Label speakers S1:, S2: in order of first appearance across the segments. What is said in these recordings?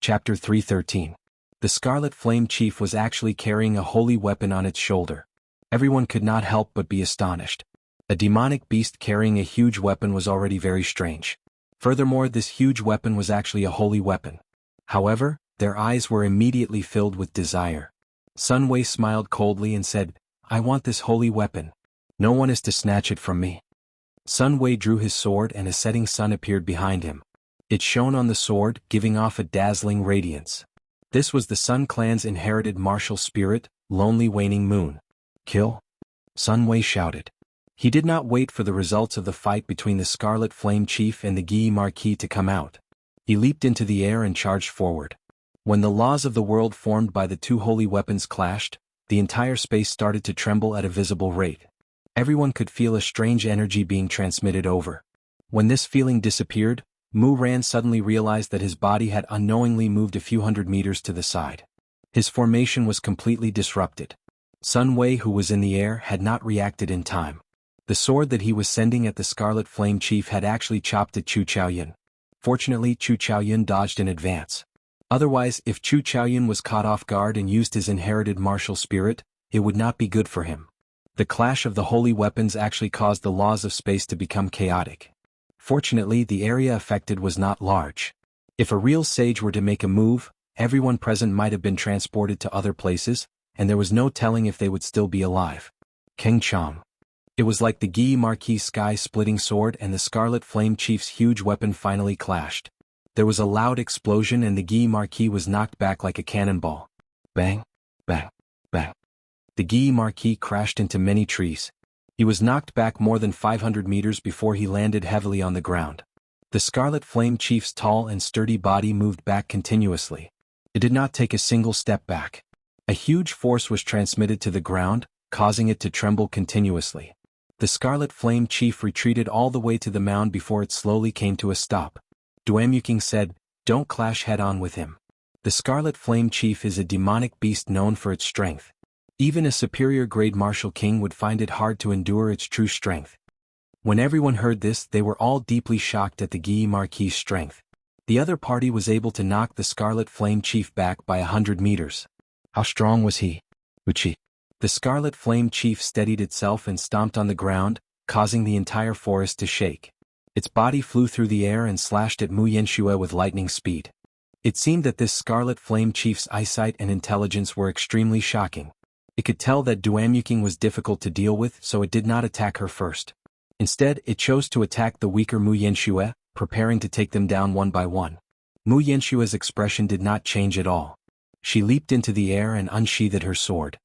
S1: Chapter 313. The Scarlet Flame Chief was actually carrying a holy weapon on its shoulder. Everyone could not help but be astonished. A demonic beast carrying a huge weapon was already very strange. Furthermore, this huge weapon was actually a holy weapon. However, their eyes were immediately filled with desire. Sun Wei smiled coldly and said, "I want this holy weapon. No one is to snatch it from me." Sun Wei drew his sword and a setting sun appeared behind him. It shone on the sword, giving off a dazzling radiance. This was the Sun Clan's inherited martial spirit, Lonely Waning Moon. "Kill!" Sun Wei shouted. He did not wait for the results of the fight between the Scarlet Flame Chief and the Guy Marquis to come out. He leaped into the air and charged forward. When the laws of the world formed by the two holy weapons clashed, the entire space started to tremble at a visible rate. Everyone could feel a strange energy being transmitted over. When this feeling disappeared, Mu Ran suddenly realized that his body had unknowingly moved a few hundred meters to the side. His formation was completely disrupted. Sun Wei, who was in the air, had not reacted in time. The sword that he was sending at the Scarlet Flame Chief had actually chopped at Chu Chaoyun. Fortunately, Chu Chaoyun dodged in advance. Otherwise, if Chu Chaoyun was caught off guard and used his inherited martial spirit, it would not be good for him. The clash of the holy weapons actually caused the laws of space to become chaotic. Fortunately, the area affected was not large. If a real sage were to make a move, everyone present might have been transported to other places, and there was no telling if they would still be alive. Keng Chong. It was like the Guy Marquis' sky-splitting sword and the Scarlet Flame Chief's huge weapon finally clashed. There was a loud explosion and the Guy Marquis was knocked back like a cannonball. Bang, bang, bang. The Guy Marquis crashed into many trees. He was knocked back more than 500 meters before he landed heavily on the ground. The Scarlet Flame Chief's tall and sturdy body moved back continuously. It did not take a single step back. A huge force was transmitted to the ground, causing it to tremble continuously. The Scarlet Flame Chief retreated all the way to the mound before it slowly came to a stop. Duamuking said, "Don't clash head-on with him. The Scarlet Flame Chief is a demonic beast known for its strength. Even a superior-grade martial king would find it hard to endure its true strength." When everyone heard this, they were all deeply shocked at the Guy Marquis' strength. The other party was able to knock the Scarlet Flame Chief back by 100 meters. How strong was he? Uchi. The Scarlet Flame Chief steadied itself and stomped on the ground, causing the entire forest to shake. Its body flew through the air and slashed at Mu Yanxue with lightning speed. It seemed that this Scarlet Flame Chief's eyesight and intelligence were extremely shocking. It could tell that Duamuking was difficult to deal with, so it did not attack her first. Instead, it chose to attack the weaker Mu Yanxue, preparing to take them down one by one. Mu Yanxue's expression did not change at all. She leaped into the air and unsheathed her sword.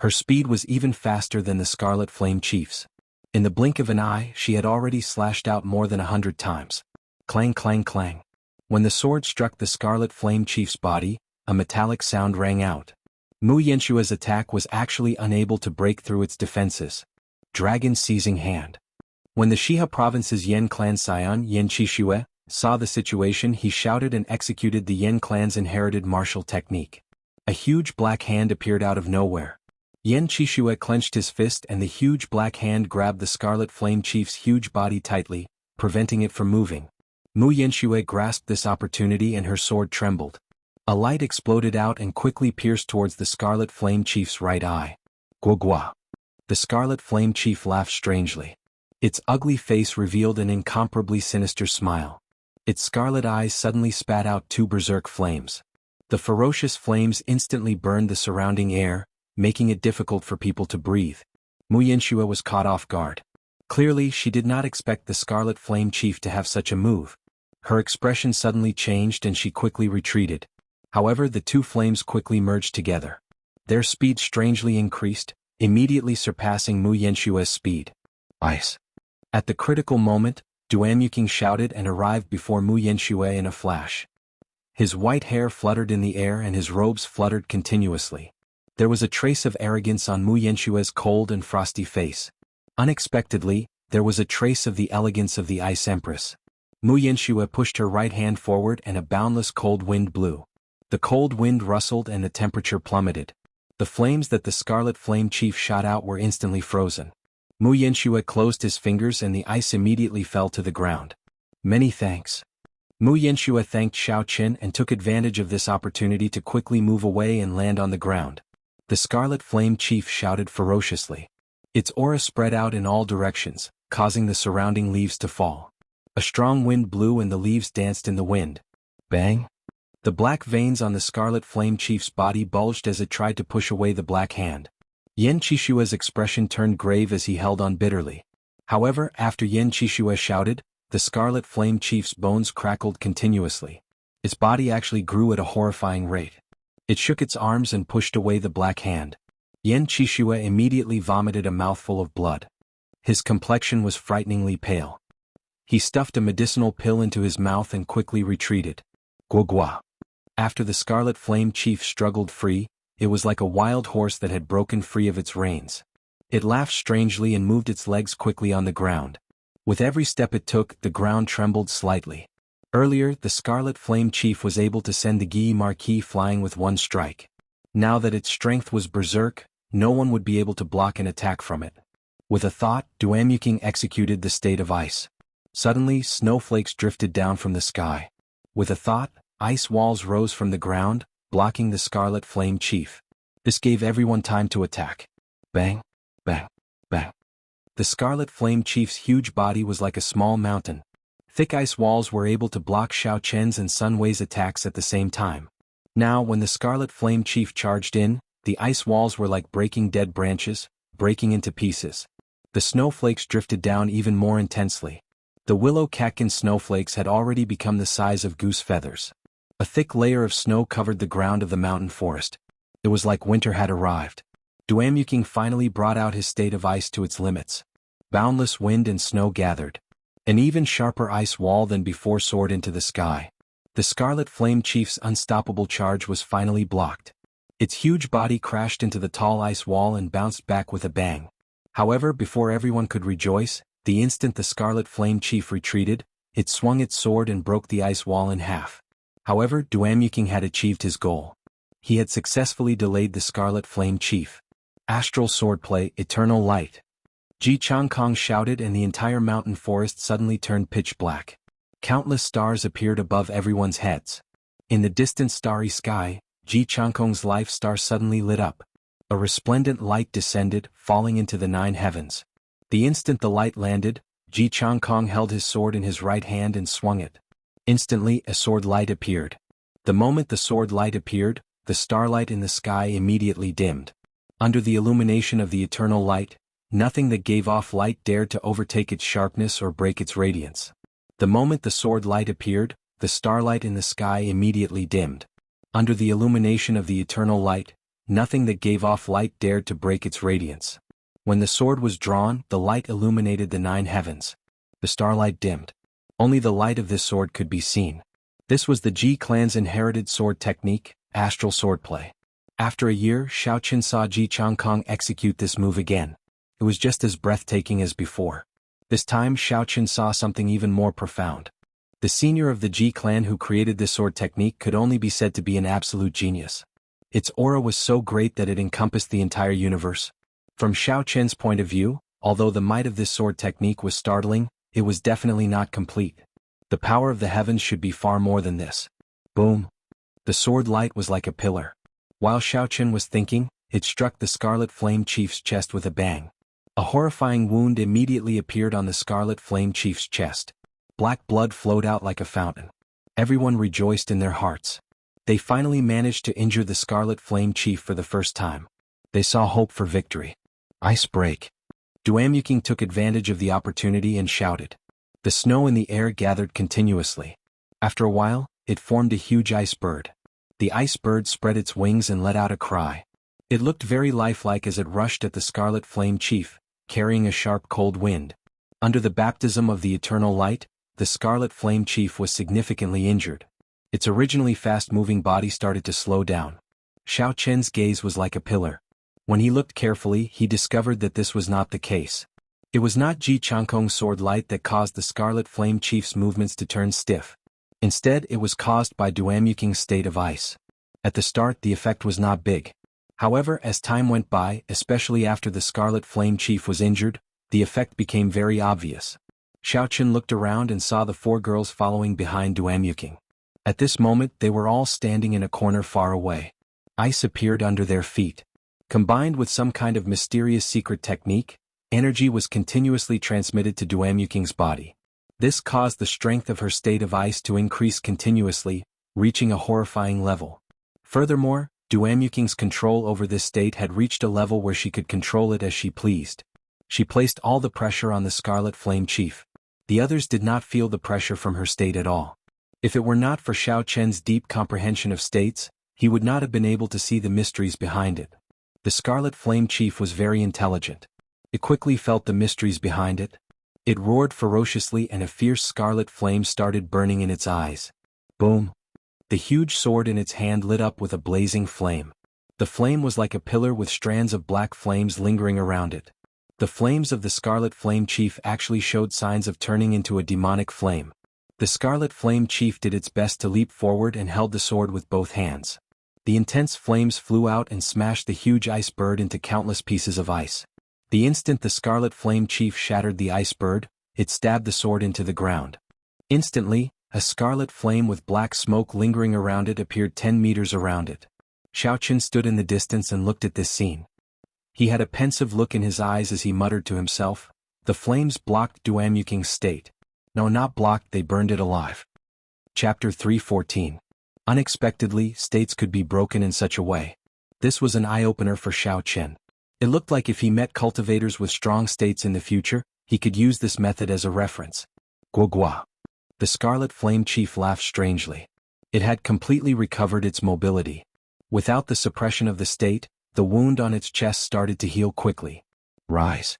S1: Her speed was even faster than the Scarlet Flame Chief's. In the blink of an eye, she had already slashed out more than 100 times. Clang, clang, clang. When the sword struck the Scarlet Flame Chief's body, a metallic sound rang out. Mu Yanxue's attack was actually unable to break through its defenses. Dragon Seizing Hand. When the Shiha Province's Yen clan scion Yen Qixue saw the situation, he shouted and executed the Yen clan's inherited martial technique. A huge black hand appeared out of nowhere. Yen Qixue clenched his fist and the huge black hand grabbed the Scarlet Flame Chief's huge body tightly, preventing it from moving. Mu Yanxue grasped this opportunity and her sword trembled. A light exploded out and quickly pierced towards the Scarlet Flame Chief's right eye. Guogua. The Scarlet Flame Chief laughed strangely. Its ugly face revealed an incomparably sinister smile. Its scarlet eyes suddenly spat out two berserk flames. The ferocious flames instantly burned the surrounding air, making it difficult for people to breathe. Mu Yanxue was caught off guard. Clearly, she did not expect the Scarlet Flame Chief to have such a move. Her expression suddenly changed and she quickly retreated. However, the two flames quickly merged together. Their speed strangely increased, immediately surpassing Mu Yanxue's speed. Ice. At the critical moment, Duamuking shouted and arrived before Mu Yanxue in a flash. His white hair fluttered in the air and his robes fluttered continuously. There was a trace of arrogance on Mu Yanxue's cold and frosty face. Unexpectedly, there was a trace of the elegance of the Ice Empress. Mu Yanxue pushed her right hand forward and a boundless cold wind blew. The cold wind rustled and the temperature plummeted. The flames that the Scarlet Flame Chief shot out were instantly frozen. Mu Yanxue closed his fingers and the ice immediately fell to the ground. Many thanks. Mu Yanxue thanked Xiao Qin and took advantage of this opportunity to quickly move away and land on the ground. The Scarlet Flame Chief shouted ferociously. Its aura spread out in all directions, causing the surrounding leaves to fall. A strong wind blew and the leaves danced in the wind. Bang! The black veins on the Scarlet Flame Chief's body bulged as it tried to push away the black hand. Yan Qishua's expression turned grave as he held on bitterly. However, after Yan Qishue shouted, the Scarlet Flame Chief's bones crackled continuously. Its body actually grew at a horrifying rate. It shook its arms and pushed away the black hand. Yan Qishue immediately vomited a mouthful of blood. His complexion was frighteningly pale. He stuffed a medicinal pill into his mouth and quickly retreated. Guogua. After the Scarlet Flame Chief struggled free, it was like a wild horse that had broken free of its reins. It laughed strangely and moved its legs quickly on the ground. With every step it took, the ground trembled slightly. Earlier, the Scarlet Flame Chief was able to send the Guy Marquis flying with one strike. Now that its strength was berserk, no one would be able to block an attack from it. With a thought, Duamuking executed the state of ice. Suddenly, snowflakes drifted down from the sky. With a thought, ice walls rose from the ground, blocking the Scarlet Flame Chief. This gave everyone time to attack. Bang, bang, bang. The Scarlet Flame Chief's huge body was like a small mountain. Thick ice walls were able to block Xiao Chen's and Sun Wei's attacks at the same time. Now, when the Scarlet Flame Chief charged in, the ice walls were like breaking dead branches, breaking into pieces. The snowflakes drifted down even more intensely. The willow catkin snowflakes had already become the size of goose feathers. A thick layer of snow covered the ground of the mountain forest. It was like winter had arrived. Duamuking finally brought out his state of ice to its limits. Boundless wind and snow gathered. An even sharper ice wall than before soared into the sky. The Scarlet Flame Chief's unstoppable charge was finally blocked. Its huge body crashed into the tall ice wall and bounced back with a bang. However, before everyone could rejoice, the instant the Scarlet Flame Chief retreated, it swung its sword and broke the ice wall in half. However, Duamuking had achieved his goal. He had successfully delayed the Scarlet Flame Chief. Astral Swordplay, Eternal Light. Ji Changkong shouted and the entire mountain forest suddenly turned pitch black. Countless stars appeared above everyone's heads. In the distant starry sky, Ji Changkong's life star suddenly lit up. A resplendent light descended, falling into the 9 heavens. The instant the light landed, Ji Changkong held his sword in his right hand and swung it. Instantly, a sword light appeared. The moment the sword light appeared, the starlight in the sky immediately dimmed. Under the illumination of the eternal light, nothing that gave off light dared to overtake its sharpness or break its radiance. The moment the sword light appeared, the starlight in the sky immediately dimmed. Under the illumination of the eternal light, nothing that gave off light dared to break its radiance. When the sword was drawn, the light illuminated the 9 heavens. The starlight dimmed. Only the light of this sword could be seen. This was the Ji clan's inherited sword technique, astral swordplay. After a year, Xiao Qin saw Ji Changkong execute this move again. It was just as breathtaking as before. This time Xiao Qin saw something even more profound. The senior of the Ji clan who created this sword technique could only be said to be an absolute genius. Its aura was so great that it encompassed the entire universe. From Xiao Qin's point of view, although the might of this sword technique was startling, it was definitely not complete. The power of the heavens should be far more than this. Boom! The sword light was like a pillar. While Xiao Qin was thinking, it struck the Scarlet Flame Chief's chest with a bang. A horrifying wound immediately appeared on the Scarlet Flame Chief's chest. Black blood flowed out like a fountain. Everyone rejoiced in their hearts. They finally managed to injure the Scarlet Flame Chief for the first time. They saw hope for victory. Ice break. Duamuking took advantage of the opportunity and shouted. The snow in the air gathered continuously. After a while, it formed a huge ice bird. The ice bird spread its wings and let out a cry. It looked very lifelike as it rushed at the Scarlet Flame Chief, carrying a sharp cold wind. Under the baptism of the eternal light, the Scarlet Flame Chief was significantly injured. Its originally fast-moving body started to slow down. Xiao Chen's gaze was like a pillar. When he looked carefully, he discovered that this was not the case. It was not Ji Changkong's sword light that caused the Scarlet Flame Chief's movements to turn stiff. Instead, it was caused by Duamuking's state of ice. At the start, the effect was not big. However, as time went by, especially after the Scarlet Flame Chief was injured, the effect became very obvious. Xiaochen looked around and saw the 4 girls following behind Duanyuking. At this moment they were all standing in a corner far away. Ice appeared under their feet. Combined with some kind of mysterious secret technique, energy was continuously transmitted to Duanyuking's body. This caused the strength of her state of ice to increase continuously, reaching a horrifying level. Furthermore, Duanyuking's control over this state had reached a level where she could control it as she pleased. She placed all the pressure on the Scarlet Flame Chief. The others did not feel the pressure from her state at all. If it were not for Xiaochen's deep comprehension of states, he would not have been able to see the mysteries behind it. The Scarlet Flame Chief was very intelligent. It quickly felt the mysteries behind it. It roared ferociously and a fierce scarlet flame started burning in its eyes. Boom! The huge sword in its hand lit up with a blazing flame. The flame was like a pillar with strands of black flames lingering around it. The flames of the Scarlet Flame Chief actually showed signs of turning into a demonic flame. The Scarlet Flame Chief did its best to leap forward and held the sword with both hands. The intense flames flew out and smashed the huge ice bird into countless pieces of ice. The instant the Scarlet Flame Chief shattered the ice bird, it stabbed the sword into the ground. Instantly, a scarlet flame with black smoke lingering around it appeared 10 meters around it. Xiaochen stood in the distance and looked at this scene. He had a pensive look in his eyes as he muttered to himself, "The flames blocked Duanyuking's state. No, not blocked, they burned it alive." Chapter 3:14. Unexpectedly, states could be broken in such a way. This was an eye-opener for Xiaochen. It looked like if he met cultivators with strong states in the future, he could use this method as a reference. Guogua. The Scarlet Flame Chief laughed strangely. It had completely recovered its mobility. Without the suppression of the state, the wound on its chest started to heal quickly. Rise.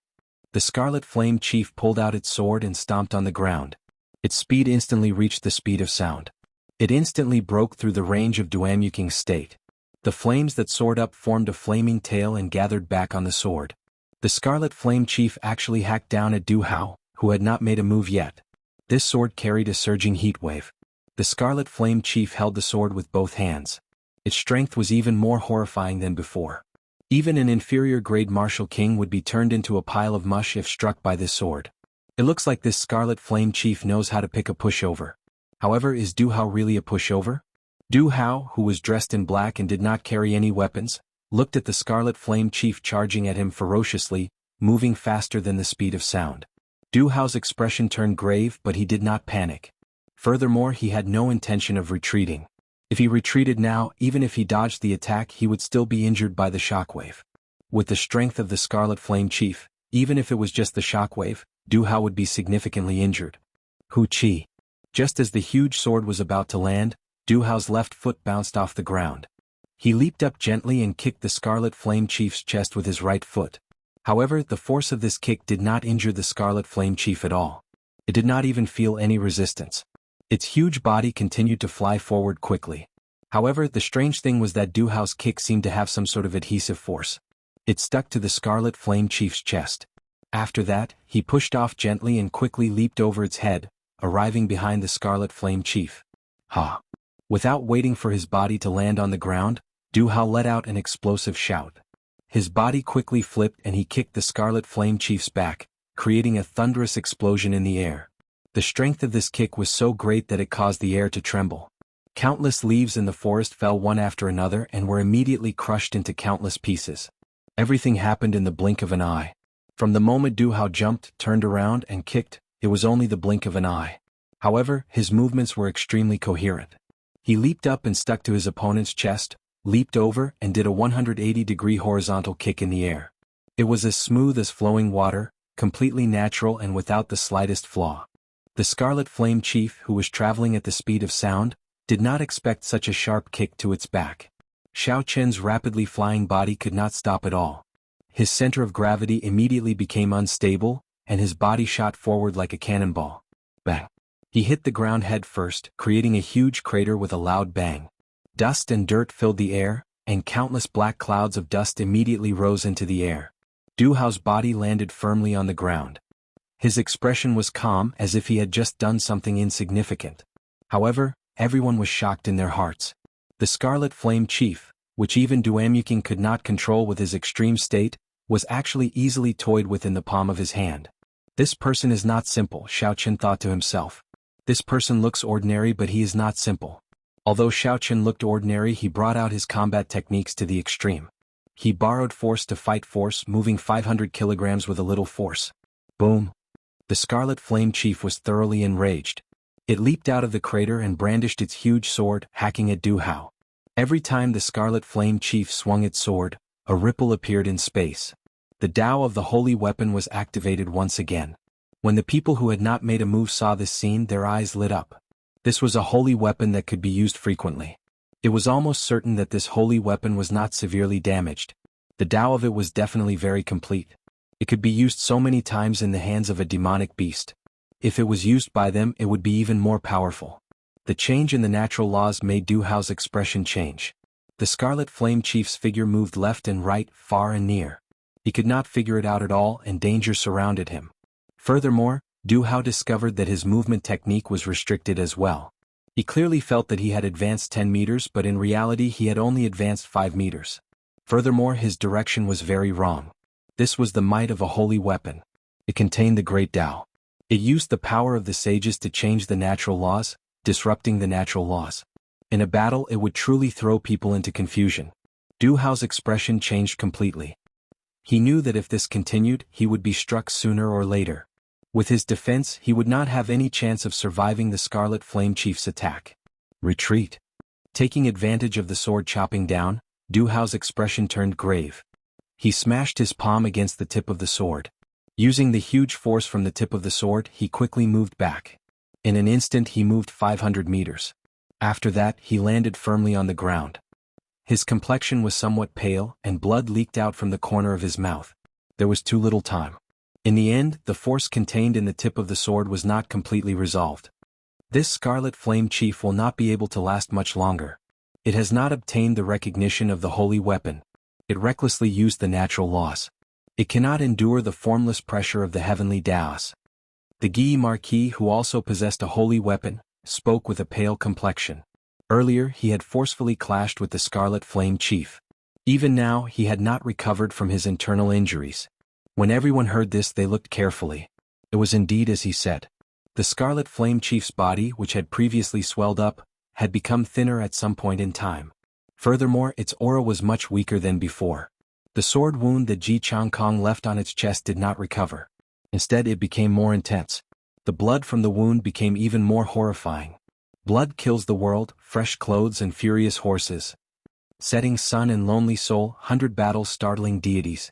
S1: The Scarlet Flame Chief pulled out its sword and stomped on the ground. Its speed instantly reached the speed of sound. It instantly broke through the range of Duanyuking's state. The flames that soared up formed a flaming tail and gathered back on the sword. The Scarlet Flame Chief actually hacked down at Du Hao, who had not made a move yet. This sword carried a surging heat wave. The Scarlet Flame Chief held the sword with both hands. Its strength was even more horrifying than before. Even an inferior-grade martial king would be turned into a pile of mush if struck by this sword. It looks like this Scarlet Flame Chief knows how to pick a pushover. However, is Du Hao really a pushover? Du Hao, who was dressed in black and did not carry any weapons, looked at the Scarlet Flame Chief charging at him ferociously, moving faster than the speed of sound. Du Hao's expression turned grave, but he did not panic. Furthermore, he had no intention of retreating. If he retreated now, even if he dodged the attack, he would still be injured by the shockwave. With the strength of the Scarlet Flame Chief, even if it was just the shockwave, Du Hao would be significantly injured. Hu Qi. Just as the huge sword was about to land, Du Hao's left foot bounced off the ground. He leaped up gently and kicked the Scarlet Flame Chief's chest with his right foot. However, the force of this kick did not injure the Scarlet Flame Chief at all. It did not even feel any resistance. Its huge body continued to fly forward quickly. However, the strange thing was that Du Hao's kick seemed to have some sort of adhesive force. It stuck to the Scarlet Flame Chief's chest. After that, he pushed off gently and quickly leaped over its head, arriving behind the Scarlet Flame Chief. Ha! Without waiting for his body to land on the ground, Du Hao let out an explosive shout. His body quickly flipped and he kicked the Scarlet Flame Chief's back, creating a thunderous explosion in the air. The strength of this kick was so great that it caused the air to tremble. Countless leaves in the forest fell one after another and were immediately crushed into countless pieces. Everything happened in the blink of an eye. From the moment Du Hao jumped, turned around, and kicked, it was only the blink of an eye. However, his movements were extremely coherent. He leaped up and stuck to his opponent's chest, leaped over, and did a 180-degree horizontal kick in the air. It was as smooth as flowing water, completely natural and without the slightest flaw. The Scarlet Flame Chief, who was traveling at the speed of sound, did not expect such a sharp kick to its back. Xiaochen's rapidly flying body could not stop at all. His center of gravity immediately became unstable, and his body shot forward like a cannonball. Bang! He hit the ground head first, creating a huge crater with a loud bang. Dust and dirt filled the air, and countless black clouds of dust immediately rose into the air. Du Hao's body landed firmly on the ground. His expression was calm, as if he had just done something insignificant. However, everyone was shocked in their hearts. The Scarlet Flame Chief, which even Duanyuking could not control with his extreme state, was actually easily toyed with in the palm of his hand. This person is not simple, Xiao Chen thought to himself. This person looks ordinary, but he is not simple. Although Xiao Chen looked ordinary, he brought out his combat techniques to the extreme. He borrowed force to fight force, moving 500 kilograms with a little force. Boom! The Scarlet Flame Chief was thoroughly enraged. It leaped out of the crater and brandished its huge sword, hacking at Du Hao. Every time the Scarlet Flame Chief swung its sword, a ripple appeared in space. The Tao of the holy weapon was activated once again. When the people who had not made a move saw this scene, their eyes lit up. This was a holy weapon that could be used frequently. It was almost certain that this holy weapon was not severely damaged. The Tao of it was definitely very complete. It could be used so many times in the hands of a demonic beast. If it was used by them, it would be even more powerful. The change in the natural laws made Du Hao's expression change. The Scarlet Flame Chief's figure moved left and right, far and near. He could not figure it out at all, and danger surrounded him. Furthermore, Du Hao discovered that his movement technique was restricted as well. He clearly felt that he had advanced 10 meters, but in reality he had only advanced 5 meters. Furthermore, his direction was very wrong. This was the might of a holy weapon. It contained the great Tao. It used the power of the sages to change the natural laws, disrupting the natural laws. In a battle, it would truly throw people into confusion. Du Hao's expression changed completely. He knew that if this continued, he would be struck sooner or later. With his defense, he would not have any chance of surviving the Scarlet Flame Chief's attack. Retreat. Taking advantage of the sword chopping down, Du Hao's expression turned grave. He smashed his palm against the tip of the sword. Using the huge force from the tip of the sword, he quickly moved back. In an instant he moved 500 meters. After that, he landed firmly on the ground. His complexion was somewhat pale, and blood leaked out from the corner of his mouth. There was too little time. In the end, the force contained in the tip of the sword was not completely resolved. This Scarlet Flame Chief will not be able to last much longer. It has not obtained the recognition of the holy weapon. It recklessly used the natural laws. It cannot endure the formless pressure of the heavenly Taos. The Guy Marquis, who also possessed a holy weapon, spoke with a pale complexion. Earlier he had forcefully clashed with the Scarlet Flame Chief. Even now he had not recovered from his internal injuries. When everyone heard this, they looked carefully. It was indeed as he said. The Scarlet Flame Chief's body, which had previously swelled up, had become thinner at some point in time. Furthermore, its aura was much weaker than before. The sword wound that Ji Changkong left on its chest did not recover. Instead, it became more intense. The blood from the wound became even more horrifying. Blood kills the world, fresh clothes and furious horses. Setting sun and lonely soul, 100 battles startling deities.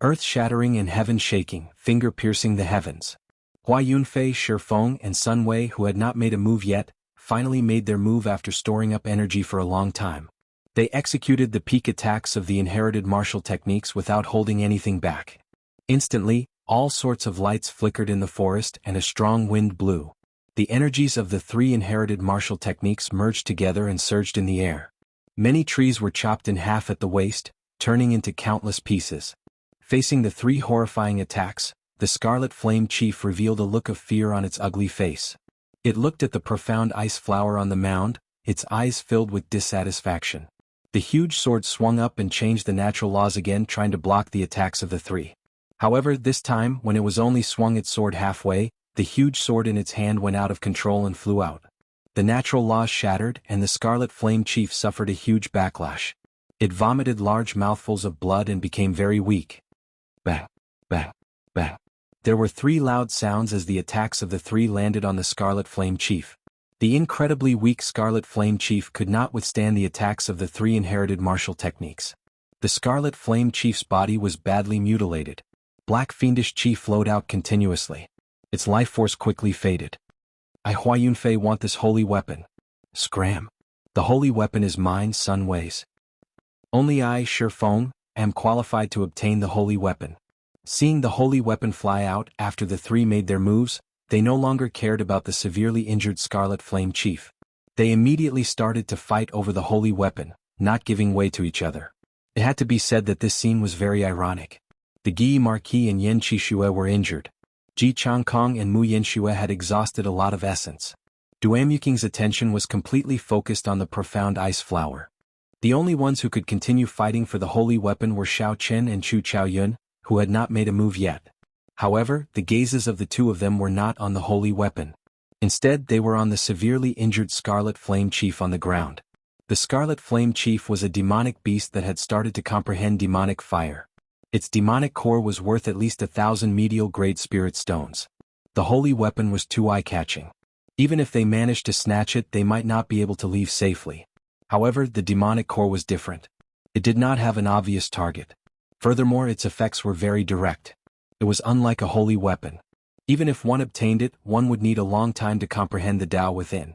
S1: Earth shattering and heaven shaking, finger piercing the heavens. Hua Yunfei, Shi Feng and Sun Wei, who had not made a move yet, finally made their move after storing up energy for a long time. They executed the peak attacks of the inherited martial techniques without holding anything back. Instantly, all sorts of lights flickered in the forest and a strong wind blew. The energies of the 3 inherited martial techniques merged together and surged in the air. Many trees were chopped in half at the waist, turning into countless pieces. Facing the 3 horrifying attacks, the Scarlet Flame Chief revealed a look of fear on its ugly face. It looked at the profound ice flower on the mound, its eyes filled with dissatisfaction. The huge sword swung up and changed the natural laws again, trying to block the attacks of the 3. However, this time, when it was only swung its sword halfway, the huge sword in its hand went out of control and flew out. The natural laws shattered, and the Scarlet Flame Chief suffered a huge backlash. It vomited large mouthfuls of blood and became very weak. Bang, bang, bang. There were 3 loud sounds as the attacks of the 3 landed on the Scarlet Flame Chief. The incredibly weak Scarlet Flame Chief could not withstand the attacks of the 3 inherited martial techniques. The Scarlet Flame Chief's body was badly mutilated. Black fiendish chi flowed out continuously. Its life force quickly faded. I, Hua Yunfei, want this holy weapon. Scram. The holy weapon is mine, Sun Wei's. Only I, Shi Feng, am qualified to obtain the holy weapon. Seeing the holy weapon fly out after the 3 made their moves, they no longer cared about the severely injured Scarlet Flame Chief. They immediately started to fight over the holy weapon, not giving way to each other. It had to be said that this scene was very ironic. The Guy Marquis and Yan Qishue were injured. Ji Changkong and Mu Yanxue had exhausted a lot of essence. Duamuking's attention was completely focused on the profound ice flower. The only ones who could continue fighting for the holy weapon were Xiao Chen and Chu Chaoyun, who had not made a move yet. However, the gazes of the two of them were not on the holy weapon. Instead, they were on the severely injured Scarlet Flame Chief on the ground. The Scarlet Flame Chief was a demonic beast that had started to comprehend demonic fire. Its demonic core was worth at least 1,000 medial-grade spirit stones. The holy weapon was too eye-catching. Even if they managed to snatch it, they might not be able to leave safely. However, the demonic core was different. It did not have an obvious target. Furthermore, its effects were very direct. It was unlike a holy weapon. Even if one obtained it, one would need a long time to comprehend the Tao within.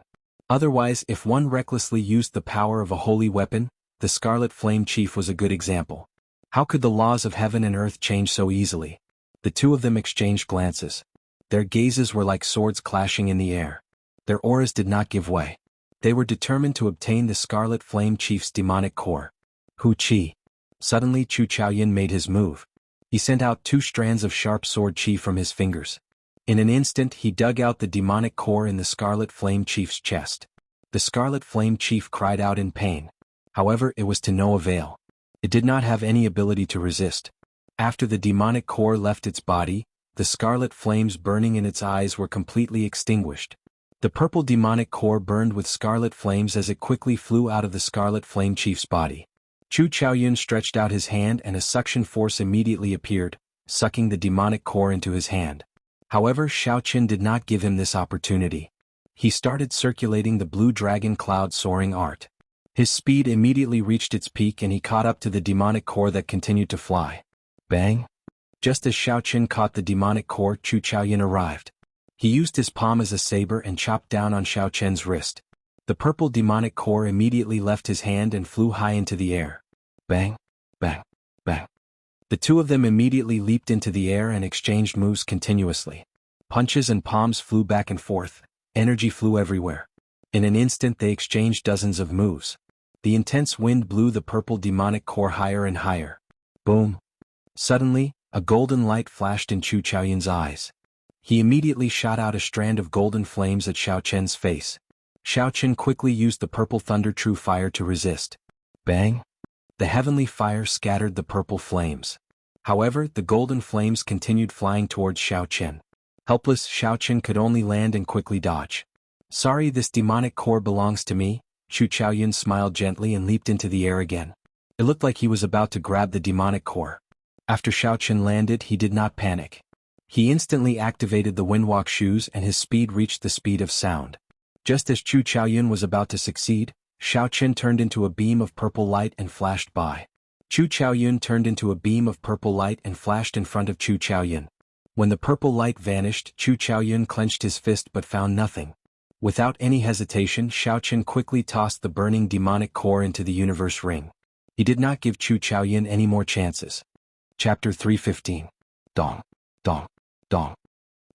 S1: Otherwise, if one recklessly used the power of a holy weapon, the Scarlet Flame Chief was a good example. How could the laws of heaven and earth change so easily? The two of them exchanged glances. Their gazes were like swords clashing in the air. Their auras did not give way. They were determined to obtain the Scarlet Flame Chief's demonic core. Hu Qi. Suddenly Chu Chaoyin made his move. He sent out 2 strands of sharp sword qi from his fingers. In an instant he dug out the demonic core in the Scarlet Flame Chief's chest. The Scarlet Flame Chief cried out in pain. However, it was to no avail. It did not have any ability to resist. After the demonic core left its body, the scarlet flames burning in its eyes were completely extinguished. The purple demonic core burned with scarlet flames as it quickly flew out of the Scarlet Flame Chief's body. Chu Chaoyun stretched out his hand and a suction force immediately appeared, sucking the demonic core into his hand. However, Xiaoqin did not give him this opportunity. He started circulating the blue dragon cloud soaring art. His speed immediately reached its peak and he caught up to the demonic core that continued to fly. Bang! Just as Xiaoqin caught the demonic core, Chu Chaoyun arrived. He used his palm as a saber and chopped down on Xiaoqin's wrist. The purple demonic core immediately left his hand and flew high into the air. Bang! Bang! Bang! The two of them immediately leaped into the air and exchanged moves continuously. Punches and palms flew back and forth. Energy flew everywhere. In an instant they exchanged dozens of moves. The intense wind blew the purple demonic core higher and higher. Boom! Suddenly, a golden light flashed in Chu Chaoyun's eyes. He immediately shot out a strand of golden flames at Xiaoqin's face. Xiaoqin quickly used the purple thunder true fire to resist. Bang! The heavenly fire scattered the purple flames. However, the golden flames continued flying towards Xiaoqin. Helpless, Xiaoqin could only land and quickly dodge. Sorry, this demonic core belongs to me. Chu Chaoyun smiled gently and leaped into the air again. It looked like he was about to grab the demonic core. After Xiaoqin landed, he did not panic. He instantly activated the windwalk shoes and his speed reached the speed of sound. Just as Chu Chaoyun was about to succeed, Xiaoqin turned into a beam of purple light and flashed by. Chu Chaoyun turned into a beam of purple light and flashed in front of Chu Chaoyun. When the purple light vanished, Chu Chaoyun clenched his fist but found nothing. Without any hesitation, Xiaoqin quickly tossed the burning demonic core into the universe ring. He did not give Chu Chaoyun any more chances. Chapter 315. Dong. Dong. Dong.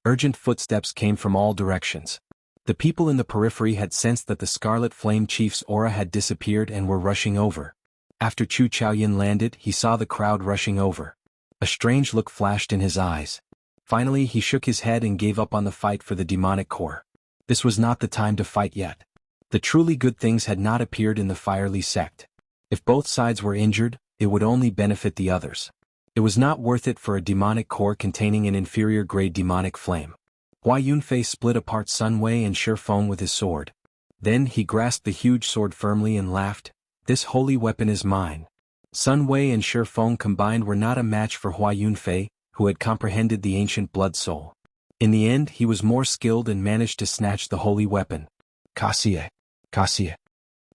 S1: Urgent footsteps came from all directions. The people in the periphery had sensed that the Scarlet Flame Chief's aura had disappeared and were rushing over. After Chu Chaoyun landed, he saw the crowd rushing over. A strange look flashed in his eyes. Finally, he shook his head and gave up on the fight for the demonic core. This was not the time to fight yet. The truly good things had not appeared in the Firely sect. If both sides were injured, it would only benefit the others. It was not worth it for a demonic core containing an inferior-grade demonic flame. Hua Yunfei split apart Sun Wei and Shifeng with his sword. Then he grasped the huge sword firmly and laughed, "This holy weapon is mine." Sun Wei and Shifeng combined were not a match for Hua Yunfei, who had comprehended the ancient blood soul. In the end, he was more skilled and managed to snatch the holy weapon. Kaxie! Kaxie!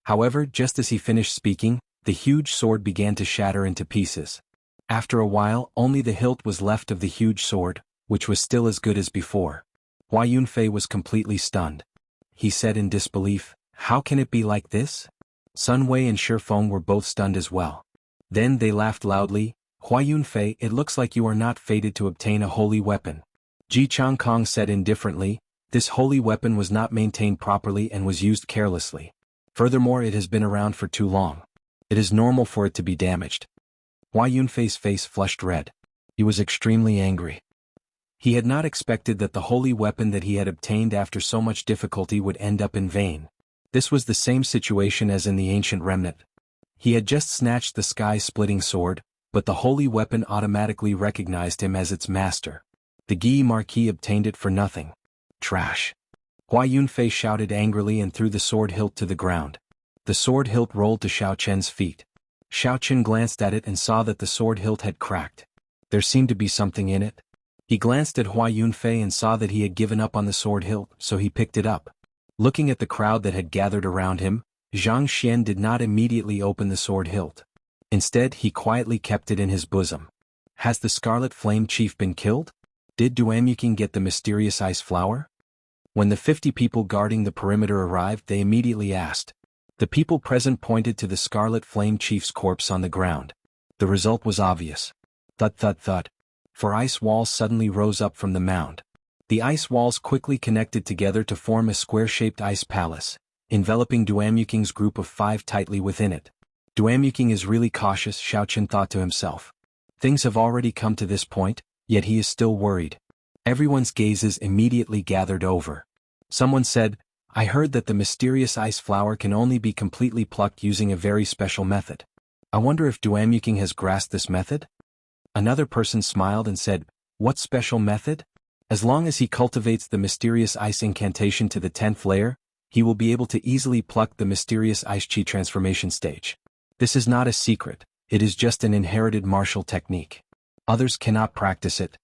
S1: However, just as he finished speaking, the huge sword began to shatter into pieces. After a while, only the hilt was left of the huge sword, which was still as good as before. Hua Yunfei was completely stunned. He said in disbelief, "How can it be like this?" Sun Wei and Shifeng were both stunned as well. Then they laughed loudly. "Hua Yunfei, it looks like you are not fated to obtain a holy weapon." Ji Changkong said indifferently, "This holy weapon was not maintained properly and was used carelessly. Furthermore, it has been around for too long. It is normal for it to be damaged." Hua Yunfei's face flushed red. He was extremely angry. He had not expected that the holy weapon that he had obtained after so much difficulty would end up in vain. This was the same situation as in the ancient remnant. He had just snatched the sky-splitting sword, but the holy weapon automatically recognized him as its master. The Gi Marquis obtained it for nothing. Trash. Hua Yunfei shouted angrily and threw the sword hilt to the ground. The sword hilt rolled to Xiao Chen's feet. Xiao Chen glanced at it and saw that the sword hilt had cracked. There seemed to be something in it. He glanced at Hua Yunfei and saw that he had given up on the sword hilt, so he picked it up. Looking at the crowd that had gathered around him, Zhang Xian did not immediately open the sword hilt. Instead, he quietly kept it in his bosom. Has the Scarlet Flame Chief been killed? Did Duanyuking get the mysterious ice flower? When the 50 people guarding the perimeter arrived, they immediately asked. The people present pointed to the Scarlet Flame Chief's corpse on the ground. The result was obvious. Thud thud thud. 4 ice walls suddenly rose up from the mound. The ice walls quickly connected together to form a square-shaped ice palace, enveloping Duanyuking's group of 5 tightly within it. Duanyuking is really cautious, Xiao Chen thought to himself. Things have already come to this point, yet he is still worried. Everyone's gazes immediately gathered over. Someone said, I heard that the mysterious ice flower can only be completely plucked using a very special method. I wonder if Duanyuking has grasped this method? Another person smiled and said, what special method? As long as he cultivates the mysterious ice incantation to the 10th layer, he will be able to easily pluck the mysterious ice chi transformation stage. This is not a secret, it is just an inherited martial technique. Others cannot practice it.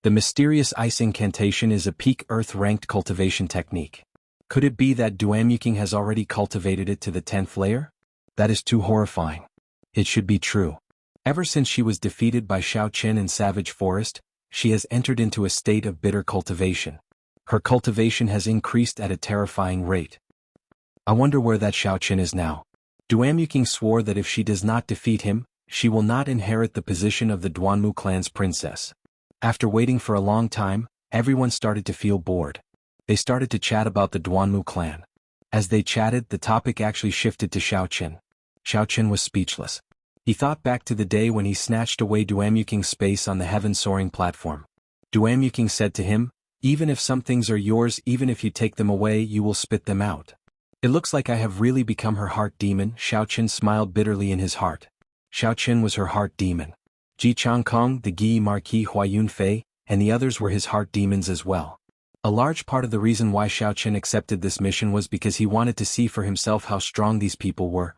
S1: The mysterious ice incantation is a peak earth-ranked cultivation technique. Could it be that Duanyuking has already cultivated it to the 10th layer? That is too horrifying. It should be true. Ever since she was defeated by Xiao Chen in Savage Forest, she has entered into a state of bitter cultivation. Her cultivation has increased at a terrifying rate. I wonder where that Xiao Chen is now. Duanyuking swore that if she does not defeat him, she will not inherit the position of the Duanmu clan's princess. After waiting for a long time, everyone started to feel bored. They started to chat about the Duanmu clan. As they chatted, the topic actually shifted to Xiao Chen. Xiao Chen was speechless. He thought back to the day when he snatched away Duanyuking's space on the heaven-soaring platform. Duanyuking said to him, even if some things are yours, even if you take them away, you will spit them out. It looks like I have really become her heart demon. Xiao Chen smiled bitterly in his heart. Xiao Chen was her heart demon. Ji Changkong, the Gi Marquis Hua Yunfei, and the others were his heart demons as well. A large part of the reason why Xiao Chen accepted this mission was because he wanted to see for himself how strong these people were.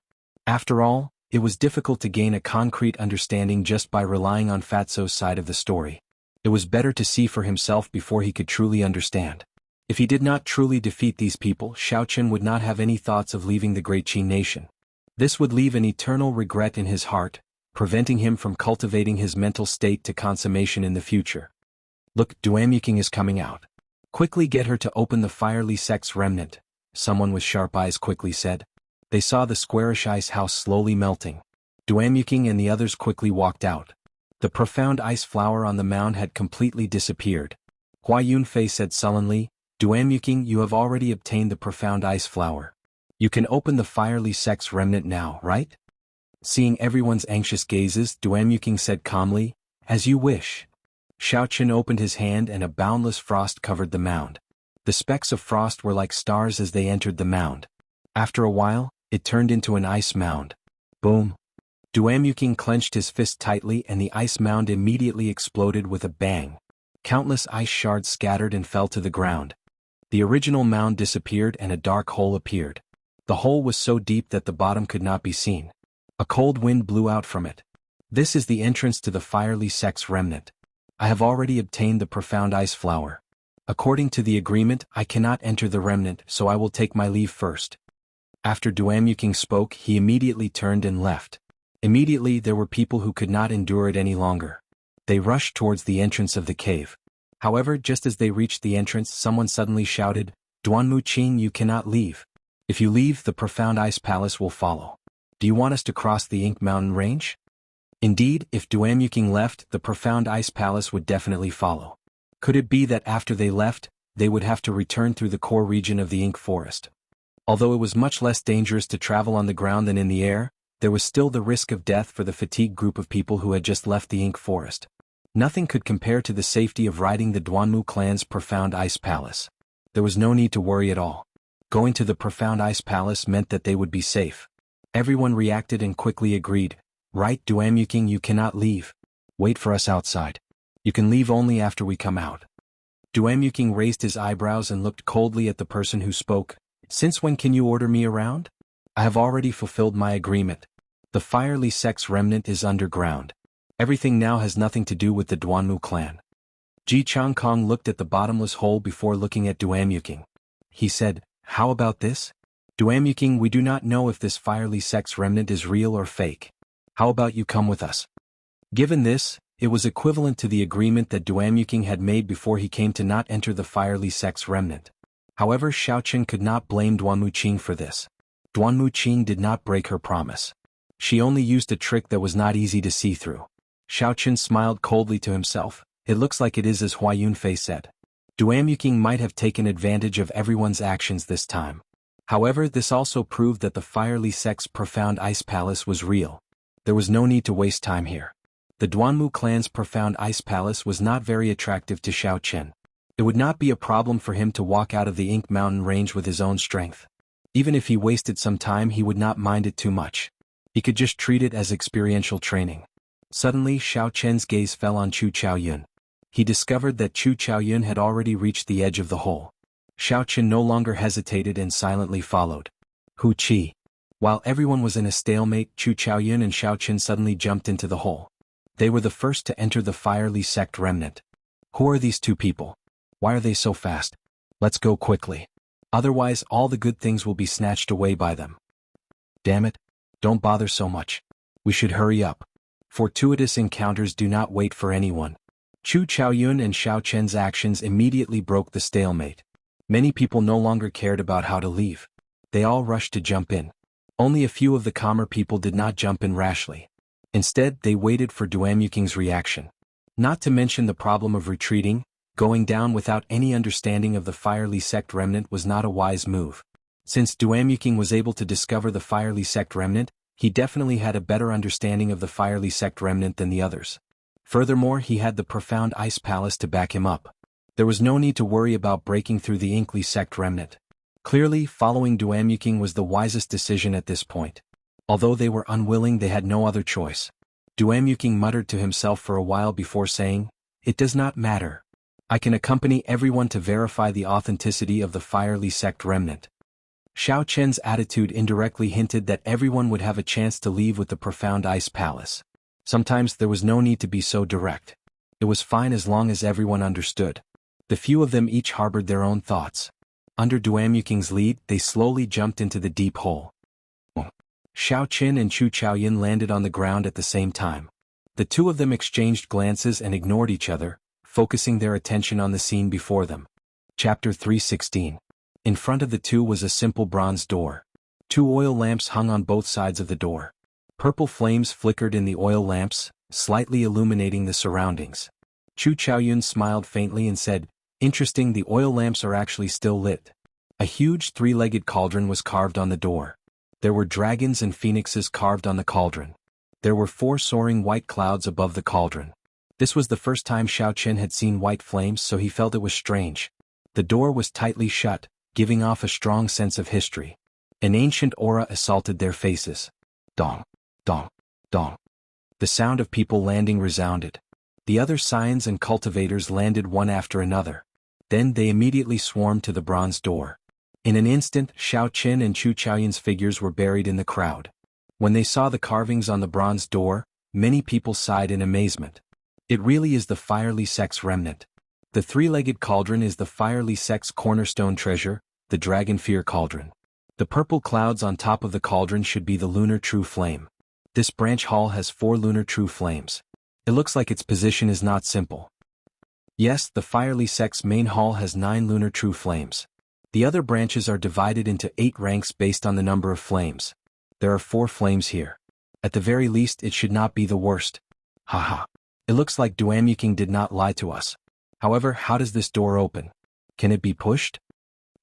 S1: After all, it was difficult to gain a concrete understanding just by relying on Fatso's side of the story. It was better to see for himself before he could truly understand. If he did not truly defeat these people, Xiao Chen would not have any thoughts of leaving the Great Qin nation. This would leave an eternal regret in his heart, preventing him from cultivating his mental state to consummation in the future. Look, Duanyuking is coming out. Quickly get her to open the fiery sex remnant, someone with sharp eyes quickly said. They saw the squarish ice house slowly melting. Duanyuking and the others quickly walked out. The profound ice flower on the mound had completely disappeared. Hua Yunfei said sullenly, Duanyuking, you have already obtained the profound ice flower. You can open the fiery sex remnant now, right? Seeing everyone's anxious gazes, Duanyuking said calmly, as you wish. Xiao Chen opened his hand and a boundless frost covered the mound. The specks of frost were like stars as they entered the mound. After a while, it turned into an ice mound. Boom. Duanyuking clenched his fist tightly and the ice mound immediately exploded with a bang. Countless ice shards scattered and fell to the ground. The original mound disappeared and a dark hole appeared. The hole was so deep that the bottom could not be seen. A cold wind blew out from it. This is the entrance to the fiery sex remnant. I have already obtained the profound ice flower. According to the agreement, I cannot enter the remnant, so I will take my leave first. After Duanyuking spoke, he immediately turned and left. Immediately there were people who could not endure it any longer. They rushed towards the entrance of the cave. However, just as they reached the entrance, someone suddenly shouted, Duanmu Qing, you cannot leave. If you leave, the profound ice palace will follow. Do you want us to cross the Ink Mountain range? Indeed, if Duanyuking left, the profound ice palace would definitely follow. Could it be that after they left, they would have to return through the core region of the Ink Forest? Although it was much less dangerous to travel on the ground than in the air, there was still the risk of death for the fatigued group of people who had just left the Ink Forest. Nothing could compare to the safety of riding the Duanmu clan's profound ice palace. There was no need to worry at all. Going to the profound ice palace meant that they would be safe. Everyone reacted and quickly agreed. Right, Duanyuking, you cannot leave. Wait for us outside. You can leave only after we come out. Duamuking raised his eyebrows and looked coldly at the person who spoke. Since when can you order me around? I have already fulfilled my agreement. The fiery sex remnant is underground. Everything now has nothing to do with the Duanmu clan. Ji Changkong looked at the bottomless hole before looking at Duamuking. He said, how about this? Duamuking, we do not know if this fiery sex remnant is real or fake. How about you come with us? Given this, it was equivalent to the agreement that Duamuking had made before he came to not enter the fiery sex remnant. However, Xiaoqin could not blame Duanmu Qing for this. Duanmu Qing did not break her promise. She only used a trick that was not easy to see through. Xiaoqin smiled coldly to himself. It looks like it is as Hua Yunfei said. Duamuking might have taken advantage of everyone's actions this time. However, this also proved that the fiery sex profound ice palace was real. There was no need to waste time here. The Duanmu clan's profound ice palace was not very attractive to Xiaoqin. It would not be a problem for him to walk out of the Ink Mountain range with his own strength. Even if he wasted some time, he would not mind it too much. He could just treat it as experiential training. Suddenly, Xiaoqin's gaze fell on Chu Chaoyun. He discovered that Chu Chaoyun had already reached the edge of the hole. Xiaoqin no longer hesitated and silently followed. Hu Qi. While everyone was in a stalemate, Chu Chaoyun and Xiaoqin suddenly jumped into the hole. They were the first to enter the fiery sect remnant. Who are these two people? Why are they so fast? Let's go quickly. Otherwise all the good things will be snatched away by them. Damn it. Don't bother so much. We should hurry up. Fortuitous encounters do not wait for anyone. Chu Chaoyun and Xiaoqin's actions immediately broke the stalemate. Many people no longer cared about how to leave. They all rushed to jump in. Only a few of the calmer people did not jump in rashly. Instead, they waited for Duamuking's reaction. Not to mention the problem of retreating, going down without any understanding of the fiery sect remnant was not a wise move. Since Duamuking was able to discover the fiery sect remnant, he definitely had a better understanding of the fiery sect remnant than the others. Furthermore, he had the profound ice palace to back him up. There was no need to worry about breaking through the Inkly sect remnant. Clearly, following Duamuking was the wisest decision at this point. Although they were unwilling, they had no other choice. Duamuking muttered to himself for a while before saying, "It does not matter. I can accompany everyone to verify the authenticity of the fiery sect remnant." Xiaoqin's attitude indirectly hinted that everyone would have a chance to leave with the profound ice palace. Sometimes there was no need to be so direct. It was fine as long as everyone understood. The few of them each harbored their own thoughts. Under Duamuking's lead, they slowly jumped into the deep hole. Xiaoqin and Chu Chaoyun landed on the ground at the same time. The two of them exchanged glances and ignored each other, focusing their attention on the scene before them. Chapter 316. In front of the two was a simple bronze door. Two oil lamps hung on both sides of the door. Purple flames flickered in the oil lamps, slightly illuminating the surroundings. Chu Chaoyun smiled faintly and said, "Interesting, the oil lamps are actually still lit." A huge three-legged cauldron was carved on the door. There were dragons and phoenixes carved on the cauldron. There were 4 soaring white clouds above the cauldron. This was the first time Xiaoqin had seen white flames, so he felt it was strange. The door was tightly shut, giving off a strong sense of history. An ancient aura assaulted their faces. Dong, dong, dong. The sound of people landing resounded. The other scions and cultivators landed one after another. Then they immediately swarmed to the bronze door. In an instant, Xiaoqin and Chu Chaoyun's figures were buried in the crowd. When they saw the carvings on the bronze door, many people sighed in amazement. It really is the fiery sex remnant. The three-legged cauldron is the fiery sex cornerstone treasure, the dragon fear cauldron. The purple clouds on top of the cauldron should be the lunar true flame. This branch hall has 4 lunar true flames. It looks like its position is not simple. Yes, the fiery sex main hall has 9 lunar true flames. The other branches are divided into 8 ranks based on the number of flames. There are 4 flames here. At the very least, it should not be the worst. Haha. It looks like Duamuking did not lie to us. However, how does this door open? Can it be pushed?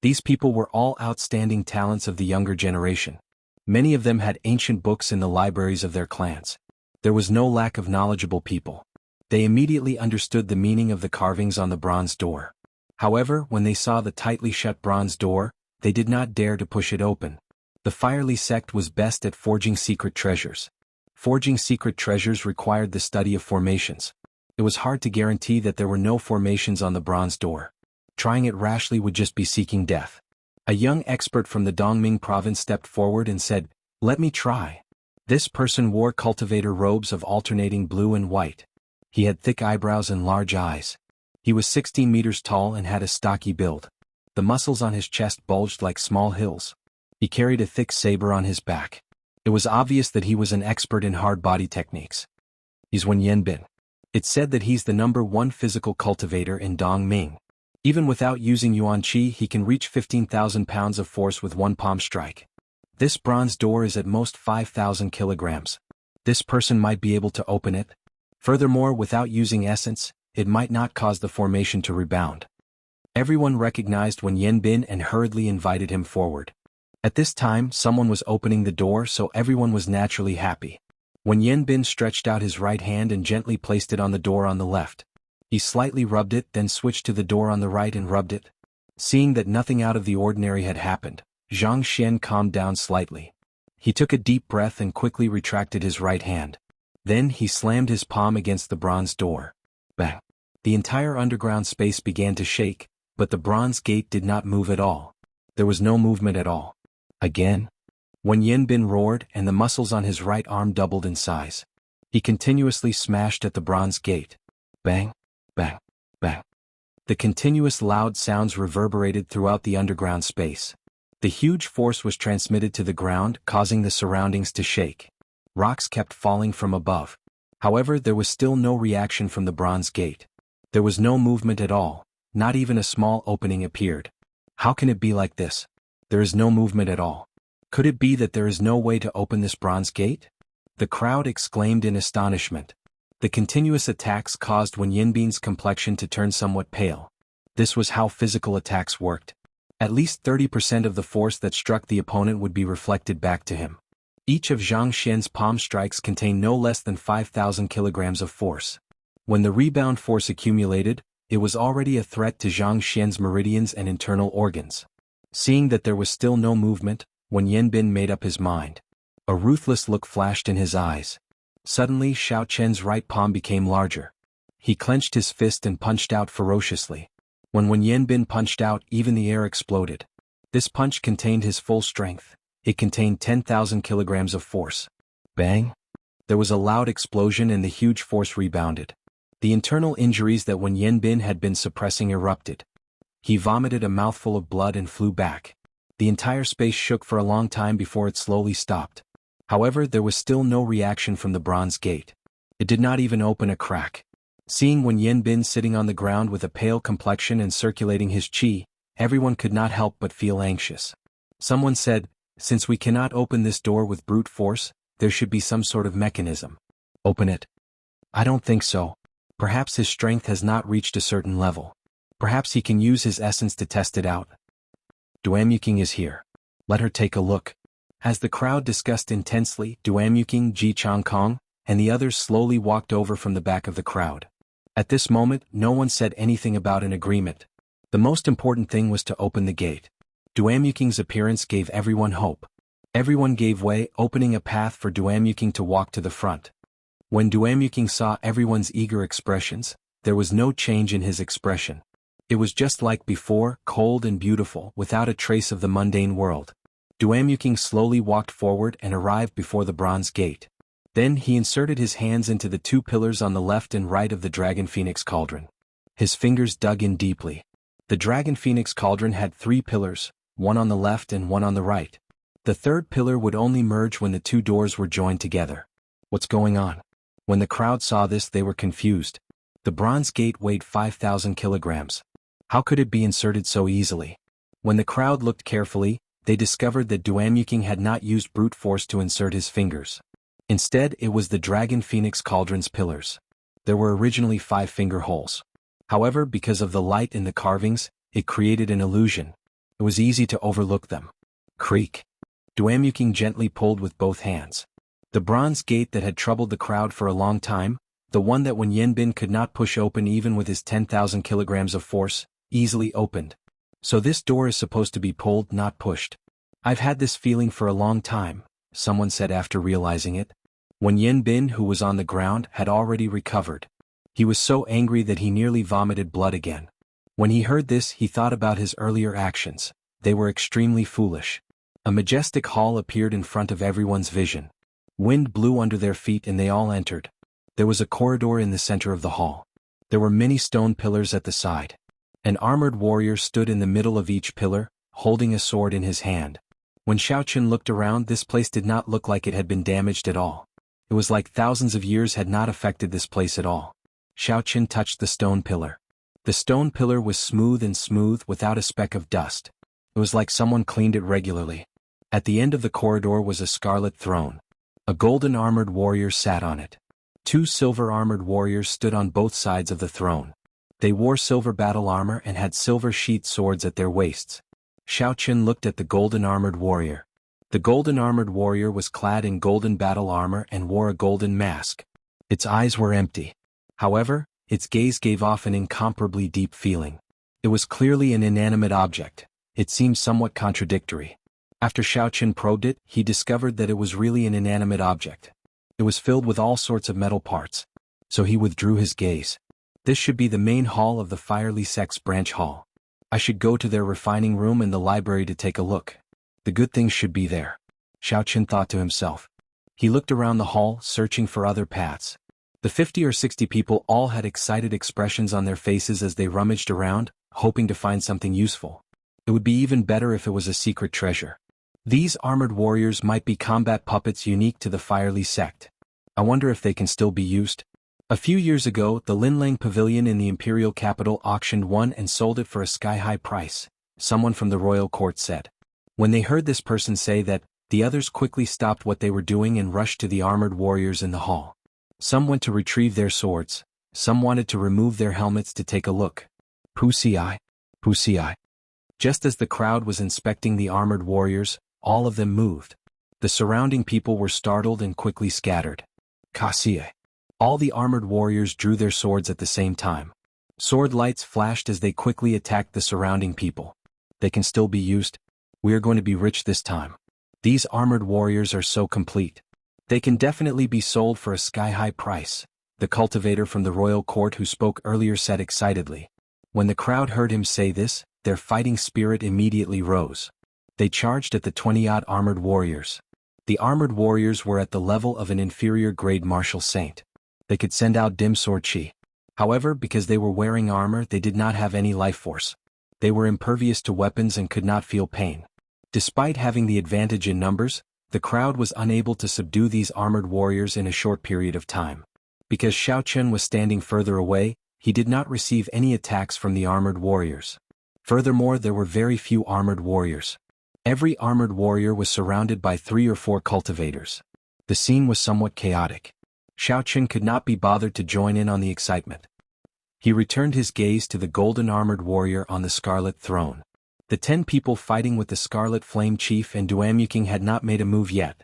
S1: These people were all outstanding talents of the younger generation. Many of them had ancient books in the libraries of their clans. There was no lack of knowledgeable people. They immediately understood the meaning of the carvings on the bronze door. However, when they saw the tightly shut bronze door, they did not dare to push it open. The fiery sect was best at forging secret treasures. Forging secret treasures required the study of formations. It was hard to guarantee that there were no formations on the bronze door. Trying it rashly would just be seeking death. A young expert from the Dongming province stepped forward and said, "Let me try." This person wore cultivator robes of alternating blue and white. He had thick eyebrows and large eyes. He was 16 meters tall and had a stocky build. The muscles on his chest bulged like small hills. He carried a thick saber on his back. It was obvious that he was an expert in hard body techniques. He's Wen Yanbin. It's said that he's the #1 physical cultivator in Dongming. Even without using Yuan Qi, he can reach 15,000 pounds of force with one palm strike. This bronze door is at most 5,000 kilograms. This person might be able to open it. Furthermore, without using essence, it might not cause the formation to rebound. Everyone recognized Wen Yanbin and hurriedly invited him forward. At this time, someone was opening the door, so everyone was naturally happy. Wen Yanbin stretched out his right hand and gently placed it on the door on the left. He slightly rubbed it, then switched to the door on the right and rubbed it. Seeing that nothing out of the ordinary had happened, Zhang Xian calmed down slightly. He took a deep breath and quickly retracted his right hand. Then he slammed his palm against the bronze door. Bang! The entire underground space began to shake, but the bronze gate did not move at all. There was no movement at all. Again? Wen Yanbin roared, and the muscles on his right arm doubled in size. He continuously smashed at the bronze gate. Bang! Bang! Bang! The continuous loud sounds reverberated throughout the underground space. The huge force was transmitted to the ground, causing the surroundings to shake. Rocks kept falling from above. However, there was still no reaction from the bronze gate. There was no movement at all, not even a small opening appeared. How can it be like this? There is no movement at all. Could it be that there is no way to open this bronze gate? The crowd exclaimed in astonishment. The continuous attacks caused Wen Yanbin's complexion to turn somewhat pale. This was how physical attacks worked. At least 30% of the force that struck the opponent would be reflected back to him. Each of Zhang Xian's palm strikes contained no less than 5,000 kilograms of force. When the rebound force accumulated, it was already a threat to Zhang Xian's meridians and internal organs. Seeing that there was still no movement, Wen Yanbin made up his mind. A ruthless look flashed in his eyes. Suddenly, Xiao Chen's right palm became larger. He clenched his fist and punched out ferociously. When Wen Yanbin punched out, even the air exploded. This punch contained his full strength. It contained 10,000 kilograms of force. Bang! There was a loud explosion and the huge force rebounded. The internal injuries that Wen Yanbin had been suppressing erupted. He vomited a mouthful of blood and flew back. The entire space shook for a long time before it slowly stopped. However, there was still no reaction from the bronze gate. It did not even open a crack. Seeing Wen Yanbin sitting on the ground with a pale complexion and circulating his qi, everyone could not help but feel anxious. Someone said, "Since we cannot open this door with brute force, there should be some sort of mechanism." Open it? I don't think so. Perhaps his strength has not reached a certain level. Perhaps he can use his essence to test it out. Duamuking is here. Let her take a look. As the crowd discussed intensely, Duamuking, Ji Changkong, and the others slowly walked over from the back of the crowd. At this moment, no one said anything about an agreement. The most important thing was to open the gate. Duamuking's appearance gave everyone hope. Everyone gave way, opening a path for Duamuking to walk to the front. When Duamuking saw everyone's eager expressions, there was no change in his expression. It was just like before, cold and beautiful, without a trace of the mundane world. Duamuking slowly walked forward and arrived before the bronze gate. Then he inserted his hands into the 2 pillars on the left and right of the Dragon Phoenix Cauldron. His fingers dug in deeply. The Dragon Phoenix Cauldron had 3 pillars, one on the left and one on the right. The third pillar would only merge when the 2 doors were joined together. What's going on? When the crowd saw this, they were confused. The bronze gate weighed 5,000 kilograms. How could it be inserted so easily? When the crowd looked carefully, they discovered that Duamuking had not used brute force to insert his fingers. Instead, it was the Dragon Phoenix Cauldron's pillars. There were originally 5 finger holes. However, because of the light in the carvings, it created an illusion. It was easy to overlook them. Creak. Duamuking gently pulled with both hands. The bronze gate that had troubled the crowd for a long time, the one that Wen Yanbin could not push open even with his 10,000 kilograms of force, easily opened. So this door is supposed to be pulled, not pushed. I've had this feeling for a long time, someone said after realizing it. Wen Yanbin, who was on the ground, had already recovered. He was so angry that he nearly vomited blood again. When he heard this, he thought about his earlier actions. They were extremely foolish. A majestic hall appeared in front of everyone's vision. Wind blew under their feet and they all entered. There was a corridor in the center of the hall. There were many stone pillars at the side. An armored warrior stood in the middle of each pillar, holding a sword in his hand. When Xiaoqun looked around, this place did not look like it had been damaged at all. It was like thousands of years had not affected this place at all. Xiaoqun touched the stone pillar. The stone pillar was smooth without a speck of dust. It was like someone cleaned it regularly. At the end of the corridor was a scarlet throne. A golden armored warrior sat on it. 2 silver armored warriors stood on both sides of the throne. They wore silver battle armor and had silver sheathed swords at their waists. Xiaoqun looked at the golden armored warrior. The golden armored warrior was clad in golden battle armor and wore a golden mask. Its eyes were empty. However, its gaze gave off an incomparably deep feeling. It was clearly an inanimate object. It seemed somewhat contradictory. After Xiaoqun probed it, he discovered that it was really an inanimate object. It was filled with all sorts of metal parts. So he withdrew his gaze. This should be the main hall of the Firely Sect's branch hall. I should go to their refining room and the library to take a look. The good things should be there. Xiaoqun thought to himself. He looked around the hall, searching for other paths. The 50 or 60 people all had excited expressions on their faces as they rummaged around, hoping to find something useful. It would be even better if it was a secret treasure. These armored warriors might be combat puppets unique to the Firely Sect. I wonder if they can still be used. A few years ago, the Linlang Pavilion in the imperial capital auctioned one and sold it for a sky-high price, someone from the royal court said. When they heard this person say that, the others quickly stopped what they were doing and rushed to the armored warriors in the hall. Some went to retrieve their swords, some wanted to remove their helmets to take a look. Wuxia. Just as the crowd was inspecting the armored warriors, all of them moved. The surrounding people were startled and quickly scattered. Wuxia. All the armored warriors drew their swords at the same time. Sword lights flashed as they quickly attacked the surrounding people. They can still be used. We are going to be rich this time. These armored warriors are so complete. They can definitely be sold for a sky-high price, the cultivator from the royal court who spoke earlier said excitedly. When the crowd heard him say this, their fighting spirit immediately rose. They charged at the 20-odd armored warriors. The armored warriors were at the level of an inferior grade martial saint. They could send out dim sword chi. However, because they were wearing armor, they did not have any life force. They were impervious to weapons and could not feel pain. Despite having the advantage in numbers, the crowd was unable to subdue these armored warriors in a short period of time. Because Xiaoqun was standing further away, he did not receive any attacks from the armored warriors. Furthermore, there were very few armored warriors. Every armored warrior was surrounded by 3 or 4 cultivators. The scene was somewhat chaotic. Xiaoqun could not be bothered to join in on the excitement. He returned his gaze to the golden armored warrior on the scarlet throne. The 10 people fighting with the Scarlet Flame Chief and Duamuking had not made a move yet.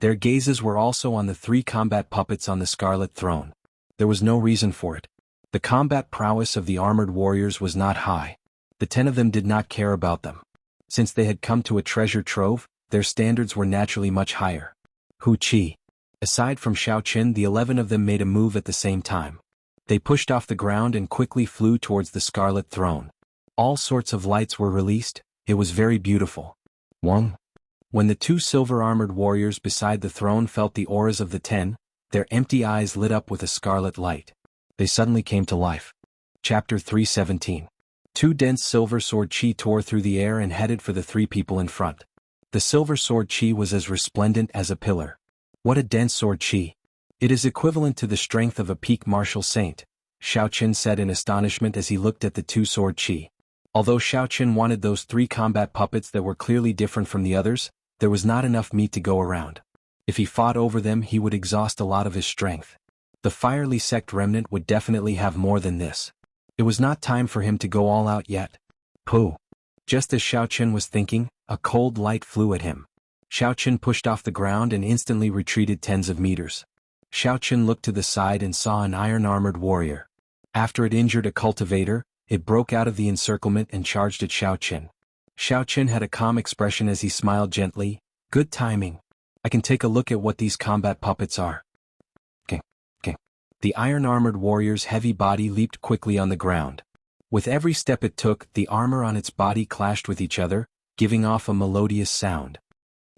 S1: Their gazes were also on the 3 combat puppets on the scarlet throne. There was no reason for it. The combat prowess of the armored warriors was not high. The 10 of them did not care about them. Since they had come to a treasure trove, their standards were naturally much higher. Hu Qi. Aside from Xiaoqun, the 11 of them made a move at the same time. They pushed off the ground and quickly flew towards the scarlet throne. All sorts of lights were released. It was very beautiful. Wang. When the 2 silver-armored warriors beside the throne felt the auras of the 10, their empty eyes lit up with a scarlet light. They suddenly came to life. Chapter 317. 2 dense silver sword chi tore through the air and headed for the 3 people in front. The silver sword chi was as resplendent as a pillar. What a dense sword chi! It is equivalent to the strength of a peak martial saint, Xiaoqun said in astonishment as he looked at the 2 sword chi. Although Xiaoqun wanted those 3 combat puppets that were clearly different from the others, there was not enough meat to go around. If he fought over them, he would exhaust a lot of his strength. The Firely Sect remnant would definitely have more than this. It was not time for him to go all out yet. Pooh! Just as Xiaoqun was thinking, a cold light flew at him. Xiaoqun pushed off the ground and instantly retreated tens of meters. Xiaoqun looked to the side and saw an iron-armored warrior. After it injured a cultivator, it broke out of the encirclement and charged at Xiaoqun. Xiaoqun had a calm expression as he smiled gently. Good timing. I can take a look at what these combat puppets are. The iron-armored warrior's heavy body leaped quickly on the ground. With every step it took, the armor on its body clashed with each other, giving off a melodious sound.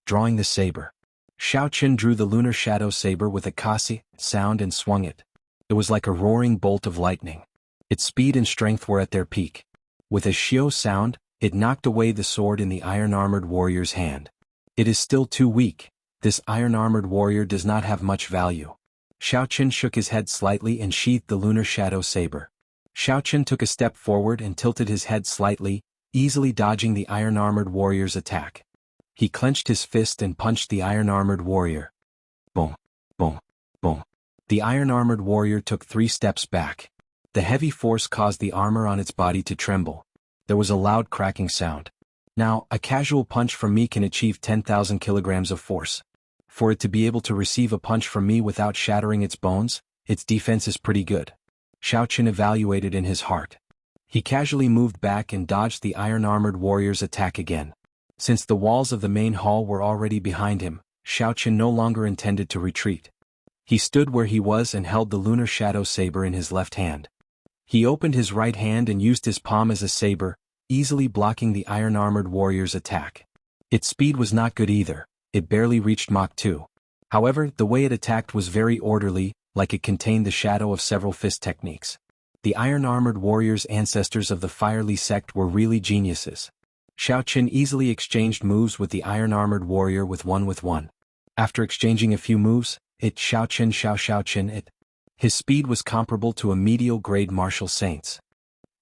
S1: Drawing the saber. Xiaoqin drew the lunar shadow saber with a kasi sound and swung it. It was like a roaring bolt of lightning. Its speed and strength were at their peak. With a xiao sound, it knocked away the sword in the iron-armored warrior's hand. It is still too weak. This iron-armored warrior does not have much value. Xiaoqin shook his head slightly and sheathed the lunar shadow saber. Xiaoqin took a step forward and tilted his head slightly, easily dodging the iron-armored warrior's attack. He clenched his fist and punched the iron-armored warrior. Boom, boom, boom. The iron-armored warrior took 3 steps back. The heavy force caused the armor on its body to tremble. There was a loud cracking sound. Now, a casual punch from me can achieve 10,000 kilograms of force. For it to be able to receive a punch from me without shattering its bones, its defense is pretty good. Xiaoqin evaluated in his heart. He casually moved back and dodged the iron-armored warrior's attack again. Since the walls of the main hall were already behind him, Xiaoqin no longer intended to retreat. He stood where he was and held the lunar shadow saber in his left hand. He opened his right hand and used his palm as a saber, easily blocking the iron-armored warrior's attack. Its speed was not good either. It barely reached Mach 2. However, the way it attacked was very orderly, like it contained the shadow of several fist techniques. The iron-armored warrior's ancestors of the Firely sect were really geniuses. Xiaoqin easily exchanged moves with the iron-armored warrior with one. After exchanging a few moves, Xiaoqin. His speed was comparable to a medial grade martial saint's.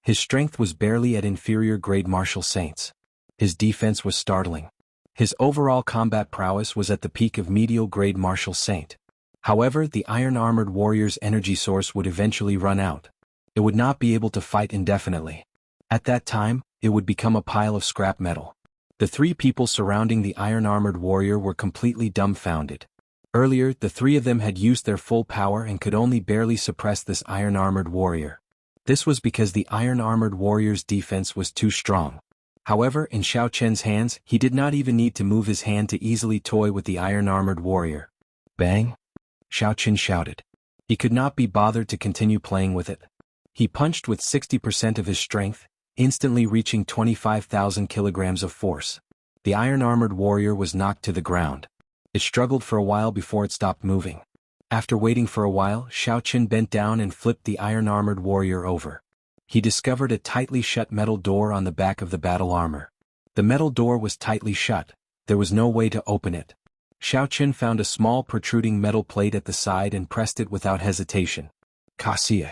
S1: His strength was barely at inferior grade martial saint's. His defense was startling. His overall combat prowess was at the peak of medial grade martial saint. However, the iron-armored warrior's energy source would eventually run out. It would not be able to fight indefinitely. At that time, it would become a pile of scrap metal. The 3 people surrounding the iron-armored warrior were completely dumbfounded. Earlier, the 3 of them had used their full power and could only barely suppress this iron-armored warrior. This was because the iron-armored warrior's defense was too strong. However, in Xiaoqin's hands, he did not even need to move his hand to easily toy with the iron-armored warrior. Bang! Xiaoqin shouted. He could not be bothered to continue playing with it. He punched with 60% of his strength, instantly reaching 25,000 kilograms of force. The iron-armored warrior was knocked to the ground. It struggled for a while before it stopped moving. After waiting for a while, Xiaoqin bent down and flipped the iron-armored warrior over. He discovered a tightly shut metal door on the back of the battle armor. The metal door was tightly shut. There was no way to open it. Xiaoqin found a small protruding metal plate at the side and pressed it without hesitation. Kasie.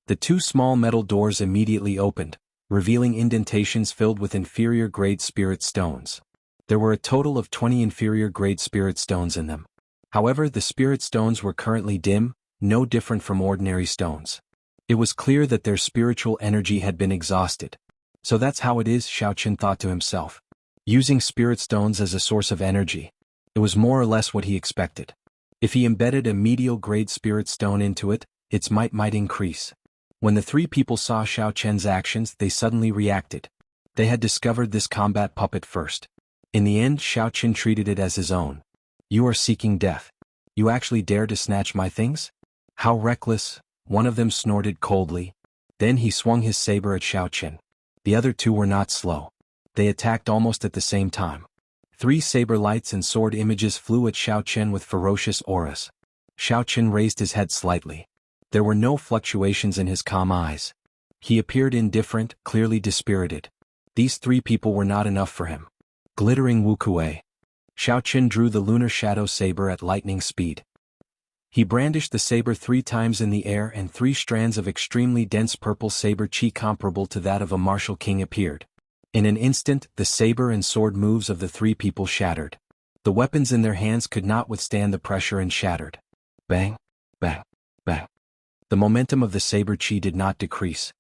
S1: The 2 small metal doors immediately opened, revealing indentations filled with inferior-grade spirit stones. There were a total of 20 inferior-grade spirit stones in them. However, the spirit stones were currently dim, no different from ordinary stones. It was clear that their spiritual energy had been exhausted. So that's how it is, Xiaoqin thought to himself. Using spirit stones as a source of energy. It was more or less what he expected. If he embedded a medial-grade spirit stone into it, its might increase. When the 3 people saw Xiaoqin's actions, they suddenly reacted. They had discovered this combat puppet first. In the end, Xiaoqin treated it as his own. You are seeking death. You actually dare to snatch my things? How reckless, one of them snorted coldly. Then he swung his saber at Xiaoqin. The other 2 were not slow. They attacked almost at the same time. 3 saber lights and sword images flew at Xiaoqin with ferocious auras. Xiaoqin raised his head slightly. There were no fluctuations in his calm eyes. He appeared indifferent, clearly dispirited. These 3 people were not enough for him. Glittering Wuxia. Xiaoqin drew the lunar shadow saber at lightning speed. He brandished the saber 3 times in the air and 3 strands of extremely dense purple saber chi comparable to that of a martial king appeared. In an instant, the saber and sword moves of the 3 people shattered. The weapons in their hands could not withstand the pressure and shattered. Bang, bang, bang. The momentum of the saber chi did not decrease.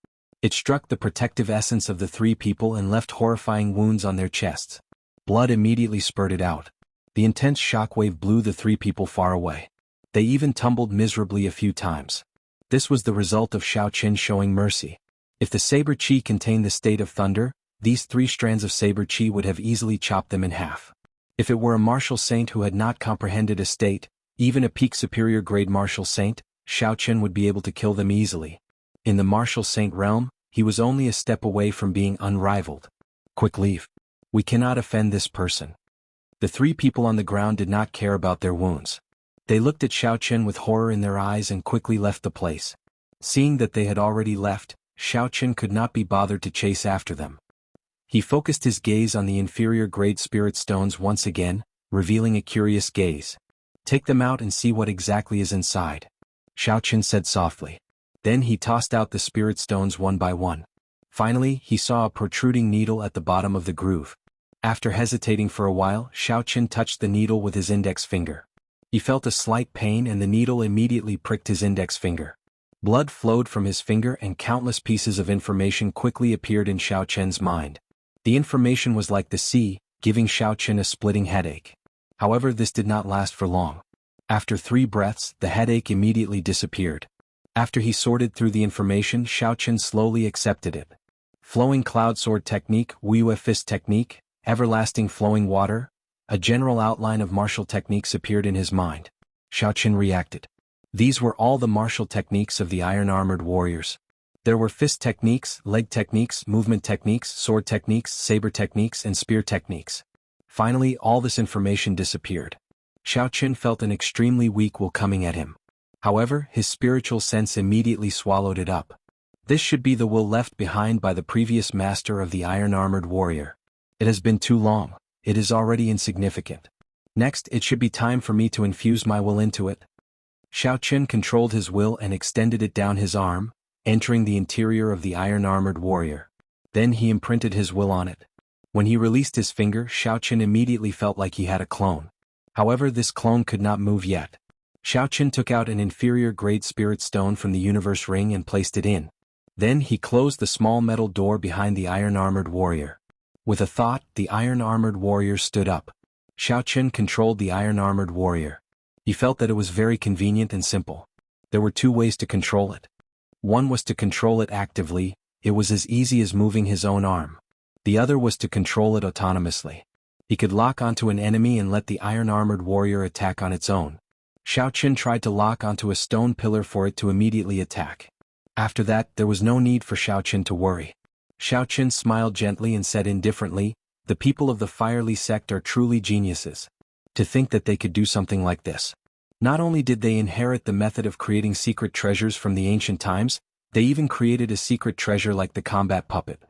S1: It struck the protective essence of the 3 people and left horrifying wounds on their chests. Blood immediately spurted out. The intense shockwave blew the 3 people far away. They even tumbled miserably a few times. This was the result of Xiaoqin showing mercy. If the saber chi contained the state of thunder, these 3 strands of saber chi would have easily chopped them in half. If it were a martial saint who had not comprehended a state, even a peak superior grade martial saint, Xiao Chen would be able to kill them easily. In the martial saint realm, he was only a step away from being unrivaled. Quick leave. We cannot offend this person. The three people on the ground did not care about their wounds. They looked at Xiao Chen with horror in their eyes and quickly left the place. Seeing that they had already left, Xiao Chen could not be bothered to chase after them. He focused his gaze on the inferior-grade spirit stones once again, revealing a curious gaze. Take them out and see what exactly is inside, Xiao Chen said softly. Then he tossed out the spirit stones one by one. Finally, he saw a protruding needle at the bottom of the groove. After hesitating for a while, Xiao Chen touched the needle with his index finger. He felt a slight pain and the needle immediately pricked his index finger. Blood flowed from his finger and countless pieces of information quickly appeared in Xiao Chen's mind. The information was like the sea, giving Xiao Chen a splitting headache. However, this did not last for long. After 3 breaths, the headache immediately disappeared. After he sorted through the information, Xiao Chen slowly accepted it. Flowing cloud sword technique, Wuxia fist technique, everlasting flowing water, a general outline of martial techniques appeared in his mind. Xiao Chen reacted. These were all the martial techniques of the iron-armored warriors. There were fist techniques, leg techniques, movement techniques, sword techniques, saber techniques, and spear techniques. Finally, all this information disappeared. Xiao Chen felt an extremely weak will coming at him. However, his spiritual sense immediately swallowed it up. This should be the will left behind by the previous master of the iron-armored warrior. It has been too long. It is already insignificant. Next, it should be time for me to infuse my will into it. Xiao Chen controlled his will and extended it down his arm, entering the interior of the iron-armored warrior. Then he imprinted his will on it. When he released his finger, Xiao Chen immediately felt like he had a clone. However, this clone could not move yet. Xiao Chen took out an inferior-grade spirit stone from the universe ring and placed it in. Then he closed the small metal door behind the iron-armored warrior. With a thought, the iron-armored warrior stood up. Xiao Chen controlled the iron-armored warrior. He felt that it was very convenient and simple. There were 2 ways to control it. One was to control it actively, it was as easy as moving his own arm. The other was to control it autonomously. He could lock onto an enemy and let the iron-armored warrior attack on its own. Xiao Chen tried to lock onto a stone pillar for it to immediately attack. After that, there was no need for Xiao Chen to worry. Xiao Chen smiled gently and said indifferently, "The people of the Firely sect are truly geniuses. To think that they could do something like this. Not only did they inherit the method of creating secret treasures from the ancient times, they even created a secret treasure like the combat puppet."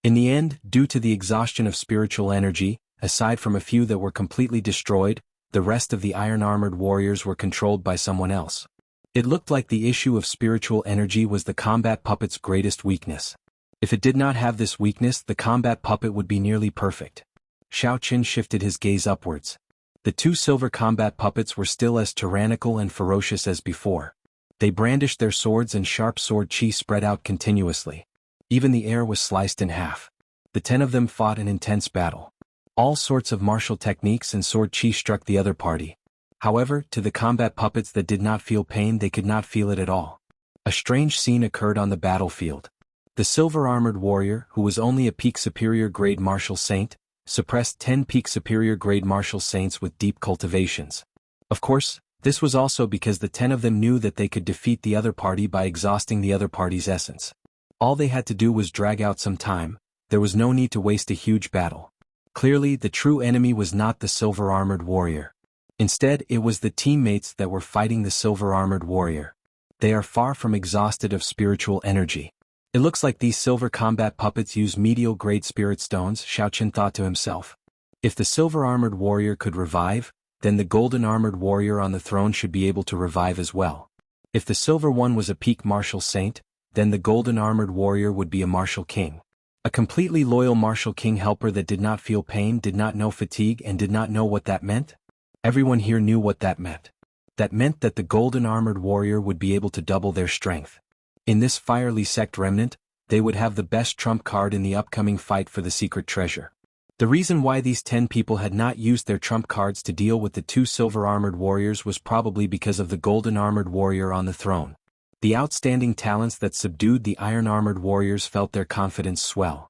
S1: In the end, due to the exhaustion of spiritual energy, aside from a few that were completely destroyed, the rest of the iron-armored warriors were controlled by someone else. It looked like the issue of spiritual energy was the combat puppet's greatest weakness. If it did not have this weakness, the combat puppet would be nearly perfect. Xiao Chen shifted his gaze upwards. The 2 silver combat puppets were still as tyrannical and ferocious as before. They brandished their swords and sharp sword chi spread out continuously. Even the air was sliced in half. The 10 of them fought an intense battle. All sorts of martial techniques and sword chi struck the other party. However, to the combat puppets that did not feel pain, they could not feel it at all. A strange scene occurred on the battlefield. The silver-armored warrior, who was only a peak superior grade martial saint, suppressed 10 peak superior grade martial saints with deep cultivations. Of course, this was also because the 10 of them knew that they could defeat the other party by exhausting the other party's essence. All they had to do was drag out some time. There was no need to waste a huge battle. Clearly, the true enemy was not the silver-armored warrior. Instead, it was the teammates that were fighting the silver-armored warrior. They are far from exhausted of spiritual energy. It looks like these silver combat puppets use medial-grade spirit stones, Xiao Chen thought to himself. If the silver-armored warrior could revive, then the golden-armored warrior on the throne should be able to revive as well. If the silver one was a peak martial saint, then the golden-armored warrior would be a martial king. A completely loyal martial king helper that did not feel pain, did not know fatigue, and did not know what that meant? Everyone here knew what that meant. That meant that the golden-armored warrior would be able to double their strength. In this Firely sect remnant, they would have the best trump card in the upcoming fight for the secret treasure. The reason why these 10 people had not used their trump cards to deal with the 2 silver-armored warriors was probably because of the golden-armored warrior on the throne. The outstanding talents that subdued the iron-armored warriors felt their confidence swell.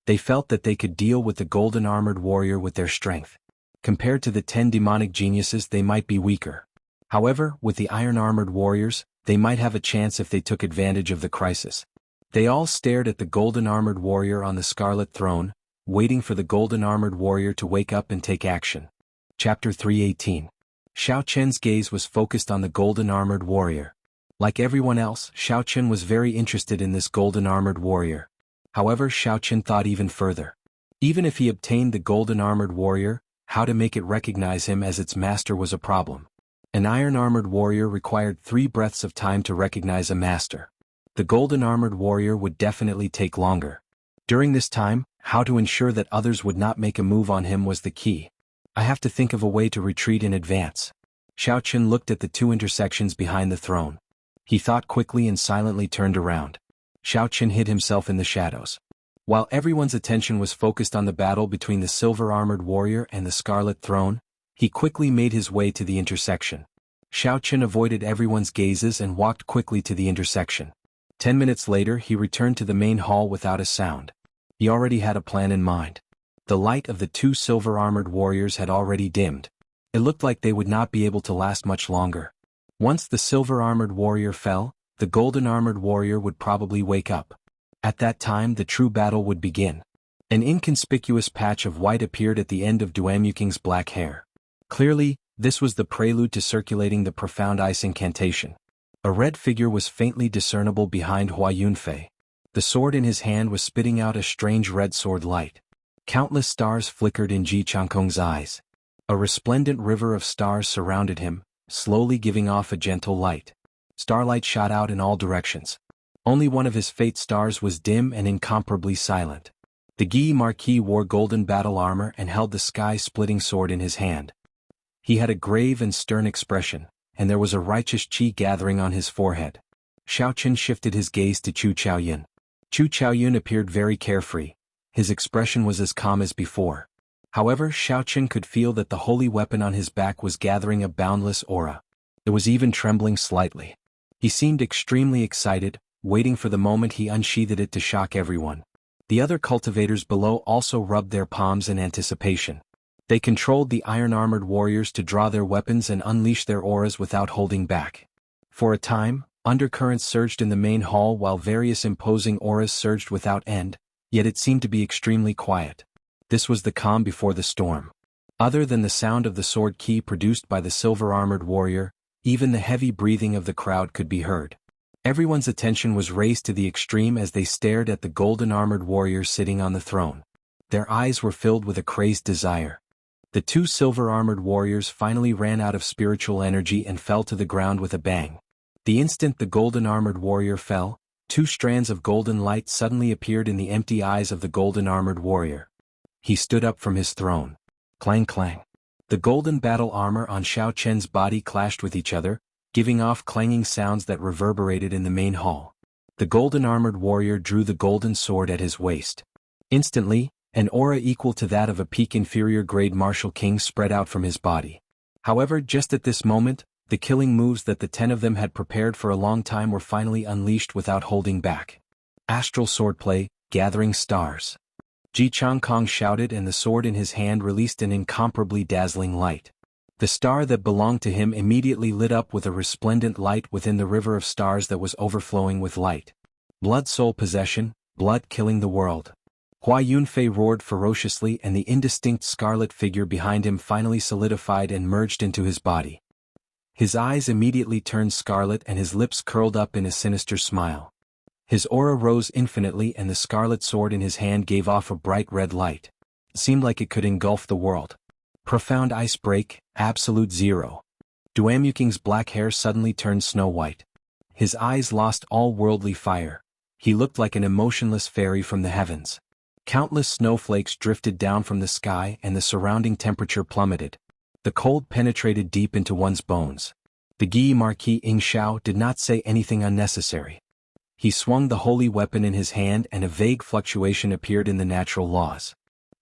S1: They felt that they could deal with the golden-armored warrior with their strength. Compared to the 10 demonic geniuses, they might be weaker. However, with the iron-armored warriors, They might have a chance if they took advantage of the crisis. They all stared at the golden-armored warrior on the scarlet throne, waiting for the golden-armored warrior to wake up and take action. Chapter 318. Xiao Chen's gaze was focused on the golden-armored warrior. Like everyone else, Xiao Chen was very interested in this golden-armored warrior. However, Xiao Chen thought even further. Even if he obtained the golden-armored warrior, how to make it recognize him as its master was a problem. An iron-armored warrior required 3 breaths of time to recognize a master. The golden-armored warrior would definitely take longer. During this time, how to ensure that others would not make a move on him was the key. I have to think of a way to retreat in advance. Xiao Chen looked at the 2 intersections behind the throne. He thought quickly and silently turned around. Xiao Chen hid himself in the shadows. While everyone's attention was focused on the battle between the silver-armored warrior and the scarlet throne, he quickly made his way to the intersection. Xiao Chen avoided everyone's gazes and walked quickly to the intersection. 10 minutes later he returned to the main hall without a sound. He already had a plan in mind. The light of the 2 silver-armored warriors had already dimmed. It looked like they would not be able to last much longer. Once the silver-armored warrior fell, the golden-armored warrior would probably wake up. At that time the true battle would begin. An inconspicuous patch of white appeared at the end of Duamuking's black hair. Clearly, this was the prelude to circulating the profound ice incantation. A red figure was faintly discernible behind Hua Yunfei. The sword in his hand was spitting out a strange red sword light. Countless stars flickered in Ji Changkong's eyes. A resplendent river of stars surrounded him, slowly giving off a gentle light. Starlight shot out in all directions. Only one of his fate stars was dim and incomparably silent. The Guy Marquis wore golden battle armor and held the sky-splitting sword in his hand. He had a grave and stern expression, and there was a righteous qi gathering on his forehead. Xiao Chen shifted his gaze to Chu Chaoyun. Chu Chaoyun appeared very carefree. His expression was as calm as before. However, Xiao Chen could feel that the holy weapon on his back was gathering a boundless aura. It was even trembling slightly. He seemed extremely excited, waiting for the moment he unsheathed it to shock everyone. The other cultivators below also rubbed their palms in anticipation. They controlled the iron-armored warriors to draw their weapons and unleash their auras without holding back. For a time, undercurrents surged in the main hall while various imposing auras surged without end, yet it seemed to be extremely quiet. This was the calm before the storm. Other than the sound of the sword key produced by the silver-armored warrior, even the heavy breathing of the crowd could be heard. Everyone's attention was raised to the extreme as they stared at the golden-armored warrior sitting on the throne. Their eyes were filled with a crazed desire. The 2 silver-armored warriors finally ran out of spiritual energy and fell to the ground with a bang. The instant the golden-armored warrior fell, 2 strands of golden light suddenly appeared in the empty eyes of the golden-armored warrior. He stood up from his throne. Clang clang. The golden battle armor on Xiao Chen's body clashed with each other, giving off clanging sounds that reverberated in the main hall. The golden-armored warrior drew the golden sword at his waist. Instantly, an aura equal to that of a peak inferior grade martial king spread out from his body. However, just at this moment, the killing moves that the 10 of them had prepared for a long time were finally unleashed without holding back. Astral swordplay, gathering stars. Ji Changkong shouted and the sword in his hand released an incomparably dazzling light. The star that belonged to him immediately lit up with a resplendent light within the river of stars that was overflowing with light. Blood soul possession, blood killing the world. Hua Yunfei roared ferociously and the indistinct scarlet figure behind him finally solidified and merged into his body. His eyes immediately turned scarlet and his lips curled up in a sinister smile. His aura rose infinitely and the scarlet sword in his hand gave off a bright red light. It seemed like it could engulf the world. Profound ice break, absolute zero. Duamuking's black hair suddenly turned snow white. His eyes lost all worldly fire. He looked like an emotionless fairy from the heavens. Countless snowflakes drifted down from the sky and the surrounding temperature plummeted. The cold penetrated deep into one's bones. The Guy Marquis Ing Shao did not say anything unnecessary. He swung the holy weapon in his hand and a vague fluctuation appeared in the natural laws.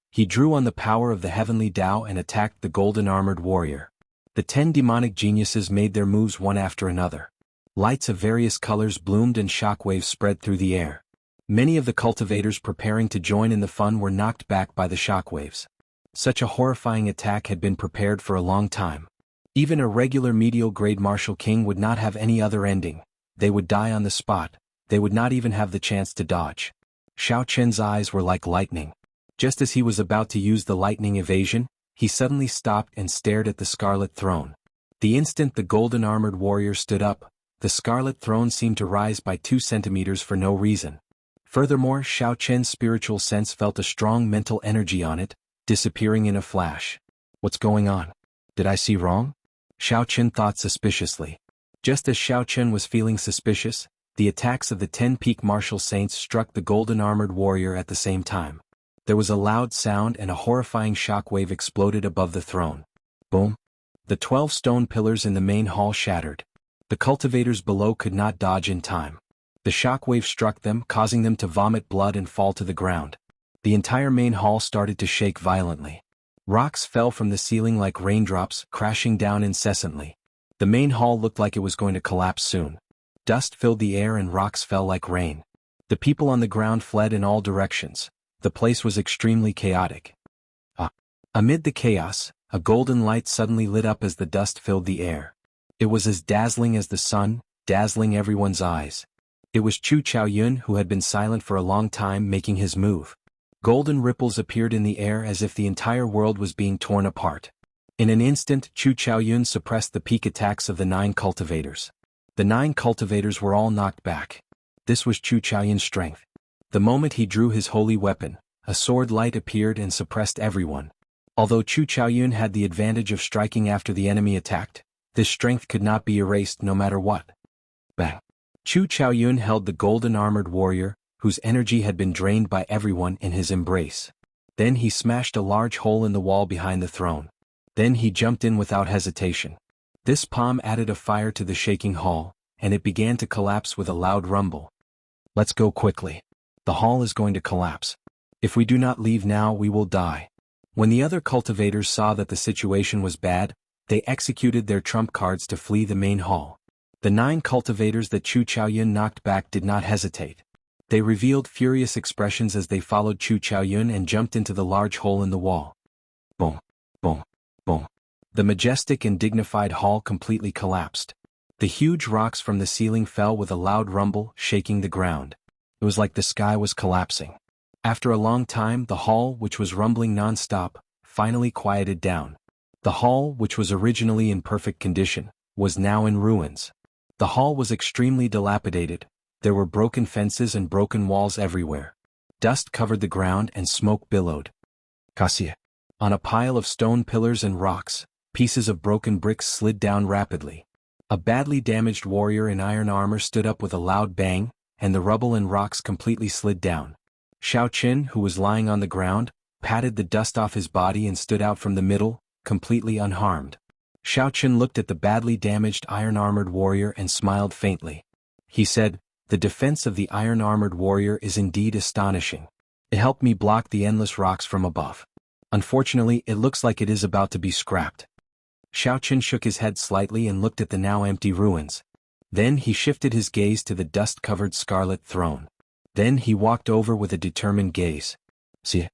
S1: He drew on the power of the heavenly Tao and attacked the golden-armored warrior. The 10 demonic geniuses made their moves one after another. Lights of various colors bloomed and shockwaves spread through the air. Many of the cultivators preparing to join in the fun were knocked back by the shockwaves. Such a horrifying attack had been prepared for a long time. Even a regular medial grade martial king would not have any other ending, They would die on the spot, they would not even have the chance to dodge. Xiao Chen's eyes were like lightning. Just as he was about to use the lightning evasion, he suddenly stopped and stared at the Scarlet Throne. The instant the golden-armored warrior stood up, the Scarlet Throne seemed to rise by 2 centimeters for no reason. Furthermore, Xiao Chen's spiritual sense felt a strong mental energy on it, disappearing in a flash. What's going on? Did I see wrong? Xiao Chen thought suspiciously. Just as Xiao Chen was feeling suspicious, the attacks of the 10 peak martial saints struck the golden-armored warrior at the same time. There was a loud sound and a horrifying shockwave exploded above the throne. Boom! The 12 stone pillars in the main hall shattered. The cultivators below could not dodge in time. The shockwave struck them, causing them to vomit blood and fall to the ground. The entire main hall started to shake violently. Rocks fell from the ceiling like raindrops, crashing down incessantly. The main hall looked like it was going to collapse soon. Dust filled the air and rocks fell like rain. The people on the ground fled in all directions. The place was extremely chaotic. Amid the chaos, a golden light suddenly lit up as the dust filled the air. It was as dazzling as the sun, dazzling everyone's eyes. It was Chu Chaoyun, who had been silent for a long time, making his move. Golden ripples appeared in the air as if the entire world was being torn apart. In an instant, Chu Chaoyun suppressed the peak attacks of the 9 cultivators. The 9 cultivators were all knocked back. This was Chu Chaoyun's strength. The moment he drew his holy weapon, a sword light appeared and suppressed everyone. Although Chu Chaoyun had the advantage of striking after the enemy attacked, this strength could not be erased no matter what. Bang! Chu Chaoyun held the golden-armored warrior, whose energy had been drained by everyone, in his embrace. Then he smashed a large hole in the wall behind the throne. Then he jumped in without hesitation. This palm added a fire to the shaking hall, and it began to collapse with a loud rumble. Let's go quickly. The hall is going to collapse. If we do not leave now, we will die. When the other cultivators saw that the situation was bad, they executed their trump cards to flee the main hall. The 9 cultivators that Chu Chaoyun knocked back did not hesitate. They revealed furious expressions as they followed Chu Chaoyun and jumped into the large hole in the wall. Boom, boom, boom. The majestic and dignified hall completely collapsed. The huge rocks from the ceiling fell with a loud rumble, shaking the ground. It was like the sky was collapsing. After a long time, the hall, which was rumbling non-stop, finally quieted down. The hall, which was originally in perfect condition, was now in ruins. The hall was extremely dilapidated. There were broken fences and broken walls everywhere. Dust covered the ground and smoke billowed. Cassia. On a pile of stone pillars and rocks, pieces of broken bricks slid down rapidly. A badly damaged warrior in iron armor stood up with a loud bang, and the rubble and rocks completely slid down. Xiao Chen, who was lying on the ground, patted the dust off his body and stood out from the middle, completely unharmed. Xiao Chen looked at the badly damaged iron-armored warrior and smiled faintly. He said, "The defense of the iron-armored warrior is indeed astonishing. It helped me block the endless rocks from above. Unfortunately, it looks like it is about to be scrapped." Xiao Chen shook his head slightly and looked at the now empty ruins. Then he shifted his gaze to the dust-covered scarlet throne. Then he walked over with a determined gaze. See.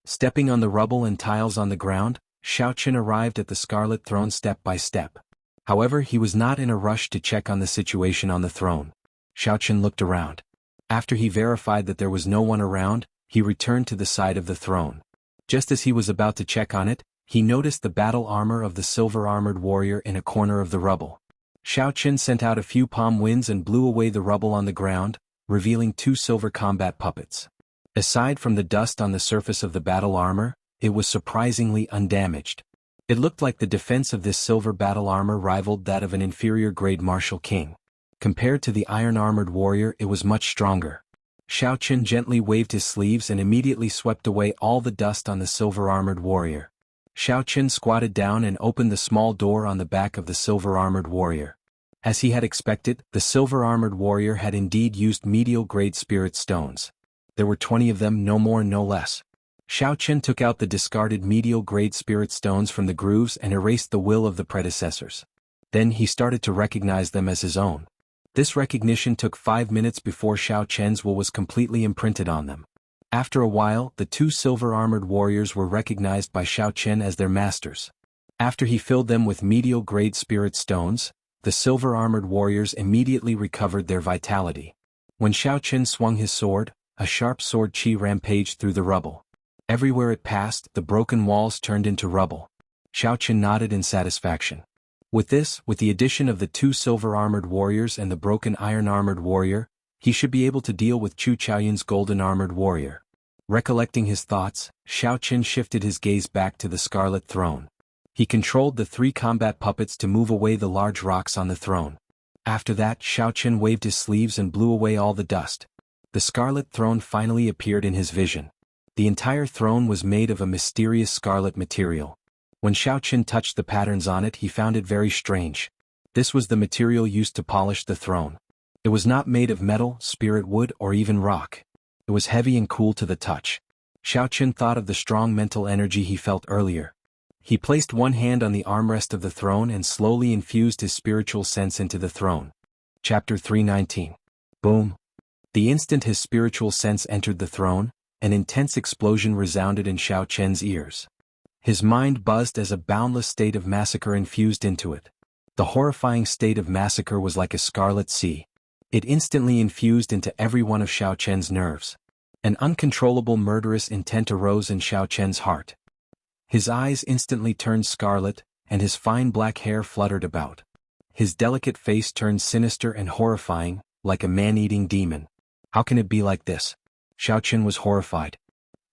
S1: Stepping on the rubble and tiles on the ground, Xiao Chen arrived at the scarlet throne step by step. However, he was not in a rush to check on the situation on the throne. Xiao Chen looked around. After he verified that there was no one around, he returned to the side of the throne. Just as he was about to check on it, he noticed the battle armor of the silver-armored warrior in a corner of the rubble. Xiao Chen sent out a few palm winds and blew away the rubble on the ground, revealing 2 silver combat puppets. Aside from the dust on the surface of the battle armor, it was surprisingly undamaged. It looked like the defense of this silver battle armor rivaled that of an inferior-grade martial king. Compared to the iron-armored warrior, it was much stronger. Xiao Chen gently waved his sleeves and immediately swept away all the dust on the silver-armored warrior. Xiao Chen squatted down and opened the small door on the back of the silver-armored warrior. As he had expected, the silver-armored warrior had indeed used medial-grade spirit stones. There were 20 of them, no more no less. Xiao Chen took out the discarded medial-grade spirit stones from the grooves and erased the will of the predecessors. Then he started to recognize them as his own. This recognition took 5 minutes before Xiao Chen's will was completely imprinted on them. After a while, the 2 silver-armored warriors were recognized by Xiao Chen as their masters. After he filled them with medial-grade spirit stones, the silver-armored warriors immediately recovered their vitality. When Xiao Chen swung his sword, a sharp sword chi rampaged through the rubble. Everywhere it passed, the broken walls turned into rubble. Xiao Chen nodded in satisfaction. With the addition of the 2 silver-armored warriors and the broken iron-armored warrior, he should be able to deal with Chu Chaoyun's golden-armored warrior. Recollecting his thoughts, Xiao Chen shifted his gaze back to the Scarlet Throne. He controlled the 3 combat puppets to move away the large rocks on the throne. After that, Xiao Chen waved his sleeves and blew away all the dust. The Scarlet Throne finally appeared in his vision. The entire throne was made of a mysterious scarlet material. When Xiao Chen touched the patterns on it, he found it very strange. This was the material used to polish the throne. It was not made of metal, spirit wood, or even rock. It was heavy and cool to the touch. Xiao Chen thought of the strong mental energy he felt earlier. He placed one hand on the armrest of the throne and slowly infused his spiritual sense into the throne. Chapter 319. Boom. The instant his spiritual sense entered the throne, an intense explosion resounded in Xiao Chen's ears. His mind buzzed as a boundless state of massacre infused into it. The horrifying state of massacre was like a scarlet sea. It instantly infused into every one of Xiao Chen's nerves. An uncontrollable murderous intent arose in Xiao Chen's heart. His eyes instantly turned scarlet, and his fine black hair fluttered about. His delicate face turned sinister and horrifying, like a man-eating demon. How can it be like this? Xiao Chen was horrified.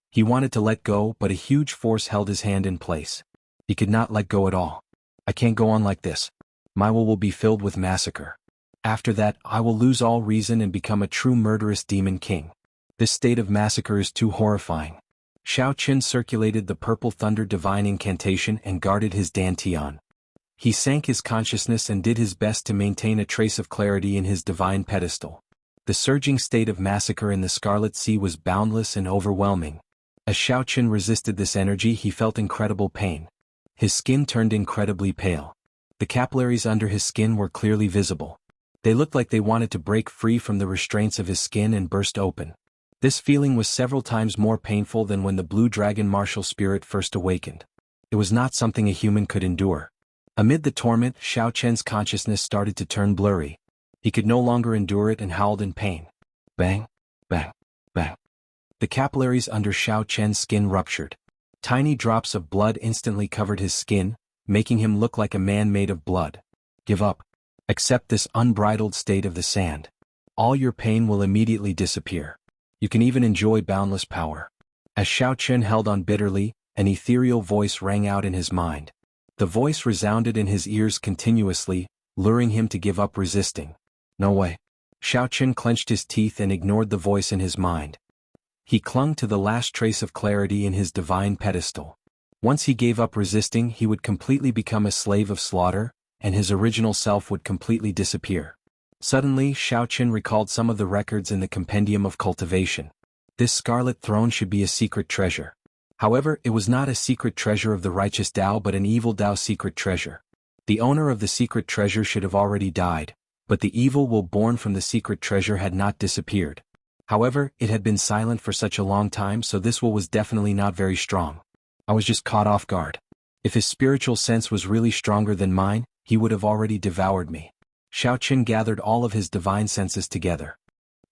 S1: He wanted to let go, but a huge force held his hand in place. He could not let go at all. I can't go on like this. My will be filled with massacre. After that, I will lose all reason and become a true murderous demon king. This state of massacre is too horrifying. Xiao Chen circulated the purple thunder divine incantation and guarded his dantian. He sank his consciousness and did his best to maintain a trace of clarity in his divine pedestal. The surging state of massacre in the Scarlet Sea was boundless and overwhelming. As Xiao Chen resisted this energy, he felt incredible pain. His skin turned incredibly pale. The capillaries under his skin were clearly visible. They looked like they wanted to break free from the restraints of his skin and burst open. This feeling was several times more painful than when the blue dragon martial spirit first awakened. It was not something a human could endure. Amid the torment, Xiao Chen's consciousness started to turn blurry. He could no longer endure it and howled in pain. Bang, bang, bang. The capillaries under Xiao Chen's skin ruptured. Tiny drops of blood instantly covered his skin, making him look like a man made of blood. Give up. Accept this unbridled state of the sand. All your pain will immediately disappear. You can even enjoy boundless power. As Xiao Chen held on bitterly, an ethereal voice rang out in his mind. The voice resounded in his ears continuously, luring him to give up resisting. No way. Xiao Chen clenched his teeth and ignored the voice in his mind. He clung to the last trace of clarity in his divine pedestal. Once he gave up resisting, he would completely become a slave of slaughter, and his original self would completely disappear. Suddenly, Xiao Chen recalled some of the records in the Compendium of Cultivation. This Scarlet Throne should be a secret treasure. However, it was not a secret treasure of the righteous Dao but an evil Dao secret treasure. The owner of the secret treasure should have already died, but the evil will born from the secret treasure had not disappeared. However, it had been silent for such a long time, so this will was definitely not very strong. I was just caught off guard. If his spiritual sense was really stronger than mine, he would have already devoured me. Xiao Chen gathered all of his divine senses together.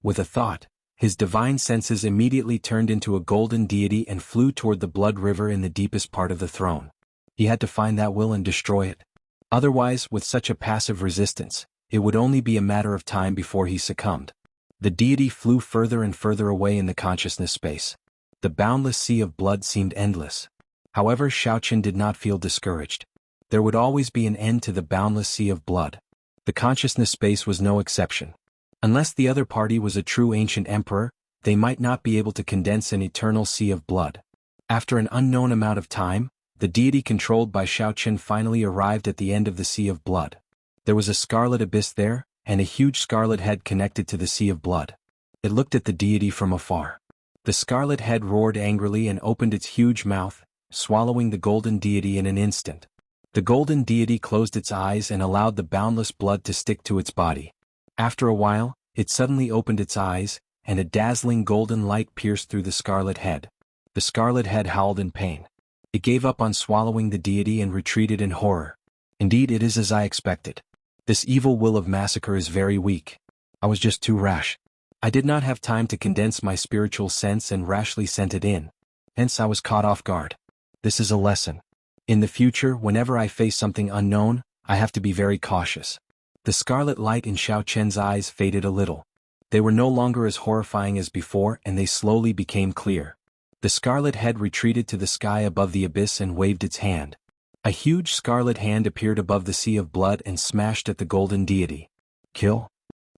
S1: With a thought, his divine senses immediately turned into a golden deity and flew toward the blood river in the deepest part of the throne. He had to find that will and destroy it. Otherwise, with such a passive resistance, it would only be a matter of time before he succumbed. The deity flew further and further away in the consciousness space. The boundless sea of blood seemed endless. However, Xiao Chen did not feel discouraged. There would always be an end to the boundless sea of blood. The consciousness space was no exception. Unless the other party was a true ancient emperor, they might not be able to condense an eternal sea of blood. After an unknown amount of time, the deity controlled by Xiao Chen finally arrived at the end of the sea of blood. There was a scarlet abyss there, and a huge scarlet head connected to the sea of blood. It looked at the deity from afar. The scarlet head roared angrily and opened its huge mouth, swallowing the golden deity in an instant. The golden deity closed its eyes and allowed the boundless blood to stick to its body. After a while, it suddenly opened its eyes, and a dazzling golden light pierced through the scarlet head. The scarlet head howled in pain. It gave up on swallowing the deity and retreated in horror. Indeed, it is as I expected. This evil will of massacre is very weak. I was just too rash. I did not have time to condense my spiritual sense and rashly sent it in. Hence I was caught off guard. This is a lesson. In the future, whenever I face something unknown, I have to be very cautious. The scarlet light in Xiao Chen's eyes faded a little. They were no longer as horrifying as before and they slowly became clear. The scarlet head retreated to the sky above the abyss and waved its hand. A huge scarlet hand appeared above the sea of blood and smashed at the golden deity. Kill?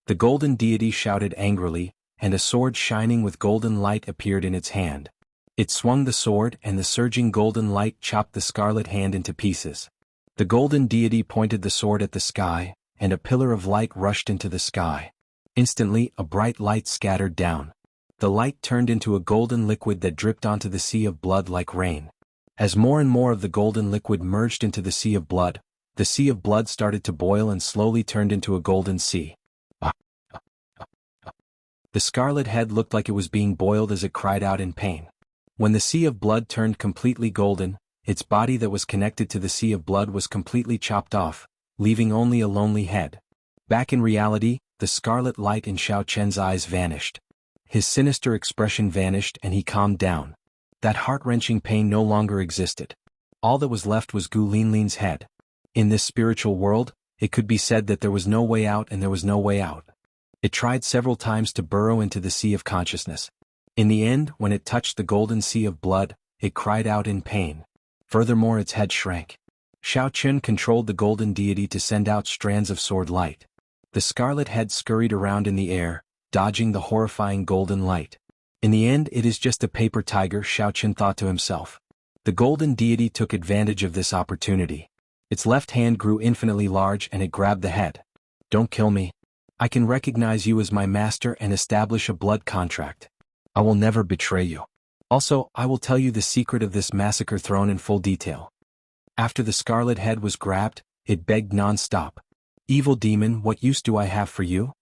S1: The golden deity shouted angrily, and a sword shining with golden light appeared in its hand. It swung the sword and the surging golden light chopped the scarlet hand into pieces. The golden deity pointed the sword at the sky, and a pillar of light rushed into the sky. Instantly, a bright light scattered down. The light turned into a golden liquid that dripped onto the sea of blood like rain. As more and more of the golden liquid merged into the sea of blood, the sea of blood started to boil and slowly turned into a golden sea. The scarlet head looked like it was being boiled as it cried out in pain. When the sea of blood turned completely golden, its body that was connected to the sea of blood was completely chopped off, leaving only a lonely head. Back in reality, the scarlet light in Xiao Chen's eyes vanished. His sinister expression vanished and he calmed down. That heart-wrenching pain no longer existed. All that was left was Gu Linlin's head. In this spiritual world, it could be said that there was no way out and there was no way out. It tried several times to burrow into the sea of consciousness. In the end, when it touched the golden sea of blood, it cried out in pain. Furthermore, its head shrank. Xiao Chen controlled the golden deity to send out strands of sword light. The scarlet head scurried around in the air, dodging the horrifying golden light. In the end, it is just a paper tiger, Xiao Chen thought to himself. The golden deity took advantage of this opportunity. Its left hand grew infinitely large and it grabbed the head. Don't kill me. I can recognize you as my master and establish a blood contract. I will never betray you. Also, I will tell you the secret of this massacre throne in full detail. After the scarlet head was grabbed, it begged non-stop. Evil demon, what use do I have for you?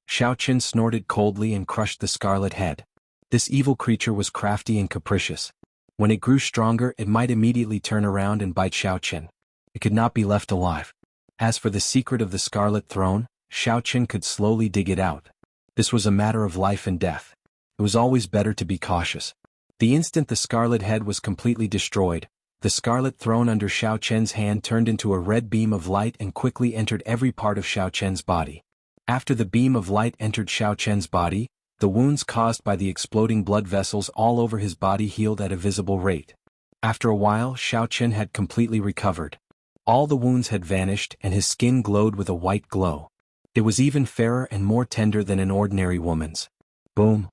S1: Xiao Chen snorted coldly and crushed the scarlet head. This evil creature was crafty and capricious. When it grew stronger, it might immediately turn around and bite Xiao Chen. It could not be left alive. As for the secret of the scarlet throne, Xiao Chen could slowly dig it out. This was a matter of life and death. It was always better to be cautious. The instant the scarlet head was completely destroyed, the scarlet throne under Xiao Chen's hand turned into a red beam of light and quickly entered every part of Xiao Chen's body. After the beam of light entered Xiao Chen's body, the wounds caused by the exploding blood vessels all over his body healed at a visible rate. After a while, Xiao Chen had completely recovered. All the wounds had vanished and his skin glowed with a white glow. It was even fairer and more tender than an ordinary woman's. Boom!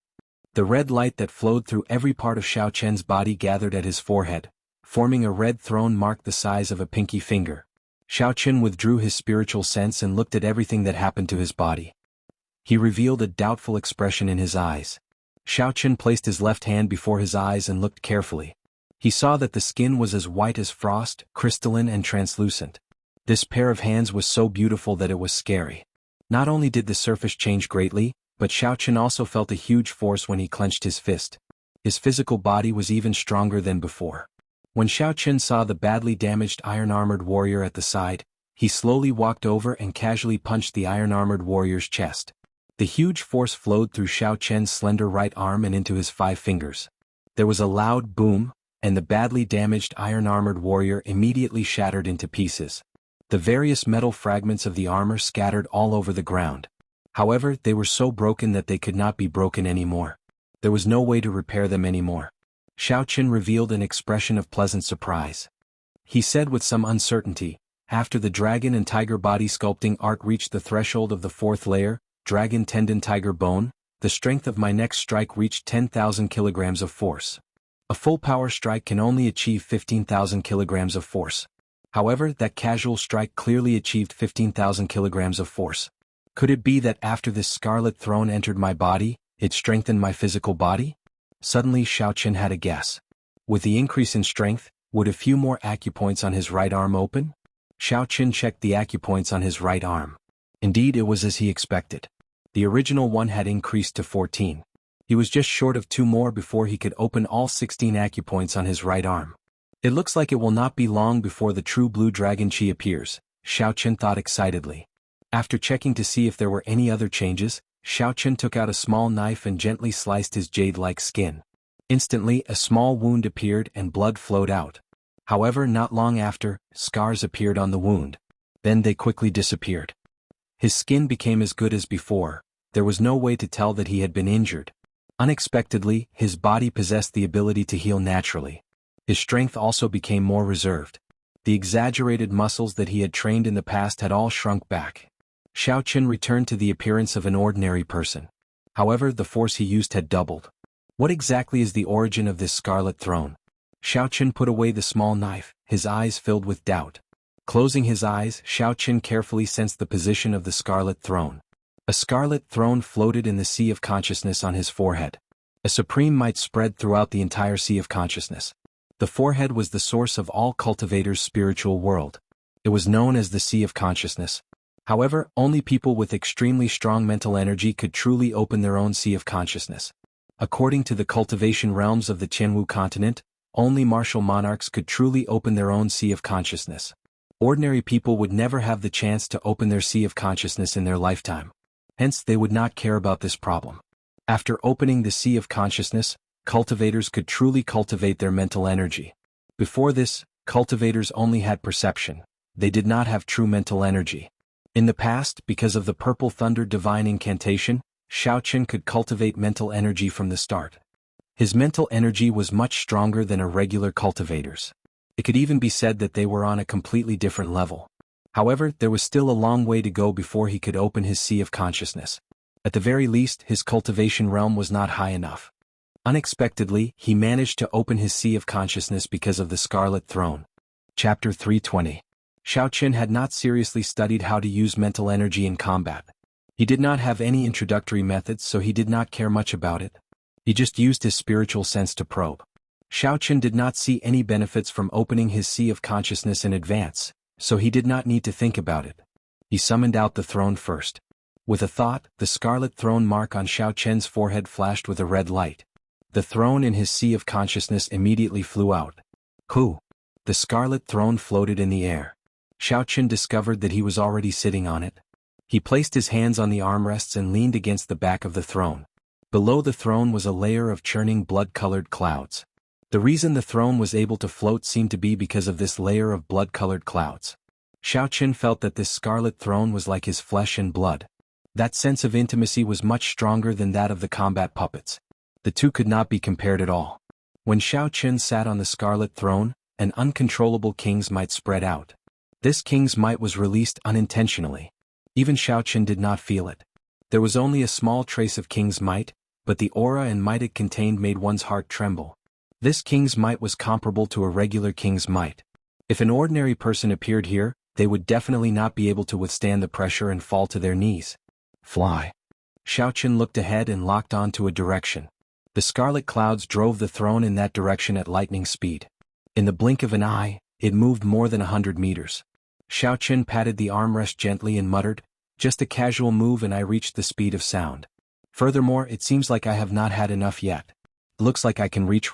S1: The red light that flowed through every part of Xiao Chen's body gathered at his forehead, forming a red throne mark the size of a pinky finger. Xiao Chen withdrew his spiritual sense and looked at everything that happened to his body. He revealed a doubtful expression in his eyes. Xiao Chen placed his left hand before his eyes and looked carefully. He saw that the skin was as white as frost, crystalline and translucent. This pair of hands was so beautiful that it was scary. Not only did the surface change greatly, but Xiao Chen also felt a huge force when he clenched his fist. His physical body was even stronger than before. When Xiao Chen saw the badly damaged iron-armored warrior at the side, he slowly walked over and casually punched the iron-armored warrior's chest. The huge force flowed through Xiao Chen's slender right arm and into his 5 fingers. There was a loud boom, and the badly damaged iron-armored warrior immediately shattered into pieces. The various metal fragments of the armor scattered all over the ground. However, they were so broken that they could not be broken anymore. There was no way to repair them anymore. Xiao Chen revealed an expression of pleasant surprise. He said with some uncertainty, after the dragon and tiger body sculpting art reached the threshold of the 4th layer, dragon tendon tiger bone, the strength of my next strike reached 10,000 kilograms of force. A full power strike can only achieve 15,000 kilograms of force. However, that casual strike clearly achieved 15,000 kilograms of force. Could it be that after this scarlet throne entered my body, it strengthened my physical body? Suddenly Xiao Chen had a guess. With the increase in strength, would a few more acupoints on his right arm open? Xiao Chen checked the acupoints on his right arm. Indeed, it was as he expected. The original one had increased to 14. He was just short of 2 more before he could open all 16 acupoints on his right arm. It looks like it will not be long before the true blue dragon chi appears, Xiao Chen thought excitedly. After checking to see if there were any other changes, Xiao Chen took out a small knife and gently sliced his jade-like skin. Instantly, a small wound appeared and blood flowed out. However, not long after, scars appeared on the wound. Then they quickly disappeared. His skin became as good as before. There was no way to tell that he had been injured. Unexpectedly, his body possessed the ability to heal naturally. His strength also became more reserved. The exaggerated muscles that he had trained in the past had all shrunk back. Xiao Chen returned to the appearance of an ordinary person. However, the force he used had doubled. What exactly is the origin of this scarlet throne? Xiao Chen put away the small knife, his eyes filled with doubt. Closing his eyes, Xiao Chen carefully sensed the position of the scarlet throne. A scarlet throne floated in the sea of consciousness on his forehead. A supreme might spread throughout the entire sea of consciousness. The forehead was the source of all cultivators' spiritual world. It was known as the sea of consciousness. However, only people with extremely strong mental energy could truly open their own sea of consciousness. According to the cultivation realms of the Qianwu continent, only martial monarchs could truly open their own sea of consciousness. Ordinary people would never have the chance to open their sea of consciousness in their lifetime. Hence, they would not care about this problem. After opening the sea of consciousness, cultivators could truly cultivate their mental energy. Before this, cultivators only had perception. They did not have true mental energy. In the past, because of the Purple Thunder divine incantation, Xiao Chen could cultivate mental energy from the start. His mental energy was much stronger than a regular cultivator's. It could even be said that they were on a completely different level. However, there was still a long way to go before he could open his sea of consciousness. At the very least, his cultivation realm was not high enough. Unexpectedly, he managed to open his sea of consciousness because of the Scarlet Throne. Chapter 320. Xiao Chen had not seriously studied how to use mental energy in combat. He did not have any introductory methods, so he did not care much about it. He just used his spiritual sense to probe. Xiao Chen did not see any benefits from opening his sea of consciousness in advance, so he did not need to think about it. He summoned out the throne first. With a thought, the scarlet throne mark on Xiao Chen's forehead flashed with a red light. The throne in his sea of consciousness immediately flew out. Hoo! The scarlet throne floated in the air. Xiao Chen discovered that he was already sitting on it. He placed his hands on the armrests and leaned against the back of the throne. Below the throne was a layer of churning blood-colored clouds. The reason the throne was able to float seemed to be because of this layer of blood-colored clouds. Xiao Chen felt that this scarlet throne was like his flesh and blood. That sense of intimacy was much stronger than that of the combat puppets. The two could not be compared at all. When Xiao Chen sat on the scarlet throne, an uncontrollable king's might spread out. This king's might was released unintentionally. Even Xiao Chen did not feel it. There was only a small trace of king's might, but the aura and might it contained made one's heart tremble. This king's might was comparable to a regular king's might. If an ordinary person appeared here, they would definitely not be able to withstand the pressure and fall to their knees. Fly. Xiao Chen looked ahead and locked on to a direction. The scarlet clouds drove the throne in that direction at lightning speed. In the blink of an eye, it moved more than 100 meters. Xiao Chen patted the armrest gently and muttered, "Just a casual move and I reached the speed of sound. Furthermore, it seems like I have not had enough yet. Looks like I can reach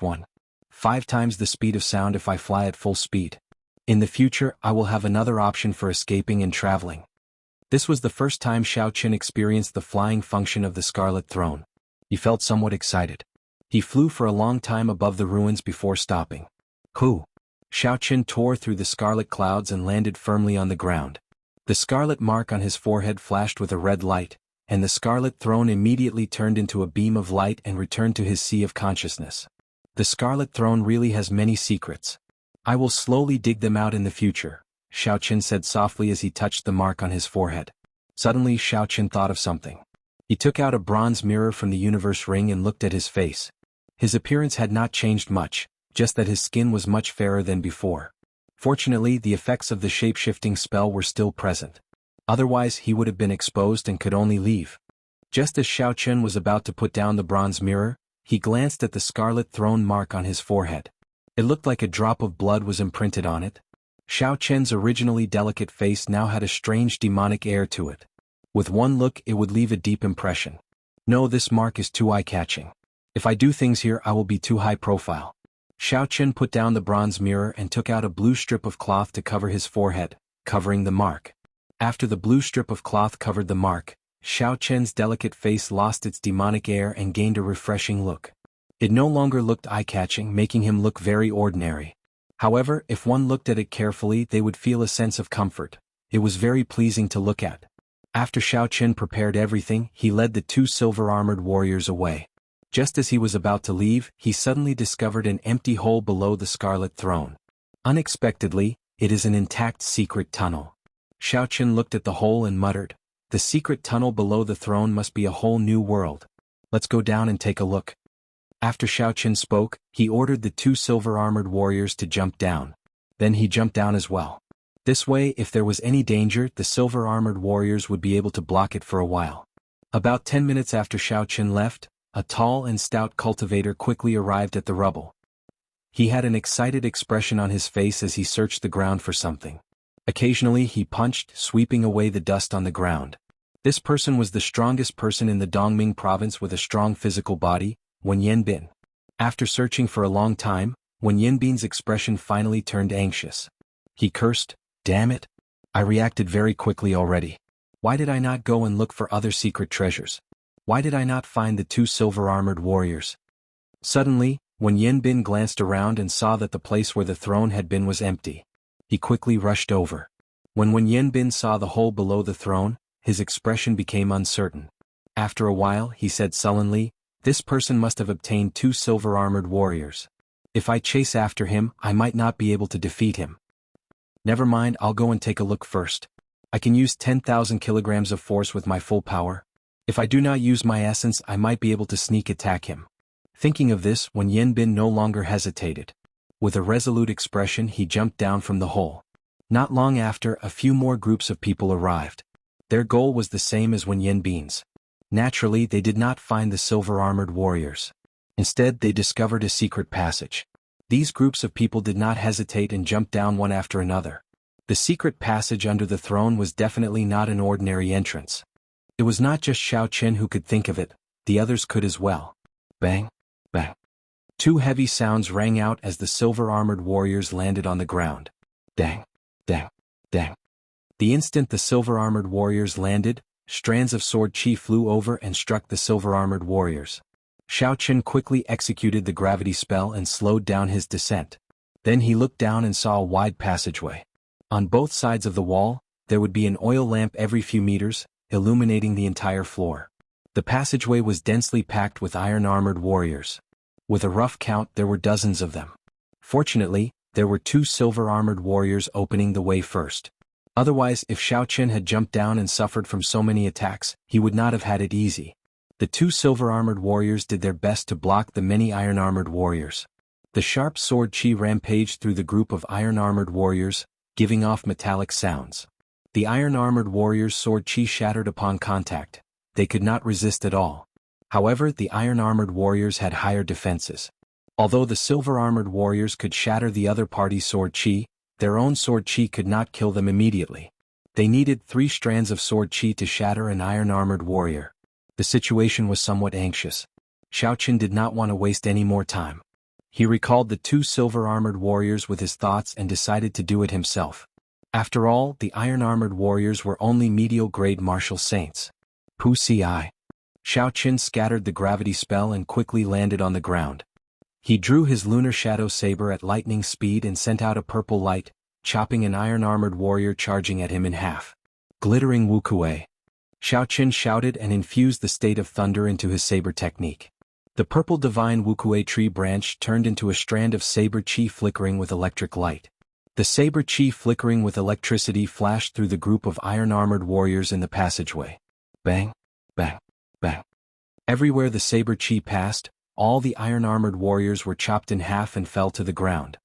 S1: 5 times the speed of sound if I fly at full speed. In the future, I will have another option for escaping and traveling." This was the first time Xiao Chen experienced the flying function of the Scarlet Throne. He felt somewhat excited. He flew for a long time above the ruins before stopping. Hoo! Xiao Chen tore through the scarlet clouds and landed firmly on the ground. The scarlet mark on his forehead flashed with a red light, and the Scarlet Throne immediately turned into a beam of light and returned to his sea of consciousness. The Scarlet Throne really has many secrets. I will slowly dig them out in the future, Xiao Chen said softly as he touched the mark on his forehead. Suddenly Xiao Chen thought of something. He took out a bronze mirror from the universe ring and looked at his face. His appearance had not changed much, just that his skin was much fairer than before. Fortunately, the effects of the shape-shifting spell were still present. Otherwise, he would have been exposed and could only leave. Just as Xiao Chen was about to put down the bronze mirror, he glanced at the Scarlet Throne mark on his forehead. It looked like a drop of blood was imprinted on it. Xiao Chen's originally delicate face now had a strange demonic air to it. With one look, it would leave a deep impression. No, this mark is too eye-catching. If I do things here, I will be too high profile. Xiao Chen put down the bronze mirror and took out a blue strip of cloth to cover his forehead, covering the mark. After the blue strip of cloth covered the mark, Xiao Chen's delicate face lost its demonic air and gained a refreshing look. It no longer looked eye-catching, making him look very ordinary. However, if one looked at it carefully, they would feel a sense of comfort. It was very pleasing to look at. After Xiao Chen prepared everything, he led the 2 silver-armored warriors away. Just as he was about to leave, he suddenly discovered an empty hole below the Scarlet Throne. Unexpectedly, it is an intact secret tunnel. Xiao Chen looked at the hole and muttered, "The secret tunnel below the throne must be a whole new world. Let's go down and take a look." After Xiao Chen spoke, he ordered the 2 silver-armored warriors to jump down. Then he jumped down as well. This way, if there was any danger, the silver-armored warriors would be able to block it for a while. About 10 minutes after Xiao Chen left, a tall and stout cultivator quickly arrived at the rubble. He had an excited expression on his face as he searched the ground for something. Occasionally he punched, sweeping away the dust on the ground. This person was the strongest person in the Dongming province with a strong physical body, Wen Yanbin. After searching for a long time, Wen Yanbin's expression finally turned anxious. He cursed, "Damn it! I reacted very quickly already. Why did I not go and look for other secret treasures? Why did I not find the 2 silver-armored warriors?" Suddenly, Wen Yanbin glanced around and saw that the place where the throne had been was empty. He quickly rushed over. When Wen Yanbin saw the hole below the throne, his expression became uncertain. After a while, he said sullenly, "This person must have obtained 2 silver-armored warriors. If I chase after him, I might not be able to defeat him. Never mind, I'll go and take a look first. I can use 10,000 kilograms of force with my full power. If I do not use my essence, I might be able to sneak attack him." Thinking of this, Wen Yanbin no longer hesitated. With a resolute expression, he jumped down from the hole. Not long after, a few more groups of people arrived. Their goal was the same as Wen Yanbin's. Naturally, they did not find the silver-armored warriors. Instead, they discovered a secret passage. These groups of people did not hesitate and jumped down one after another. The secret passage under the throne was definitely not an ordinary entrance. It was not just Xiao Chen who could think of it, the others could as well. Bang, bang. 2 heavy sounds rang out as the silver-armored warriors landed on the ground. Dang, dang, dang. The instant the silver-armored warriors landed, strands of sword chi flew over and struck the silver-armored warriors. Xiao Chen quickly executed the gravity spell and slowed down his descent. Then he looked down and saw a wide passageway. On both sides of the wall, there would be an oil lamp every few meters, illuminating the entire floor. The passageway was densely packed with iron-armored warriors. With a rough count, there were dozens of them. Fortunately, there were 2 silver-armored warriors opening the way first. Otherwise, if Xiao Chen had jumped down and suffered from so many attacks, he would not have had it easy. The 2 silver-armored warriors did their best to block the many iron-armored warriors. The sharp sword chi rampaged through the group of iron-armored warriors, giving off metallic sounds. The iron-armored warriors' sword chi shattered upon contact. They could not resist at all. However, the iron-armored warriors had higher defenses. Although the silver-armored warriors could shatter the other party's sword chi, their own sword chi could not kill them immediately. They needed 3 strands of sword chi to shatter an iron-armored warrior. The situation was somewhat anxious. Xiao Chen did not want to waste any more time. He recalled the 2 silver-armored warriors with his thoughts and decided to do it himself. After all, the iron-armored warriors were only medial-grade martial saints. Pu Si. Xiao Chen scattered the gravity spell and quickly landed on the ground. He drew his lunar shadow saber at lightning speed and sent out a purple light, chopping an iron-armored warrior charging at him in half. Glittering Wuxia. Xiao Chen shouted and infused the state of thunder into his saber technique. The purple divine Wuxia tree branch turned into a strand of saber chi flickering with electric light. The saber chi flickering with electricity flashed through the group of iron-armored warriors in the passageway. Bang, bang, bang. Everywhere the saber chi passed, all the iron-armored warriors were chopped in half and fell to the ground.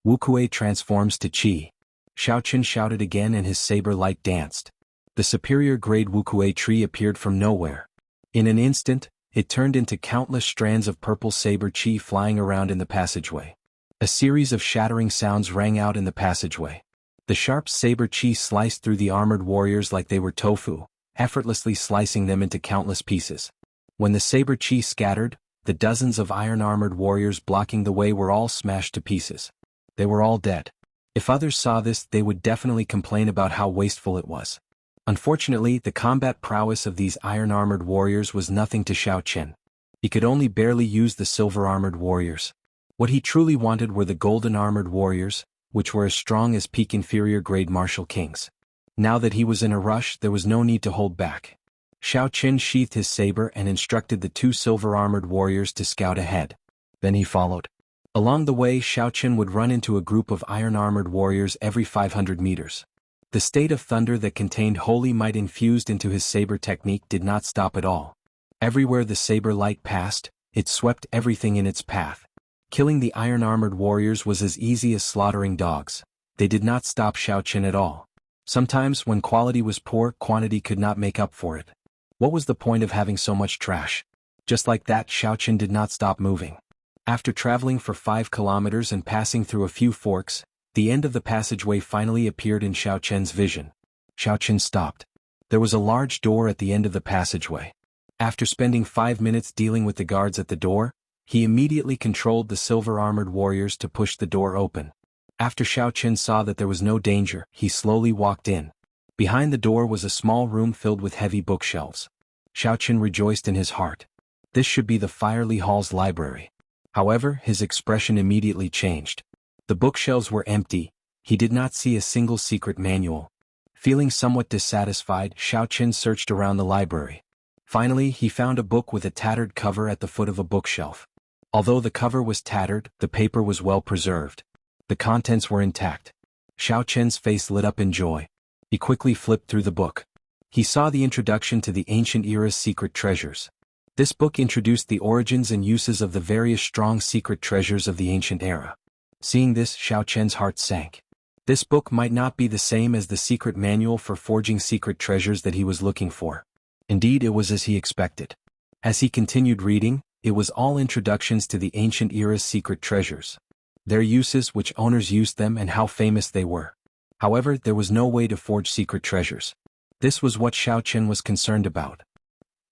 S1: Wuxia transforms to chi. Xiao Chen shouted again and his saber light danced. The superior-grade Wuxia tree appeared from nowhere. In an instant, it turned into countless strands of purple saber chi flying around in the passageway. A series of shattering sounds rang out in the passageway. The sharp saber chi sliced through the armored warriors like they were tofu, effortlessly slicing them into countless pieces. When the saber chi scattered, the dozens of iron-armored warriors blocking the way were all smashed to pieces. They were all dead. If others saw this, they would definitely complain about how wasteful it was. Unfortunately, the combat prowess of these iron-armored warriors was nothing to Xiao Qian. He could only barely use the silver-armored warriors. What he truly wanted were the golden-armored warriors, which were as strong as peak inferior-grade martial kings. Now that he was in a rush, there was no need to hold back. Xiao Qian sheathed his saber and instructed the two silver-armored warriors to scout ahead. Then he followed. Along the way, Xiao Qian would run into a group of iron-armored warriors every 500 meters. The state of thunder that contained holy might infused into his saber technique did not stop at all. Everywhere the saber light passed, it swept everything in its path. Killing the iron-armored warriors was as easy as slaughtering dogs. They did not stop Xiao Qian at all. Sometimes, when quality was poor, quantity could not make up for it. What was the point of having so much trash? Just like that, Xiao Qian did not stop moving. After traveling for 5 kilometers and passing through a few forks, the end of the passageway finally appeared in Xiao Qian's vision. Xiao Qian stopped. There was a large door at the end of the passageway. After spending 5 minutes dealing with the guards at the door, he immediately controlled the silver-armored warriors to push the door open. After Xiao Qian saw that there was no danger, he slowly walked in. Behind the door was a small room filled with heavy bookshelves. Xiao Qian rejoiced in his heart. This should be the Firely Hall's library. However, his expression immediately changed. The bookshelves were empty. He did not see a single secret manual. Feeling somewhat dissatisfied, Xiao Qian searched around the library. Finally, he found a book with a tattered cover at the foot of a bookshelf. Although the cover was tattered, the paper was well preserved. The contents were intact. Xiao Qian's face lit up in joy. He quickly flipped through the book. He saw the introduction to the ancient era's secret treasures. This book introduced the origins and uses of the various strong secret treasures of the ancient era. Seeing this, Xiao Qian's heart sank. This book might not be the same as the secret manual for forging secret treasures that he was looking for. Indeed, it was as he expected. As he continued reading, it was all introductions to the ancient era's secret treasures. Their uses, which owners used them, and how famous they were. However, there was no way to forge secret treasures. This was what Xiao Qian was concerned about.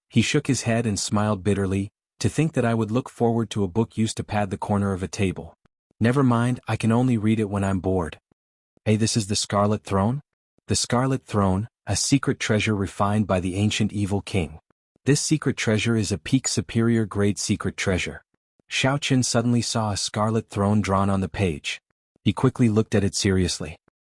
S1: He shook his head and smiled bitterly. To think that I would look forward to a book used to pad the corner of a table. Never mind, I can only read it when I'm bored. Hey, this is the Scarlet Throne? The Scarlet Throne, a secret treasure refined by the ancient evil king. This secret treasure is a peak superior grade secret treasure. Xiao Qian suddenly saw a scarlet throne drawn on the page. He quickly looked at it seriously.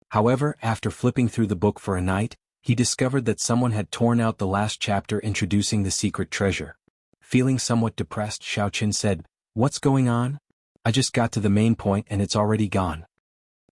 S1: However, after flipping through the book for a night, he discovered that someone had torn out the last chapter introducing the secret treasure. Feeling somewhat depressed, Xiao Qian said, "What's going on? I just got to the main point and it's already gone."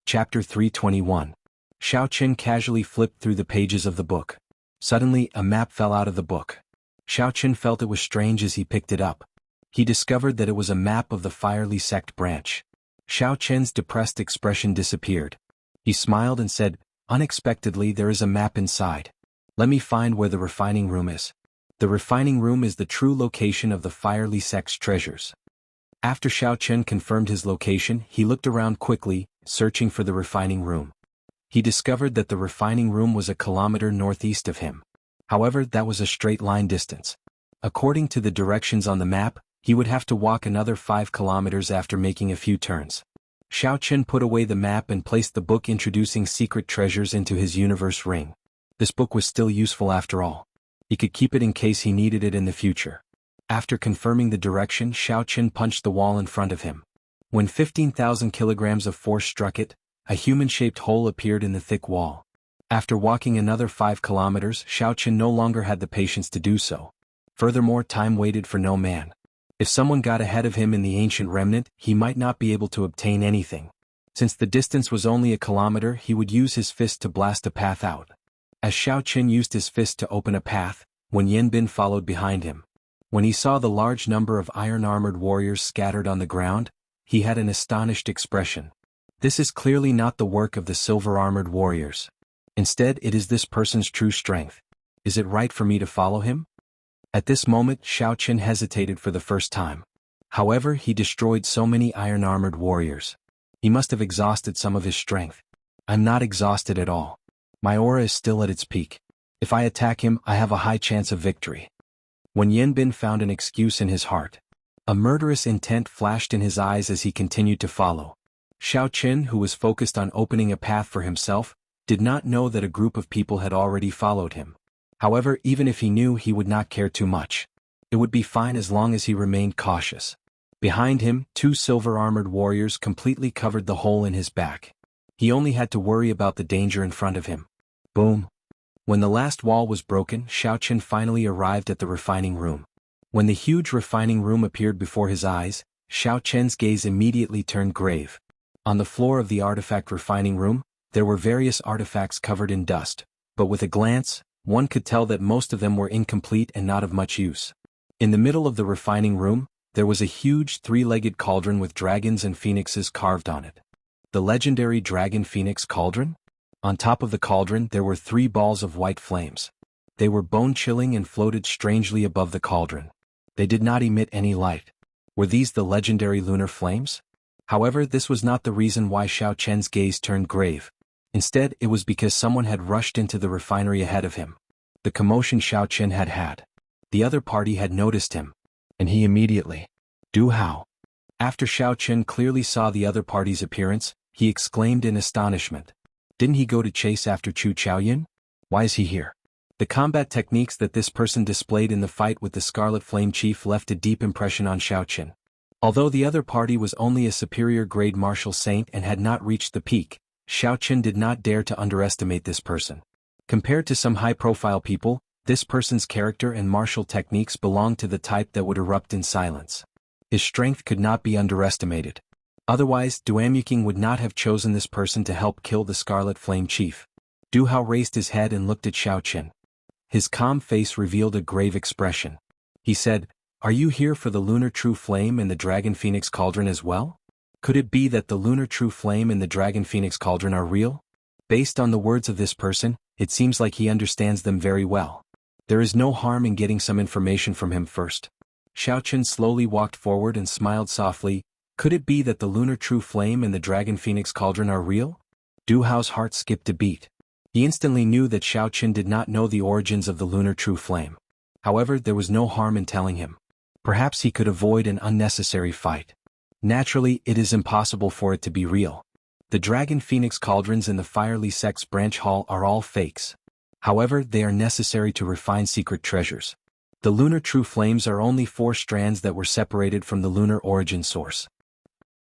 S1: Chapter 321. Xiao Qian casually flipped through the pages of the book. Suddenly, a map fell out of the book. Xiao Qian felt it was strange as he picked it up. He discovered that it was a map of the Firely sect branch. Xiao Qian's depressed expression disappeared. He smiled and said, "Unexpectedly, there is a map inside. Let me find where the refining room is." The refining room is the true location of the Firely sect's treasures. After Xiao Qian confirmed his location, he looked around quickly, searching for the refining room. He discovered that the refining room was a kilometer northeast of him. However, that was a straight line distance. According to the directions on the map, he would have to walk another 5 kilometers after making a few turns. Xiao Qian put away the map and placed the book introducing secret treasures into his universe ring. This book was still useful after all. He could keep it in case he needed it in the future. After confirming the direction, Xiao Qian punched the wall in front of him. When 15,000 kilograms of force struck it, a human-shaped hole appeared in the thick wall. After walking another 5 kilometers, Xiao Qian no longer had the patience to do so. Furthermore, time waited for no man. If someone got ahead of him in the ancient remnant, he might not be able to obtain anything. Since the distance was only a kilometer, he would use his fist to blast a path out. As Xiao Qian used his fist to open a path, Wen Yanbin followed behind him. When he saw the large number of iron-armored warriors scattered on the ground, he had an astonished expression. This is clearly not the work of the silver-armored warriors. Instead, it is this person's true strength. Is it right for me to follow him? At this moment, Xiao Qian hesitated for the first time. However, he destroyed so many iron-armored warriors. He must have exhausted some of his strength. I'm not exhausted at all. My aura is still at its peak. If I attack him, I have a high chance of victory. When Yanbin found an excuse in his heart. A murderous intent flashed in his eyes as he continued to follow. Xiao Qian, who was focused on opening a path for himself, did not know that a group of people had already followed him. However, even if he knew, he would not care too much. It would be fine as long as he remained cautious. Behind him, 2 silver-armored warriors completely covered the hole in his back. He only had to worry about the danger in front of him. Boom! When the last wall was broken, Xiaochen finally arrived at the refining room. When the huge refining room appeared before his eyes, Xiaochen's gaze immediately turned grave. On the floor of the artifact refining room, there were various artifacts covered in dust, but with a glance, one could tell that most of them were incomplete and not of much use. In the middle of the refining room, there was a huge 3-legged cauldron with dragons and phoenixes carved on it. The legendary Dragon Phoenix Cauldron? On top of the cauldron there were 3 balls of white flames. They were bone-chilling and floated strangely above the cauldron. They did not emit any light. Were these the legendary lunar flames? However, this was not the reason why Xiaochen's gaze turned grave. Instead, it was because someone had rushed into the refinery ahead of him. The commotion Xiaochen had had. The other party had noticed him. And he immediately. Du Hao. After Xiaochen clearly saw the other party's appearance, he exclaimed in astonishment. Didn't he go to chase after Chu Chaoyin? Why is he here? The combat techniques that this person displayed in the fight with the Scarlet Flame Chief left a deep impression on Xiaochen. Although the other party was only a superior-grade martial saint and had not reached the peak, Xiaochen did not dare to underestimate this person. Compared to some high-profile people, this person's character and martial techniques belonged to the type that would erupt in silence. His strength could not be underestimated. Otherwise, Duanyuking would not have chosen this person to help kill the Scarlet Flame Chief. Du Hao raised his head and looked at Xiaochen. His calm face revealed a grave expression. He said, "Are you here for the Lunar True Flame and the Dragon Phoenix Cauldron as well? Could it be that the Lunar True Flame and the Dragon Phoenix Cauldron are real?" Based on the words of this person, it seems like he understands them very well. There is no harm in getting some information from him first. Xiaochen slowly walked forward and smiled softly. Could it be that the Lunar True Flame and the Dragon Phoenix Cauldron are real? Du Hao's heart skipped a beat. He instantly knew that Xiaochen did not know the origins of the Lunar True Flame. However, there was no harm in telling him. Perhaps he could avoid an unnecessary fight. Naturally, it is impossible for it to be real. The Dragon Phoenix Cauldrons in the Firely Sect's branch hall are all fakes. However, they are necessary to refine secret treasures. The Lunar True Flames are only 4 strands that were separated from the lunar origin source.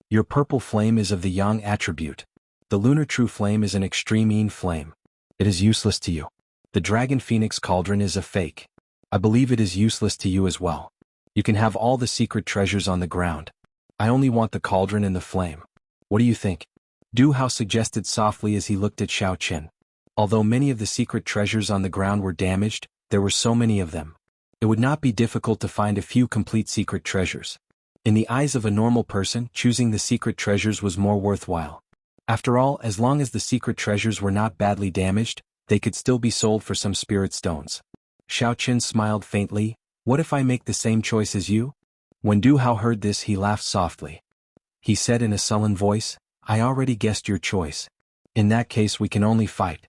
S1: Your purple flame is of the Yang attribute. The Lunar True Flame is an extreme Yin flame. It is useless to you. The Dragon Phoenix Cauldron is a fake. I believe it is useless to you as well. You can have all the secret treasures on the ground. I only want the cauldron and the flame. What do you think? Du Hao suggested softly as he looked at Xiaochen. Although many of the secret treasures on the ground were damaged, there were so many of them. It would not be difficult to find a few complete secret treasures. In the eyes of a normal person, choosing the secret treasures was more worthwhile. After all, as long as the secret treasures were not badly damaged, they could still be sold for some spirit stones. Xiaochen smiled faintly. What if I make the same choice as you? When Du Hao heard this, he laughed softly. He said in a sullen voice, I already guessed your choice. In that case we can only fight.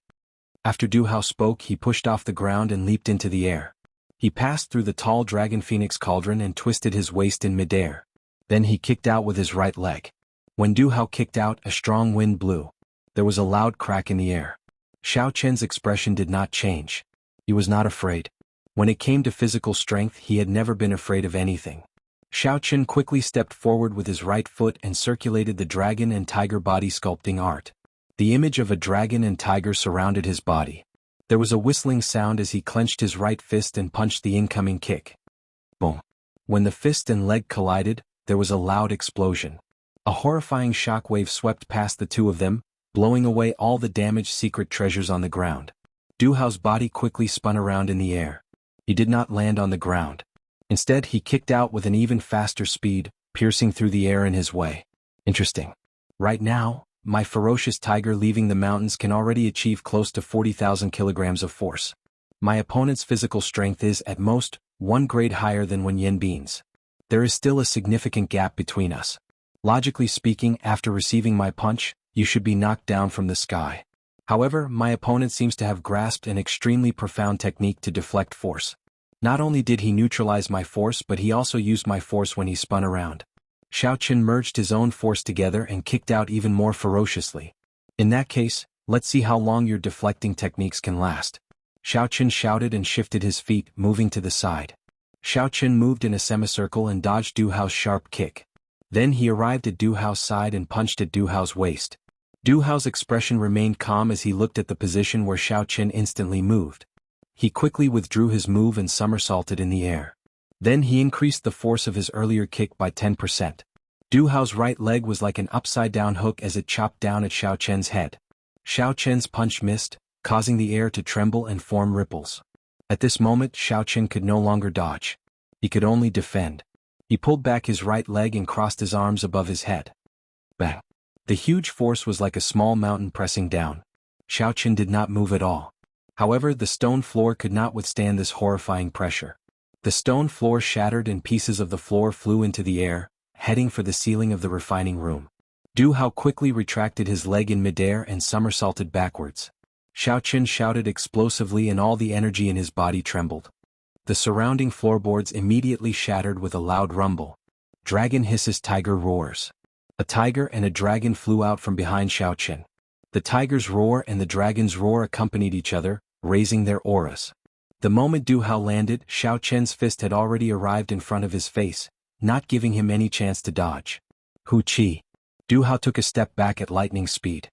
S1: After Du Hao spoke, he pushed off the ground and leaped into the air. He passed through the tall Dragon Phoenix Cauldron and twisted his waist in midair. Then he kicked out with his right leg. When Du Hao kicked out, a strong wind blew. There was a loud crack in the air. Xiaochen's expression did not change. He was not afraid. When it came to physical strength, he had never been afraid of anything. Xiaochen quickly stepped forward with his right foot and circulated the dragon and tiger body sculpting art. The image of a dragon and tiger surrounded his body. There was a whistling sound as he clenched his right fist and punched the incoming kick. Boom. When the fist and leg collided, there was a loud explosion. A horrifying shockwave swept past the two of them, blowing away all the damaged secret treasures on the ground. Du Hao's body quickly spun around in the air. He did not land on the ground. Instead, he kicked out with an even faster speed, piercing through the air in his way. Interesting. Right now, my ferocious tiger leaving the mountains can already achieve close to 40,000 kilograms of force. My opponent's physical strength is, at most, 1 grade higher than Wen Yin Bean's. There is still a significant gap between us. Logically speaking, after receiving my punch, you should be knocked down from the sky. However, my opponent seems to have grasped an extremely profound technique to deflect force. Not only did he neutralize my force, but he also used my force when he spun around. Xiaochen merged his own force together and kicked out even more ferociously. In that case, Let's see how long your deflecting techniques can last. Xiao Chen shouted and shifted his feet, moving to the side. Xiao Chen moved in a semicircle and dodged Du Hao's sharp kick. Then he arrived at Du Hao's side and punched at Du Hao's waist. Du Hao's expression remained calm as he looked at the position where Xiao Chen instantly moved. He quickly withdrew his move and somersaulted in the air. Then he increased the force of his earlier kick by 10%. Du Hao's right leg was like an upside-down hook as it chopped down at Xiao Chen's head. Xiao Chen's punch missed, causing the air to tremble and form ripples. At this moment, Xiao Chen could no longer dodge. He could only defend. He pulled back his right leg and crossed his arms above his head. Bang! The huge force was like a small mountain pressing down. Xiao Chen did not move at all. However, the stone floor could not withstand this horrifying pressure. The stone floor shattered and pieces of the floor flew into the air, heading for the ceiling of the refining room. Du Hao quickly retracted his leg in midair and somersaulted backwards. Xiao Chen shouted explosively and all the energy in his body trembled. The surrounding floorboards immediately shattered with a loud rumble. Dragon hisses, tiger roars. A tiger and a dragon flew out from behind Xiao Chen. The tiger's roar and the dragon's roar accompanied each other, raising their auras. The moment Du Hao landed, Xiao Chen's fist had already arrived in front of his face, not giving him any chance to dodge. Hu Qi. Du Hao took a step back at lightning speed.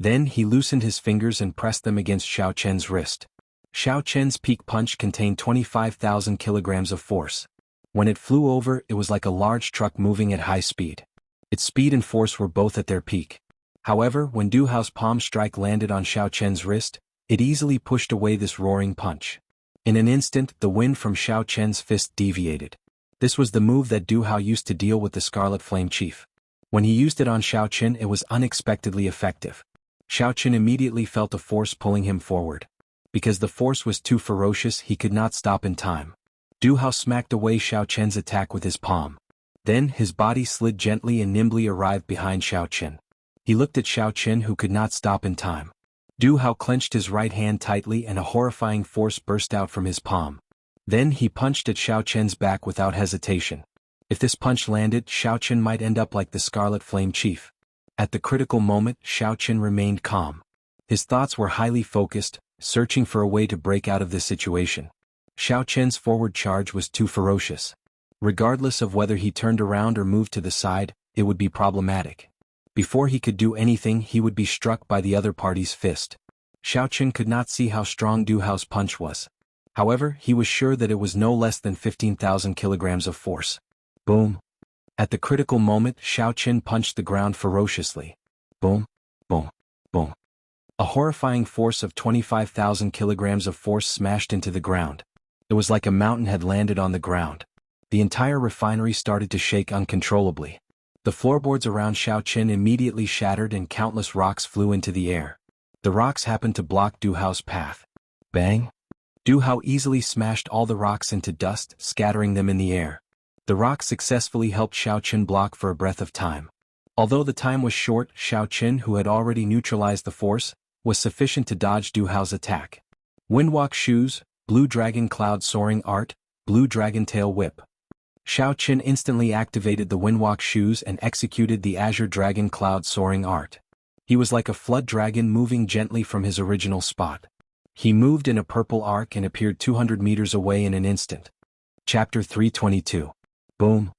S1: Then he loosened his fingers and pressed them against Xiao Chen's wrist. Xiao Chen's peak punch contained 25,000 kilograms of force. When it flew over, it was like a large truck moving at high speed. Its speed and force were both at their peak. However, when Du Hao's palm strike landed on Xiao Chen's wrist, it easily pushed away this roaring punch. In an instant, the wind from Xiao Chen's fist deviated. This was the move that Du Hao used to deal with the Scarlet Flame Chief. When he used it on Xiao Chen, it was unexpectedly effective. Xiao Chen immediately felt a force pulling him forward. Because the force was too ferocious, he could not stop in time. Du Hao smacked away Xiao Chen's attack with his palm. Then, his body slid gently and nimbly arrived behind Xiao Chen. He looked at Xiao Chen, who could not stop in time. Du Hao clenched his right hand tightly and a horrifying force burst out from his palm. Then he punched at Xiao Chen's back without hesitation. If this punch landed, Xiao Chen might end up like the Scarlet Flame Chief. At the critical moment, Xiao Chen remained calm. His thoughts were highly focused, searching for a way to break out of this situation. Xiao Chen's forward charge was too ferocious. Regardless of whether he turned around or moved to the side, it would be problematic. Before he could do anything, he would be struck by the other party's fist. Xiao Chen could not see how strong Du Hao's punch was. However, he was sure that it was no less than 15,000 kilograms of force. Boom! At the critical moment, Xiao Chen punched the ground ferociously. Boom! Boom! Boom! A horrifying force of 25,000 kilograms of force smashed into the ground. It was like a mountain had landed on the ground. The entire refinery started to shake uncontrollably. The floorboards around Xiao Chen immediately shattered and countless rocks flew into the air. The rocks happened to block Du Hao's path. Bang! Du Hao easily smashed all the rocks into dust, scattering them in the air. The rocks successfully helped Xiao Chen block for a breath of time. Although the time was short, Xiao Chen, who had already neutralized the force, was sufficient to dodge Du Hao's attack. Windwalk Shoes, Blue Dragon Cloud Soaring Art, Blue Dragon Tail Whip. Xiao Chen instantly activated the Windwalk Shoes and executed the Azure Dragon Cloud Soaring Art. He was like a flood dragon moving gently from his original spot. He moved in a purple arc and appeared 200 meters away in an instant. Chapter 322. Boom!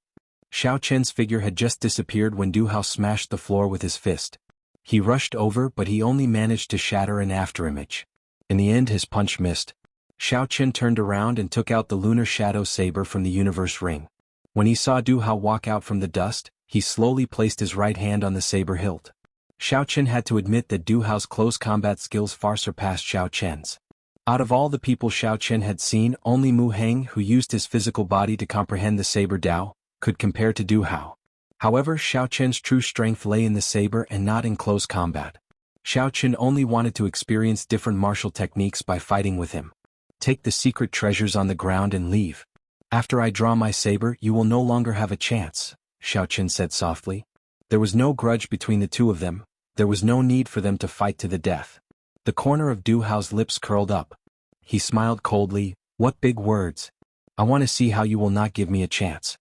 S1: Xiao Chen's figure had just disappeared when Du Hao smashed the floor with his fist. He rushed over, but he only managed to shatter an afterimage. In the end, his punch missed. Xiao Chen turned around and took out the Lunar Shadow Saber from the Universe Ring. When he saw Du Hao walk out from the dust, he slowly placed his right hand on the saber hilt. Xiao Chen had to admit that Du Hao's close combat skills far surpassed Xiao Chen's. Out of all the people Xiao Chen had seen, only Mu Heng, who used his physical body to comprehend the saber Dao, could compare to Du Hao. However, Xiao Chen's true strength lay in the saber and not in close combat. Xiao Chen only wanted to experience different martial techniques by fighting with him. Take the secret treasures on the ground and leave. After I draw my saber, you will no longer have a chance, Xiao Chen said softly. There was no grudge between the two of them. There was no need for them to fight to the death. The corner of Du Hao's lips curled up. He smiled coldly. What big words. I want to see how you will not give me a chance.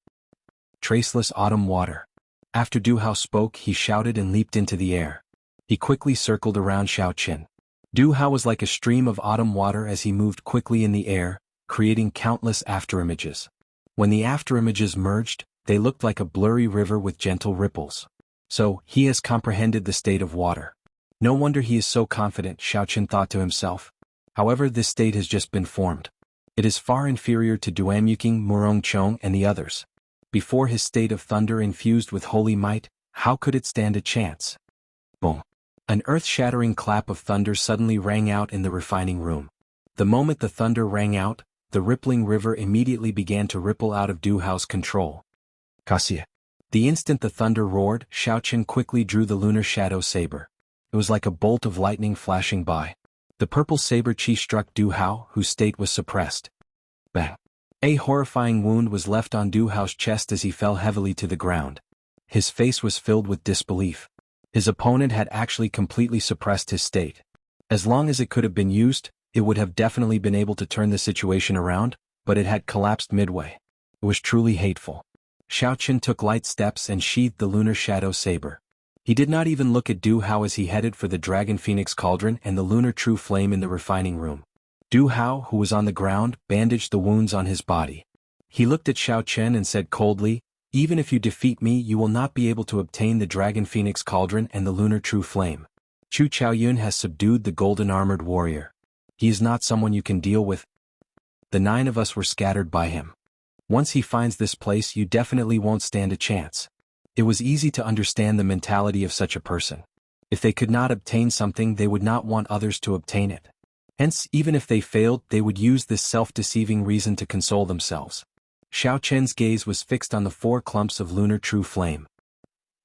S1: Traceless autumn water. After Du Hao spoke, he shouted and leaped into the air. He quickly circled around Xiaoqin. Du Hao was like a stream of autumn water as he moved quickly in the air, creating countless afterimages. When the afterimages merged, they looked like a blurry river with gentle ripples. So, he has comprehended the state of water. No wonder he is so confident, Xiaoqin thought to himself. However, this state has just been formed. It is far inferior to Duamuqing, Murongchong and the others. Before his state of thunder infused with holy might, how could it stand a chance? Boom! An earth-shattering clap of thunder suddenly rang out in the refining room. The moment the thunder rang out, the rippling river immediately began to ripple out of Du Hao's control. Cassia. The instant the thunder roared, Xiaoqin quickly drew the lunar shadow saber. It was like a bolt of lightning flashing by. The purple saber chi struck Du Hao, whose state was suppressed. Bang! A horrifying wound was left on Du Hao's chest as he fell heavily to the ground. His face was filled with disbelief. His opponent had actually completely suppressed his state. As long as it could have been used, it would have definitely been able to turn the situation around, but it had collapsed midway. It was truly hateful. Xiaoqin took light steps and sheathed the lunar shadow saber. He did not even look at Du Hao as he headed for the Dragon Phoenix Cauldron and the lunar true flame in the refining room. Du Hao, who was on the ground, bandaged the wounds on his body. He looked at Xiaoqin and said coldly, "Even if you defeat me, you will not be able to obtain the Dragon Phoenix Cauldron and the lunar true flame. Chu Chaoyun has subdued the golden-armored warrior. He is not someone you can deal with." The 9 of us were scattered by him. Once he finds this place, you definitely won't stand a chance. It was easy to understand the mentality of such a person. If they could not obtain something, they would not want others to obtain it. Hence, even if they failed, they would use this self-deceiving reason to console themselves. Xiaoqin's gaze was fixed on the 4 clumps of lunar true flame.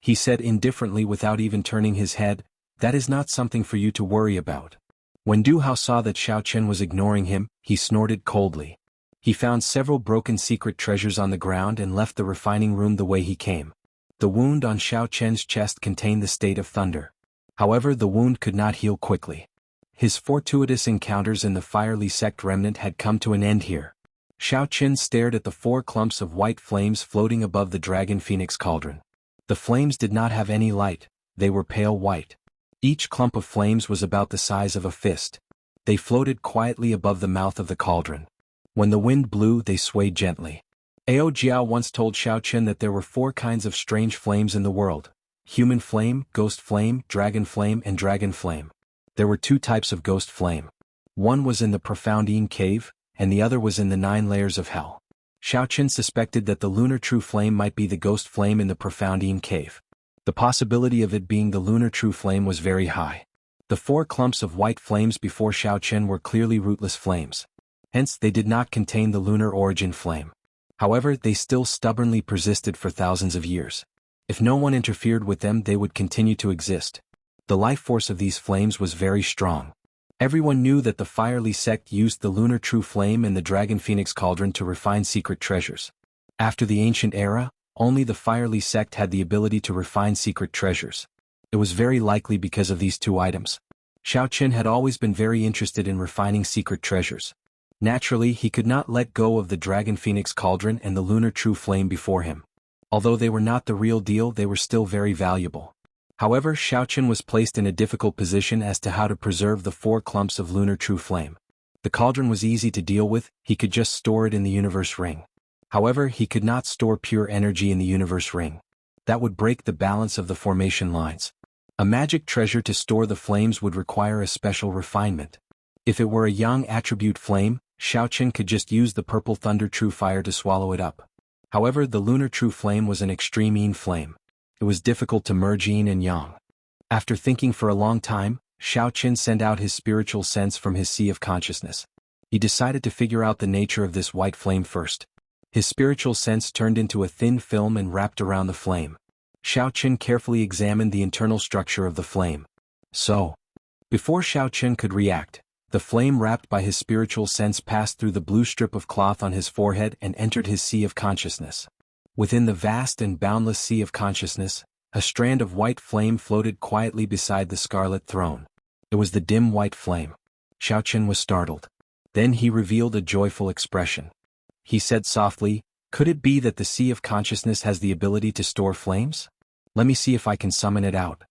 S1: He said indifferently without even turning his head, "That is not something for you to worry about." When Du Hao saw that Xiaoqin was ignoring him, he snorted coldly. He found several broken secret treasures on the ground and left the refining room the way he came. The wound on Xiaoqin's chest contained the state of thunder. However, the wound could not heal quickly. His fortuitous encounters in the fiery sect remnant had come to an end here. Xiaoqin stared at the 4 clumps of white flames floating above the Dragon Phoenix Cauldron. The flames did not have any light, they were pale white. Each clump of flames was about the size of a fist. They floated quietly above the mouth of the cauldron. When the wind blew, they swayed gently. Ao Jiao once told Xiaoqin that there were 4 kinds of strange flames in the world: human flame, ghost flame, dragon flame, and dragon flame. There were 2 types of ghost flame. One was in the profound Yin cave, and the other was in the 9 layers of hell. Xiaoqin suspected that the lunar true flame might be the ghost flame in the profound Yin cave. The possibility of it being the lunar true flame was very high. The 4 clumps of white flames before Xiaoqin were clearly rootless flames. Hence, they did not contain the lunar origin flame. However, they still stubbornly persisted for thousands of years. If no one interfered with them, they would continue to exist. The life force of these flames was very strong. Everyone knew that the fiery sect used the lunar true flame and the Dragon Phoenix Cauldron to refine secret treasures. After the ancient era, only the fiery sect had the ability to refine secret treasures. It was very likely because of these 2 items. Xiaoqin had always been very interested in refining secret treasures. Naturally, he could not let go of the Dragon Phoenix Cauldron and the lunar true flame before him. Although they were not the real deal, they were still very valuable. However, Xiaoqin was placed in a difficult position as to how to preserve the 4 clumps of lunar true flame. The cauldron was easy to deal with, he could just store it in the universe ring. However, he could not store pure energy in the universe ring. That would break the balance of the formation lines. A magic treasure to store the flames would require a special refinement. If it were a yang attribute flame, Xiaoqin could just use the purple thunder true fire to swallow it up. However, the lunar true flame was an extreme yin flame. It was difficult to merge yin and yang. After thinking for a long time, Xiaoqin sent out his spiritual sense from his sea of consciousness. He decided to figure out the nature of this white flame first. His spiritual sense turned into a thin film and wrapped around the flame. Xiaoqin carefully examined the internal structure of the flame. Before Xiaoqin could react, the flame wrapped by his spiritual sense passed through the blue strip of cloth on his forehead and entered his sea of consciousness. Within the vast and boundless sea of consciousness, a strand of white flame floated quietly beside the scarlet throne. It was the dim white flame. Xiaoqin was startled. Then he revealed a joyful expression. He said softly, "Could it be that the sea of consciousness has the ability to store flames? Let me see if I can summon it out."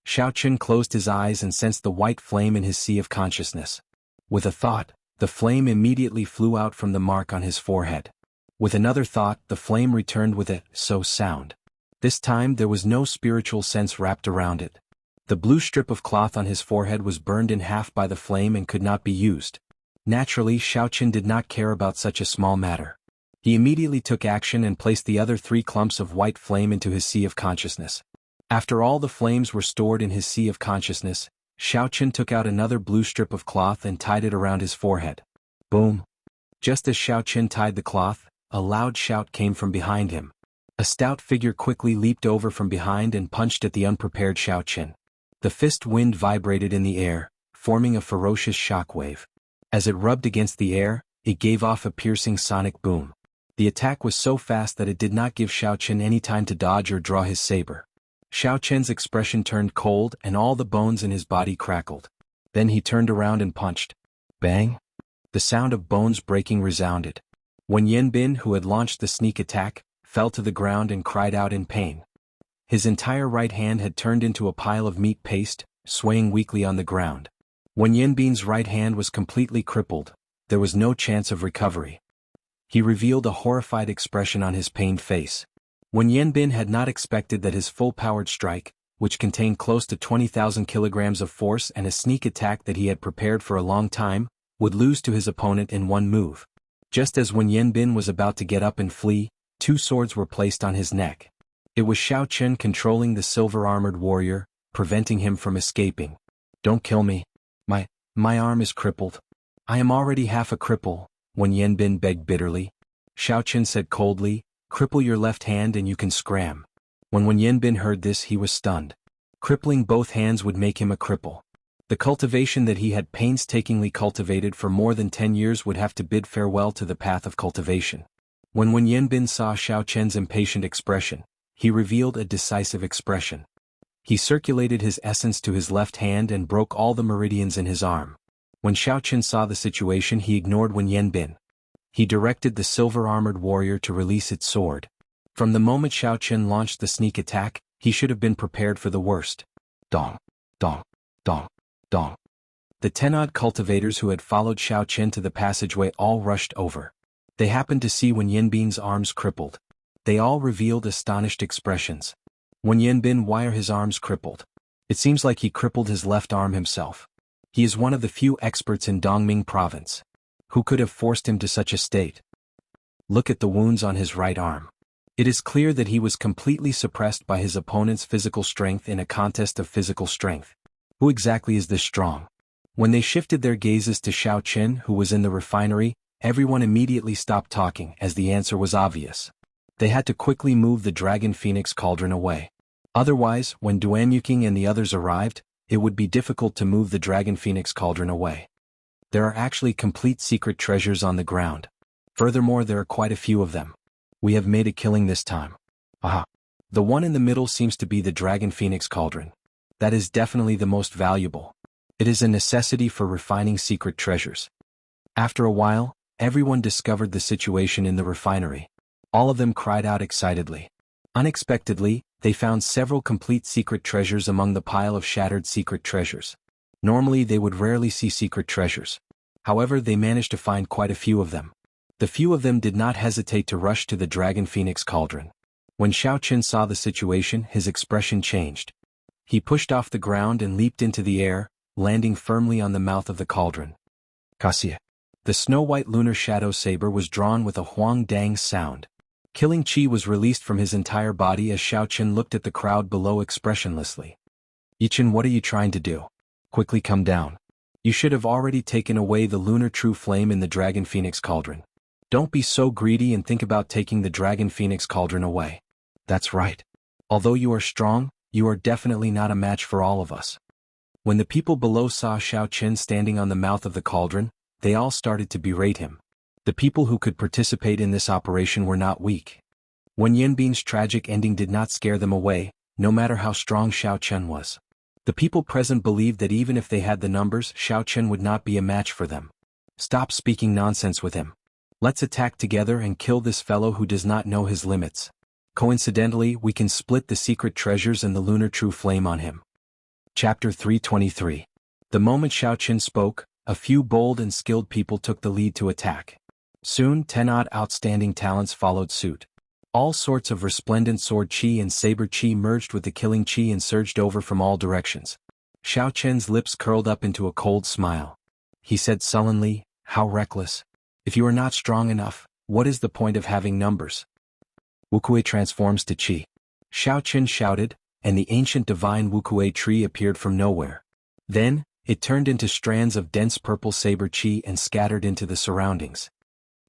S1: Xiao Chen closed his eyes and sensed the white flame in his sea of consciousness. With a thought, the flame immediately flew out from the mark on his forehead. With another thought, the flame returned with a so sound. This time there was no spiritual sense wrapped around it. The blue strip of cloth on his forehead was burned in half by the flame and could not be used. Naturally, Xiao Chen did not care about such a small matter. He immediately took action and placed the other 3 clumps of white flame into his sea of consciousness. After all the flames were stored in his sea of consciousness, Xiao Chen took out another blue strip of cloth and tied it around his forehead. Boom! Just as Xiao Chen tied the cloth, a loud shout came from behind him. A stout figure quickly leaped over from behind and punched at the unprepared Xiao Chen. The fist wind vibrated in the air, forming a ferocious shock wave. As it rubbed against the air, it gave off a piercing sonic boom. The attack was so fast that it did not give Xiao Chen any time to dodge or draw his saber. Xiao Chen's expression turned cold and all the bones in his body crackled. Then he turned around and punched. Bang! The sound of bones breaking resounded. Wen Yanbin, who had launched the sneak attack, fell to the ground and cried out in pain. His entire right hand had turned into a pile of meat paste, swaying weakly on the ground. Wen Yanbin's right hand was completely crippled. There was no chance of recovery. He revealed a horrified expression on his pained face. Wen Yanbin had not expected that his full-powered strike, which contained close to 20,000 kilograms of force and a sneak attack that he had prepared for a long time, would lose to his opponent in one move. Just as Wen Yanbin was about to get up and flee, 2 swords were placed on his neck. It was Xiao Chen controlling the silver-armored warrior, preventing him from escaping. Don't kill me. My arm is crippled. I am already half a cripple, Wen Yanbin begged bitterly. Xiao Chen said coldly, cripple your left hand and you can scram. When Wen Yanbin heard this, he was stunned. Crippling both hands would make him a cripple. The cultivation that he had painstakingly cultivated for more than 10 years would have to bid farewell to the path of cultivation. When Wen Yanbin saw Xiao Chen's impatient expression, he revealed a decisive expression. He circulated his essence to his left hand and broke all the meridians in his arm. When Xiao Chen saw the situation, he ignored Wen Yanbin. He directed the silver-armored warrior to release its sword. From the moment Xiao Chen launched the sneak attack, he should have been prepared for the worst. Dong, dong, dong, dong. The 10-odd cultivators who had followed Xiao Chen to the passageway all rushed over. They happened to see Wen Yanbin's arms crippled. They all revealed astonished expressions. Wen Yanbin, why are his arms crippled? It seems like he crippled his left arm himself. He is one of the few experts in Dongming province. Who could have forced him to such a state? Look at the wounds on his right arm. It is clear that he was completely suppressed by his opponent's physical strength in a contest of physical strength. Who exactly is this strong? When they shifted their gazes to Xiao Chen, who was in the refinery, everyone immediately stopped talking as the answer was obvious. They had to quickly move the Dragon Phoenix cauldron away. Otherwise, when Duan Yuking and the others arrived, it would be difficult to move the Dragon Phoenix cauldron away. There are actually complete secret treasures on the ground. Furthermore, there are quite a few of them. We have made a killing this time. Aha! The one in the middle seems to be the Dragon Phoenix cauldron. That is definitely the most valuable. It is a necessity for refining secret treasures. After a while, everyone discovered the situation in the refinery. All of them cried out excitedly. Unexpectedly, they found several complete secret treasures among the pile of shattered secret treasures. Normally they would rarely see secret treasures. However, they managed to find quite a few of them. The few of them did not hesitate to rush to the Dragon Phoenix cauldron. When Xiao Chen saw the situation, his expression changed. He pushed off the ground and leaped into the air, landing firmly on the mouth of the cauldron. Kasia. The snow-white lunar shadow saber was drawn with a huang dang sound. Killing chi was released from his entire body as Xiao Chen looked at the crowd below expressionlessly. Yichen, what are you trying to do? Quickly come down. You should have already taken away the lunar true flame in the Dragon Phoenix cauldron. Don't be so greedy and think about taking the Dragon Phoenix cauldron away. That's right. Although you are strong, you are definitely not a match for all of us. When the people below saw Xiao Chen standing on the mouth of the cauldron, they all started to berate him. The people who could participate in this operation were not weak. Wen Yanbin's tragic ending did not scare them away, no matter how strong Xiao Chen was. The people present believed that even if they had the numbers, Xiao Chen would not be a match for them. Stop speaking nonsense with him. Let's attack together and kill this fellow who does not know his limits. Coincidentally, we can split the secret treasures and the lunar true flame on him. Chapter 323. The moment Xiao Qin spoke, a few bold and skilled people took the lead to attack. Soon 10 odd outstanding talents followed suit. All sorts of resplendent sword qi and saber qi merged with the killing qi and surged over from all directions. Xiao Qian's lips curled up into a cold smile. He said sullenly, "How reckless. If you are not strong enough, what is the point of having numbers?" Wuxia transforms to qi. Xiao Qin shouted, and the ancient divine Wuxia tree appeared from nowhere. Then, it turned into strands of dense purple saber qi and scattered into the surroundings.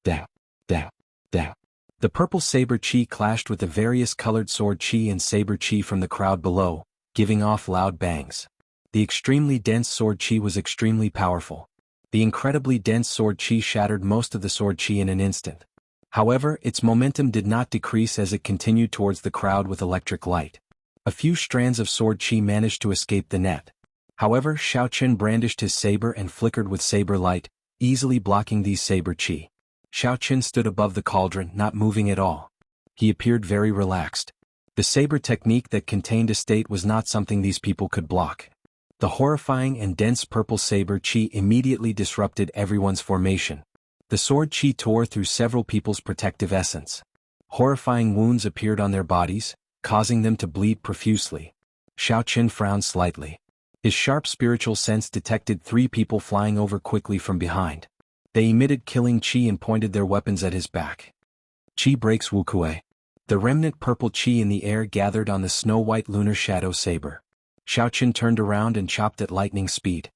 S1: Da, da, da. The purple saber qi clashed with the various colored sword qi and saber qi from the crowd below, giving off loud bangs. The extremely dense sword qi was extremely powerful. The incredibly dense sword qi shattered most of the sword qi in an instant. However, its momentum did not decrease as it continued towards the crowd with electric light. A few strands of sword qi managed to escape the net. However, Xiao Qin brandished his saber and flickered with saber light, easily blocking these saber qi. Xiao Qin stood above the cauldron, not moving at all. He appeared very relaxed. The saber technique that contained a state was not something these people could block. The horrifying and dense purple saber qi immediately disrupted everyone's formation. The sword qi tore through several people's protective essence. Horrifying wounds appeared on their bodies, causing them to bleed profusely. Xiao Qin frowned slightly. His sharp spiritual sense detected 3 people flying over quickly from behind. They emitted killing qi and pointed their weapons at his back. Qi breaks Wuxia. The remnant purple qi in the air gathered on the snow-white lunar shadow saber. Xiao Qin turned around and chopped at lightning speed.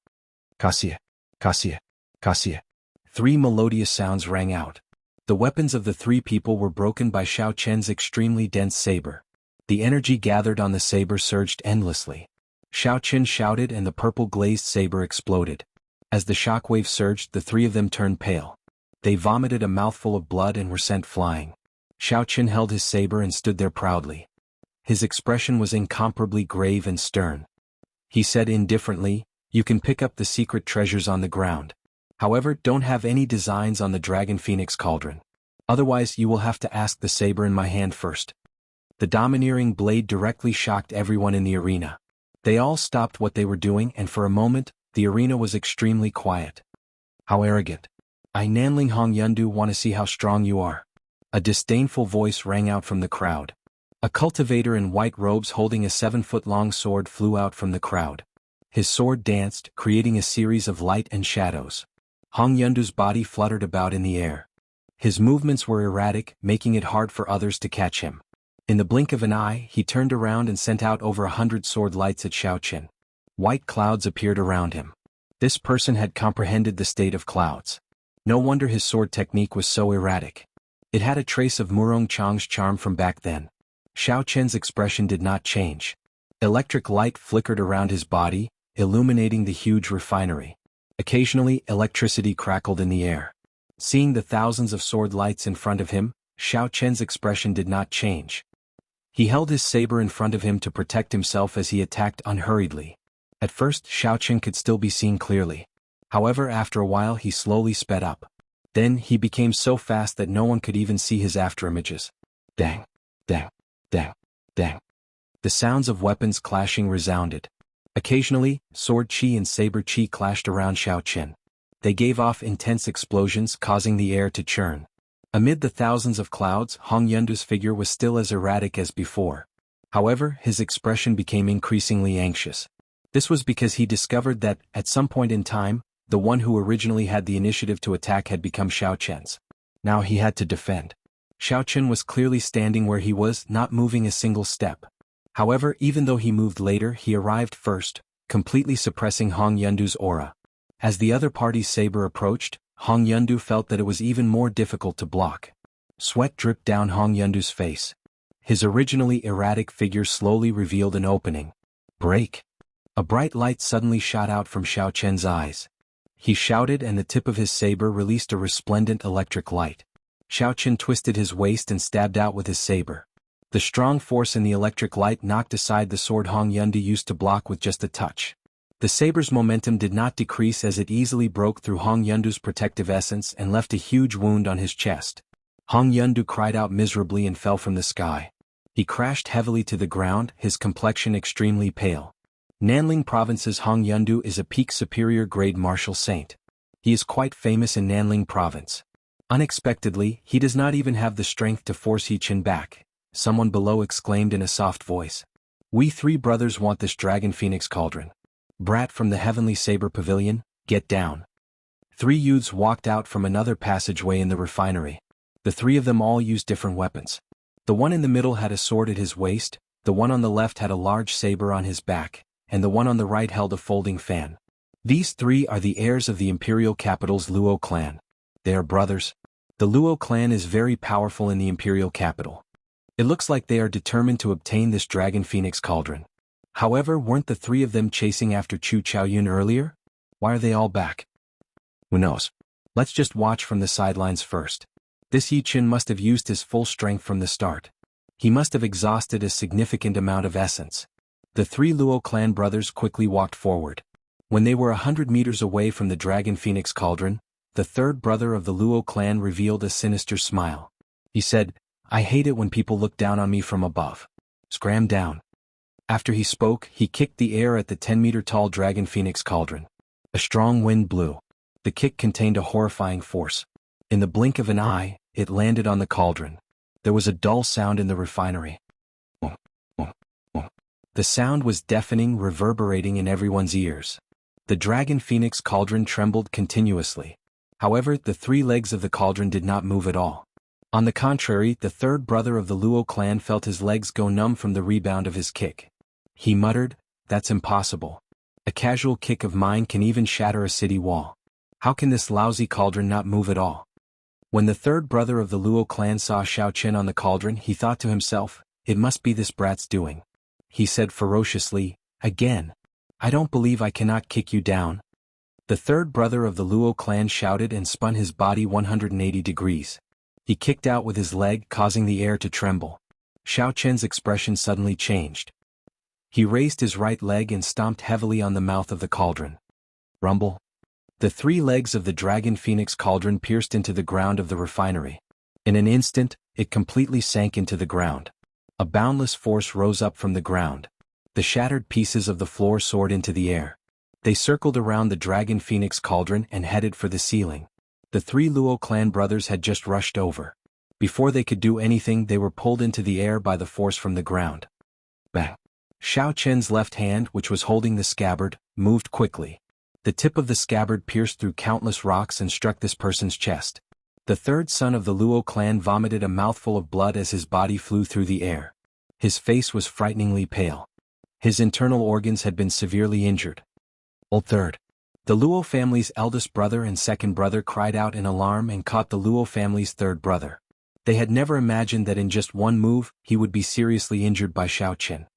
S1: Cassia, Cassia, Cassia. 3 melodious sounds rang out. The weapons of the 3 people were broken by Xiao Qian's extremely dense saber. The energy gathered on the saber surged endlessly. Xiao Qin shouted and the purple glazed saber exploded. As the shockwave surged, the 3 of them turned pale. They vomited a mouthful of blood and were sent flying. Xiao Qin held his saber and stood there proudly. His expression was incomparably grave and stern. He said indifferently, "You can pick up the secret treasures on the ground. However, don't have any designs on the Dragon Phoenix cauldron. Otherwise you will have to ask the saber in my hand first." The domineering blade directly shocked everyone in the arena. They all stopped what they were doing and for a moment, the arena was extremely quiet. "How arrogant. I Nanling Hong Yundu want to see how strong you are." A disdainful voice rang out from the crowd. A cultivator in white robes holding a 7-foot-long sword flew out from the crowd. His sword danced, creating a series of light and shadows. Hong Yundu's body fluttered about in the air. His movements were erratic, making it hard for others to catch him. In the blink of an eye, he turned around and sent out over 100 sword lights at Xiao Qin. White clouds appeared around him. This person had comprehended the state of clouds. No wonder his sword technique was so erratic. It had a trace of Murong Chang's charm from back then. Xiao Qian's expression did not change. Electric light flickered around his body, illuminating the huge refinery. Occasionally, electricity crackled in the air. Seeing the thousands of sword lights in front of him, Xiao Qian's expression did not change. He held his saber in front of him to protect himself as he attacked unhurriedly. At first, Xiao Qin could still be seen clearly. However, after a while he slowly sped up. Then, he became so fast that no one could even see his afterimages. Dang, dang, dang, dang. The sounds of weapons clashing resounded. Occasionally, sword qi and saber qi clashed around Xiao Qin. They gave off intense explosions, causing the air to churn. Amid the thousands of clouds, Hong Yundu's figure was still as erratic as before. However, his expression became increasingly anxious. This was because he discovered that, at some point in time, the one who originally had the initiative to attack had become Xiao Qian's. Now he had to defend. Xiao Qin was clearly standing where he was, not moving a single step. However, even though he moved later, he arrived first, completely suppressing Hong Yundu's aura. As the other party's saber approached, Hong Yundu felt that it was even more difficult to block. Sweat dripped down Hong Yundu's face. His originally erratic figure slowly revealed an opening. Break! A bright light suddenly shot out from Xiao Qian's eyes. He shouted and the tip of his saber released a resplendent electric light. Xiao Qin twisted his waist and stabbed out with his saber. The strong force in the electric light knocked aside the sword Hong Yundu used to block with just a touch. The saber's momentum did not decrease as it easily broke through Hong Yundu's protective essence and left a huge wound on his chest. Hong Yundu cried out miserably and fell from the sky. He crashed heavily to the ground, his complexion extremely pale. Nanling Province's Hong Yundu is a peak superior grade martial saint. He is quite famous in Nanling Province. Unexpectedly, he does not even have the strength to force He Qin back, someone below exclaimed in a soft voice. We three brothers want this Dragon Phoenix Cauldron. Brat from the Heavenly Saber Pavilion, get down. Three youths walked out from another passageway in the refinery. The three of them all used different weapons. The one in the middle had a sword at his waist, the one on the left had a large saber on his back, and the one on the right held a folding fan. These three are the heirs of the imperial capital's Luo clan. They are brothers. The Luo clan is very powerful in the imperial capital. It looks like they are determined to obtain this Dragon Phoenix Cauldron. However, weren't the three of them chasing after Chu Chaoyun earlier? Why are they all back? Who knows? Let's just watch from the sidelines first. This He Qin must have used his full strength from the start. He must have exhausted a significant amount of essence. The three Luo clan brothers quickly walked forward. When they were 100 meters away from the Dragon Phoenix Cauldron, the third brother of the Luo clan revealed a sinister smile. He said, I hate it when people look down on me from above. Scram down. After he spoke, he kicked the air at the 10-meter-tall Dragon Phoenix Cauldron. A strong wind blew. The kick contained a horrifying force. In the blink of an eye, it landed on the cauldron. There was a dull sound in the refinery. The sound was deafening, reverberating in everyone's ears. The Dragon Phoenix Cauldron trembled continuously. However, the three legs of the cauldron did not move at all. On the contrary, the third brother of the Luo clan felt his legs go numb from the rebound of his kick. He muttered, That's impossible. A casual kick of mine can even shatter a city wall. How can this lousy cauldron not move at all? When the third brother of the Luo clan saw Xiao Qin on the cauldron, he thought to himself, It must be this brat's doing. He said ferociously, Again. I don't believe I cannot kick you down. The third brother of the Luo clan shouted and spun his body 180 degrees. He kicked out with his leg, causing the air to tremble. Xiao Qin's expression suddenly changed. He raised his right leg and stomped heavily on the mouth of the cauldron. Rumble. The three legs of the Dragon Phoenix Cauldron pierced into the ground of the refinery. In an instant, it completely sank into the ground. A boundless force rose up from the ground. The shattered pieces of the floor soared into the air. They circled around the Dragon Phoenix Cauldron and headed for the ceiling. The three Luo clan brothers had just rushed over. Before they could do anything, they were pulled into the air by the force from the ground. Bang! Xiao Qin's left hand, which was holding the scabbard, moved quickly. The tip of the scabbard pierced through countless rocks and struck this person's chest. The third son of the Luo clan vomited a mouthful of blood as his body flew through the air. His face was frighteningly pale. His internal organs had been severely injured. Third. The Luo family's eldest brother and second brother cried out in alarm and caught the Luo family's third brother. They had never imagined that in just one move, he would be seriously injured by Xiao Qin.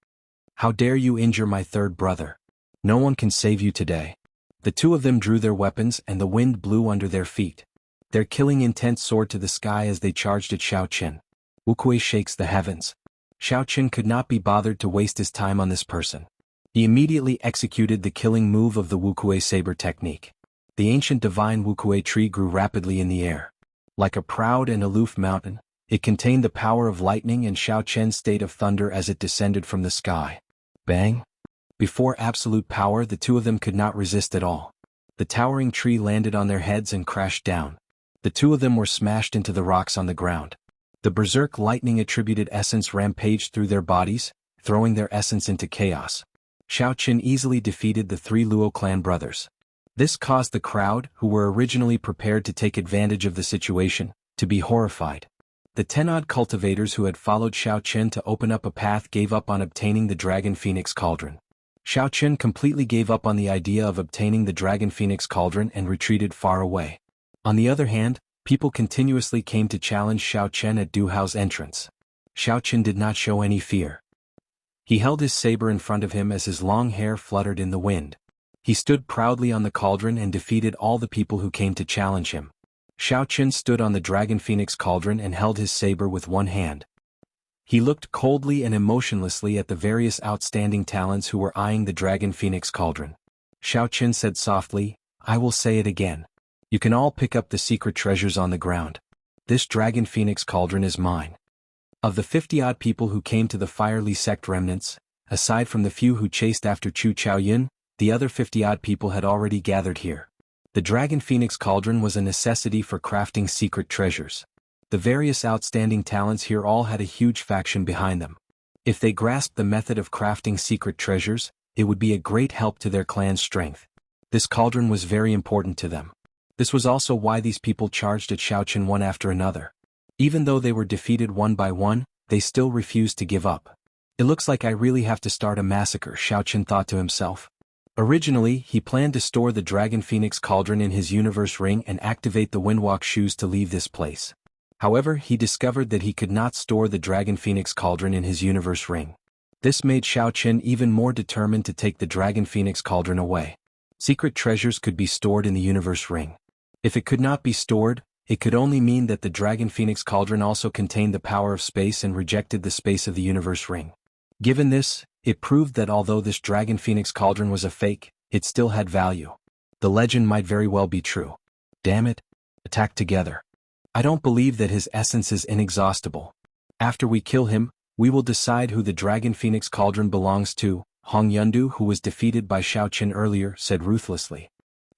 S1: How dare you injure my third brother? No one can save you today. The two of them drew their weapons and the wind blew under their feet. Their killing intent soared to the sky as they charged at Xiao Qin. Wukuei shakes the heavens. Xiao Qin could not be bothered to waste his time on this person. He immediately executed the killing move of the Wukuei saber technique. The ancient divine Wukuei tree grew rapidly in the air. Like a proud and aloof mountain, it contained the power of lightning and Xiao Qin's state of thunder as it descended from the sky. Bang! Before absolute power, the two of them could not resist at all. The towering tree landed on their heads and crashed down. The two of them were smashed into the rocks on the ground. The berserk lightning attributed essence rampaged through their bodies, throwing their essence into chaos. Xiao Qin easily defeated the three Luo clan brothers. This caused the crowd, who were originally prepared to take advantage of the situation, to be horrified. The 10-odd cultivators who had followed Xiao Qin to open up a path gave up on obtaining the Dragon Phoenix Cauldron. Xiao Qin completely gave up on the idea of obtaining the Dragon Phoenix Cauldron and retreated far away. On the other hand, people continuously came to challenge Xiao Qin at Du Hao's entrance. Xiao Qin did not show any fear. He held his saber in front of him as his long hair fluttered in the wind. He stood proudly on the cauldron and defeated all the people who came to challenge him. Xiao Qin stood on the Dragon Phoenix Cauldron and held his saber with one hand. He looked coldly and emotionlessly at the various outstanding talents who were eyeing the Dragon Phoenix Cauldron. Xiao Qin said softly, I will say it again. You can all pick up the secret treasures on the ground. This Dragon Phoenix Cauldron is mine. Of the 50-odd people who came to the Fire Li sect remnants, aside from the few who chased after Chu Chaoyin, the other 50-odd people had already gathered here. The Dragon Phoenix Cauldron was a necessity for crafting secret treasures. The various outstanding talents here all had a huge faction behind them. If they grasped the method of crafting secret treasures, it would be a great help to their clan's strength. This cauldron was very important to them. This was also why these people charged at Xiaochen one after another. Even though they were defeated one by one, they still refused to give up. It looks like I really have to start a massacre, Xiaochen thought to himself. Originally, he planned to store the Dragon Phoenix Cauldron in his universe ring and activate the Windwalk shoes to leave this place. However, he discovered that he could not store the Dragon Phoenix Cauldron in his universe ring. This made Xiaochen even more determined to take the Dragon Phoenix Cauldron away. Secret treasures could be stored in the universe ring. If it could not be stored, it could only mean that the Dragon Phoenix Cauldron also contained the power of space and rejected the space of the universe ring. Given this, it proved that although this Dragon Phoenix Cauldron was a fake, it still had value. The legend might very well be true. Damn it. Attack together. I don't believe that his essence is inexhaustible. After we kill him, we will decide who the Dragon Phoenix Cauldron belongs to, Hong Yundu, who was defeated by Xiaochen earlier, said ruthlessly.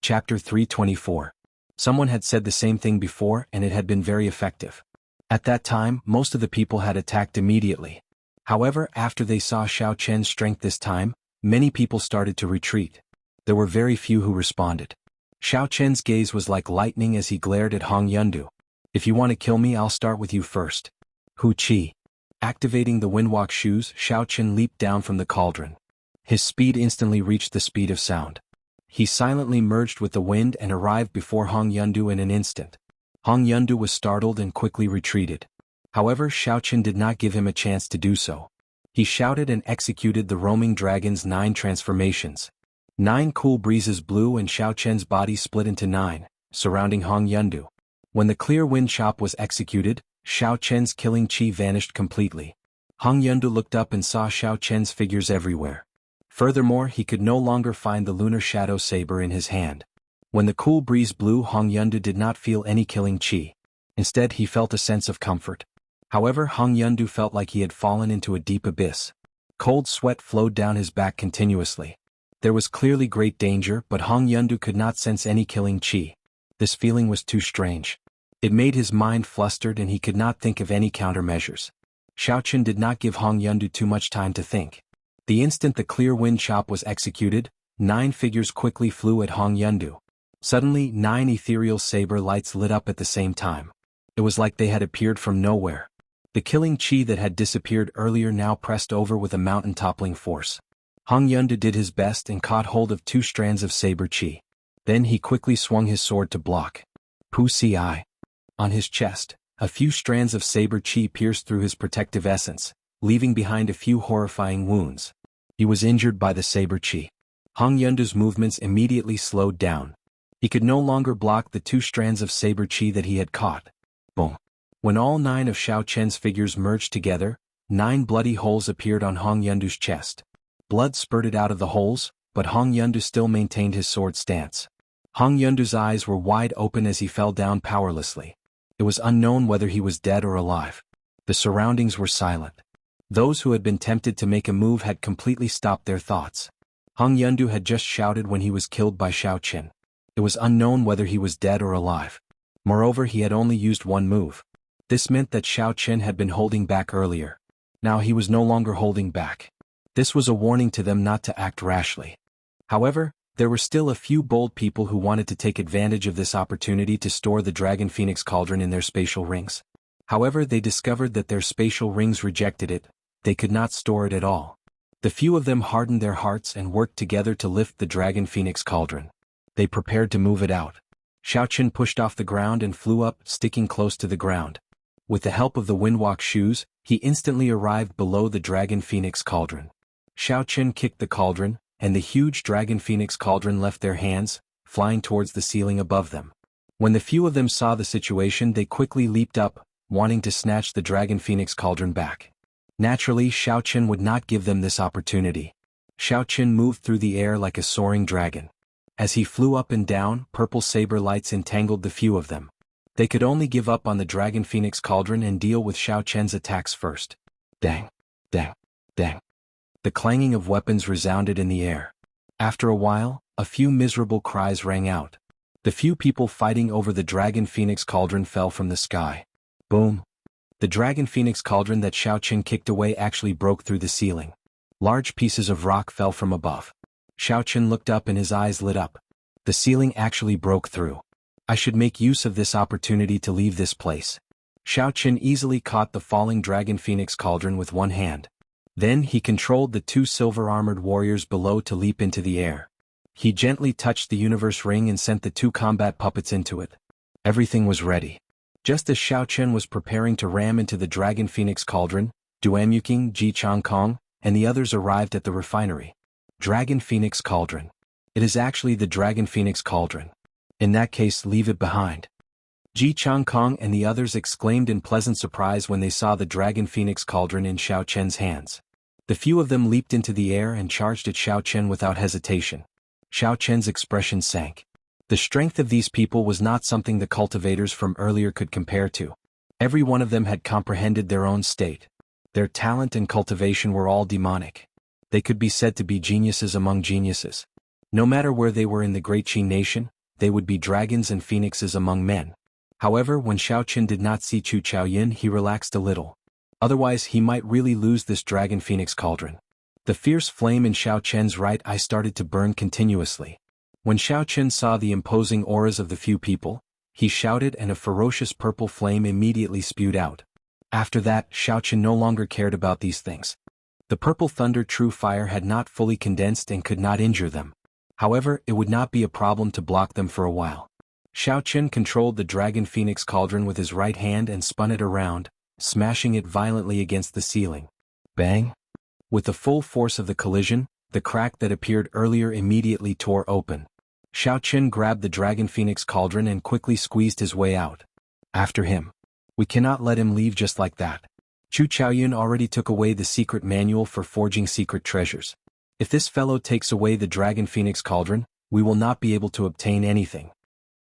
S1: Chapter 324. Someone had said the same thing before and it had been very effective. At that time, most of the people had attacked immediately. However, after they saw Xiaochen's strength this time, many people started to retreat. There were very few who responded. Xiaochen's gaze was like lightning as he glared at Hong Yundu. If you want to kill me, I'll start with you first. Hu Qi. Activating the Windwalk shoes, Xiaochen leaped down from the cauldron. His speed instantly reached the speed of sound. He silently merged with the wind and arrived before Hong Yundu in an instant. Hong Yundu was startled and quickly retreated. However, Xiaochen did not give him a chance to do so. He shouted and executed the roaming dragon's 9 transformations. 9 cool breezes blew and Xiaochen's body split into 9, surrounding Hong Yundu. When the clear wind chop was executed, Xiaochen's killing chi vanished completely. Hong Yundu looked up and saw Xiaochen's figures everywhere. Furthermore, he could no longer find the lunar shadow saber in his hand. When the cool breeze blew, Hong Yundu did not feel any killing chi. Instead, he felt a sense of comfort. However, Hong Yundu felt like he had fallen into a deep abyss. Cold sweat flowed down his back continuously. There was clearly great danger, but Hong Yundu could not sense any killing chi. This feeling was too strange. It made his mind flustered and he could not think of any countermeasures. Xiaochen did not give Hong Yundu too much time to think. The instant the clear wind chop was executed, 9 figures quickly flew at Hong Yundu. Suddenly, 9 ethereal saber lights lit up at the same time. It was like they had appeared from nowhere. The killing chi that had disappeared earlier now pressed over with a mountain-toppling force. Hong Yundu did his best and caught hold of 2 strands of saber chi. Then he quickly swung his sword to block. Pu Si. On his chest, a few strands of saber chi pierced through his protective essence, leaving behind a few horrifying wounds. He was injured by the saber chi. Hong Yundu's movements immediately slowed down. He could no longer block the 2 strands of saber chi that he had caught. Boom. When all 9 of Xiaochen's figures merged together, 9 bloody holes appeared on Hong Yundu's chest. Blood spurted out of the holes, but Hong Yundu still maintained his sword stance. Hong Yundu's eyes were wide open as he fell down powerlessly. It was unknown whether he was dead or alive. The surroundings were silent. Those who had been tempted to make a move had completely stopped their thoughts. Hong Yundu had just shouted when he was killed by Xiaochen. It was unknown whether he was dead or alive. Moreover, he had only used 1 move. This meant that Xiaochen had been holding back earlier. Now he was no longer holding back. This was a warning to them not to act rashly. However, there were still a few bold people who wanted to take advantage of this opportunity to store the Dragon Phoenix Cauldron in their spatial rings. However, they discovered that their spatial rings rejected it. They could not store it at all. The few of them hardened their hearts and worked together to lift the Dragon Phoenix Cauldron. They prepared to move it out. Xiaochen pushed off the ground and flew up, sticking close to the ground. With the help of the Windwalk shoes, he instantly arrived below the Dragon Phoenix Cauldron. Xiaochen kicked the cauldron, and the huge Dragon Phoenix Cauldron left their hands, flying towards the ceiling above them. When the few of them saw the situation, they quickly leaped up, wanting to snatch the Dragon Phoenix Cauldron back. Naturally, Xiaochen would not give them this opportunity. Xiaochen moved through the air like a soaring dragon. As he flew up and down, purple saber lights entangled the few of them. They could only give up on the Dragon Phoenix Cauldron and deal with Xiaochen's attacks first. Dang. Dang. Dang. The clanging of weapons resounded in the air. After a while, a few miserable cries rang out. The few people fighting over the Dragon Phoenix Cauldron fell from the sky. Boom! The Dragon Phoenix Cauldron that Xiao Qin kicked away actually broke through the ceiling. Large pieces of rock fell from above. Xiao Qin looked up and his eyes lit up. The ceiling actually broke through. I should make use of this opportunity to leave this place. Xiao Qin easily caught the falling Dragon Phoenix Cauldron with one hand. Then he controlled the two silver-armored warriors below to leap into the air. He gently touched the universe ring and sent the two combat puppets into it. Everything was ready. Just as Xiao Qin was preparing to ram into the Dragon Phoenix Cauldron, Duanyuking, Ji Changkong, and the others arrived at the refinery. Dragon Phoenix Cauldron. It is actually the Dragon Phoenix Cauldron. In that case, leave it behind. Ji Changkong and the others exclaimed in pleasant surprise when they saw the Dragon Phoenix Cauldron in Xiao Qian's hands. The few of them leaped into the air and charged at Xiao Qian without hesitation. Xiao Qian's expression sank. The strength of these people was not something the cultivators from earlier could compare to. Every one of them had comprehended their own state. Their talent and cultivation were all demonic. They could be said to be geniuses among geniuses. No matter where they were in the Great Qi nation, they would be dragons and phoenixes among men. However, when Xiao Qin did not see Chu Chaoyin, he relaxed a little. Otherwise he might really lose this Dragon Phoenix Cauldron. The fierce flame in Xiao Qian's right eye started to burn continuously. When Xiao Qin saw the imposing auras of the few people, he shouted and a ferocious purple flame immediately spewed out. After that, Xiao Qin no longer cared about these things. The purple thunder true fire had not fully condensed and could not injure them. However, it would not be a problem to block them for a while. Xiao Qin controlled the Dragon Phoenix Cauldron with his right hand and spun it around, smashing it violently against the ceiling. Bang! With the full force of the collision, the crack that appeared earlier immediately tore open. Xiao Qin grabbed the Dragon Phoenix Cauldron and quickly squeezed his way out. After him. We cannot let him leave just like that. Chu Chaoyun already took away the secret manual for forging secret treasures. If this fellow takes away the Dragon Phoenix Cauldron, we will not be able to obtain anything.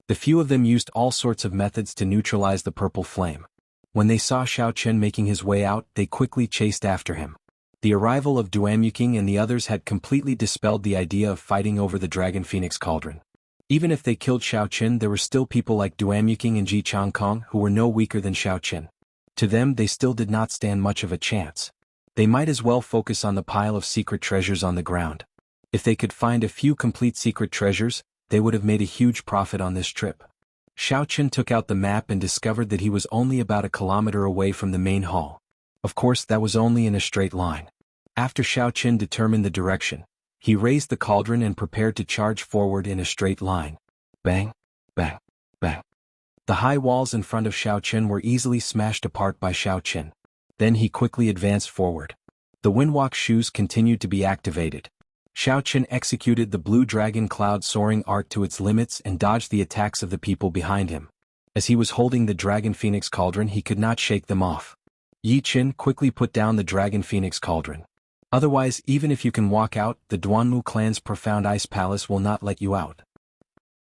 S1: The few of them used all sorts of methods to neutralize the purple flame. When they saw Xiao Qin making his way out, they quickly chased after him. The arrival of Duanyuking and the others had completely dispelled the idea of fighting over the Dragon Phoenix Cauldron. Even if they killed Xiao Qin, there were still people like Duanyuking and Ji Changkong who were no weaker than Xiao Qin. To them, they still did not stand much of a chance. They might as well focus on the pile of secret treasures on the ground. If they could find a few complete secret treasures, they would have made a huge profit on this trip. Xiao Qin took out the map and discovered that he was only about a kilometer away from the main hall. Of course, that was only in a straight line. After Xiao Qin determined the direction, he raised the cauldron and prepared to charge forward in a straight line. Bang, bang, bang. The high walls in front of Xiao Qin were easily smashed apart by Xiao Qin. Then he quickly advanced forward. The windwalk shoes continued to be activated. Xiao Qin executed the blue dragon cloud soaring art to its limits and dodged the attacks of the people behind him. As he was holding the Dragon Phoenix Cauldron, he could not shake them off. Yi Qin quickly put down the Dragon Phoenix Cauldron. Otherwise, even if you can walk out, the Duanmu clan's profound ice palace will not let you out.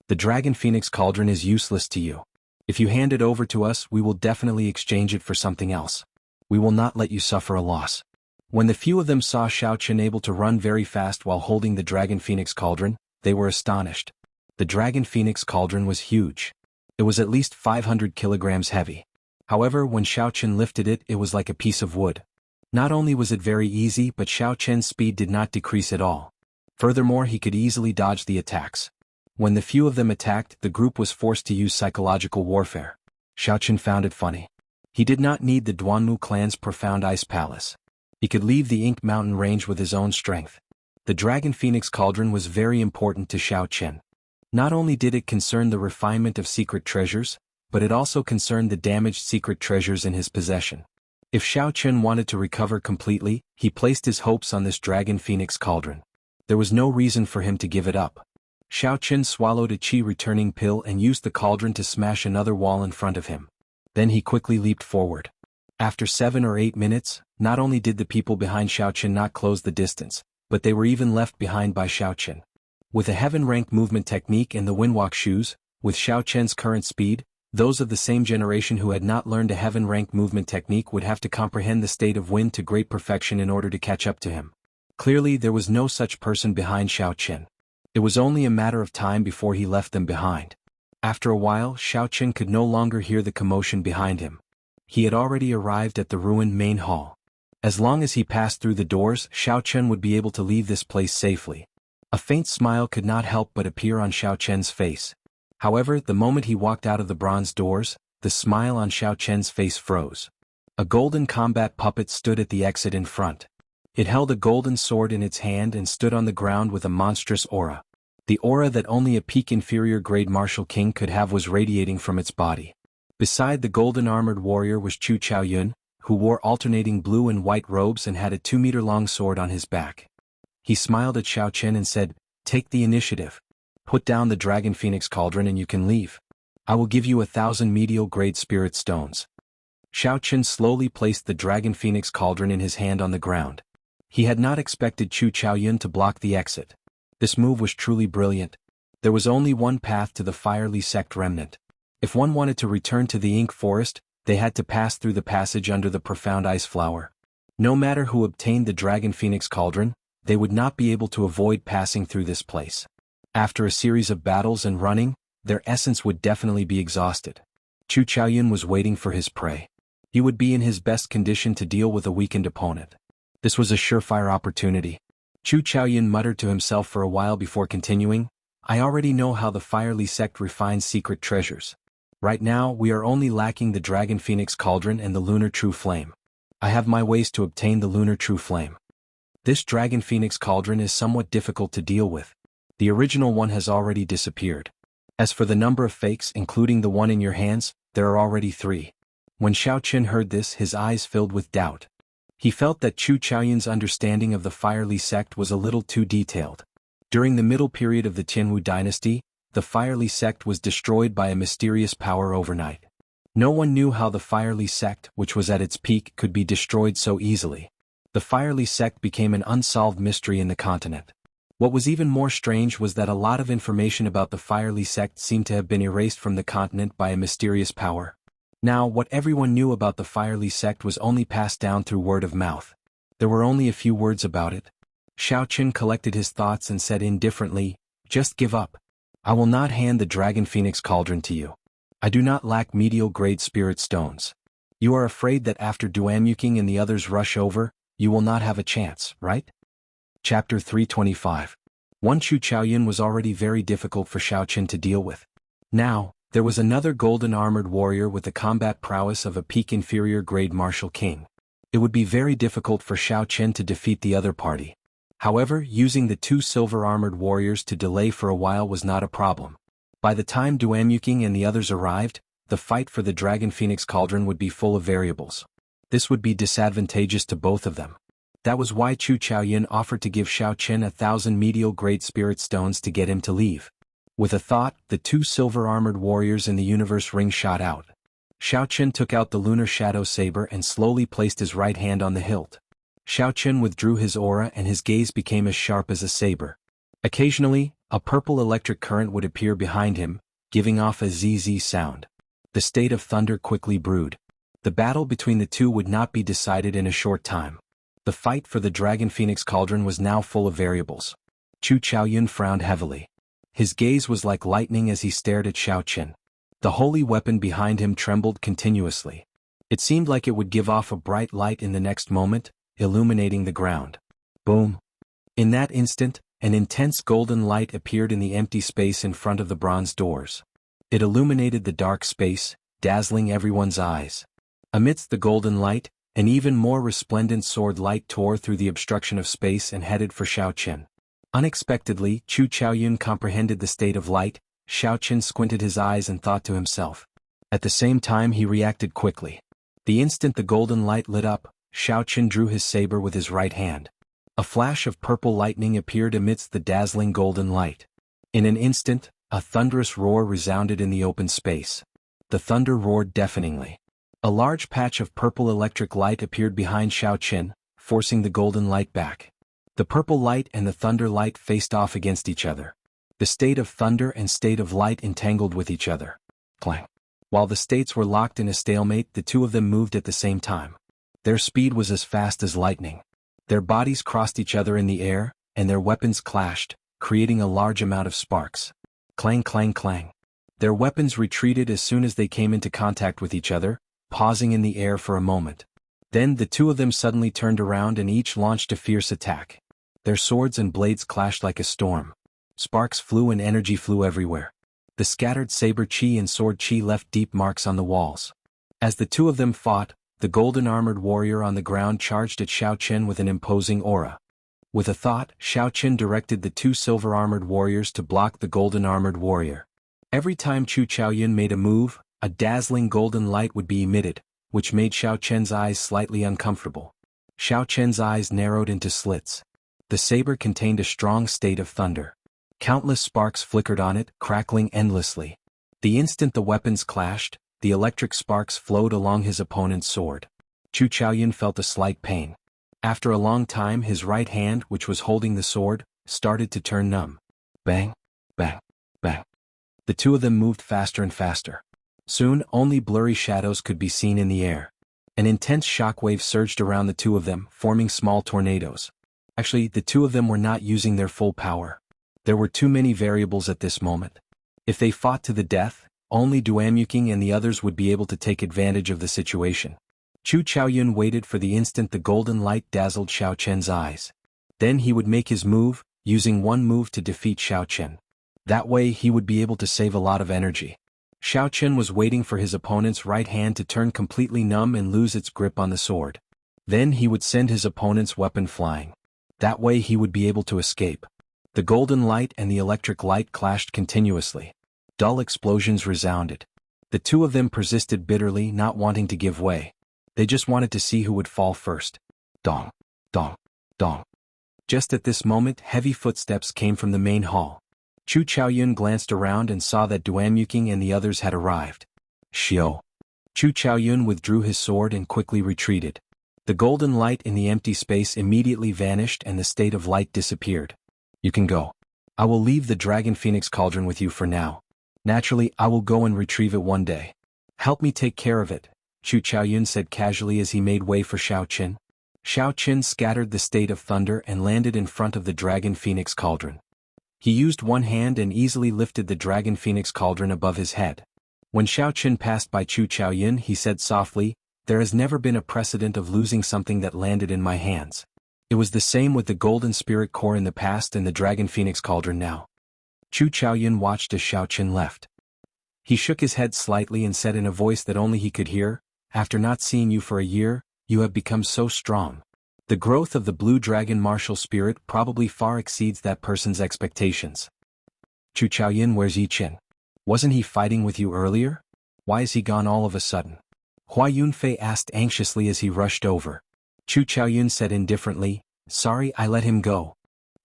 S1: The Dragon Phoenix Cauldron is useless to you. If you hand it over to us, we will definitely exchange it for something else. We will not let you suffer a loss. When the few of them saw Xiao Qin able to run very fast while holding the Dragon Phoenix Cauldron, they were astonished. The Dragon Phoenix Cauldron was huge. It was at least 500 kilograms heavy. However, when Xiao Qin lifted it, it was like a piece of wood. Not only was it very easy, but Xiao Qin's speed did not decrease at all. Furthermore, he could easily dodge the attacks. When the few of them attacked, the group was forced to use psychological warfare. Xiao Qin found it funny. He did not need the Duanmu clan's profound ice palace. He could leave the Ink Mountain range with his own strength. The Dragon Phoenix Cauldron was very important to Xiao Qin. Not only did it concern the refinement of secret treasures, but it also concerned the damaged secret treasures in his possession. If Xiao Qin wanted to recover completely, he placed his hopes on this Dragon Phoenix Cauldron. There was no reason for him to give it up. Xiao Qin swallowed a qi returning pill and used the cauldron to smash another wall in front of him. Then he quickly leaped forward. After 7 or 8 minutes, not only did the people behind Xiao Qin not close the distance, but they were even left behind by Xiao Qin. With a heaven rank movement technique and the windwalk shoes, with Xiao Qin's current speed, those of the same generation who had not learned a heaven rank movement technique would have to comprehend the state of wind to great perfection in order to catch up to him. Clearly there was no such person behind Xiao Qin. It was only a matter of time before he left them behind. After a while, Xiao Qin could no longer hear the commotion behind him. He had already arrived at the ruined main hall. As long as he passed through the doors, Xiao Qin would be able to leave this place safely. A faint smile could not help but appear on Xiao Qin's face. However, the moment he walked out of the bronze doors, the smile on Xiao Qin's face froze. A golden combat puppet stood at the exit in front. It held a golden sword in its hand and stood on the ground with a monstrous aura. The aura that only a peak inferior grade martial king could have was radiating from its body. Beside the golden armored warrior was Chu Chaoyun, who wore alternating blue and white robes and had a 2-meter-long sword on his back. He smiled at Xiao Qin and said, "Take the initiative. Put down the Dragon Phoenix Cauldron and you can leave. I will give you 1,000 medial-grade spirit stones." Xiao Qin slowly placed the Dragon Phoenix Cauldron in his hand on the ground. He had not expected Chu Chaoyun to block the exit. This move was truly brilliant. There was only one path to the Firely Sect remnant. If one wanted to return to the Ink Forest, they had to pass through the passage under the profound ice flower. No matter who obtained the Dragon Phoenix Cauldron, they would not be able to avoid passing through this place. After a series of battles and running, their essence would definitely be exhausted. Chu Chaoyun was waiting for his prey. He would be in his best condition to deal with a weakened opponent. This was a surefire opportunity. Chu Chaoyun muttered to himself for a while before continuing, "I already know how the Firely Sect refines secret treasures. Right now, we are only lacking the Dragon Phoenix Cauldron and the Lunar True Flame. I have my ways to obtain the Lunar True Flame. This Dragon Phoenix Cauldron is somewhat difficult to deal with. The original one has already disappeared. As for the number of fakes, including the one in your hands, there are already 3. When Xiao Qin heard this, his eyes filled with doubt. He felt that Chu Chaoyun's understanding of the Firely Sect was a little too detailed. During the middle period of the Tianwu dynasty, the Firely Sect was destroyed by a mysterious power overnight. No one knew how the Firely Sect, which was at its peak, could be destroyed so easily. The Firely Sect became an unsolved mystery in the continent. What was even more strange was that a lot of information about the Firely Sect seemed to have been erased from the continent by a mysterious power. Now, what everyone knew about the Firely Sect was only passed down through word of mouth. There were only a few words about it. Xiao Qin collected his thoughts and said indifferently, "Just give up. I will not hand the Dragon Phoenix Cauldron to you. I do not lack medial-grade spirit stones. You are afraid that after Duamuking and the others rush over, you will not have a chance, right?" Chapter 325. Chu Chaoyun was already very difficult for Xiao Qin to deal with. Now, there was another golden armored warrior with the combat prowess of a peak inferior grade martial king. It would be very difficult for Xiao Qin to defeat the other party. However, using the 2 silver armored warriors to delay for a while was not a problem. By the time Duamuking and the others arrived, the fight for the Dragon Phoenix Cauldron would be full of variables. This would be disadvantageous to both of them. That was why Chu Chaoyun offered to give Xiao Qin 1,000 medial-grade spirit stones to get him to leave. With a thought, the 2 silver armored warriors in the universe ring shot out. Xiao Qin took out the lunar shadow saber and slowly placed his right hand on the hilt. Xiao Qin withdrew his aura and his gaze became as sharp as a saber. Occasionally, a purple electric current would appear behind him, giving off a ZZ sound. The state of thunder quickly brewed. The battle between the two would not be decided in a short time. The fight for the Dragon Phoenix Cauldron was now full of variables. Chu Chaoyun frowned heavily. His gaze was like lightning as he stared at Xiao Qin. The holy weapon behind him trembled continuously. It seemed like it would give off a bright light in the next moment, illuminating the ground. Boom! In that instant, an intense golden light appeared in the empty space in front of the bronze doors. It illuminated the dark space, dazzling everyone's eyes. Amidst the golden light, an even more resplendent sword light tore through the obstruction of space and headed for Xiao Qin. Unexpectedly, Chu Chaoyun comprehended the state of light. Xiao Qin squinted his eyes and thought to himself. At the same time he reacted quickly. The instant the golden light lit up, Xiao Qin drew his saber with his right hand. A flash of purple lightning appeared amidst the dazzling golden light. In an instant, a thunderous roar resounded in the open space. The thunder roared deafeningly. A large patch of purple electric light appeared behind Xiao Qin, forcing the golden light back. The purple light and the thunder light faced off against each other. The state of thunder and state of light entangled with each other. Clang. While the states were locked in a stalemate, the two of them moved at the same time. Their speed was as fast as lightning. Their bodies crossed each other in the air, and their weapons clashed, creating a large amount of sparks. Clang clang clang. Their weapons retreated as soon as they came into contact with each other, pausing in the air for a moment. Then the two of them suddenly turned around and each launched a fierce attack. Their swords and blades clashed like a storm. Sparks flew and energy flew everywhere. The scattered saber chi and sword chi left deep marks on the walls. As the two of them fought, the golden-armored warrior on the ground charged at Xiao Chen with an imposing aura. With a thought, Xiao Chen directed the two silver-armored warriors to block the golden-armored warrior. Every time Chu Chaoyun made a move, a dazzling golden light would be emitted, which made Xiao Chen's eyes slightly uncomfortable. Xiao Chen's eyes narrowed into slits. The saber contained a strong state of thunder. Countless sparks flickered on it, crackling endlessly. The instant the weapons clashed, the electric sparks flowed along his opponent's sword. Chu Chaoyun felt a slight pain. After a long time, his right hand, which was holding the sword, started to turn numb. Bang, bang, bang. The two of them moved faster and faster. Soon, only blurry shadows could be seen in the air. An intense shockwave surged around the two of them, forming small tornadoes. Actually, the two of them were not using their full power. There were too many variables at this moment. If they fought to the death, only Duamuking and the others would be able to take advantage of the situation. Chu Chaoyun waited for the instant the golden light dazzled Xiao Chen's eyes. Then he would make his move, using one move to defeat Xiao Chen. That way he would be able to save a lot of energy. Xiao Chen was waiting for his opponent's right hand to turn completely numb and lose its grip on the sword. Then he would send his opponent's weapon flying. That way he would be able to escape. The golden light and the electric light clashed continuously. Dull explosions resounded. The two of them persisted bitterly, not wanting to give way. They just wanted to see who would fall first. Dong, dong, dong. Just at this moment, heavy footsteps came from the main hall. Chu Chaoyun glanced around and saw that Duamuking and the others had arrived. Xiao. Chu Chaoyun withdrew his sword and quickly retreated. The golden light in the empty space immediately vanished and the state of light disappeared. You can go. I will leave the Dragon Phoenix Cauldron with you for now. Naturally, I will go and retrieve it one day. Help me take care of it, Chu Chaoyun said casually as he made way for Xiao Chen. Xiao Chen scattered the state of thunder and landed in front of the Dragon Phoenix Cauldron. He used one hand and easily lifted the Dragon Phoenix Cauldron above his head. When Xiao Chen passed by Chu Chaoyun, he said softly, "There has never been a precedent of losing something that landed in my hands. It was the same with the Golden Spirit Core in the past and the Dragon Phoenix Cauldron now." Chu Chaoyun watched as Xiao Chen left. He shook his head slightly and said in a voice that only he could hear, "After not seeing you for a year, you have become so strong. The growth of the Blue Dragon martial spirit probably far exceeds that person's expectations." Chu Chaoyun, where's Yi Chen? Wasn't he fighting with you earlier? Why is he gone all of a sudden? Hua Yunfei asked anxiously as he rushed over. Chu Chaoyun said indifferently, "Sorry, I let him go."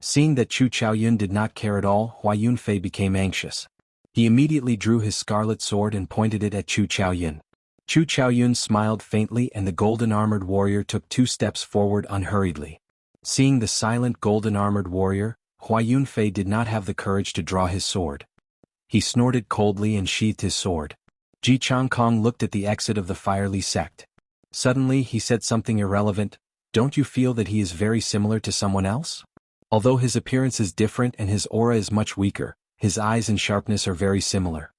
S1: Seeing that Chu Chaoyun did not care at all, Hua Yunfei became anxious. He immediately drew his scarlet sword and pointed it at Chu Chaoyun. Chu Chaoyun smiled faintly and the golden-armored warrior took 2 steps forward unhurriedly. Seeing the silent golden-armored warrior, Hua Yunfei did not have the courage to draw his sword. He snorted coldly and sheathed his sword. Ji Changkong looked at the exit of the Firely sect. Suddenly he said something irrelevant, "Don't you feel that he is very similar to someone else? Although his appearance is different and his aura is much weaker, his eyes and sharpness are very similar."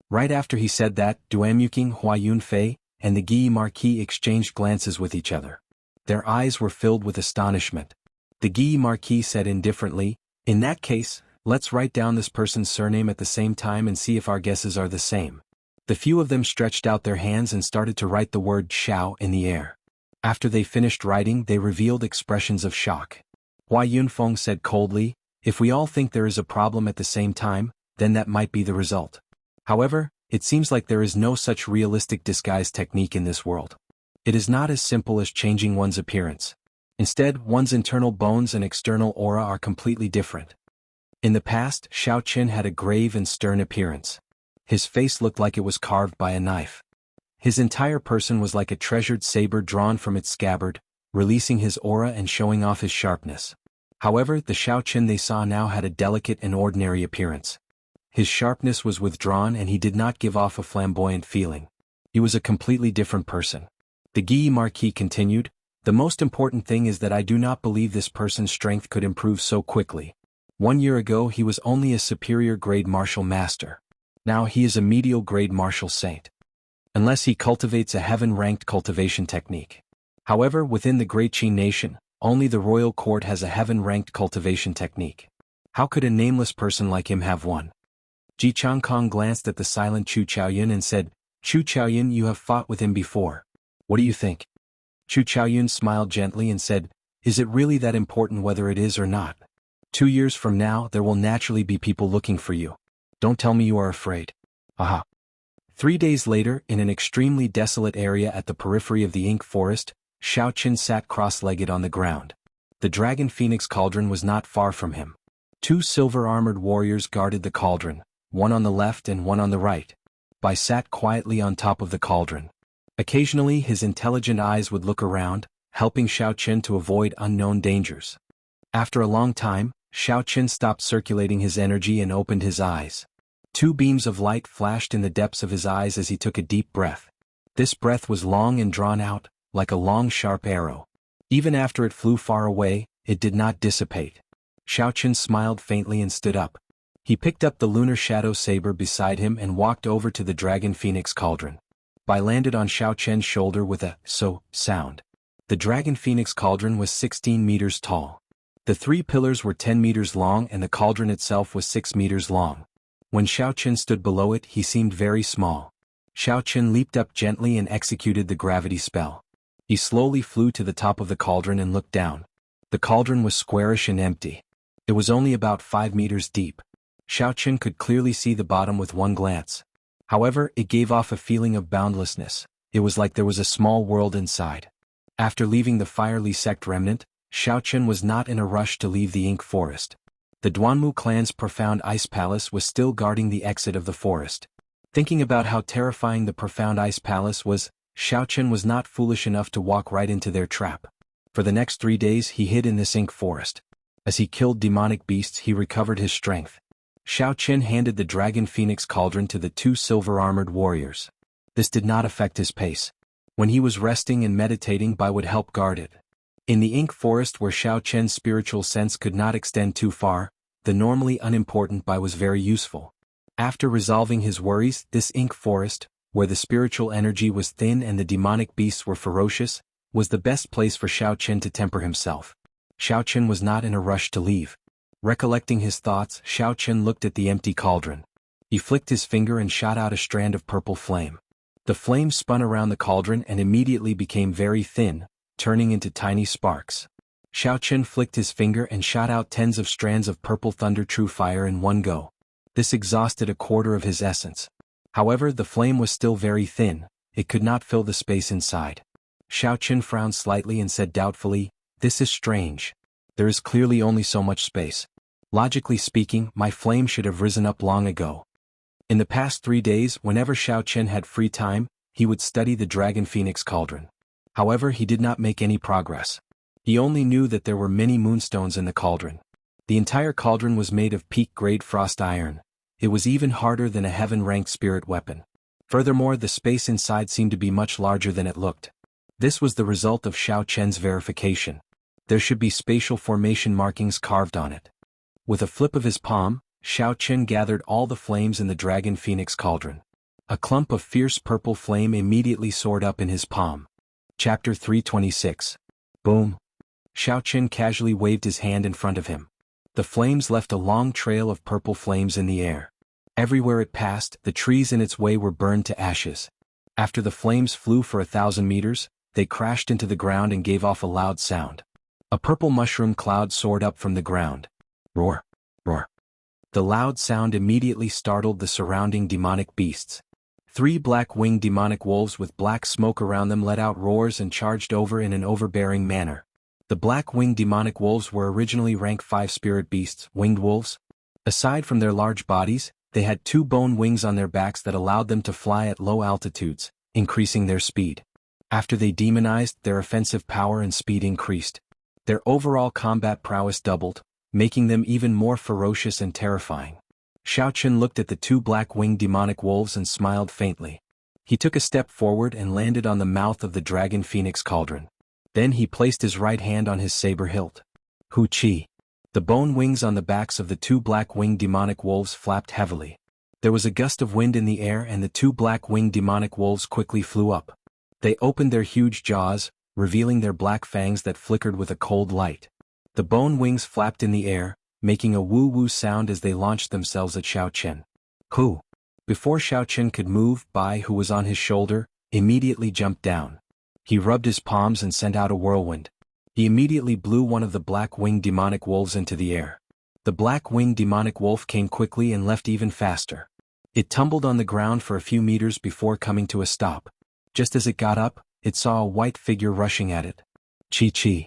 S1: Right after he said that, Duamuking, Hua Yunfei, and the Guyi Marquis exchanged glances with each other. Their eyes were filled with astonishment. The Guyi Marquis said indifferently, "In that case, let's write down this person's surname at the same time and see if our guesses are the same." The few of them stretched out their hands and started to write the word Xiao in the air. After they finished writing, they revealed expressions of shock. Hua Yunfeng said coldly, "If we all think there is a problem at the same time, then that might be the result. However, it seems like there is no such realistic disguise technique in this world. It is not as simple as changing one's appearance. Instead, one's internal bones and external aura are completely different." In the past, Xiao Chen had a grave and stern appearance. His face looked like it was carved by a knife. His entire person was like a treasured saber drawn from its scabbard, releasing his aura and showing off his sharpness. However, the Xiao Chen they saw now had a delicate and ordinary appearance. His sharpness was withdrawn and he did not give off a flamboyant feeling. He was a completely different person. The Guyi Marquis continued, The most important thing is that I do not believe this person's strength could improve so quickly. 1 year ago he was only a superior grade martial master. Now he is a medial grade martial saint. Unless he cultivates a heaven-ranked cultivation technique. However, within the Great Qin nation, only the royal court has a heaven-ranked cultivation technique. How could a nameless person like him have one? Ji Changkong glanced at the silent Chu Chaoyun and said, Chu Chaoyun, you have fought with him before. What do you think? Chu Chaoyun smiled gently and said, is it really that important whether it is or not? 2 years from now there will naturally be people looking for you. Don't tell me you are afraid. Aha. 3 days later, in an extremely desolate area at the periphery of the ink forest, Xiao Qin sat cross-legged on the ground. The dragon phoenix cauldron was not far from him. 2 silver-armored warriors guarded the cauldron, one on the left and one on the right. Bai sat quietly on top of the cauldron. Occasionally his intelligent eyes would look around, helping Xiao Qin to avoid unknown dangers. After a long time, Xiao Qin stopped circulating his energy and opened his eyes. 2 beams of light flashed in the depths of his eyes as he took a deep breath. This breath was long and drawn out, like a long sharp arrow. Even after it flew far away, it did not dissipate. Xiao Qin smiled faintly and stood up. He picked up the lunar shadow saber beside him and walked over to the dragon phoenix cauldron. Bai landed on Xiao Qian's shoulder with a so sound. The dragon phoenix cauldron was 16 meters tall. The 3 pillars were 10 meters long and the cauldron itself was 6 meters long. When Xiao Qin stood below it, he seemed very small. Xiao Qin leaped up gently and executed the gravity spell. He slowly flew to the top of the cauldron and looked down. The cauldron was squarish and empty. It was only about 5 meters deep. Xiao Qin could clearly see the bottom with one glance. However, it gave off a feeling of boundlessness. It was like there was a small world inside. After leaving the fiery sect remnant, Xiao Qin was not in a rush to leave the ink forest. The Duanmu clan's profound ice palace was still guarding the exit of the forest. Thinking about how terrifying the profound ice palace was, Xiao Qin was not foolish enough to walk right into their trap. For the next 3 days he hid in this ink forest. As he killed demonic beasts he recovered his strength. Xiao Qin handed the dragon phoenix cauldron to the 2 silver-armored warriors. This did not affect his pace. When he was resting and meditating, Bai would help guard it. In the ink forest where Xiao Qian's spiritual sense could not extend too far, the normally unimportant Bai was very useful. After resolving his worries, this ink forest, where the spiritual energy was thin and the demonic beasts were ferocious, was the best place for Xiao Qin to temper himself. Xiao Qin was not in a rush to leave. Recollecting his thoughts, Xiao Qin looked at the empty cauldron. He flicked his finger and shot out a strand of purple flame. The flame spun around the cauldron and immediately became very thin, turning into tiny sparks. Xiao Qin flicked his finger and shot out tens of strands of purple thunder true fire in one go. This exhausted a quarter of his essence. However, the flame was still very thin, it could not fill the space inside. Xiao Qin frowned slightly and said doubtfully, "This is strange. There is clearly only so much space. Logically speaking, my flame should have risen up long ago." In the past 3 days, whenever Xiao Qin had free time, he would study the dragon phoenix cauldron. However, he did not make any progress. He only knew that there were many moonstones in the cauldron. The entire cauldron was made of peak-grade frost iron. It was even harder than a heaven-ranked spirit weapon. Furthermore, the space inside seemed to be much larger than it looked. This was the result of Xiao Qian's verification. There should be spatial formation markings carved on it. With a flip of his palm, Xiao Qin gathered all the flames in the dragon phoenix cauldron. A clump of fierce purple flame immediately soared up in his palm. Chapter 326. Boom. Xiao Qin casually waved his hand in front of him. The flames left a long trail of purple flames in the air. Everywhere it passed, the trees in its way were burned to ashes. After the flames flew for 1,000 meters, they crashed into the ground and gave off a loud sound. A purple mushroom cloud soared up from the ground. Roar, roar. The loud sound immediately startled the surrounding demonic beasts. 3 black-winged demonic wolves with black smoke around them let out roars and charged over in an overbearing manner. The black-winged demonic wolves were originally rank 5 spirit beasts, winged wolves. Aside from their large bodies, they had 2 bone wings on their backs that allowed them to fly at low altitudes, increasing their speed. After they demonized, their offensive power and speed increased. Their overall combat prowess doubled, making them even more ferocious and terrifying. Xiao Qin looked at the 2 black-winged demonic wolves and smiled faintly. He took a step forward and landed on the mouth of the dragon phoenix cauldron. Then he placed his right hand on his saber hilt. Hu Chi. The bone wings on the backs of the two black-winged demonic wolves flapped heavily. There was a gust of wind in the air and the two black-winged demonic wolves quickly flew up. They opened their huge jaws, revealing their black fangs that flickered with a cold light. The bone wings flapped in the air, making a woo-woo sound as they launched themselves at Xiao Chen. Hu. Before Xiao Chen could move, Bai, who was on his shoulder, immediately jumped down. He rubbed his palms and sent out a whirlwind. He immediately blew one of the black-winged demonic wolves into the air. The black-winged demonic wolf came quickly and left even faster. It tumbled on the ground for a few meters before coming to a stop. Just as it got up, it saw a white figure rushing at it. Chi.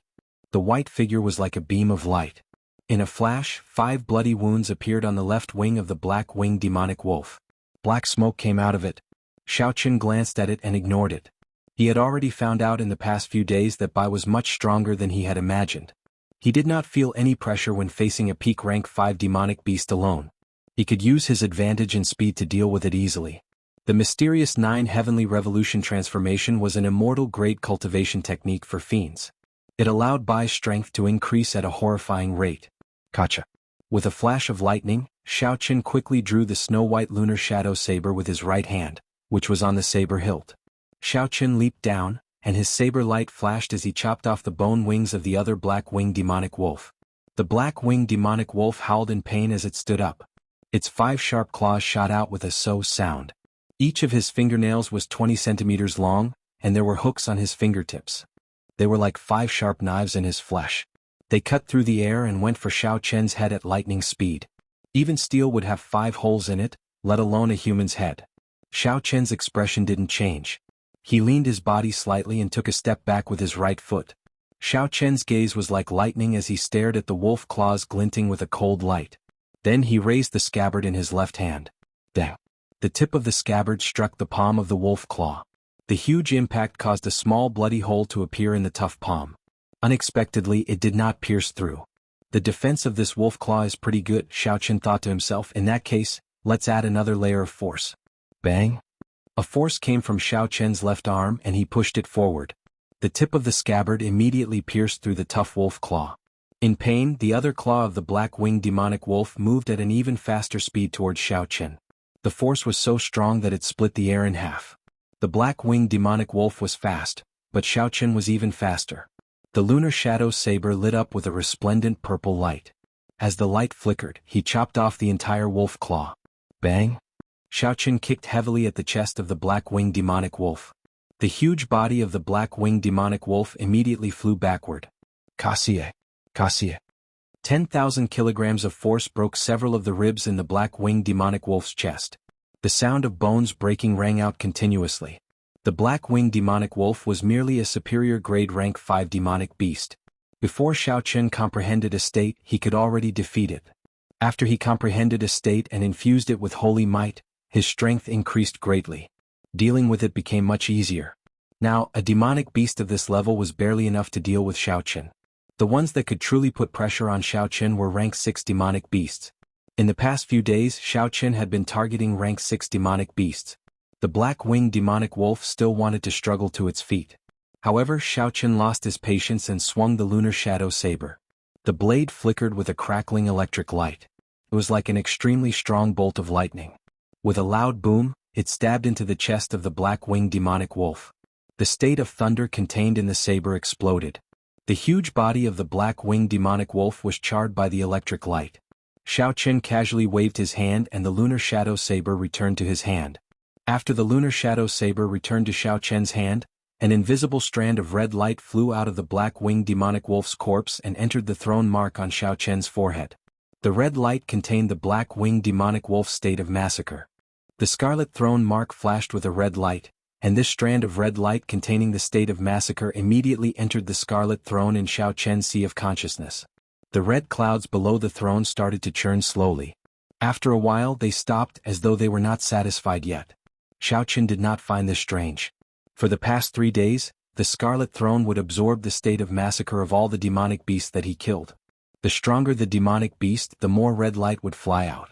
S1: The white figure was like a beam of light. In a flash, 5 bloody wounds appeared on the left wing of the black-winged demonic wolf. Black smoke came out of it. Xiao Chen glanced at it and ignored it. He had already found out in the past few days that Bai was much stronger than he had imagined. He did not feel any pressure when facing a peak rank 5 demonic beast alone. He could use his advantage in speed to deal with it easily. The mysterious 9 Heavenly Revolution transformation was an immortal grade cultivation technique for fiends. It allowed Bai's strength to increase at a horrifying rate. Kacha. With a flash of lightning, Xiao Chen quickly drew the snow-white lunar shadow saber with his right hand, which was on the saber hilt. Xiao Chen leaped down, and his saber light flashed as he chopped off the bone wings of the other black-winged demonic wolf. The black-winged demonic wolf howled in pain as it stood up. Its 5 sharp claws shot out with a so sound. Each of his fingernails was 20 centimeters long, and there were hooks on his fingertips. They were like 5 sharp knives in his flesh. They cut through the air and went for Xiao Chen's head at lightning speed. Even steel would have 5 holes in it, let alone a human's head. Xiao Chen's expression didn't change. He leaned his body slightly and took a step back with his right foot. Xiao Chen's gaze was like lightning as he stared at the wolf claws glinting with a cold light. Then he raised the scabbard in his left hand. Dang! The tip of the scabbard struck the palm of the wolf claw. The huge impact caused a small bloody hole to appear in the tough palm. Unexpectedly, it did not pierce through. The defense of this wolf claw is pretty good, Xiao Chen thought to himself. In that case, let's add another layer of force. Bang! A force came from Xiao Chen's left arm and he pushed it forward. The tip of the scabbard immediately pierced through the tough wolf claw. In pain, the other claw of the black-winged demonic wolf moved at an even faster speed towards Xiao Chen. The force was so strong that it split the air in half. The black-winged demonic wolf was fast, but Xiao Chen was even faster. The lunar shadow saber lit up with a resplendent purple light. As the light flickered, he chopped off the entire wolf claw. Bang! Xiao Chen kicked heavily at the chest of the black-winged demonic wolf. The huge body of the black-winged demonic wolf immediately flew backward. Kasie. 10,000 kilograms of force broke several of the ribs in the black-winged demonic wolf's chest. The sound of bones breaking rang out continuously. The black-winged demonic wolf was merely a superior grade rank 5 demonic beast. Before Xiao Chen comprehended a state, he could already defeat it. After he comprehended a state and infused it with holy might, his strength increased greatly. Dealing with it became much easier. Now, a demonic beast of this level was barely enough to deal with Xiao Chen. The ones that could truly put pressure on Xiao Chen were rank 6 demonic beasts. In the past few days, Xiao Chen had been targeting rank 6 demonic beasts. The black-winged demonic wolf still wanted to struggle to its feet. However, Xiao Chen lost his patience and swung the lunar shadow saber. The blade flickered with a crackling electric light. It was like an extremely strong bolt of lightning. With a loud boom, it stabbed into the chest of the black-winged demonic wolf. The state of thunder contained in the saber exploded. The huge body of the black-winged demonic wolf was charred by the electric light. Xiao Chen casually waved his hand and the lunar shadow saber returned to his hand. After the lunar shadow saber returned to Xiao Chen's hand, an invisible strand of red light flew out of the black-winged demonic wolf's corpse and entered the throne mark on Xiao Chen's forehead. The red light contained the black-winged demonic wolf's state of massacre. The scarlet throne mark flashed with a red light, and this strand of red light containing the state of massacre immediately entered the scarlet throne in Xiao Chen's sea of consciousness. The red clouds below the throne started to churn slowly. After a while they stopped as though they were not satisfied yet. Xiao Chen did not find this strange. For the past 3 days, the scarlet throne would absorb the state of massacre of all the demonic beasts that he killed. The stronger the demonic beast, the more red light would fly out.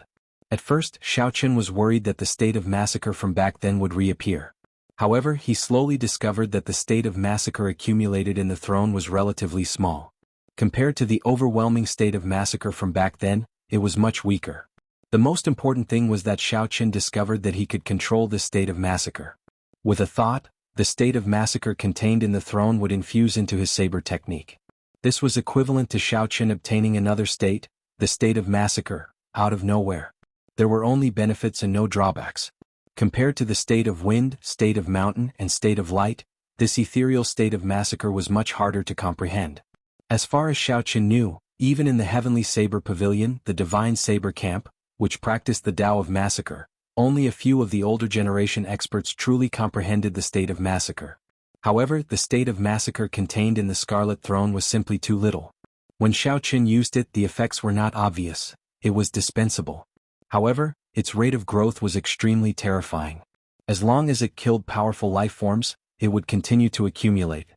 S1: At first, Xiao Chen was worried that the state of massacre from back then would reappear. However, he slowly discovered that the state of massacre accumulated in the throne was relatively small. Compared to the overwhelming state of massacre from back then, it was much weaker. The most important thing was that Xiaoqin discovered that he could control the state of massacre. With a thought, the state of massacre contained in the throne would infuse into his saber technique. This was equivalent to Xiaoqin obtaining another state, the state of massacre, out of nowhere. There were only benefits and no drawbacks. Compared to the state of wind, state of mountain, and state of light, this ethereal state of massacre was much harder to comprehend. As far as Xiaoqin knew, even in the heavenly saber pavilion, the divine saber camp, which practiced the Tao of massacre, only a few of the older generation experts truly comprehended the state of massacre. However, the state of massacre contained in the Scarlet Throne was simply too little. When Xiaoqin used it, the effects were not obvious. It was dispensable. However, its rate of growth was extremely terrifying. As long as it killed powerful life forms, it would continue to accumulate.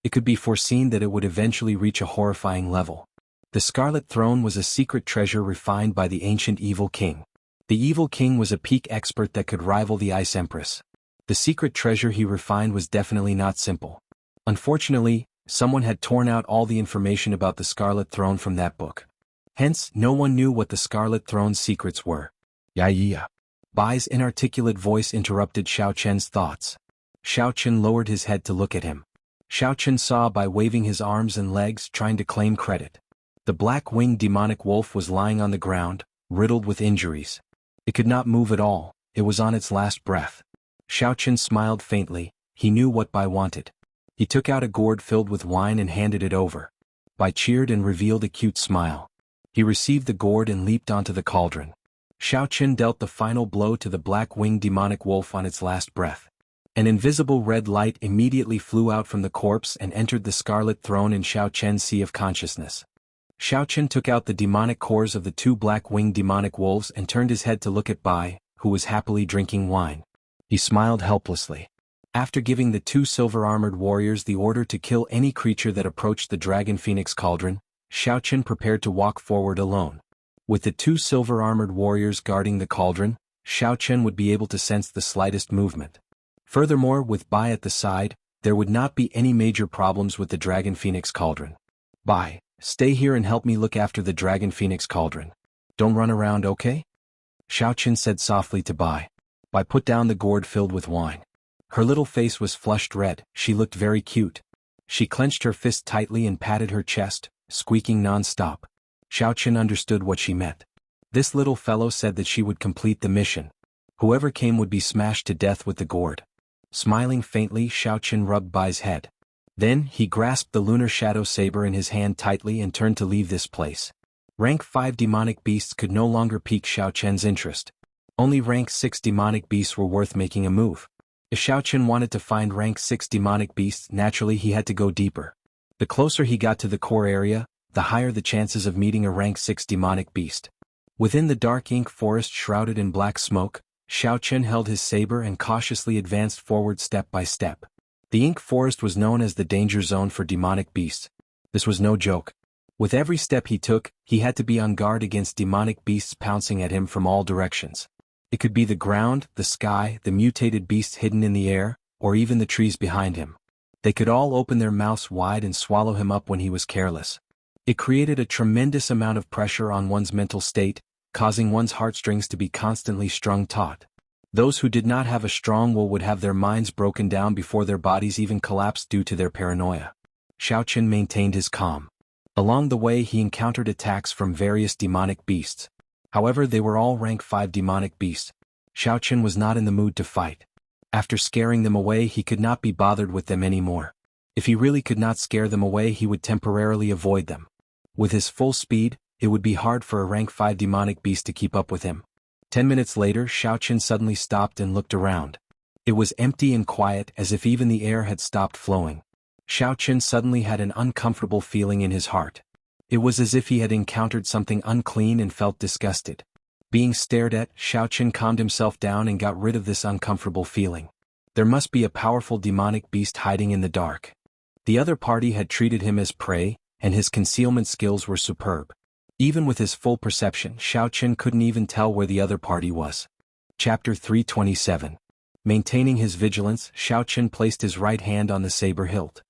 S1: It could be foreseen that it would eventually reach a horrifying level. The Scarlet Throne was a secret treasure refined by the ancient evil king. The evil king was a peak expert that could rival the Ice Empress. The secret treasure he refined was definitely not simple. Unfortunately, someone had torn out all the information about the Scarlet Throne from that book. Hence, no one knew what the Scarlet Throne's secrets were. Yeah. Bai's inarticulate voice interrupted Xiaoqian's thoughts. Xiaoqian lowered his head to look at him. Xiaoqian saw Bai waving his arms and legs, trying to claim credit. The black-winged demonic wolf was lying on the ground, riddled with injuries. It could not move at all, it was on its last breath. Xiaoqian smiled faintly, he knew what Bai wanted. He took out a gourd filled with wine and handed it over. Bai cheered and revealed a cute smile. He received the gourd and leaped onto the cauldron. Xiaoqian dealt the final blow to the black-winged demonic wolf on its last breath. An invisible red light immediately flew out from the corpse and entered the Scarlet Throne in Xiaoqian's sea of consciousness. Xiaoqian took out the demonic cores of the two black-winged demonic wolves and turned his head to look at Bai, who was happily drinking wine. He smiled helplessly. After giving the two silver-armored warriors the order to kill any creature that approached the Dragon Phoenix cauldron, Xiaoqian prepared to walk forward alone. With the two silver-armored warriors guarding the cauldron, Xiaoqian would be able to sense the slightest movement. Furthermore, with Bai at the side, there would not be any major problems with the Dragon Phoenix cauldron. Bai, stay here and help me look after the Dragon Phoenix cauldron. Don't run around, okay? Xiaoqian said softly to Bai. Bai put down the gourd filled with wine. Her little face was flushed red, she looked very cute. She clenched her fist tightly and patted her chest, squeaking non-stop. Xiaoqian understood what she meant. This little fellow said that she would complete the mission. Whoever came would be smashed to death with the gourd. Smiling faintly, Xiaoqian rubbed Bai's head. Then, he grasped the lunar shadow saber in his hand tightly and turned to leave this place. Rank 5 demonic beasts could no longer pique Xiaoqian's interest. Only rank 6 demonic beasts were worth making a move. If Xiaoqian wanted to find rank 6 demonic beasts, naturally he had to go deeper. The closer he got to the core area, the higher the chances of meeting a rank 6 demonic beast. Within the dark ink forest shrouded in black smoke, Xiaoqian held his saber and cautiously advanced forward step by step. The ink forest was known as the danger zone for demonic beasts. This was no joke. With every step he took, he had to be on guard against demonic beasts pouncing at him from all directions. It could be the ground, the sky, the mutated beasts hidden in the air, or even the trees behind him. They could all open their mouths wide and swallow him up when he was careless. It created a tremendous amount of pressure on one's mental state, causing one's heartstrings to be constantly strung taut. Those who did not have a strong will would have their minds broken down before their bodies even collapsed due to their paranoia. Xiaoqian maintained his calm. Along the way he encountered attacks from various demonic beasts. However, they were all rank 5 demonic beasts. Xiaoqian was not in the mood to fight. After scaring them away, he could not be bothered with them anymore. If he really could not scare them away, he would temporarily avoid them. With his full speed, it would be hard for a rank 5 demonic beast to keep up with him. 10 minutes later, Xiaoqian suddenly stopped and looked around. It was empty and quiet, as if even the air had stopped flowing. Xiaoqian suddenly had an uncomfortable feeling in his heart. It was as if he had encountered something unclean and felt disgusted. Being stared at, Xiaoqian calmed himself down and got rid of this uncomfortable feeling. There must be a powerful demonic beast hiding in the dark. The other party had treated him as prey, and his concealment skills were superb. Even with his full perception, Xiaoqian couldn't even tell where the other party was. Chapter 327. Maintaining his vigilance, Xiaochen placed his right hand on the saber hilt.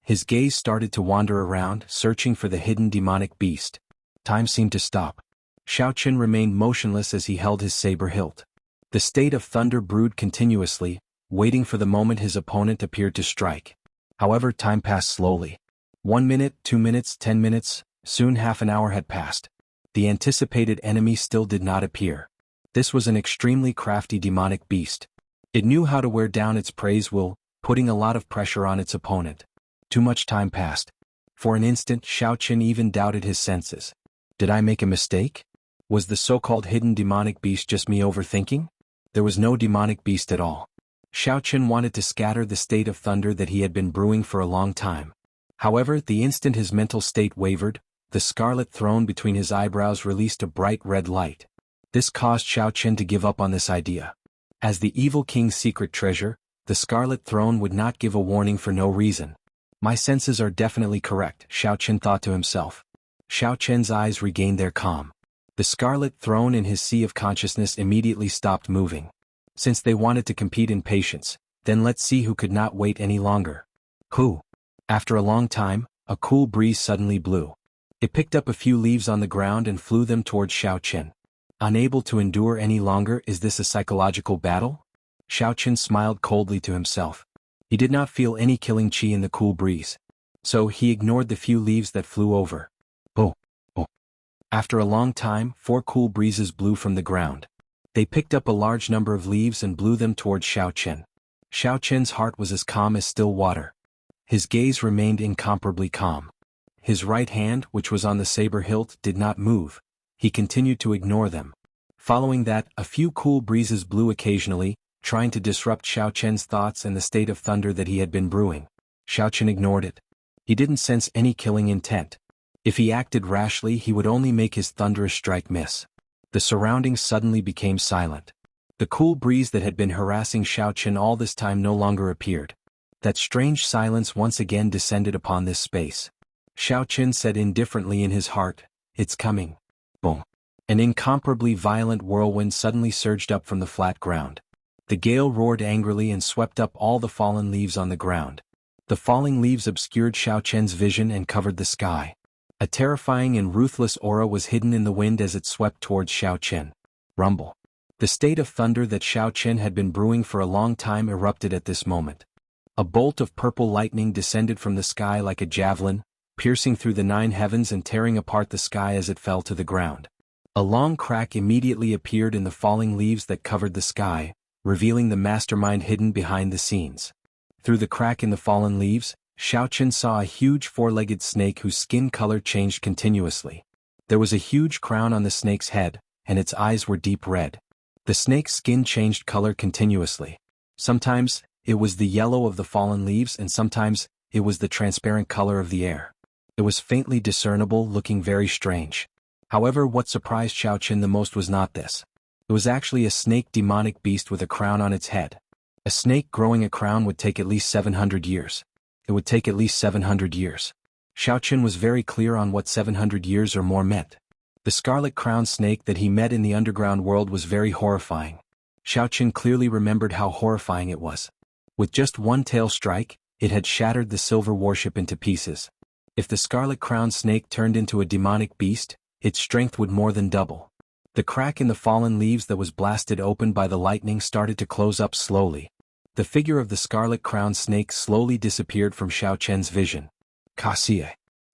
S1: His gaze started to wander around, searching for the hidden demonic beast. Time seemed to stop. Xiaochen remained motionless as he held his saber hilt. The state of thunder brewed continuously, waiting for the moment his opponent appeared to strike. However, time passed slowly. 1 minute, 2 minutes, 10 minutes, soon half an hour had passed. The anticipated enemy still did not appear. This was an extremely crafty demonic beast. It knew how to wear down its prey's will, putting a lot of pressure on its opponent. Too much time passed. For an instant, Xiaochen even doubted his senses. Did I make a mistake? Was the so-called hidden demonic beast just me overthinking? There was no demonic beast at all. Xiaochen wanted to scatter the state of thunder that he had been brewing for a long time. However, the instant his mental state wavered, the scarlet throne between his eyebrows released a bright red light. This caused Xiaochen to give up on this idea. As the evil king's secret treasure, the scarlet throne would not give a warning for no reason. My senses are definitely correct, Xiaochen thought to himself. Xiaochen's eyes regained their calm. The scarlet throne in his sea of consciousness immediately stopped moving. Since they wanted to compete in patience, then let's see who could not wait any longer. Who? After a long time, a cool breeze suddenly blew. It picked up a few leaves on the ground and flew them towards Xiaochen. Unable to endure any longer, is this a psychological battle? Xiaochen smiled coldly to himself. He did not feel any killing chi in the cool breeze. So he ignored the few leaves that flew over. Oh. After a long time, 4 cool breezes blew from the ground. They picked up a large number of leaves and blew them towards Xiaochen. Xiaochen's heart was as calm as still water. His gaze remained incomparably calm. His right hand, which was on the saber hilt, did not move. He continued to ignore them. Following that, a few cool breezes blew occasionally, trying to disrupt Xiaochen's thoughts and the state of thunder that he had been brewing. Xiaochen ignored it. He didn't sense any killing intent. If he acted rashly, he would only make his thunderous strike miss. The surroundings suddenly became silent. The cool breeze that had been harassing Xiaochen all this time no longer appeared. That strange silence once again descended upon this space. Xiaochen said indifferently in his heart, "It's coming." Boom. An incomparably violent whirlwind suddenly surged up from the flat ground. The gale roared angrily and swept up all the fallen leaves on the ground. The falling leaves obscured Xiaochen's vision and covered the sky. A terrifying and ruthless aura was hidden in the wind as it swept towards Xiaochen. Rumble. The state of thunder that Xiaochen had been brewing for a long time erupted at this moment. A bolt of purple lightning descended from the sky like a javelin, piercing through the 9 heavens and tearing apart the sky as it fell to the ground. A long crack immediately appeared in the falling leaves that covered the sky, revealing the mastermind hidden behind the scenes. Through the crack in the fallen leaves, Xiaochen saw a huge 4-legged snake whose skin color changed continuously. There was a huge crown on the snake's head, and its eyes were deep red. The snake's skin changed color continuously. Sometimes, it was the yellow of the fallen leaves and sometimes, it was the transparent color of the air. It was faintly discernible, looking very strange. However, what surprised Xiaochen the most was not this. It was actually a snake demonic beast with a crown on its head. A snake growing a crown would take at least 700 years. It would take at least 700 years. Xiaochen was very clear on what 700 years or more meant. The scarlet crowned snake that he met in the underground world was very horrifying. Xiaochen clearly remembered how horrifying it was. With just one tail strike, it had shattered the silver warship into pieces. If the scarlet crowned snake turned into a demonic beast, its strength would more than double. The crack in the fallen leaves that was blasted open by the lightning started to close up slowly. The figure of the scarlet crowned snake slowly disappeared from Xiaochen's vision. Kaxie.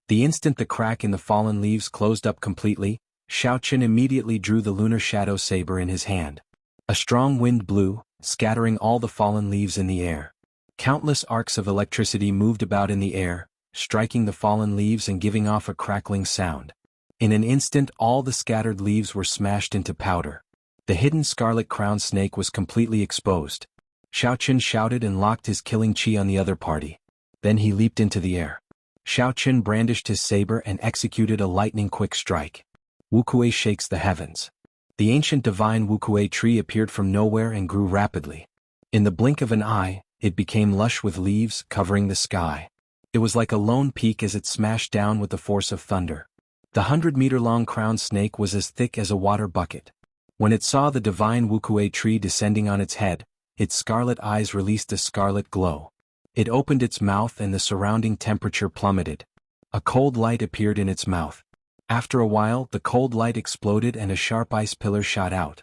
S1: The instant the crack in the fallen leaves closed up completely, Xiaochen immediately drew the lunar shadow saber in his hand. A strong wind blew, scattering all the fallen leaves in the air. Countless arcs of electricity moved about in the air, striking the fallen leaves and giving off a crackling sound. In an instant all the scattered leaves were smashed into powder. The hidden scarlet crowned snake was completely exposed. Xiaochen shouted and locked his killing chi on the other party. Then he leaped into the air. Xiaochen brandished his saber and executed a lightning-quick strike. Wuxia shakes the heavens. The ancient divine Wuxia tree appeared from nowhere and grew rapidly. In the blink of an eye, it became lush with leaves covering the sky. It was like a lone peak as it smashed down with the force of thunder. The 100-meter-long crowned snake was as thick as a water bucket. When it saw the divine Wuxia tree descending on its head, its scarlet eyes released a scarlet glow. It opened its mouth and the surrounding temperature plummeted. A cold light appeared in its mouth. After a while, the cold light exploded and a sharp ice pillar shot out.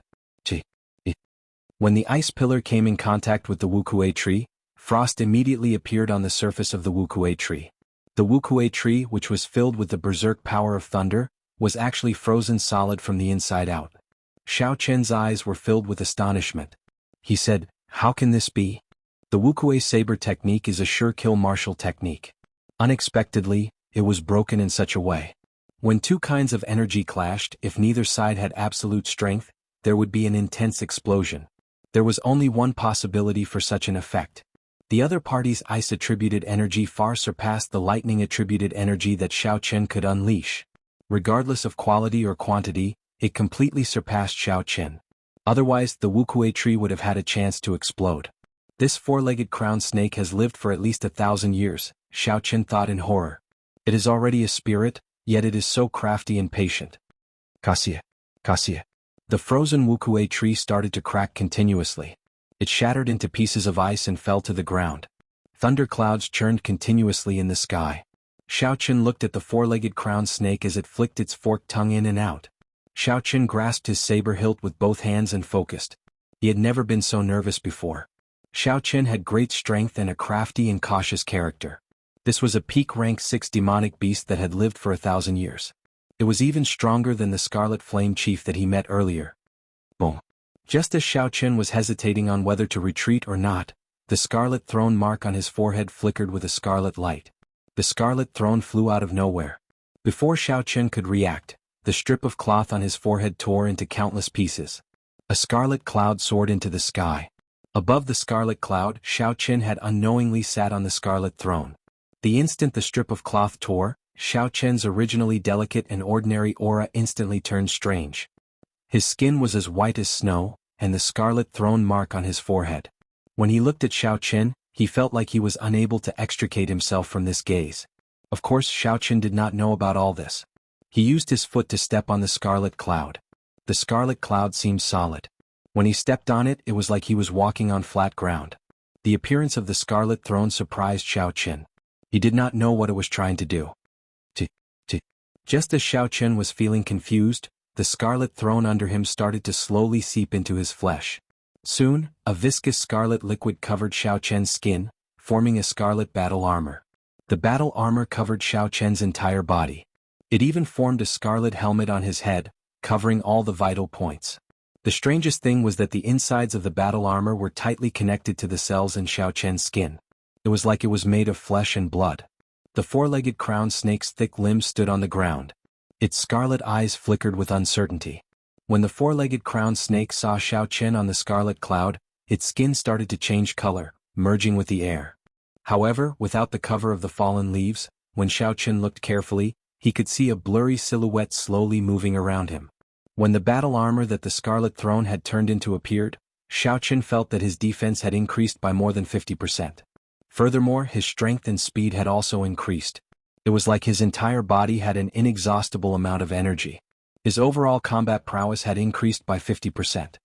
S1: When the ice pillar came in contact with the Wuxia tree, frost immediately appeared on the surface of the Wuxia tree. The Wuxia tree, which was filled with the berserk power of thunder, was actually frozen solid from the inside out. Xiao Qian's eyes were filled with astonishment. He said, "How can this be?" The Wuxia saber technique is a sure-kill martial technique. Unexpectedly, it was broken in such a way. When two kinds of energy clashed, if neither side had absolute strength, there would be an intense explosion. There was only one possibility for such an effect. The other party's ice-attributed energy far surpassed the lightning-attributed energy that Xiao Qian could unleash. Regardless of quality or quantity, it completely surpassed Xiao Qian. Otherwise, the Wuxia tree would have had a chance to explode. This four-legged crowned snake has lived for at least 1,000 years, Xiao Qian thought in horror. It is already a spirit, yet it is so crafty and patient. Kasia. The frozen Wuxia tree started to crack continuously. It shattered into pieces of ice and fell to the ground. Thunderclouds churned continuously in the sky. Xiao Qian looked at the four-legged crowned snake as it flicked its forked tongue in and out. Xiao Qian grasped his saber hilt with both hands and focused. He had never been so nervous before. Xiao Qian had great strength and a crafty and cautious character. This was a peak rank 6 demonic beast that had lived for 1,000 years. It was even stronger than the Scarlet Flame Chief that he met earlier. Boom. Just as Xiao Qian was hesitating on whether to retreat or not, the scarlet throne mark on his forehead flickered with a scarlet light. The scarlet throne flew out of nowhere. Before Xiao Qian could react, the strip of cloth on his forehead tore into countless pieces. A scarlet cloud soared into the sky. Above the scarlet cloud, Xiao Qian had unknowingly sat on the scarlet throne. The instant the strip of cloth tore, Xiao Qian's originally delicate and ordinary aura instantly turned strange. His skin was as white as snow, and the scarlet throne mark on his forehead. When he looked at Xiao Qian, he felt like he was unable to extricate himself from this gaze. Of course, Xiao Qian did not know about all this. He used his foot to step on the scarlet cloud. The scarlet cloud seemed solid. When he stepped on it, it was like he was walking on flat ground. The appearance of the scarlet throne surprised Xiao Qian. He did not know what it was trying to do. Just as Xiao Qian was feeling confused, the scarlet throne under him started to slowly seep into his flesh. Soon, a viscous scarlet liquid covered Xiao Qian's skin, forming a scarlet battle armor. The battle armor covered Xiao Qian's entire body. It even formed a scarlet helmet on his head, covering all the vital points. The strangest thing was that the insides of the battle armor were tightly connected to the cells in Xiao Qian's skin. It was like it was made of flesh and blood. The four-legged crowned snake's thick limbs stood on the ground. Its scarlet eyes flickered with uncertainty. When the four-legged crowned snake saw Xiao Qian on the scarlet cloud, its skin started to change color, merging with the air. However, without the cover of the fallen leaves, when Xiao Qian looked carefully, he could see a blurry silhouette slowly moving around him. When the battle armor that the scarlet throne had turned into appeared, Xiao Qian felt that his defense had increased by more than 50%. Furthermore, his strength and speed had also increased. It was like his entire body had an inexhaustible amount of energy. His overall combat prowess had increased by 50%.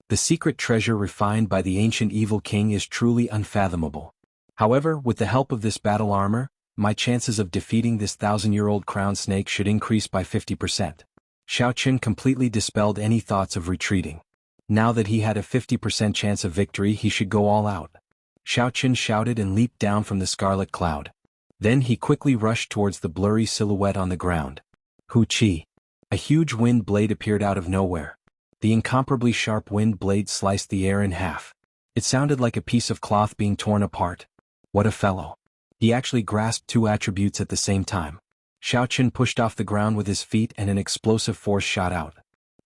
S1: The secret treasure refined by the ancient evil king is truly unfathomable. However, with the help of this battle armor, my chances of defeating this 1,000-year-old crowned snake should increase by 50%. Xiao Qian completely dispelled any thoughts of retreating. Now that he had a 50% chance of victory, he should go all out. Xiao Qian shouted and leaped down from the scarlet cloud. Then he quickly rushed towards the blurry silhouette on the ground. Hu Qi. A huge wind blade appeared out of nowhere. The incomparably sharp wind blade sliced the air in half. It sounded like a piece of cloth being torn apart. What a fellow. He actually grasped two attributes at the same time. Xiao Qian pushed off the ground with his feet and an explosive force shot out.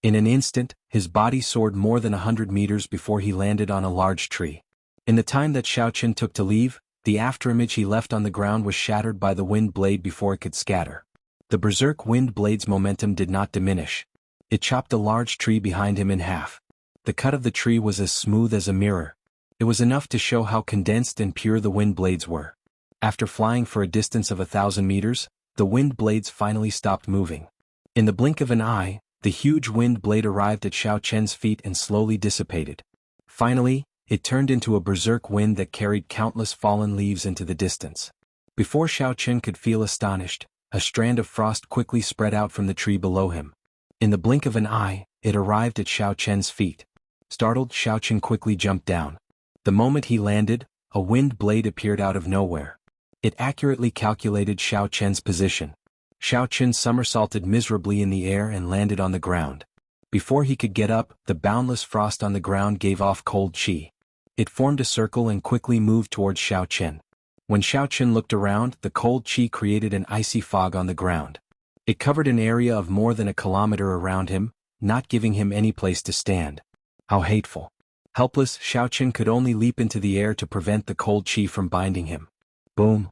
S1: In an instant, his body soared more than 100 meters before he landed on a large tree. In the time that Xiao Qian took to leave, the afterimage he left on the ground was shattered by the wind blade before it could scatter. The berserk wind blade's momentum did not diminish. It chopped a large tree behind him in half. The cut of the tree was as smooth as a mirror. It was enough to show how condensed and pure the wind blades were. After flying for a distance of 1,000 meters, the wind blades finally stopped moving. In the blink of an eye, the huge wind blade arrived at Xiao Qian's feet and slowly dissipated. Finally, it turned into a berserk wind that carried countless fallen leaves into the distance. Before Xiao Chen could feel astonished, a strand of frost quickly spread out from the tree below him. In the blink of an eye, it arrived at Xiao Chen's feet. Startled, Xiao Chen quickly jumped down. The moment he landed, a wind blade appeared out of nowhere. It accurately calculated Xiao Chen's position. Xiao Chen somersaulted miserably in the air and landed on the ground. Before he could get up, the boundless frost on the ground gave off cold qi. It formed a circle and quickly moved towards Xiao Chen. When Xiao Chen looked around, the cold qi created an icy fog on the ground. It covered an area of more than a kilometer around him, not giving him any place to stand. How hateful. Helpless, Xiao Chen could only leap into the air to prevent the cold qi from binding him. Boom.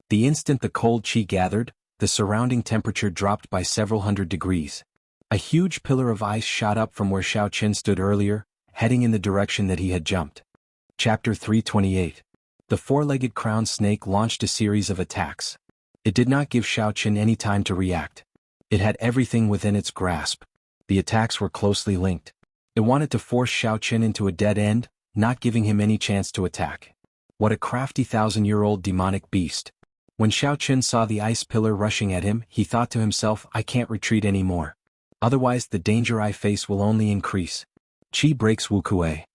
S1: The instant the cold qi gathered, the surrounding temperature dropped by several hundred degrees. A huge pillar of ice shot up from where Xiao Chen stood earlier, heading in the direction that he had jumped. Chapter 328. The four-legged crowned snake launched a series of attacks. It did not give Xiao Chen any time to react. It had everything within its grasp. The attacks were closely linked. It wanted to force Xiao Chen into a dead end, not giving him any chance to attack. What a crafty thousand-year-old demonic beast. When Xiao Chen saw the ice pillar rushing at him, he thought to himself, I can't retreat anymore. Otherwise the danger I face will only increase. Qi breaks Wukuei.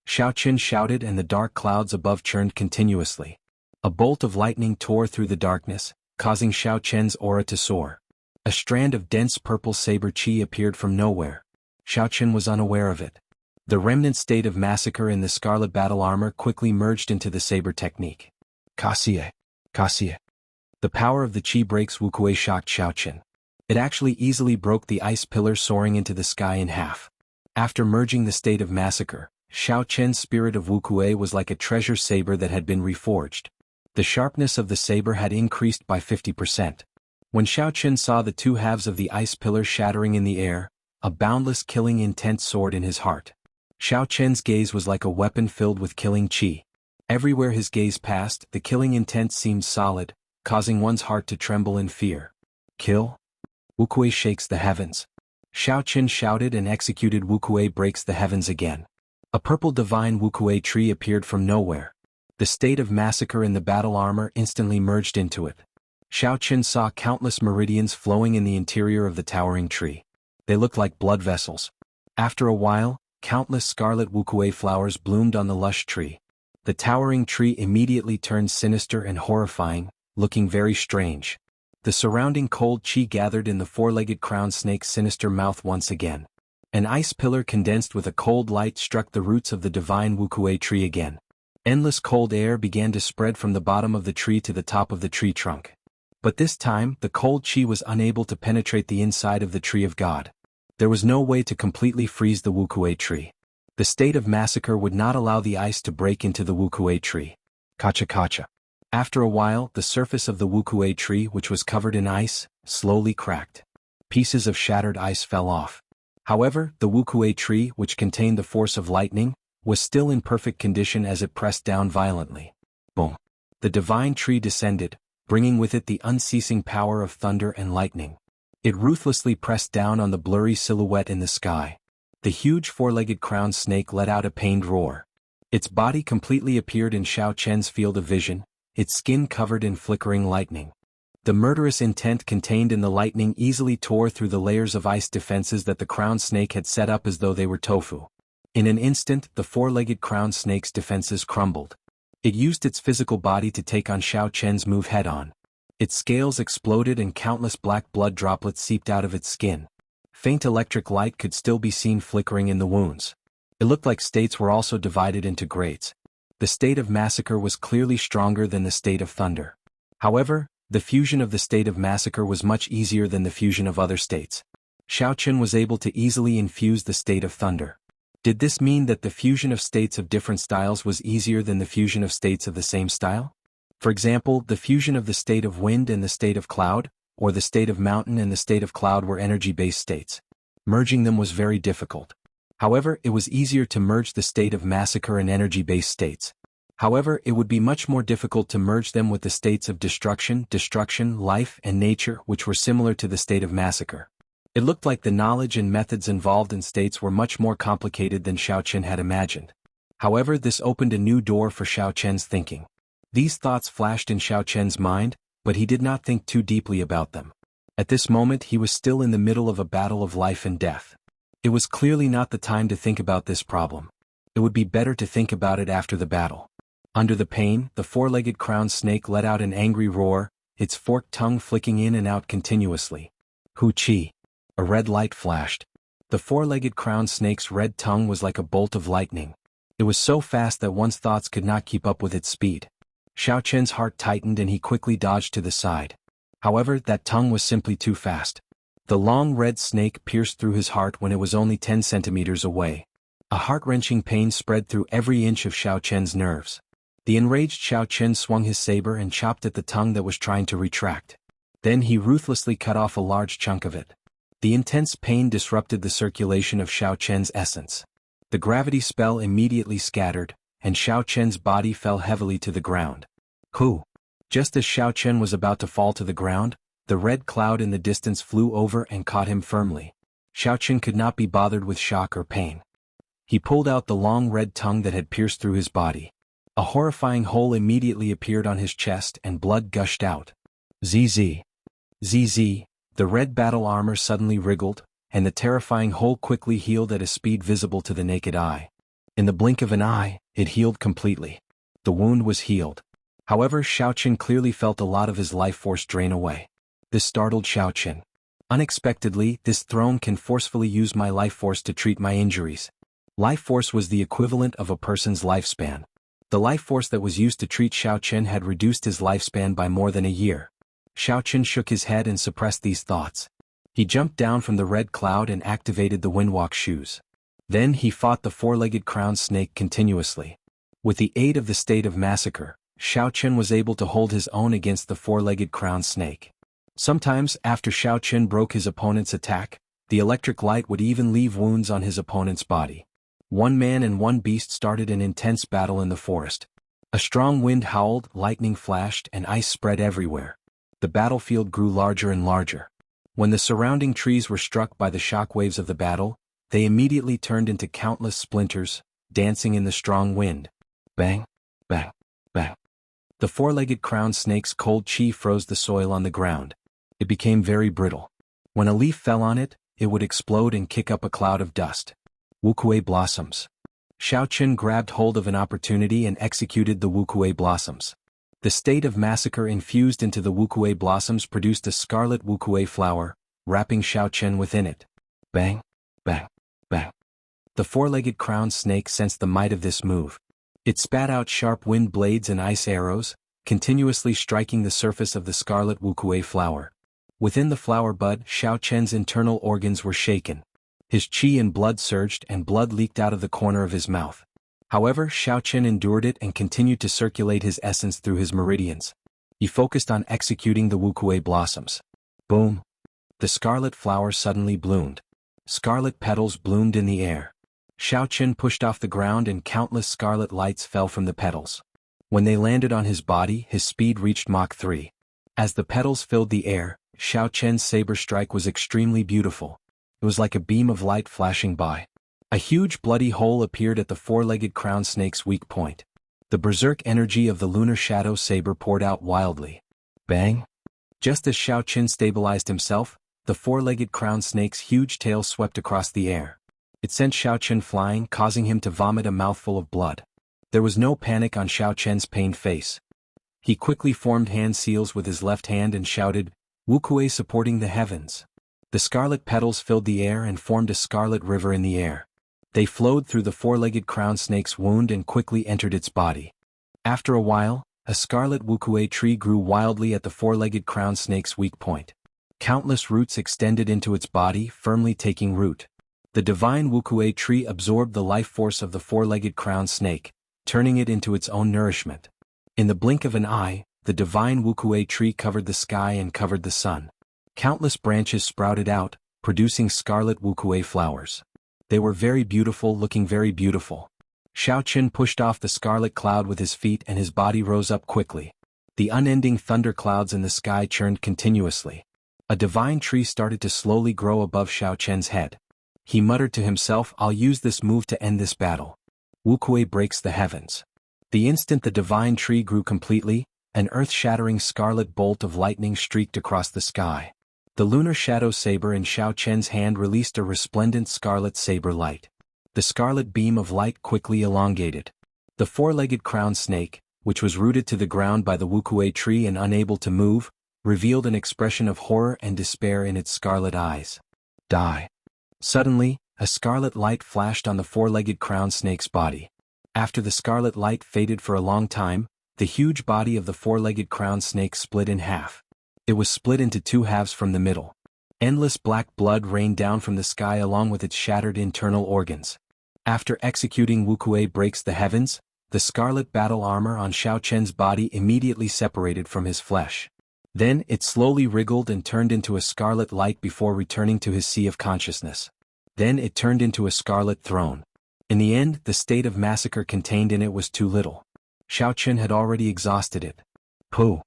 S1: Xiao Chen shouted and the dark clouds above churned continuously. A bolt of lightning tore through the darkness, causing Xiao Chen's aura to soar. A strand of dense purple saber qi appeared from nowhere. Xiao Chen was unaware of it. The remnant state of massacre in the scarlet battle armor quickly merged into the saber technique. Kasie. Kasie. The power of the qi breaks Wukuei shocked Xiao Chen. It actually easily broke the ice pillar soaring into the sky in half. After merging the state of massacre, Xiao Chen's spirit of Wukuei was like a treasure saber that had been reforged. The sharpness of the saber had increased by 50%. When Xiao Chen saw the two halves of the ice pillar shattering in the air, a boundless killing intent soared in his heart. Xiao Chen's gaze was like a weapon filled with killing qi. Everywhere his gaze passed, the killing intent seemed solid, causing one's heart to tremble in fear. Kill? Wukuei shakes the heavens. Xiao Chen shouted and executed Wukuei breaks the heavens again. A purple divine Wukuei tree appeared from nowhere. The state of massacre in the battle armor instantly merged into it. Xiao Chen saw countless meridians flowing in the interior of the towering tree. They looked like blood vessels. After a while, countless scarlet Wukuei flowers bloomed on the lush tree. The towering tree immediately turned sinister and horrifying, looking very strange. The surrounding cold qi gathered in the four-legged crowned snake's sinister mouth once again. An ice pillar condensed with a cold light struck the roots of the divine Wukuei tree again. Endless cold air began to spread from the bottom of the tree to the top of the tree trunk. But this time, the cold qi was unable to penetrate the inside of the tree of God. There was no way to completely freeze the Wukuei tree. The state of massacre would not allow the ice to break into the Wukuei tree. Kacha kacha. After a while, the surface of the Wukuei tree, which was covered in ice, slowly cracked. Pieces of shattered ice fell off. However, the Wukuei tree, which contained the force of lightning, was still in perfect condition as it pressed down violently. Boom. The divine tree descended, bringing with it the unceasing power of thunder and lightning. It ruthlessly pressed down on the blurry silhouette in the sky. The huge four-legged crowned snake let out a pained roar. Its body completely appeared in Xiao Chen's field of vision, its skin covered in flickering lightning. The murderous intent contained in the lightning easily tore through the layers of ice defenses that the crowned snake had set up as though they were tofu. In an instant, the four-legged crowned snake's defenses crumbled. It used its physical body to take on Xiao Chen's move head-on. Its scales exploded and countless black blood droplets seeped out of its skin. Faint electric light could still be seen flickering in the wounds. It looked like states were also divided into grades. The state of massacre was clearly stronger than the state of thunder. However, the fusion of the state of massacre was much easier than the fusion of other states. Xiao Chen was able to easily infuse the state of thunder. Did this mean that the fusion of states of different styles was easier than the fusion of states of the same style? For example, the fusion of the state of wind and the state of cloud, or the state of mountain and the state of cloud were energy-based states. Merging them was very difficult. However, it was easier to merge the state of massacre and energy-based states. However, it would be much more difficult to merge them with the states of destruction, life, and nature, which were similar to the state of massacre. It looked like the knowledge and methods involved in states were much more complicated than Xiao Chen had imagined. However, this opened a new door for Xiao Chen's thinking. These thoughts flashed in Xiao Chen's mind, but he did not think too deeply about them. At this moment he was still in the middle of a battle of life and death. It was clearly not the time to think about this problem. It would be better to think about it after the battle. Under the pain, the four-legged crowned snake let out an angry roar, its forked tongue flicking in and out continuously. Hu Chi. A red light flashed. The four-legged crowned snake's red tongue was like a bolt of lightning. It was so fast that one's thoughts could not keep up with its speed. Xiao Chen's heart tightened and he quickly dodged to the side. However, that tongue was simply too fast. The long red snake pierced through his heart when it was only 10 centimeters away. A heart-wrenching pain spread through every inch of Xiao Chen's nerves. The enraged Xiao Chen swung his saber and chopped at the tongue that was trying to retract. Then he ruthlessly cut off a large chunk of it. The intense pain disrupted the circulation of Xiao Chen's essence. The gravity spell immediately scattered, and Xiao Chen's body fell heavily to the ground. Hu! Just as Xiao Chen was about to fall to the ground, the red cloud in the distance flew over and caught him firmly. Xiao Chen could not be bothered with shock or pain. He pulled out the long red tongue that had pierced through his body. A horrifying hole immediately appeared on his chest and blood gushed out. ZZ. ZZ. The red battle armor suddenly wriggled, and the terrifying hole quickly healed at a speed visible to the naked eye. In the blink of an eye, it healed completely. The wound was healed. However, Xiao Chen clearly felt a lot of his life force drain away. This startled Xiao Chen. Unexpectedly, this throne can forcefully use my life force to treat my injuries. Life force was the equivalent of a person's lifespan. The life force that was used to treat Xiao Chen had reduced his lifespan by more than a year. Xiao Chen shook his head and suppressed these thoughts. He jumped down from the red cloud and activated the windwalk shoes. Then he fought the four-legged crowned snake continuously. With the aid of the state of massacre, Xiao Chen was able to hold his own against the four-legged crowned snake. Sometimes, after Xiao Chen broke his opponent's attack, the electric light would even leave wounds on his opponent's body. One man and one beast started an intense battle in the forest. A strong wind howled, lightning flashed, and ice spread everywhere. The battlefield grew larger and larger. When the surrounding trees were struck by the shock waves of the battle, they immediately turned into countless splinters, dancing in the strong wind. Bang, bang, bang. The four-legged crowned snake's cold chi froze the soil on the ground. It became very brittle. When a leaf fell on it, it would explode and kick up a cloud of dust. Wuxia blossoms. Xiao Chen grabbed hold of an opportunity and executed the Wuxia blossoms. The state of massacre infused into the Wuxia blossoms produced a scarlet Wuxia flower, wrapping Xiao Chen within it. Bang, bang, bang. The four-legged crowned snake sensed the might of this move. It spat out sharp wind blades and ice arrows, continuously striking the surface of the scarlet Wuxia flower. Within the flower bud, Xiao Chen's internal organs were shaken. His qi and blood surged and blood leaked out of the corner of his mouth. However, Xiao Chen endured it and continued to circulate his essence through his meridians. He focused on executing the Wuxia blossoms. Boom! The scarlet flower suddenly bloomed. Scarlet petals bloomed in the air. Xiao Chen pushed off the ground and countless scarlet lights fell from the petals. When they landed on his body, his speed reached Mach 3. As the petals filled the air, Xiao Chen's saber strike was extremely beautiful. It was like a beam of light flashing by. A huge bloody hole appeared at the four-legged crowned snake's weak point. The berserk energy of the lunar shadow saber poured out wildly. Bang! Just as Xiao Chen stabilized himself, the four-legged crowned snake's huge tail swept across the air. It sent Xiao Chen flying, causing him to vomit a mouthful of blood. There was no panic on Xiao Chen's pained face. He quickly formed hand seals with his left hand and shouted, "Wuxia supporting the heavens." The scarlet petals filled the air and formed a scarlet river in the air. They flowed through the four-legged crowned snake's wound and quickly entered its body. After a while, a scarlet Wuxia tree grew wildly at the four-legged crowned snake's weak point. Countless roots extended into its body, firmly taking root. The divine Wuxia tree absorbed the life force of the four-legged crowned snake, turning it into its own nourishment. In the blink of an eye, the divine Wuxia tree covered the sky and covered the sun. Countless branches sprouted out, producing scarlet Wuxia flowers. They were very beautiful, looking very beautiful. Xiao Chen pushed off the scarlet cloud with his feet and his body rose up quickly. The unending thunder clouds in the sky churned continuously. A divine tree started to slowly grow above Xiao Chen's head. He muttered to himself, "I'll use this move to end this battle." Wuxia breaks the heavens. The instant the divine tree grew completely, an earth-shattering scarlet bolt of lightning streaked across the sky. The lunar shadow saber in Xiao Chen's hand released a resplendent scarlet saber light. The scarlet beam of light quickly elongated. The four-legged crowned snake, which was rooted to the ground by the Wuxia tree and unable to move, revealed an expression of horror and despair in its scarlet eyes. Die. Suddenly, a scarlet light flashed on the four-legged crowned snake's body. After the scarlet light faded for a long time, the huge body of the four-legged crowned snake split in half. It was split into two halves from the middle. Endless black blood rained down from the sky along with its shattered internal organs. After executing Wuxia breaks the heavens, the scarlet battle armor on Xiao Chen's body immediately separated from his flesh. Then it slowly wriggled and turned into a scarlet light before returning to his sea of consciousness. Then it turned into a scarlet throne. In the end, the state of massacre contained in it was too little. Xiao Chen had already exhausted it. Pooh!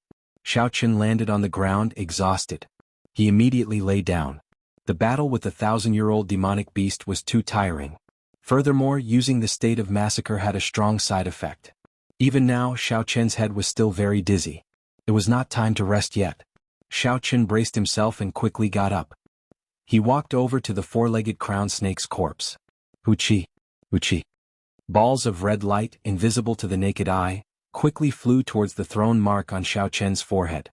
S1: Xiao Chen landed on the ground exhausted. He immediately lay down. The battle with the 1,000-year-old demonic beast was too tiring. Furthermore, using the state of massacre had a strong side effect. Even now, Xiao Chen's head was still very dizzy. It was not time to rest yet. Xiao Chen braced himself and quickly got up. He walked over to the four-legged crowned snake's corpse. Huchi! Huchi! Balls of red light, invisible to the naked eye, quickly flew towards the throne mark on Xiao Chen's forehead.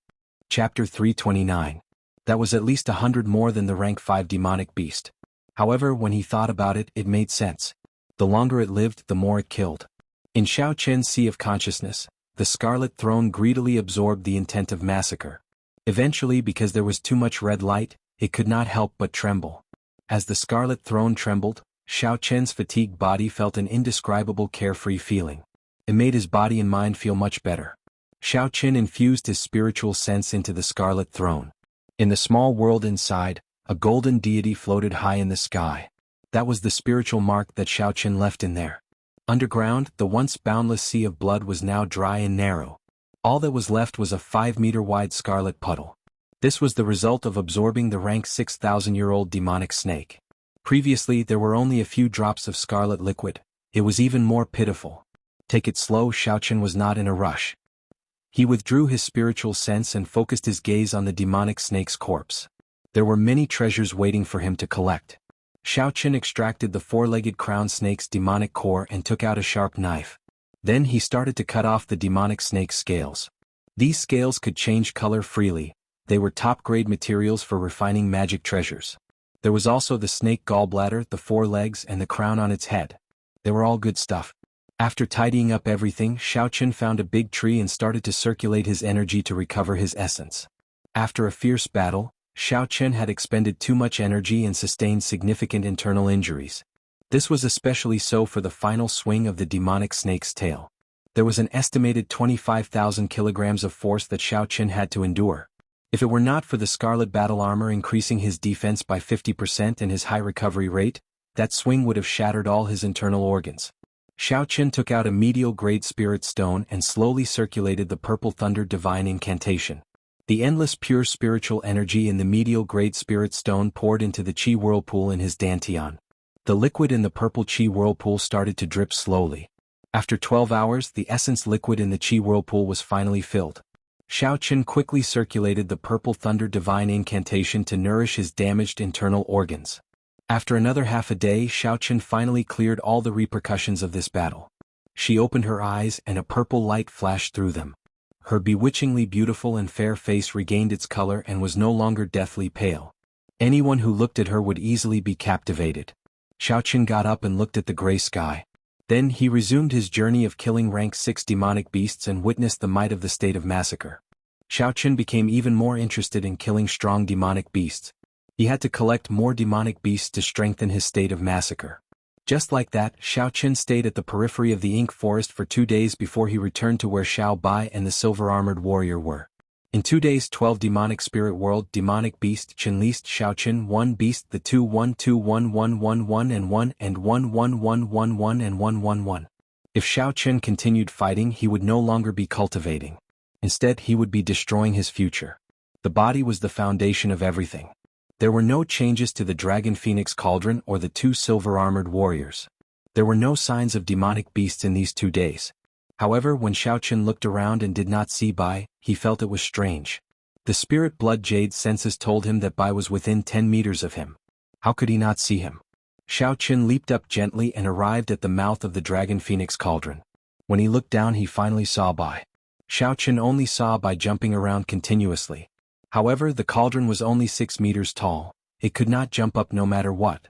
S1: Chapter 329. That was at least 100 more than the rank 5 demonic beast. However, when he thought about it, it made sense. The longer it lived, the more it killed. In Xiao Chen's sea of consciousness, the scarlet throne greedily absorbed the intent of massacre. Eventually, because there was too much red light, it could not help but tremble. As the scarlet throne trembled, Xiao Chen's fatigued body felt an indescribable carefree feeling. It made his body and mind feel much better. Xiao Chen infused his spiritual sense into the scarlet throne. In the small world inside, a golden deity floated high in the sky. That was the spiritual mark that Xiao Chen left in there. Underground, the once boundless sea of blood was now dry and narrow. All that was left was a 5-meter-wide scarlet puddle. This was the result of absorbing the rank 6,000-year-old demonic snake. Previously, there were only a few drops of scarlet liquid. It was even more pitiful. Take it slow. Xiao Chen was not in a rush. He withdrew his spiritual sense and focused his gaze on the demonic snake's corpse. There were many treasures waiting for him to collect. Xiao Chen extracted the four-legged crowned snake's demonic core and took out a sharp knife. Then he started to cut off the demonic snake's scales. These scales could change color freely. They were top-grade materials for refining magic treasures. There was also the snake gallbladder, the 4 legs, and the crown on its head. They were all good stuff. After tidying up everything, Xiao Chen found a big tree and started to circulate his energy to recover his essence. After a fierce battle, Xiao Chen had expended too much energy and sustained significant internal injuries. This was especially so for the final swing of the demonic snake's tail. There was an estimated 25,000 kilograms of force that Xiao Chen had to endure. If it were not for the scarlet battle armor increasing his defense by 50% and his high recovery rate, that swing would have shattered all his internal organs. Xiao Chen took out a medial-grade spirit stone and slowly circulated the purple thunder divine incantation. The endless pure spiritual energy in the medial-grade spirit stone poured into the chi whirlpool in his dantian. The liquid in the purple chi whirlpool started to drip slowly. After 12 hours, the essence liquid in the chi whirlpool was finally filled. Xiao Chen quickly circulated the purple thunder divine incantation to nourish his damaged internal organs. After another half a day, Xiao Chen finally cleared all the repercussions of this battle. She opened her eyes and a purple light flashed through them. Her bewitchingly beautiful and fair face regained its color and was no longer deathly pale. Anyone who looked at her would easily be captivated. Xiao Chen got up and looked at the gray sky. Then he resumed his journey of killing rank 6 demonic beasts and witnessed the might of the state of massacre. Xiao Chen became even more interested in killing strong demonic beasts. He had to collect more demonic beasts to strengthen his state of massacre. Just like that, Xiao Chen stayed at the periphery of the ink forest for 2 days before he returned to where Xiao Bai and the silver-armored warrior were. In 2 days, 12 demonic spirit world demonic beast Chen least Xiao Chen 1 beast the 2 1 2 1 1 1 1 and 1 and 1 1 1 1 1 and 1 1 1. If Xiao Chen continued fighting, he would no longer be cultivating. Instead, he would be destroying his future. The body was the foundation of everything. There were no changes to the Dragon Phoenix Cauldron or the 2 silver-armored warriors. There were no signs of demonic beasts in these 2 days. However, when Xiaochen looked around and did not see Bai, he felt it was strange. The spirit blood jade senses told him that Bai was within 10 meters of him. How could he not see him? Xiaochen leaped up gently and arrived at the mouth of the Dragon Phoenix cauldron. When he looked down, he finally saw Bai. Xiaochen only saw Bai jumping around continuously. However, the cauldron was only 6 meters tall. It could not jump up no matter what.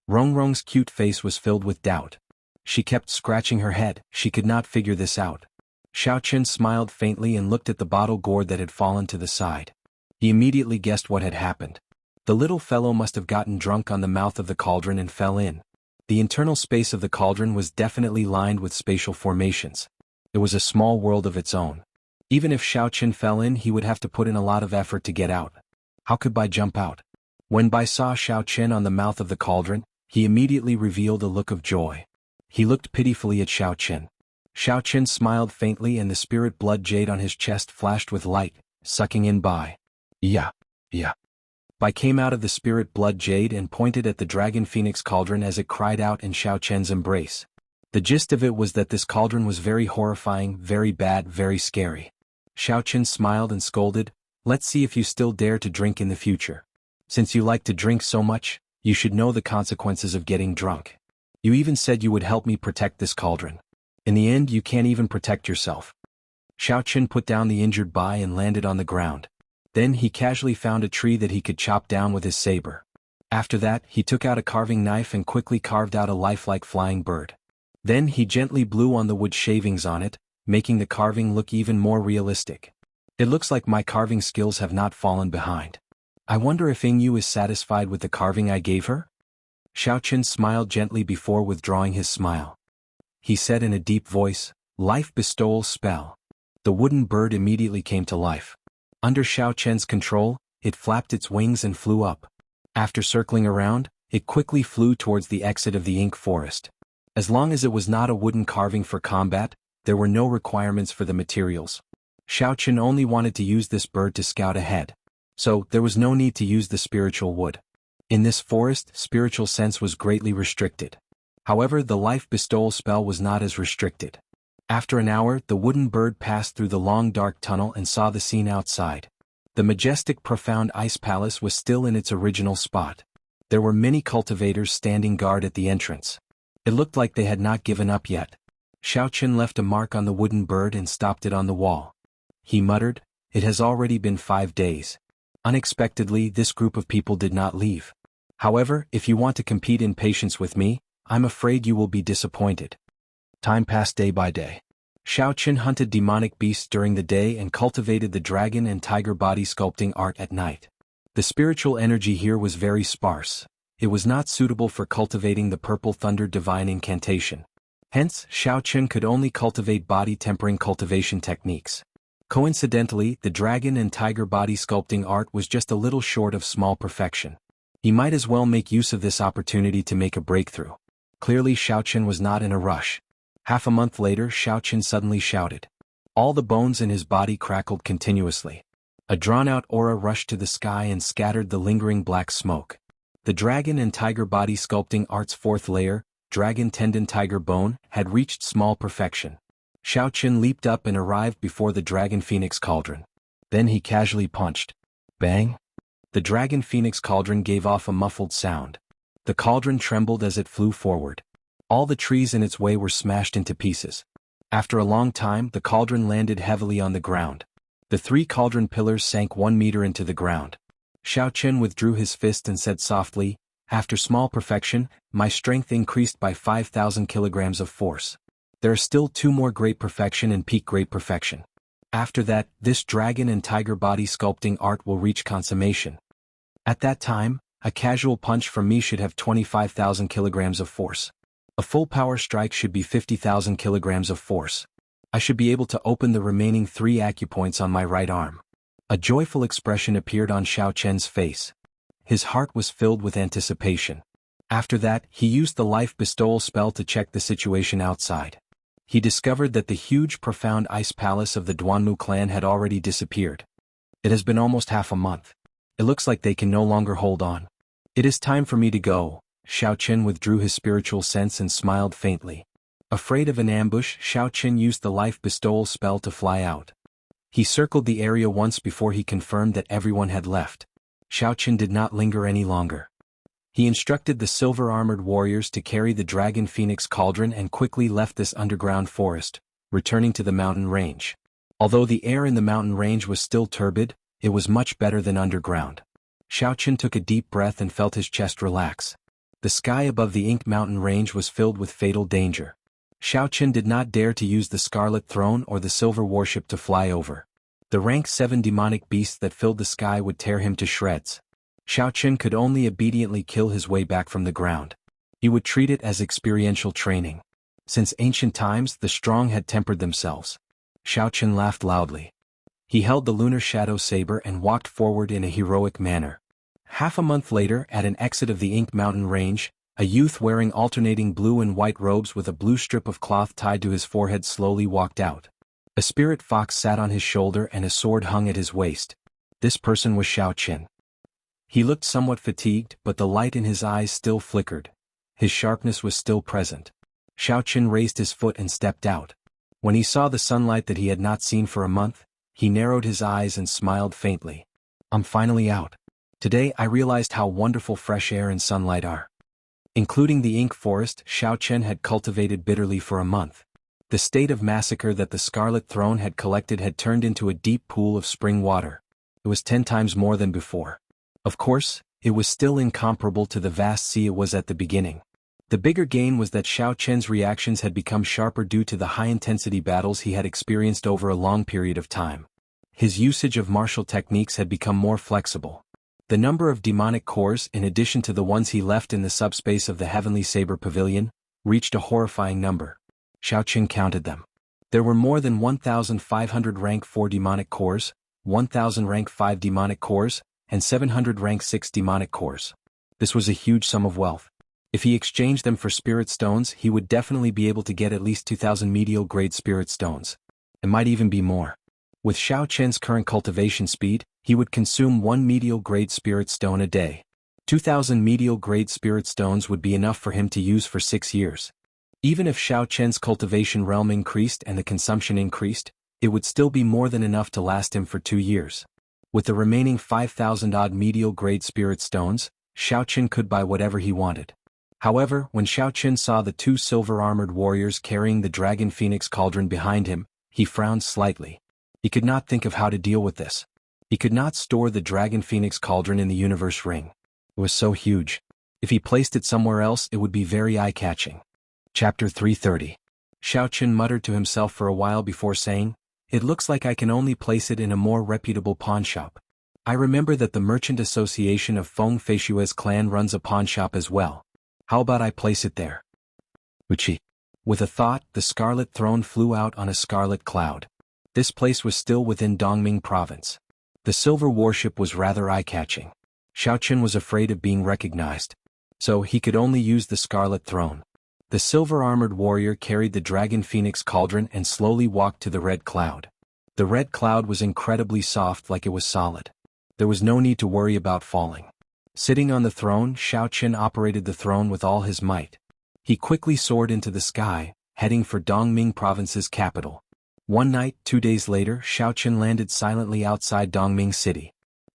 S1: Rongrong's cute face was filled with doubt. She kept scratching her head, she could not figure this out. Xiaochen smiled faintly and looked at the bottle gourd that had fallen to the side. He immediately guessed what had happened. The little fellow must have gotten drunk on the mouth of the cauldron and fell in. The internal space of the cauldron was definitely lined with spatial formations. It was a small world of its own. Even if Xiaochen fell in, he would have to put in a lot of effort to get out. How could Bai jump out? When Bai saw Xiaochen on the mouth of the cauldron, he immediately revealed a look of joy. He looked pitifully at Xiaochen. Xiaochen smiled faintly and the spirit blood jade on his chest flashed with light, sucking in Bai. Yeah. Bai came out of the spirit blood jade and pointed at the Dragon Phoenix cauldron as it cried out in Xiaochen's embrace. The gist of it was that this cauldron was very horrifying, very bad, very scary. Xiaochen smiled and scolded, "Let's see if you still dare to drink in the future. Since you like to drink so much, you should know the consequences of getting drunk. You even said you would help me protect this cauldron. In the end, you can't even protect yourself." Xiaochen put down the injured Bai and landed on the ground. Then he casually found a tree that he could chop down with his saber. After that, he took out a carving knife and quickly carved out a lifelike flying bird. Then he gently blew on the wood shavings on it, making the carving look even more realistic. It looks like my carving skills have not fallen behind. I wonder if Yingyu is satisfied with the carving I gave her? Xiaochen smiled gently before withdrawing his smile. He said in a deep voice, "Life bestowal spell." The wooden bird immediately came to life. Under Xiaochen's control, it flapped its wings and flew up. After circling around, it quickly flew towards the exit of the ink forest. As long as it was not a wooden carving for combat, there were no requirements for the materials. Xiaochen only wanted to use this bird to scout ahead. So, there was no need to use the spiritual wood. In this forest, spiritual sense was greatly restricted. However, the life bestowal spell was not as restricted. After an hour, the wooden bird passed through the long dark tunnel and saw the scene outside. The majestic profound ice palace was still in its original spot. There were many cultivators standing guard at the entrance. It looked like they had not given up yet. Xiaochen left a mark on the wooden bird and stopped it on the wall. He muttered, "It has already been 5 days. Unexpectedly, this group of people did not leave. However, if you want to compete in patience with me, I'm afraid you will be disappointed." Time passed day by day. Xiaochen hunted demonic beasts during the day and cultivated the dragon and tiger body sculpting art at night. The spiritual energy here was very sparse. It was not suitable for cultivating the purple thunder divine incantation. Hence, Xiaochen could only cultivate body tempering cultivation techniques. Coincidentally, the dragon and tiger body sculpting art was just a little short of small perfection. He might as well make use of this opportunity to make a breakthrough. Clearly, Xiaochen was not in a rush. Half a month later, Xiaochen suddenly shouted. All the bones in his body crackled continuously. A drawn-out aura rushed to the sky and scattered the lingering black smoke. The dragon and tiger body sculpting art's 4th layer, dragon tendon tiger bone, had reached small perfection. Xiaochen leaped up and arrived before the Dragon Phoenix cauldron. Then he casually punched. Bang! The Dragon Phoenix cauldron gave off a muffled sound. The cauldron trembled as it flew forward. All the trees in its way were smashed into pieces. After a long time, the cauldron landed heavily on the ground. The 3 cauldron pillars sank 1 meter into the ground. Xiaochen withdrew his fist and said softly, "After small perfection, my strength increased by 5,000 kilograms of force. There are still 2 more great perfection and peak great perfection. After that, this dragon and tiger body sculpting art will reach consummation. At that time, a casual punch from me should have 25,000 kilograms of force. A full power strike should be 50,000 kilograms of force. I should be able to open the remaining 3 acupoints on my right arm." A joyful expression appeared on Xiaochen's face. His heart was filled with anticipation. After that, he used the life bestowal spell to check the situation outside. He discovered that the huge profound ice palace of the Duanmu clan had already disappeared. It has been almost half a month. It looks like they can no longer hold on. It is time for me to go. Xiao Chen withdrew his spiritual sense and smiled faintly. Afraid of an ambush, Xiao Chen used the life bestowal spell to fly out. He circled the area once before he confirmed that everyone had left. Xiao Chen did not linger any longer. He instructed the silver-armored warriors to carry the Dragon Phoenix Cauldron and quickly left this underground forest, returning to the mountain range. Although the air in the mountain range was still turbid, it was much better than underground. Xiao Chen took a deep breath and felt his chest relax. The sky above the Ink Mountain range was filled with fatal danger. Xiao Chen did not dare to use the Scarlet Throne or the Silver Warship to fly over. The rank 7 demonic beasts that filled the sky would tear him to shreds. Xiao Chen could only obediently kill his way back from the ground. He would treat it as experiential training. Since ancient times, the strong had tempered themselves. Xiao Chen laughed loudly. He held the lunar shadow saber and walked forward in a heroic manner. Half a month later, at an exit of the Ink Mountain range, a youth wearing alternating blue and white robes with a blue strip of cloth tied to his forehead slowly walked out. A spirit fox sat on his shoulder and a sword hung at his waist. This person was Xiao Chen. He looked somewhat fatigued, but the light in his eyes still flickered. His sharpness was still present. Xiao Chen raised his foot and stepped out. When he saw the sunlight that he had not seen for a month, he narrowed his eyes and smiled faintly. I'm finally out. Today I realized how wonderful fresh air and sunlight are. Including the ink forest Xiao Chen had cultivated bitterly for a month. The state of massacre that the Scarlet Throne had collected had turned into a deep pool of spring water. It was 10 times more than before. Of course, it was still incomparable to the vast sea it was at the beginning. The bigger gain was that Xiao Chen's reactions had become sharper due to the high-intensity battles he had experienced over a long period of time. His usage of martial techniques had become more flexible. The number of demonic cores, in addition to the ones he left in the subspace of the Heavenly Saber Pavilion, reached a horrifying number. Xiao Chen counted them. There were more than 1,500 rank 4 demonic cores, 1,000 rank 5 demonic cores, and 700 rank 6 demonic cores. This was a huge sum of wealth. If he exchanged them for spirit stones, he would definitely be able to get at least 2,000 medial grade spirit stones. It might even be more. With Xiao Chen's current cultivation speed, he would consume 1 medial grade spirit stone a day. 2,000 medial grade spirit stones would be enough for him to use for 6 years. Even if Xiao Chen's cultivation realm increased and the consumption increased, it would still be more than enough to last him for 2 years. With the remaining 5,000-odd medial grade spirit stones, Xiao Chen could buy whatever he wanted. However, when Xiao Chen saw the 2 silver-armored warriors carrying the Dragon Phoenix Cauldron behind him, he frowned slightly. He could not think of how to deal with this. He could not store the Dragon Phoenix Cauldron in the Universe Ring. It was so huge. If he placed it somewhere else, it would be very eye-catching. Chapter 330. Xiao Chen muttered to himself for a while before saying, "It looks like I can only place it in a more reputable pawnshop. I remember that the Merchant Association of Feng Feishue's clan runs a pawnshop as well. How about I place it there?" Wuxia. With a thought, the Scarlet Throne flew out on a scarlet cloud. This place was still within Dongming Province. The silver warship was rather eye-catching. Xiao Chen was afraid of being recognized. So he could only use the Scarlet Throne. The silver-armored warrior carried the Dragon Phoenix Cauldron and slowly walked to the red cloud. The red cloud was incredibly soft, like it was solid. There was no need to worry about falling. Sitting on the throne, Xiao Chen operated the throne with all his might. He quickly soared into the sky, heading for Dongming Province's capital. One night, 2 days later, Xiao Chen landed silently outside Dongming City.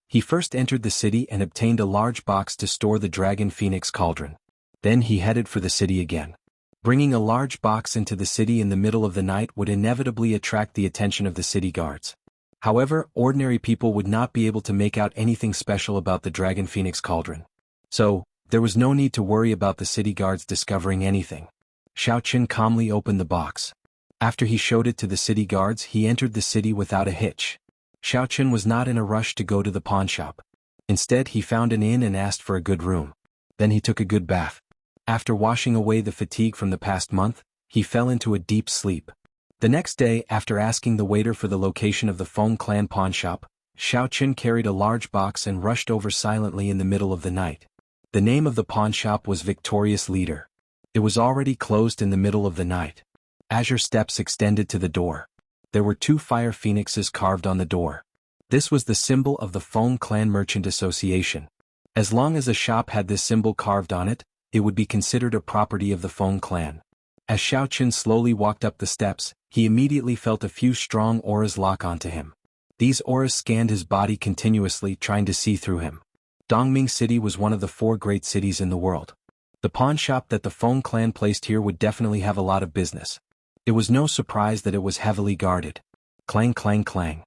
S1: He first entered the city and obtained a large box to store the Dragon Phoenix Cauldron. Then he headed for the city again. Bringing a large box into the city in the middle of the night would inevitably attract the attention of the city guards. However, ordinary people would not be able to make out anything special about the Dragon Phoenix Cauldron. So, there was no need to worry about the city guards discovering anything. Xiao Chen calmly opened the box. After he showed it to the city guards, he entered the city without a hitch. Xiao Chen was not in a rush to go to the pawnshop. Instead, he found an inn and asked for a good room. Then he took a good bath. After washing away the fatigue from the past month, he fell into a deep sleep. The next day, after asking the waiter for the location of the Feng clan pawnshop, Xiao Chen carried a large box and rushed over silently in the middle of the night. The name of the pawnshop was Victorious Leader. It was already closed in the middle of the night. Azure steps extended to the door. There were 2 fire phoenixes carved on the door. This was the symbol of the Feng Clan Merchant Association. As long as a shop had this symbol carved on it, it would be considered a property of the Feng clan. As Xiao Qin slowly walked up the steps, he immediately felt a few strong auras lock onto him. These auras scanned his body continuously, trying to see through him. Dongming City was one of the 4 great cities in the world. The pawn shop that the Feng clan placed here would definitely have a lot of business. It was no surprise that it was heavily guarded. Clang clang clang.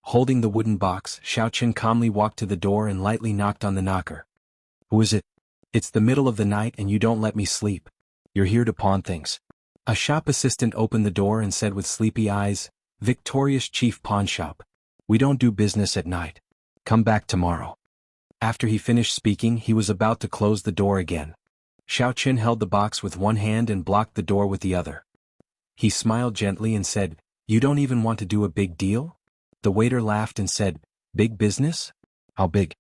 S1: Holding the wooden box, Xiao Qin calmly walked to the door and lightly knocked on the knocker. "Who is it?" "It's the middle of the night and you don't let me sleep. You're here to pawn things." A shop assistant opened the door and said with sleepy eyes, "Victorious Chief Pawn Shop. We don't do business at night. Come back tomorrow." After he finished speaking, he was about to close the door again. Xiao Qin held the box with one hand and blocked the door with the other. He smiled gently and said, "You don't even want to do a big deal?" The waiter laughed and said, "Big business? How big?"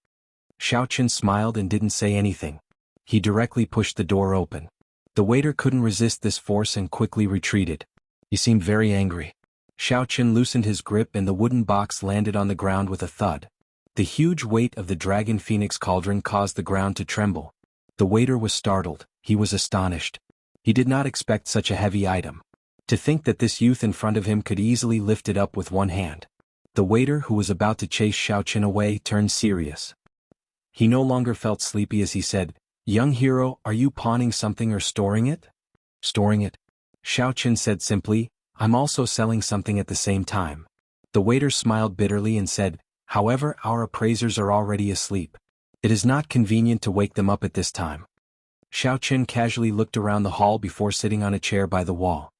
S1: Xiao Qin smiled and didn't say anything. He directly pushed the door open. The waiter couldn't resist this force and quickly retreated. He seemed very angry. Xiao Qin loosened his grip and the wooden box landed on the ground with a thud. The huge weight of the Dragon Phoenix cauldron caused the ground to tremble. The waiter was startled. He was astonished. He did not expect such a heavy item. To think that this youth in front of him could easily lift it up with one hand. The waiter, who was about to chase Xiao Qin away, turned serious. He no longer felt sleepy as he said, "Young hero, are you pawning something or storing it?" "Storing it," Xiao Qin said simply. "I'm also selling something at the same time." The waiter smiled bitterly and said, "However, our appraisers are already asleep. It is not convenient to wake them up at this time." Xiao Qin casually looked around the hall before sitting on a chair by the wall.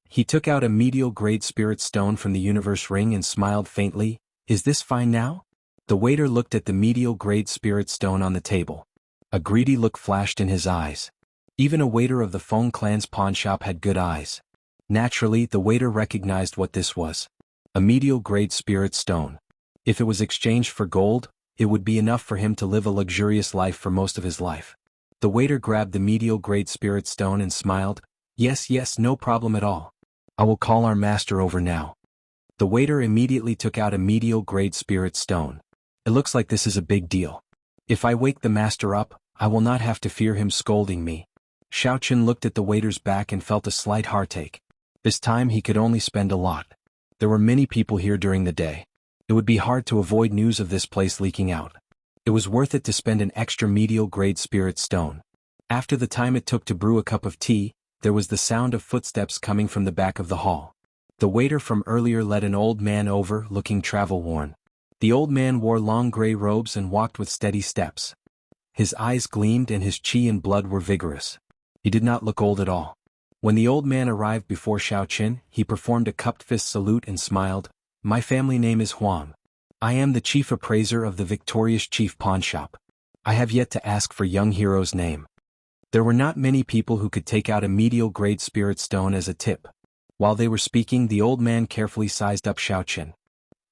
S1: He took out a medial-grade spirit stone from the universe ring and smiled faintly. "Is this fine now?" The waiter looked at the medial-grade spirit stone on the table. A greedy look flashed in his eyes. Even a waiter of the Feng clan's pawn shop had good eyes. Naturally, the waiter recognized what this was. A medial-grade spirit stone. If it was exchanged for gold, it would be enough for him to live a luxurious life for most of his life. The waiter grabbed the medial-grade spirit stone and smiled. Yes, no problem at all. I will call our master over now." The waiter immediately took out a medial-grade spirit stone. "It looks like this is a big deal. If I wake the master up, I will not have to fear him scolding me." Xiao Qin looked at the waiter's back and felt a slight heartache. This time he could only spend a lot. There were many people here during the day. It would be hard to avoid news of this place leaking out. It was worth it to spend an extra medial-grade spirit stone. After the time it took to brew a cup of tea, there was the sound of footsteps coming from the back of the hall. The waiter from earlier led an old man over, looking travel-worn. The old man wore long gray robes and walked with steady steps. His eyes gleamed and his qi and blood were vigorous. He did not look old at all. When the old man arrived before Xiao Qin, he performed a cupped fist salute and smiled. "My family name is Huang. I am the chief appraiser of the Victorious Chief Pawn Shop. I have yet to ask for young hero's name." There were not many people who could take out a medial-grade spirit stone as a tip. While they were speaking, the old man carefully sized up Xiao Qin.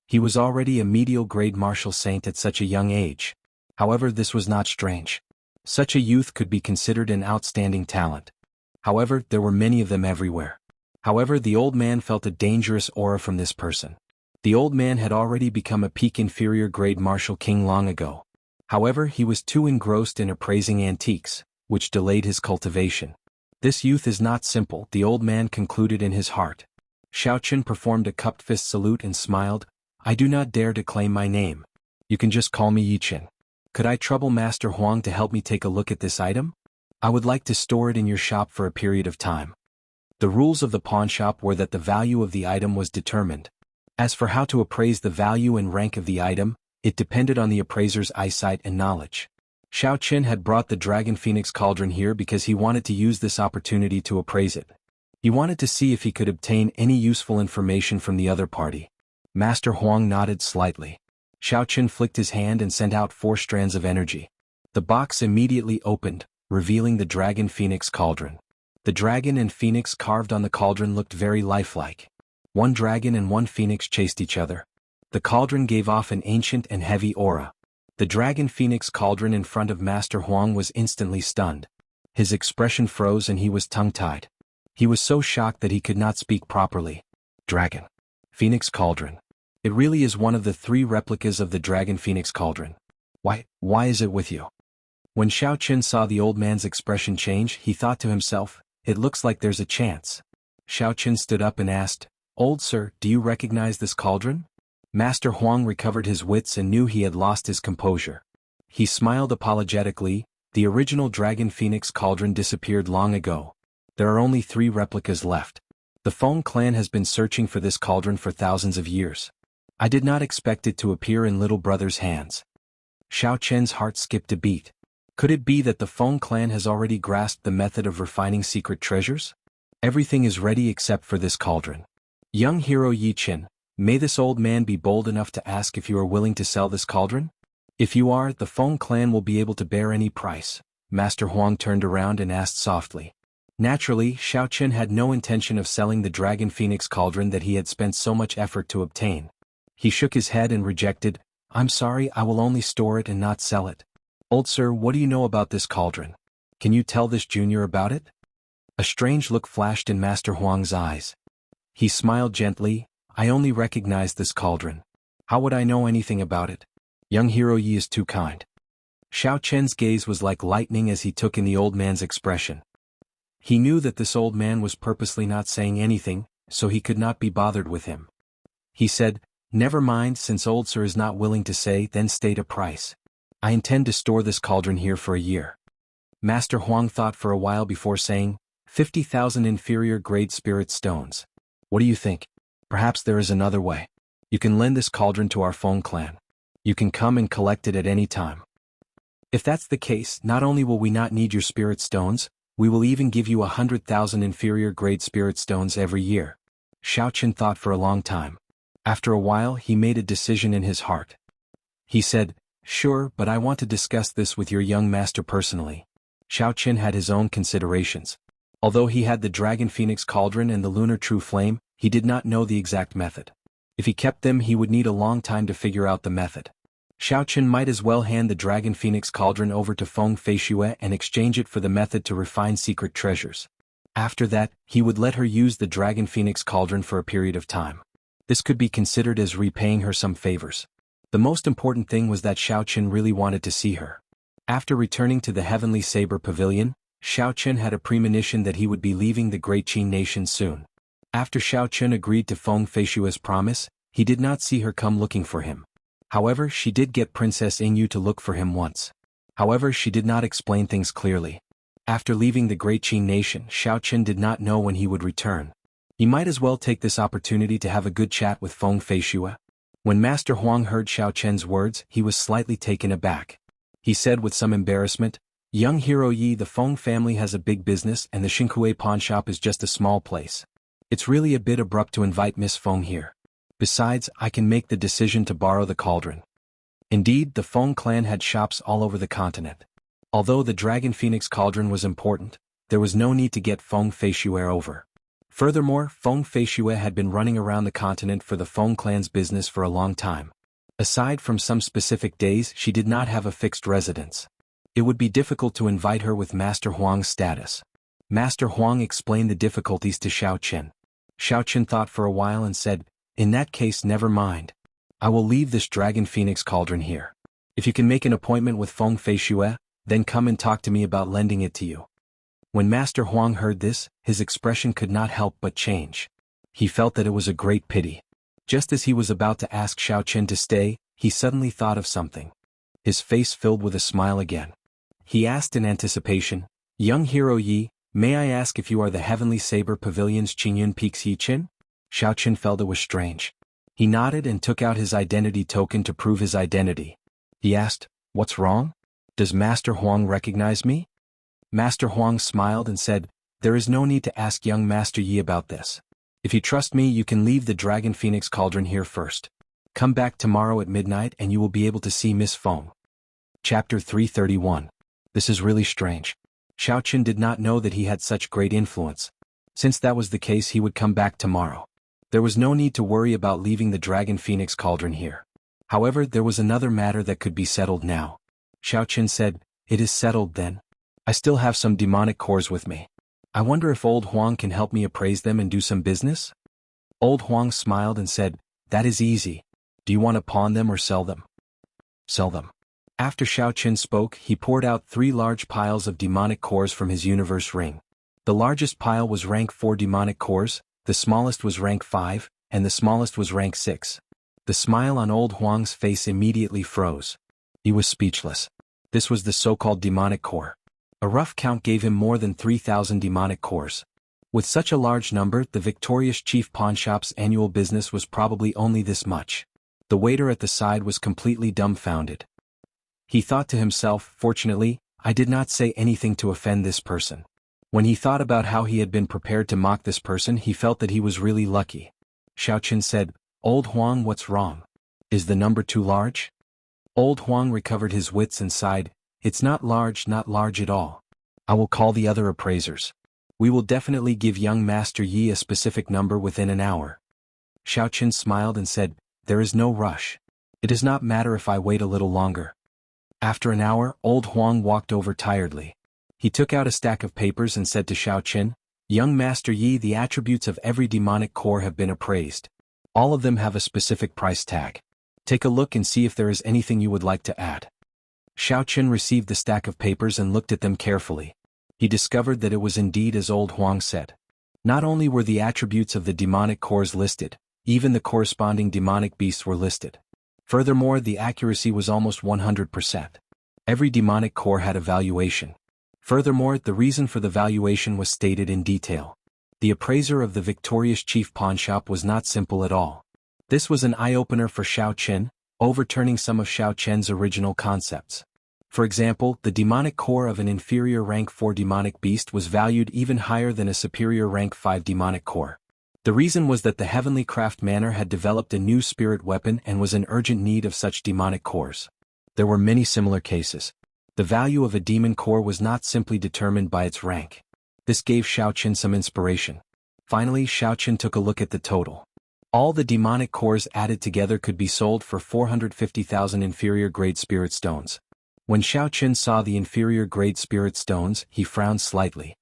S1: He was already a medial-grade martial saint at such a young age. However, this was not strange. Such a youth could be considered an outstanding talent. However, there were many of them everywhere. However, the old man felt a dangerous aura from this person. The old man had already become a peak inferior grade martial king long ago. However, he was too engrossed in appraising antiques, which delayed his cultivation. This youth is not simple, the old man concluded in his heart. Xiao Qin performed a cupped fist salute and smiled. "I do not dare to claim my name. You can just call me Yichen. Could I trouble Master Huang to help me take a look at this item? I would like to store it in your shop for a period of time." The rules of the pawn shop were that the value of the item was determined. As for how to appraise the value and rank of the item, it depended on the appraiser's eyesight and knowledge. Xiao Qin had brought the Dragon Phoenix cauldron here because he wanted to use this opportunity to appraise it. He wanted to see if he could obtain any useful information from the other party. Master Huang nodded slightly. Xiao Qin flicked his hand and sent out 4 strands of energy. The box immediately opened, revealing the Dragon Phoenix cauldron. The dragon and phoenix carved on the cauldron looked very lifelike. One dragon and one phoenix chased each other. The cauldron gave off an ancient and heavy aura. The Dragon Phoenix cauldron in front of Master Huang was instantly stunned. His expression froze and he was tongue-tied. He was so shocked that he could not speak properly. Dragon Phoenix cauldron. It really is one of the 3 replicas of the Dragon Phoenix cauldron. Why is it with you? When Xiao Qin saw the old man's expression change, he thought to himself, "It looks like there's a chance." Xiao Qin stood up and asked, "Old sir, do you recognize this cauldron?" Master Huang recovered his wits and knew he had lost his composure. He smiled apologetically. The original Dragon Phoenix cauldron disappeared long ago. There are only 3 replicas left. The Feng clan has been searching for this cauldron for thousands of years. I did not expect it to appear in little brother's hands. Xiao Qian's heart skipped a beat. Could it be that the Feng clan has already grasped the method of refining secret treasures? Everything is ready except for this cauldron. Young hero Yi Qin, may this old man be bold enough to ask if you are willing to sell this cauldron? If you are, the Feng clan will be able to bear any price. Master Huang turned around and asked softly. Naturally, Xiao Qin had no intention of selling the Dragon Phoenix cauldron that he had spent so much effort to obtain. He shook his head and rejected, "I'm sorry, I will only store it and not sell it." "Old sir, what do you know about this cauldron? Can you tell this junior about it?" A strange look flashed in Master Huang's eyes. He smiled gently, "I only recognize this cauldron. How would I know anything about it? Young hero Yi is too kind." Xiao Qian's gaze was like lightning as he took in the old man's expression. He knew that this old man was purposely not saying anything, so he could not be bothered with him. He said, "Never mind, since old sir is not willing to say, then state a price. I intend to store this cauldron here for a year." Master Huang thought for a while before saying, 50,000 inferior grade spirit stones. What do you think? Perhaps there is another way. You can lend this cauldron to our Feng clan. You can come and collect it at any time. If that's the case, not only will we not need your spirit stones, we will even give you 100,000 inferior grade spirit stones every year. Xiao Qin thought for a long time. After a while, he made a decision in his heart. He said, "Sure, but I want to discuss this with your young master personally." Xiao Qin had his own considerations. Although he had the Dragon Phoenix cauldron and the Lunar True Flame, he did not know the exact method. If he kept them, he would need a long time to figure out the method. Xiao Qin might as well hand the Dragon Phoenix cauldron over to Feng Feishue and exchange it for the method to refine secret treasures. After that, he would let her use the Dragon Phoenix cauldron for a period of time. This could be considered as repaying her some favors. The most important thing was that Xiao Qin really wanted to see her. After returning to the Heavenly Saber Pavilion, Xiao Qin had a premonition that he would be leaving the Great Qin nation soon. After Xiao Qin agreed to Feng Feishue's promise, he did not see her come looking for him. However, she did get Princess Ingyu to look for him once. However, she did not explain things clearly. After leaving the Great Qin nation, Xiao Qin did not know when he would return. He might as well take this opportunity to have a good chat with Feng Feishue. When Master Huang heard Xiao Qian's words, he was slightly taken aback. He said with some embarrassment, "Young hero Yi, the Feng family has a big business and the Xinkuei pawnshop is just a small place. It's really a bit abrupt to invite Miss Feng here. Besides, I can make the decision to borrow the cauldron." Indeed, the Feng clan had shops all over the continent. Although the Dragon Phoenix cauldron was important, there was no need to get Feng Feishue over. Furthermore, Feng Feishue had been running around the continent for the Feng clan's business for a long time. Aside from some specific days, she did not have a fixed residence. It would be difficult to invite her with Master Huang's status. Master Huang explained the difficulties to Xiao Qin. Xiao Qin thought for a while and said, "In that case, never mind. I will leave this Dragon Phoenix cauldron here. If you can make an appointment with Feng Feishue, then come and talk to me about lending it to you." When Master Huang heard this, his expression could not help but change. He felt that it was a great pity. Just as he was about to ask Xiao Qin to stay, he suddenly thought of something. His face filled with a smile again. He asked in anticipation, "Young hero Yi, may I ask if you are the Heavenly Saber Pavilion's Qingyun Peaks Yi Qin?" Xiao Qin felt it was strange. He nodded and took out his identity token to prove his identity. He asked, "What's wrong? Does Master Huang recognize me?" Master Huang smiled and said, "There is no need to ask young Master Yi about this. If you trust me, you can leave the Dragon Phoenix cauldron here first. Come back tomorrow at midnight and you will be able to see Miss Feng." Chapter 331. This is really strange. Xiao Qin did not know that he had such great influence. Since that was the case, he would come back tomorrow. There was no need to worry about leaving the Dragon Phoenix cauldron here. However, there was another matter that could be settled now. Xiao Qin said, "It is settled then. I still have some demonic cores with me. I wonder if old Huang can help me appraise them and do some business?" Old Huang smiled and said, "That is easy. Do you want to pawn them or sell them?" "Sell them." After Xiao Qin spoke, he poured out 3 large piles of demonic cores from his universe ring. The largest pile was rank 4 demonic cores, the smallest was rank 5, and the smallest was rank 6. The smile on old Huang's face immediately froze. He was speechless. This was the so-called demonic core. A rough count gave him more than 3,000 demonic cores. With such a large number, the victorious chief pawnshop's annual business was probably only this much. The waiter at the side was completely dumbfounded. He thought to himself, fortunately, I did not say anything to offend this person. When he thought about how he had been prepared to mock this person, he felt that he was really lucky. Xiao Qin said, Old Huang, what's wrong? Is the number too large? Old Huang recovered his wits and sighed, It's not large at all. I will call the other appraisers. We will definitely give young Master Yi a specific number within an hour. Xiao Qin smiled and said, There is no rush. It does not matter if I wait a little longer. After an hour, old Huang walked over tiredly. He took out a stack of papers and said to Xiao Qin, Young Master Yi, the attributes of every demonic core have been appraised. All of them have a specific price tag. Take a look and see if there is anything you would like to add. Xiao Qin received the stack of papers and looked at them carefully. He discovered that it was indeed as old Huang said. Not only were the attributes of the demonic cores listed, even the corresponding demonic beasts were listed. Furthermore, the accuracy was almost 100%. Every demonic core had a valuation. Furthermore, the reason for the valuation was stated in detail. The appraiser of the victorious chief pawnshop was not simple at all. This was an eye-opener for Xiao Qin, overturning some of Xiao Qian's original concepts. For example, the demonic core of an inferior rank 4 demonic beast was valued even higher than a superior rank 5 demonic core. The reason was that the Heavenly Craft Manor had developed a new spirit weapon and was in urgent need of such demonic cores. There were many similar cases. The value of a demon core was not simply determined by its rank. This gave Xiao Qin some inspiration. Finally, Xiao Qin took a look at the total. All the demonic cores added together could be sold for 450,000 inferior grade spirit stones. When Xiao Qin saw the inferior grade spirit stones, he frowned slightly.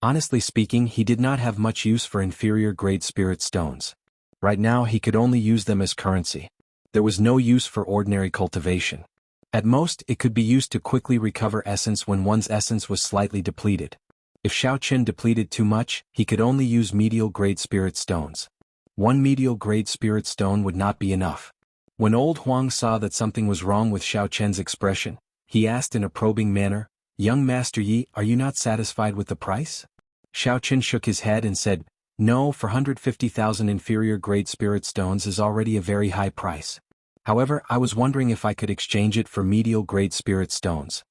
S1: Honestly speaking, he did not have much use for inferior grade spirit stones. Right now he could only use them as currency. There was no use for ordinary cultivation. At most, it could be used to quickly recover essence when one's essence was slightly depleted. If Xiao Qin depleted too much, he could only use medial grade spirit stones. 1 medial grade spirit stone would not be enough. When old Huang saw that something was wrong with Xiao Qian's expression, he asked in a probing manner, Young Master Yi, are you not satisfied with the price? Xiao Qin shook his head and said, No, 450,000 inferior grade spirit stones is already a very high price. However, I was wondering if I could exchange it for medial grade spirit stones.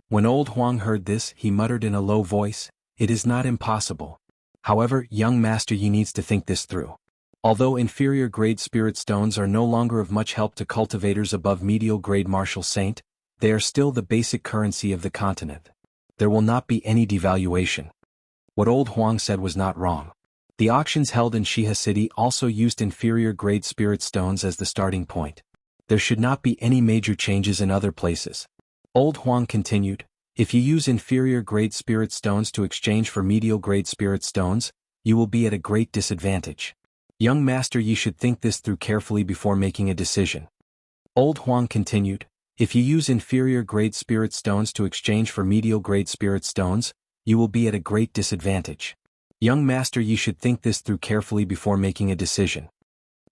S1: When old Huang heard this, he muttered in a low voice, It is not impossible. However, young Master Yi needs to think this through. Although inferior grade spirit stones are no longer of much help to cultivators above medial grade martial saint, they are still the basic currency of the continent. There will not be any devaluation. What old Huang said was not wrong. The auctions held in Shihe City also used inferior grade spirit stones as the starting point. There should not be any major changes in other places. Old Huang continued, If you use inferior grade spirit stones to exchange for medial grade spirit stones, you will be at a great disadvantage. Young Master Yi should think this through carefully before making a decision. Old Huang continued, If you use inferior grade spirit stones to exchange for medial grade spirit stones, you will be at a great disadvantage. Young Master Yi should think this through carefully before making a decision.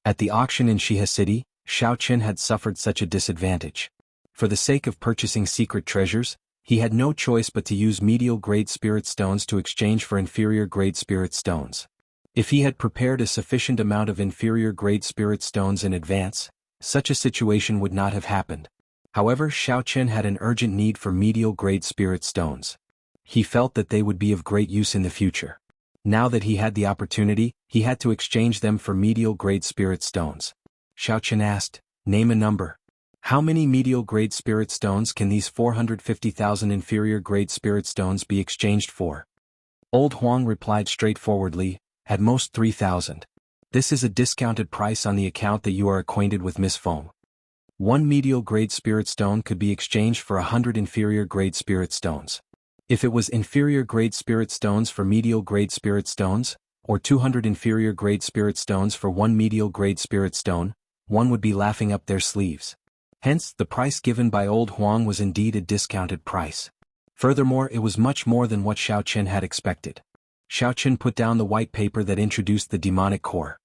S1: At the auction in Shihe City, Xiao Qin had suffered such a disadvantage. For the sake of purchasing secret treasures, he had no choice but to use medial grade spirit stones to exchange for inferior grade spirit stones. If he had prepared a sufficient amount of inferior grade spirit stones in advance, such a situation would not have happened. However, Xiao Qin had an urgent need for medial grade spirit stones. He felt that they would be of great use in the future. Now that he had the opportunity, he had to exchange them for medial grade spirit stones. Xiao Qin asked, Name a number. How many medial grade spirit stones can these 450,000 inferior grade spirit stones be exchanged for? Old Huang replied straightforwardly, At most 3,000. This is a discounted price on the account that you are acquainted with Miss Feng. 1 medial grade spirit stone could be exchanged for 100 inferior grade spirit stones. If it was inferior grade spirit stones for medial grade spirit stones, or 200 inferior grade spirit stones for 1 medial grade spirit stone, one would be laughing up their sleeves. Hence, the price given by old Huang was indeed a discounted price. Furthermore, it was much more than what Xiao Chen had expected. Xiao Chen put down the white paper that introduced the demonic core.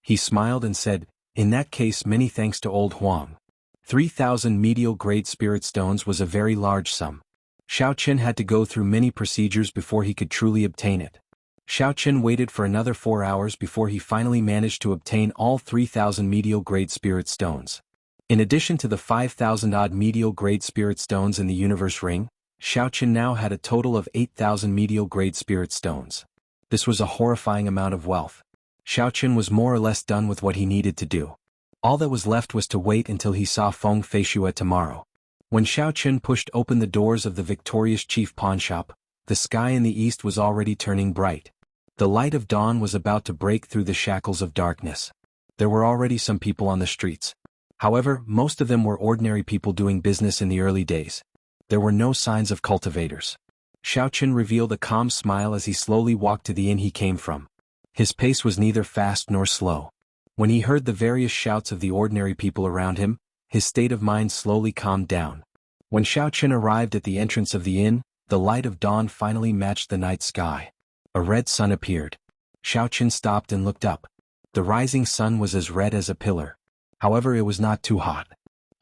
S1: He smiled and said, "In that case, many thanks to old Huang. 3,000 medial-grade spirit stones was a very large sum. Xiao Chen had to go through many procedures before he could truly obtain it. Xiao Chen waited for another 4 hours before he finally managed to obtain all 3,000 medial-grade spirit stones. In addition to the 5,000-odd medial-grade spirit stones in the universe ring, Xiao Chen now had a total of 8,000 medial-grade spirit stones. This was a horrifying amount of wealth. Xiao Chen was more or less done with what he needed to do. All that was left was to wait until he saw Feng Feishue tomorrow. When Xiao Chen pushed open the doors of the victorious chief pawnshop, the sky in the east was already turning bright. The light of dawn was about to break through the shackles of darkness. There were already some people on the streets. However, most of them were ordinary people doing business in the early days. There were no signs of cultivators. Xiao Chen revealed a calm smile as he slowly walked to the inn he came from. His pace was neither fast nor slow. When he heard the various shouts of the ordinary people around him, his state of mind slowly calmed down. When Xiao Chen arrived at the entrance of the inn, the light of dawn finally matched the night sky. A red sun appeared. Xiao Chen stopped and looked up. The rising sun was as red as a pillar. However, it was not too hot.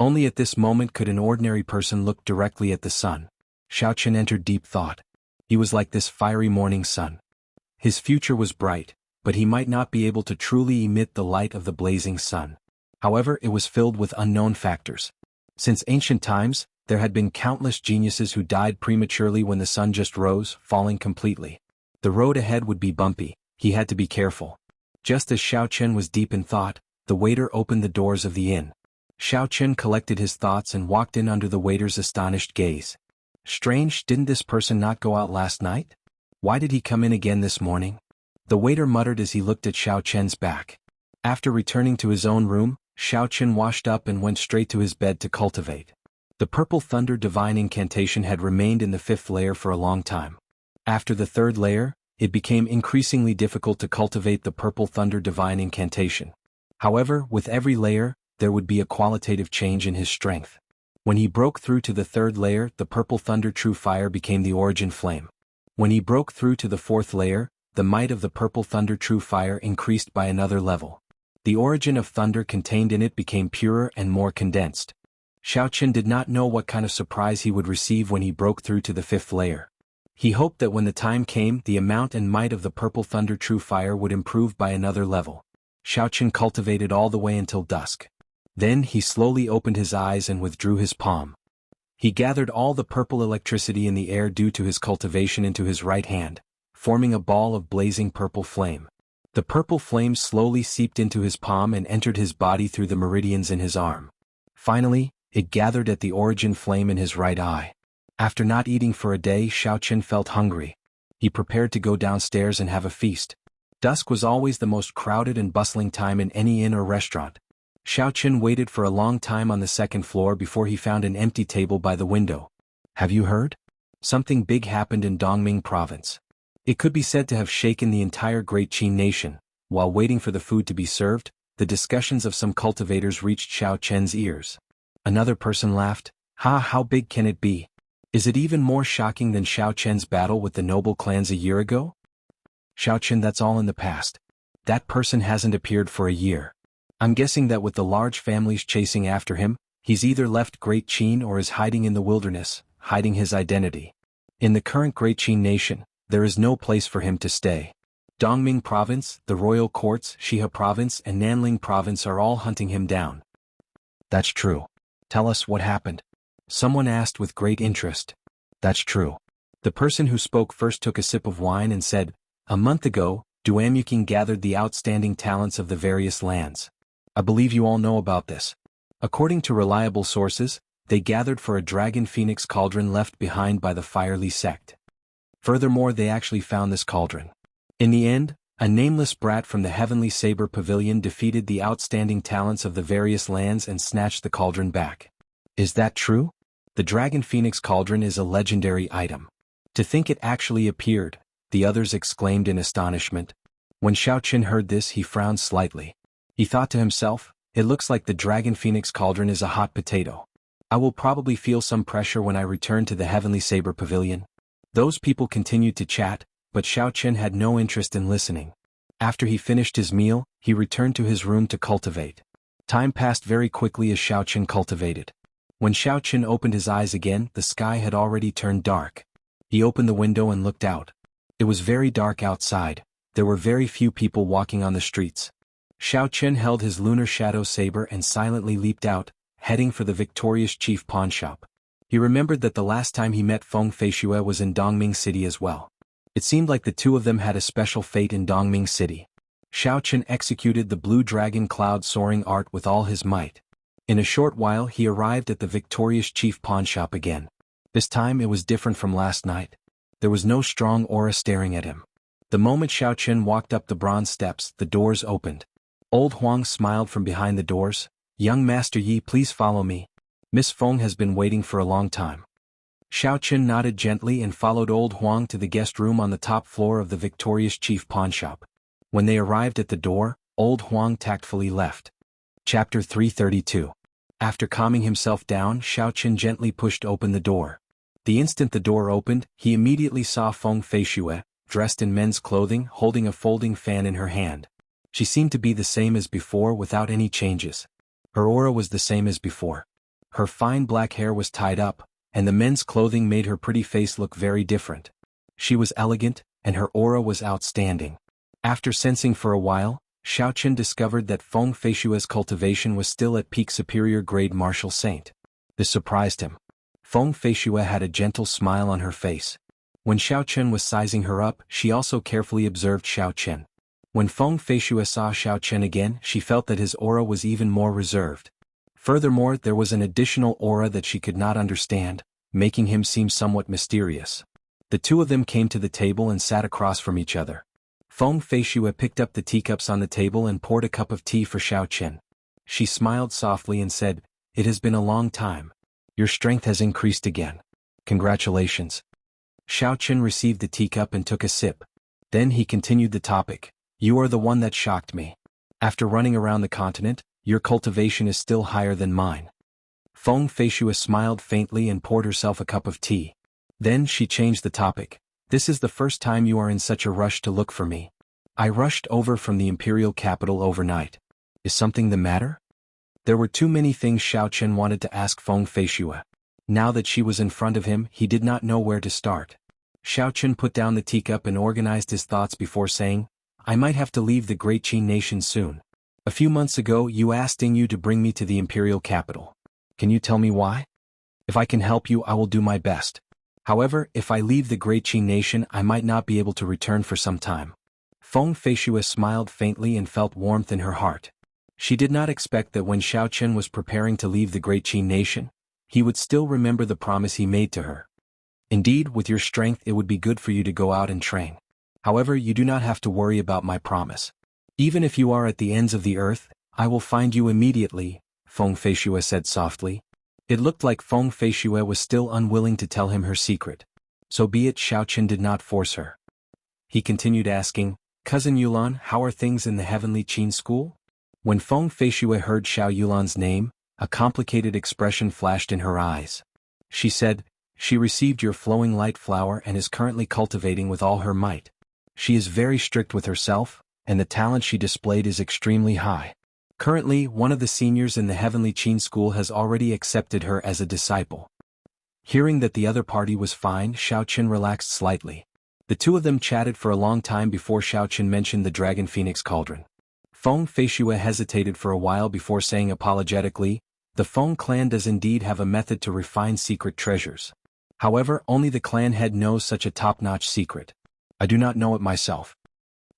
S1: Only at this moment could an ordinary person look directly at the sun. Xiao Chen entered deep thought. He was like this fiery morning sun. His future was bright, but he might not be able to truly emit the light of the blazing sun. However, it was filled with unknown factors. Since ancient times, there had been countless geniuses who died prematurely when the sun just rose, falling completely. The road ahead would be bumpy, he had to be careful. Just as Xiao Chen was deep in thought, the waiter opened the doors of the inn. Xiao Chen collected his thoughts and walked in under the waiter's astonished gaze. Strange, didn't this person not go out last night? Why did he come in again this morning? The waiter muttered as he looked at Xiao Chen's back. After returning to his own room, Xiao Chen washed up and went straight to his bed to cultivate. The Purple Thunder Divine Incantation had remained in the 5th layer for a long time. After the 3rd layer, it became increasingly difficult to cultivate the Purple Thunder Divine Incantation. However, with every layer, there would be a qualitative change in his strength. When he broke through to the 3rd layer, the Purple Thunder True Fire became the origin flame. When he broke through to the 4th layer, the might of the Purple Thunder True Fire increased by another level. The origin of thunder contained in it became purer and more condensed. Xiao Chen did not know what kind of surprise he would receive when he broke through to the 5th layer. He hoped that when the time came, the amount and might of the Purple Thunder True Fire would improve by another level. Xiao Chen cultivated all the way until dusk. Then he slowly opened his eyes and withdrew his palm. He gathered all the purple electricity in the air due to his cultivation into his right hand, forming a ball of blazing purple flame. The purple flame slowly seeped into his palm and entered his body through the meridians in his arm. Finally, it gathered at the origin flame in his right eye. After not eating for a day, Xiao Chen felt hungry. He prepared to go downstairs and have a feast. Dusk was always the most crowded and bustling time in any inn or restaurant. Xiao Chen waited for a long time on the 2nd floor before he found an empty table by the window. Have you heard? Something big happened in Dongming province. It could be said to have shaken the entire Great Qin nation. While waiting for the food to be served, the discussions of some cultivators reached Xiao Chen's ears. Another person laughed. How big can it be? Is it even more shocking than Xiao Chen's battle with the noble clans a year ago? Xiao Chen, that's all in the past. That person hasn't appeared for a year. I'm guessing that with the large families chasing after him, he's either left Great Qin or is hiding in the wilderness, hiding his identity. In the current Great Qin nation, there is no place for him to stay. Dongming province, the royal courts, Shihe province and Nanling province are all hunting him down. That's true. Tell us what happened. Someone asked with great interest. That's true. The person who spoke first took a sip of wine and said, a month ago, Duamuking gathered the outstanding talents of the various lands. I believe you all know about this. According to reliable sources, they gathered for a dragon phoenix cauldron left behind by the Firely sect. Furthermore, they actually found this cauldron. In the end, a nameless brat from the Heavenly Saber Pavilion defeated the outstanding talents of the various lands and snatched the cauldron back. Is that true? The dragon phoenix cauldron is a legendary item. To think it actually appeared, the others exclaimed in astonishment. When Xiao Chen heard this, he frowned slightly. He thought to himself, It looks like the Dragon Phoenix Cauldron is a hot potato. I will probably feel some pressure when I return to the Heavenly Saber Pavilion. Those people continued to chat, but Xiao Chen had no interest in listening. After he finished his meal, he returned to his room to cultivate. Time passed very quickly as Xiao Chen cultivated. When Xiao Chen opened his eyes again, the sky had already turned dark. He opened the window and looked out. It was very dark outside. There were very few people walking on the streets. Xiao Chen held his lunar shadow saber and silently leaped out, heading for the victorious chief pawnshop. He remembered that the last time he met Feng Feishue was in Dongming City as well. It seemed like the two of them had a special fate in Dongming City. Xiao Chen executed the blue dragon cloud soaring art with all his might. In a short while he arrived at the victorious chief pawnshop again. This time it was different from last night. There was no strong aura staring at him. The moment Xiao Chen walked up the bronze steps, the doors opened. Old Huang smiled from behind the doors. "Young Master Yi, please follow me. Miss Feng has been waiting for a long time." Xiao Chen nodded gently and followed Old Huang to the guest room on the top floor of the victorious chief pawnshop. When they arrived at the door, Old Huang tactfully left. Chapter 332. After calming himself down, Xiao Chen gently pushed open the door. The instant the door opened, he immediately saw Feng Feishue, dressed in men's clothing, holding a folding fan in her hand. She seemed to be the same as before without any changes. Her aura was the same as before. Her fine black hair was tied up, and the men's clothing made her pretty face look very different. She was elegant, and her aura was outstanding. After sensing for a while, Xiao Chen discovered that Feng Feishue's cultivation was still at peak superior grade martial saint. This surprised him. Feng Feishue had a gentle smile on her face. When Xiao Chen was sizing her up, she also carefully observed Xiao Chen. When Feng Feishue saw Xiao Chen again, she felt that his aura was even more reserved. Furthermore, there was an additional aura that she could not understand, making him seem somewhat mysterious. The two of them came to the table and sat across from each other. Feng Feishue picked up the teacups on the table and poured a cup of tea for Xiao Chen. She smiled softly and said, "It has been a long time. Your strength has increased again. Congratulations." Xiao Chen received the teacup and took a sip. Then he continued the topic. "You are the one that shocked me. After running around the continent, your cultivation is still higher than mine." Feng Feishue smiled faintly and poured herself a cup of tea. Then she changed the topic. "This is the first time you are in such a rush to look for me. I rushed over from the imperial capital overnight. Is something the matter?" There were too many things Xiao Chen wanted to ask Feng Feishue. Now that she was in front of him, he did not know where to start. Xiao Chen put down the teacup and organized his thoughts before saying, "I might have to leave the Great Qin nation soon. A few months ago you asked Yu to bring me to the imperial capital. Can you tell me why? If I can help you, I will do my best. However, if I leave the Great Qin nation, I might not be able to return for some time." Feng Feishue smiled faintly and felt warmth in her heart. She did not expect that when Xiao Chen was preparing to leave the Great Qin nation, he would still remember the promise he made to her. "Indeed, with your strength it would be good for you to go out and train. However, you do not have to worry about my promise. Even if you are at the ends of the earth, I will find you immediately," Feng Feishue said softly. It looked like Feng Feishue was still unwilling to tell him her secret. So be it. Xiao Chen did not force her. He continued asking, "Cousin Yulan, how are things in the Heavenly Qin school?" When Feng Feishue heard Xiao Yulan's name, a complicated expression flashed in her eyes. She said, "She received your flowing light flower and is currently cultivating with all her might. She is very strict with herself, and the talent she displayed is extremely high. Currently, one of the seniors in the Heavenly Qin school has already accepted her as a disciple." Hearing that the other party was fine, Xiao Chen relaxed slightly. The two of them chatted for a long time before Xiao Chen mentioned the Dragon Phoenix Cauldron. Feng Feishue hesitated for a while before saying apologetically, "The Feng clan does indeed have a method to refine secret treasures. However, only the clan head knows such a top-notch secret. I do not know it myself."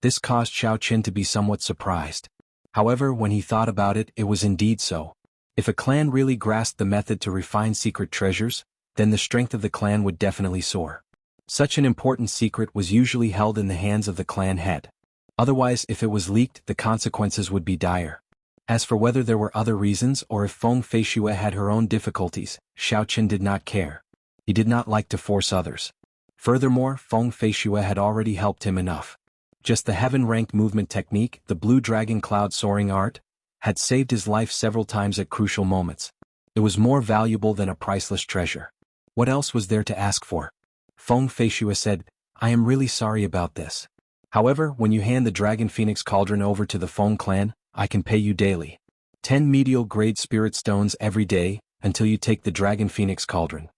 S1: This caused Xiao Chen to be somewhat surprised. However, when he thought about it, it was indeed so. If a clan really grasped the method to refine secret treasures, then the strength of the clan would definitely soar. Such an important secret was usually held in the hands of the clan head. Otherwise, if it was leaked, the consequences would be dire. As for whether there were other reasons or if Feng Feishue had her own difficulties, Xiao Chen did not care. He did not like to force others. Furthermore, Feng Feishue had already helped him enough. Just the heaven-rank movement technique, the blue dragon cloud soaring art, had saved his life several times at crucial moments. It was more valuable than a priceless treasure. What else was there to ask for? Feng Feishue said, I am really sorry about this. However, when you hand the Dragon Phoenix Cauldron over to the Feng clan, I can pay you daily. 10 medial-grade spirit stones every day, until you take the Dragon Phoenix Cauldron.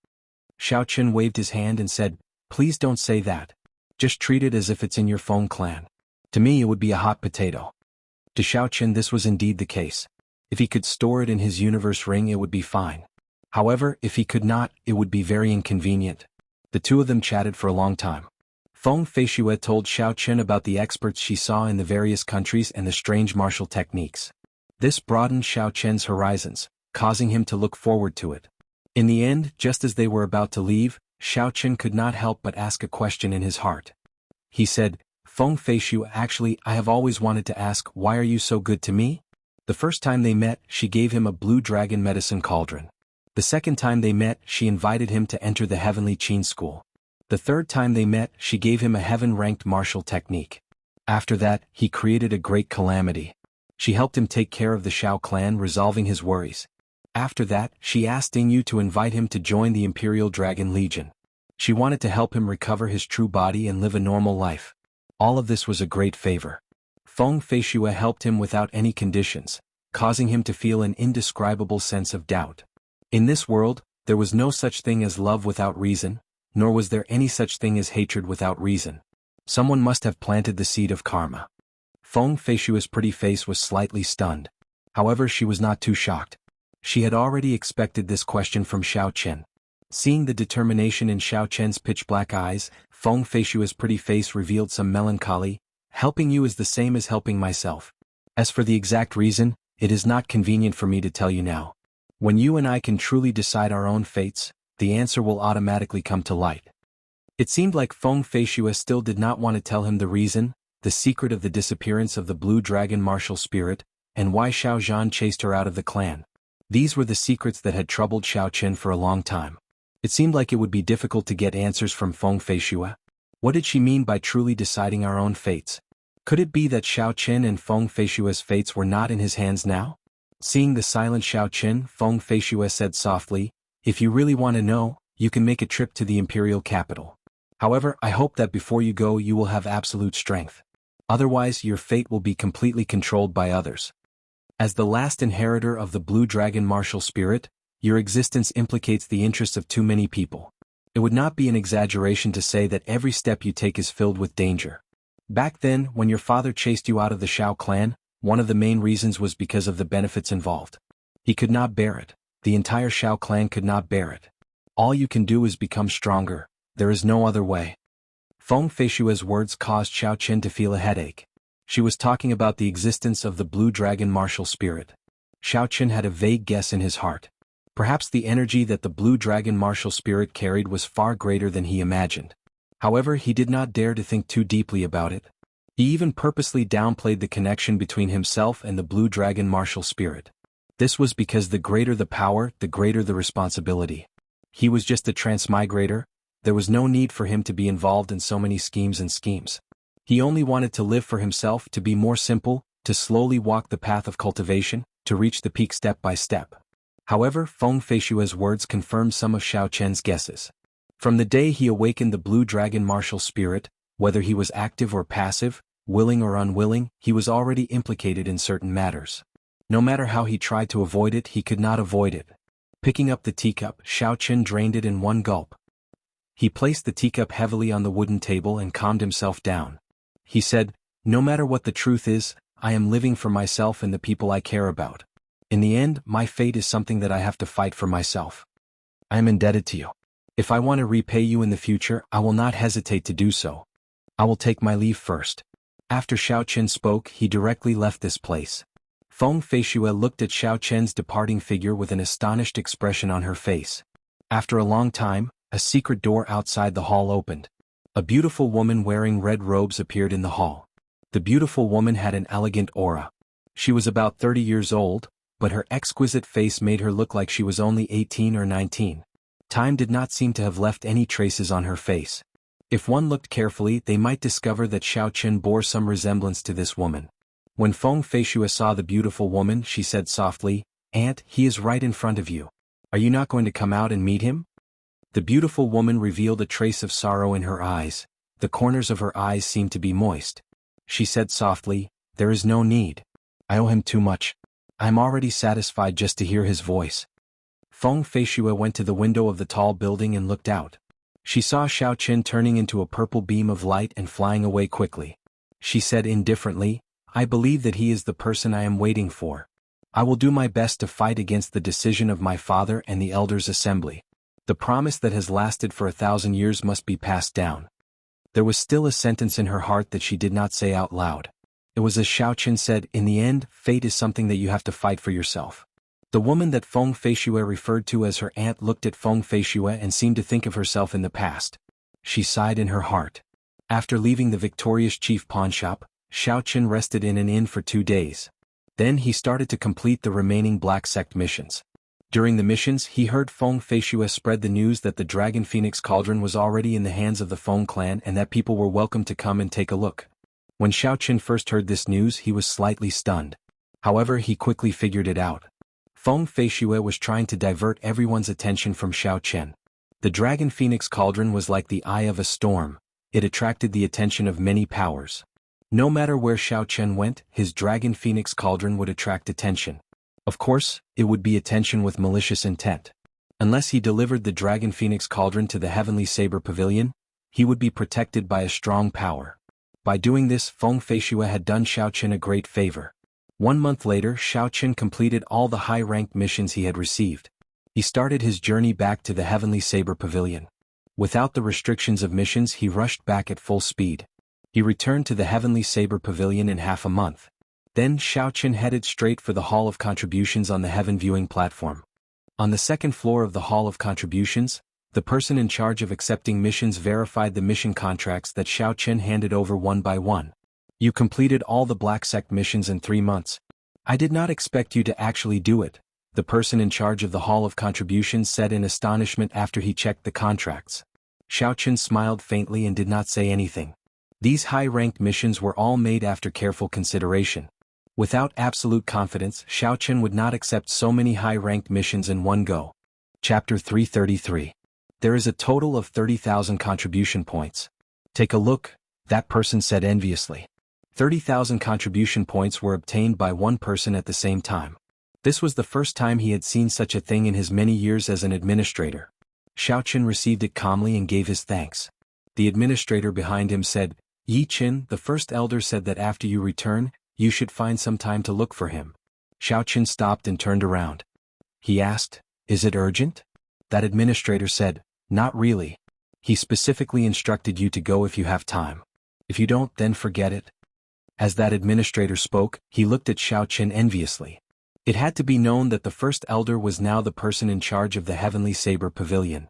S1: Xiao Qin waved his hand and said, Please don't say that. Just treat it as if it's in your Feng clan. To me it would be a hot potato. To Xiao Qin this was indeed the case. If he could store it in his universe ring it would be fine. However, if he could not, it would be very inconvenient. The two of them chatted for a long time. Feng Feishue told Xiao Qin about the experts she saw in the various countries and the strange martial techniques. This broadened Xiao Qin's horizons, causing him to look forward to it. In the end, just as they were about to leave, Xiao Qin could not help but ask a question in his heart. He said, Feng Feishue, actually, I have always wanted to ask, why are you so good to me? The first time they met, she gave him a blue dragon medicine cauldron. The second time they met, she invited him to enter the heavenly Qin school. The third time they met, she gave him a heaven-ranked martial technique. After that, he created a great calamity. She helped him take care of the Shao clan, resolving his worries. After that, she asked Yu to invite him to join the Imperial Dragon Legion. She wanted to help him recover his true body and live a normal life. All of this was a great favor. Feng Feishue helped him without any conditions, causing him to feel an indescribable sense of doubt. In this world, there was no such thing as love without reason, nor was there any such thing as hatred without reason. Someone must have planted the seed of karma. Feng Feishue's pretty face was slightly stunned. However, she was not too shocked. She had already expected this question from Xiao Qin. Seeing the determination in Xiao Qin's pitch-black eyes, Feng Feishue's pretty face revealed some melancholy. Helping you is the same as helping myself. As for the exact reason, it is not convenient for me to tell you now. When you and I can truly decide our own fates, the answer will automatically come to light. It seemed like Feng Feishue still did not want to tell him the reason, the secret of the disappearance of the Blue Dragon martial spirit, and why Xiao Zhan chased her out of the clan. These were the secrets that had troubled Xiao Qin for a long time. It seemed like it would be difficult to get answers from Feng Feishue. What did she mean by truly deciding our own fates? Could it be that Xiao Qin and Feng Feishue's fates were not in his hands now? Seeing the silent Xiao Qin, Feng Feishue said softly, If you really want to know, you can make a trip to the imperial capital. However, I hope that before you go you will have absolute strength. Otherwise, your fate will be completely controlled by others. As the last inheritor of the Blue Dragon martial spirit, your existence implicates the interests of too many people. It would not be an exaggeration to say that every step you take is filled with danger. Back then, when your father chased you out of the Shao clan, one of the main reasons was because of the benefits involved. He could not bear it. The entire Shao clan could not bear it. All you can do is become stronger. There is no other way. Feng Feishue's words caused Xiao Qin to feel a headache. She was talking about the existence of the Blue Dragon martial spirit. Xiao Qin had a vague guess in his heart. Perhaps the energy that the Blue Dragon martial spirit carried was far greater than he imagined. However, he did not dare to think too deeply about it. He even purposely downplayed the connection between himself and the Blue Dragon martial spirit. This was because the greater the power, the greater the responsibility. He was just a transmigrator. There was no need for him to be involved in so many schemes. He only wanted to live for himself, to be more simple, to slowly walk the path of cultivation, to reach the peak step by step. However, Feng Feishue's words confirmed some of Xiao Qin's guesses. From the day he awakened the Blue Dragon martial spirit, whether he was active or passive, willing or unwilling, he was already implicated in certain matters. No matter how he tried to avoid it, he could not avoid it. Picking up the teacup, Xiao Qin drained it in one gulp. He placed the teacup heavily on the wooden table and calmed himself down. He said, No matter what the truth is, I am living for myself and the people I care about. In the end, my fate is something that I have to fight for myself. I am indebted to you. If I want to repay you in the future, I will not hesitate to do so. I will take my leave first. After Xiao Qin spoke, he directly left this place. Feng Feishue looked at Xiao Qin's departing figure with an astonished expression on her face. After a long time, a secret door outside the hall opened. A beautiful woman wearing red robes appeared in the hall. The beautiful woman had an elegant aura. She was about 30 years old, but her exquisite face made her look like she was only 18 or 19. Time did not seem to have left any traces on her face. If one looked carefully, they might discover that Xiao Qin bore some resemblance to this woman. When Feng Feishue saw the beautiful woman, she said softly, "Aunt, he is right in front of you. Are you not going to come out and meet him?" The beautiful woman revealed a trace of sorrow in her eyes. The corners of her eyes seemed to be moist. She said softly, "There is no need. I owe him too much. I am already satisfied just to hear his voice." Feng Feishue went to the window of the tall building and looked out. She saw Xiao Qin turning into a purple beam of light and flying away quickly. She said indifferently, "I believe that he is the person I am waiting for. I will do my best to fight against the decision of my father and the elders' assembly. The promise that has lasted for 1,000 years must be passed down." There was still a sentence in her heart that she did not say out loud. It was as Xiao Qin said, "In the end, fate is something that you have to fight for yourself." The woman that Feng Feishue referred to as her aunt looked at Feng Feishue and seemed to think of herself in the past. She sighed in her heart. After leaving the victorious chief pawnshop, Xiao Qin rested in an inn for 2 days. Then he started to complete the remaining Black Sect missions. During the missions, he heard Feng Feishue spread the news that the Dragon Phoenix Cauldron was already in the hands of the Feng clan and that people were welcome to come and take a look. When Xiao Qin first heard this news, he was slightly stunned. However, he quickly figured it out. Feng Feishue was trying to divert everyone's attention from Xiao Qin. The Dragon Phoenix Cauldron was like the eye of a storm. It attracted the attention of many powers. No matter where Xiao Qin went, his Dragon Phoenix Cauldron would attract attention. Of course, it would be attention with malicious intent. Unless he delivered the Dragon Phoenix Cauldron to the Heavenly Saber Pavilion, he would be protected by a strong power. By doing this, Feng Feishue had done Xiao Qin a great favor. 1 month later, Xiao Qin completed all the high-ranked missions he had received. He started his journey back to the Heavenly Saber Pavilion. Without the restrictions of missions, he rushed back at full speed. He returned to the Heavenly Saber Pavilion in half a month. Then Xiao Qin headed straight for the Hall of Contributions on the Heaven Viewing platform. On the second floor of the Hall of Contributions, the person in charge of accepting missions verified the mission contracts that Xiao Qin handed over one by one. "You completed all the Black Sect missions in 3 months. I did not expect you to actually do it," the person in charge of the Hall of Contributions said in astonishment after he checked the contracts. Xiao Qin smiled faintly and did not say anything. These high-ranked missions were all made after careful consideration. Without absolute confidence, Xiao Qin would not accept so many high-ranked missions in one go. Chapter 333. There is a total of 30,000 contribution points. "Take a look," that person said enviously. 30,000 contribution points were obtained by one person at the same time. This was the first time he had seen such a thing in his many years as an administrator. Xiao Qin received it calmly and gave his thanks. The administrator behind him said, "Yi Qin, the first elder said that after you return, you should find some time to look for him." Xiao Qin stopped and turned around. He asked, "Is it urgent?" That administrator said, "Not really. He specifically instructed you to go if you have time. If you don't, then forget it." As that administrator spoke, he looked at Xiao Qin enviously. It had to be known that the first elder was now the person in charge of the Heavenly Saber Pavilion.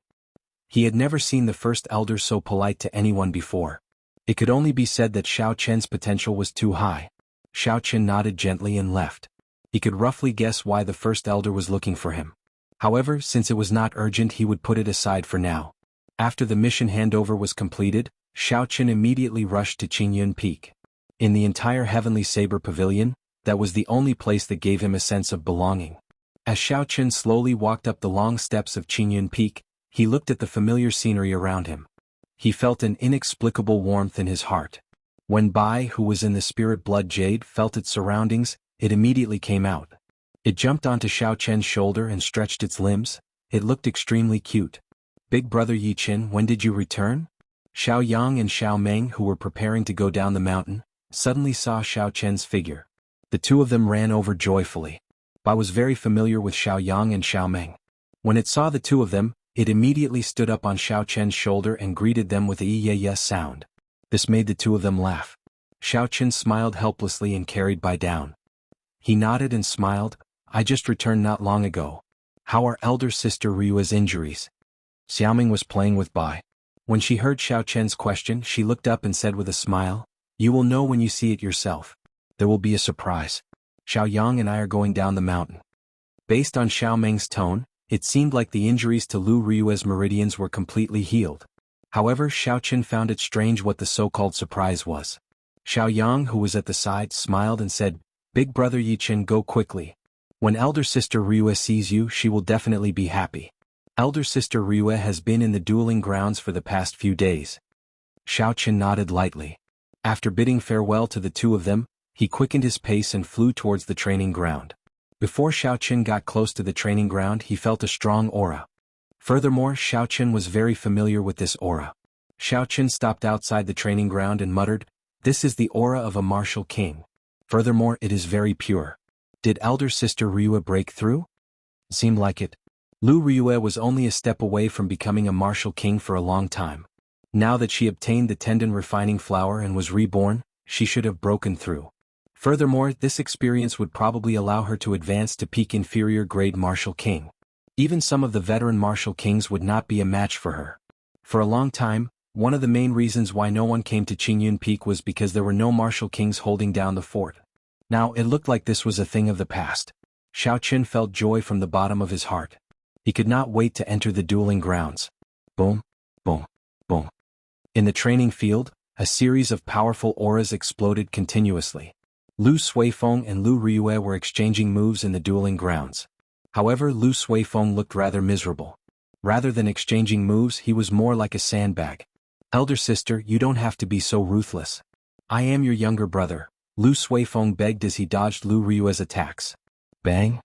S1: He had never seen the first elder so polite to anyone before. It could only be said that Xiao Qin's potential was too high. Xiao Qin nodded gently and left. He could roughly guess why the first elder was looking for him. However, since it was not urgent, he would put it aside for now. After the mission handover was completed, Xiao Qin immediately rushed to Qingyun Peak. In the entire Heavenly Saber Pavilion, that was the only place that gave him a sense of belonging. As Xiao Qin slowly walked up the long steps of Qingyun Peak, he looked at the familiar scenery around him. He felt an inexplicable warmth in his heart. When Bai, who was in the spirit blood jade, felt its surroundings, it immediately came out. It jumped onto Xiao Qin's shoulder and stretched its limbs. It looked extremely cute. "Big brother Yi Qin, when did you return?" Xiao Yang and Xiao Meng, who were preparing to go down the mountain, suddenly saw Xiao Qin's figure. The two of them ran over joyfully. Bai was very familiar with Xiao Yang and Xiao Meng. When it saw the two of them, it immediately stood up on Xiao Qin's shoulder and greeted them with a yes sound. This made the two of them laugh. Xiao Qin smiled helplessly and carried Bai down. He nodded and smiled. "I just returned not long ago. How are elder sister Ryua's injuries?" Xiaoming was playing with Bai. When she heard Xiao Qin's question, she looked up and said with a smile, "You will know when you see it yourself. There will be a surprise. Xiao Yang and I are going down the mountain." Based on Xiao Meng's tone, it seemed like the injuries to Lu Ryua's meridians were completely healed. However, Xiao Qin found it strange what the so-called surprise was. Xiaoyang, who was at the side, smiled and said, "Big brother Yichen, go quickly. When elder sister Ryue sees you, she will definitely be happy." Elder sister Ryue has been in the dueling grounds for the past few days. Xiaochen nodded lightly. After bidding farewell to the two of them, he quickened his pace and flew towards the training ground. Before Xiaochen got close to the training ground, he felt a strong aura. Furthermore, Xiaochen was very familiar with this aura. Xiaochen stopped outside the training ground and muttered, "This is the aura of a martial king. Furthermore, it is very pure." Did elder sister Ryue break through? Seemed like it. Lu Ryue was only a step away from becoming a martial king for a long time. Now that she obtained the tendon refining flower and was reborn, she should have broken through. Furthermore, this experience would probably allow her to advance to peak inferior grade martial king. Even some of the veteran martial kings would not be a match for her. For a long time, one of the main reasons why no one came to Qingyun Peak was because there were no martial kings holding down the fort. Now it looked like this was a thing of the past. Xiaochen felt joy from the bottom of his heart. He could not wait to enter the dueling grounds. Boom, boom, boom. In the training field, a series of powerful auras exploded continuously. Lu Suifeng and Lu Ryue were exchanging moves in the dueling grounds. However, Lu Suifeng looked rather miserable. Rather than exchanging moves, he was more like a sandbag. "Elder sister, you don't have to be so ruthless. I am your younger brother," Lu Suifeng begged as he dodged Lu Ryue's attacks. Bang!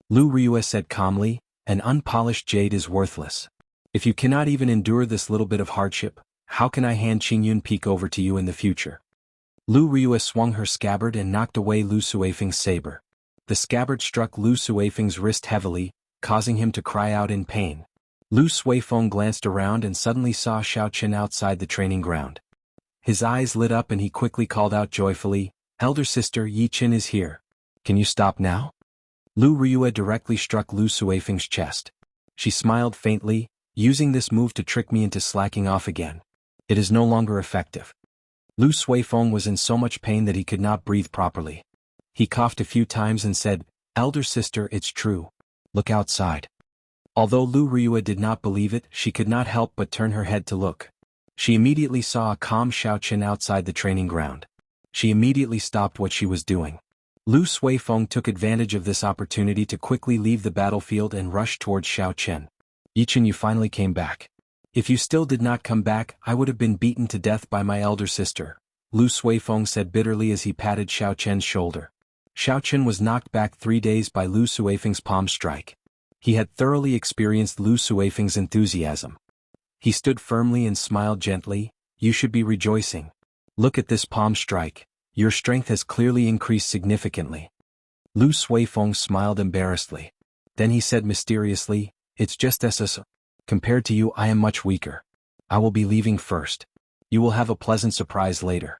S1: Lu Ryue said calmly, "An unpolished jade is worthless. If you cannot even endure this little bit of hardship, how can I hand Qingyun Peak over to you in the future?" Lu Ryue swung her scabbard and knocked away Lu Suifeng's saber. The scabbard struck Lu Suifeng's wrist heavily, causing him to cry out in pain. Lu Suifeng glanced around and suddenly saw Xiaochen outside the training ground. His eyes lit up and he quickly called out joyfully, "Elder sister, Yichen is here. Can you stop now?" Lu Ryue directly struck Lu Suifeng's chest. She smiled faintly, "Using this move to trick me into slacking off again. It is no longer effective." Lu Suifeng was in so much pain that he could not breathe properly. He coughed a few times and said, "Elder sister, it's true. Look outside." Although Lu Ryue did not believe it, she could not help but turn her head to look. She immediately saw a calm Xiaochen outside the training ground. She immediately stopped what she was doing. Lu Suifeng took advantage of this opportunity to quickly leave the battlefield and rush towards Xiaochen. "Yichen, you finally came back. If you still did not come back, I would have been beaten to death by my elder sister," Lu Suifeng said bitterly as he patted Xiaochen's shoulder. Xiaochen was knocked back 3 days by Lu Suifeng's palm strike. He had thoroughly experienced Lu Suifeng's enthusiasm. He stood firmly and smiled gently, "You should be rejoicing. Look at this palm strike. Your strength has clearly increased significantly." Lu Suifeng smiled embarrassedly. Then he said mysteriously, "It's just as compared to you, I am much weaker. I will be leaving first. You will have a pleasant surprise later."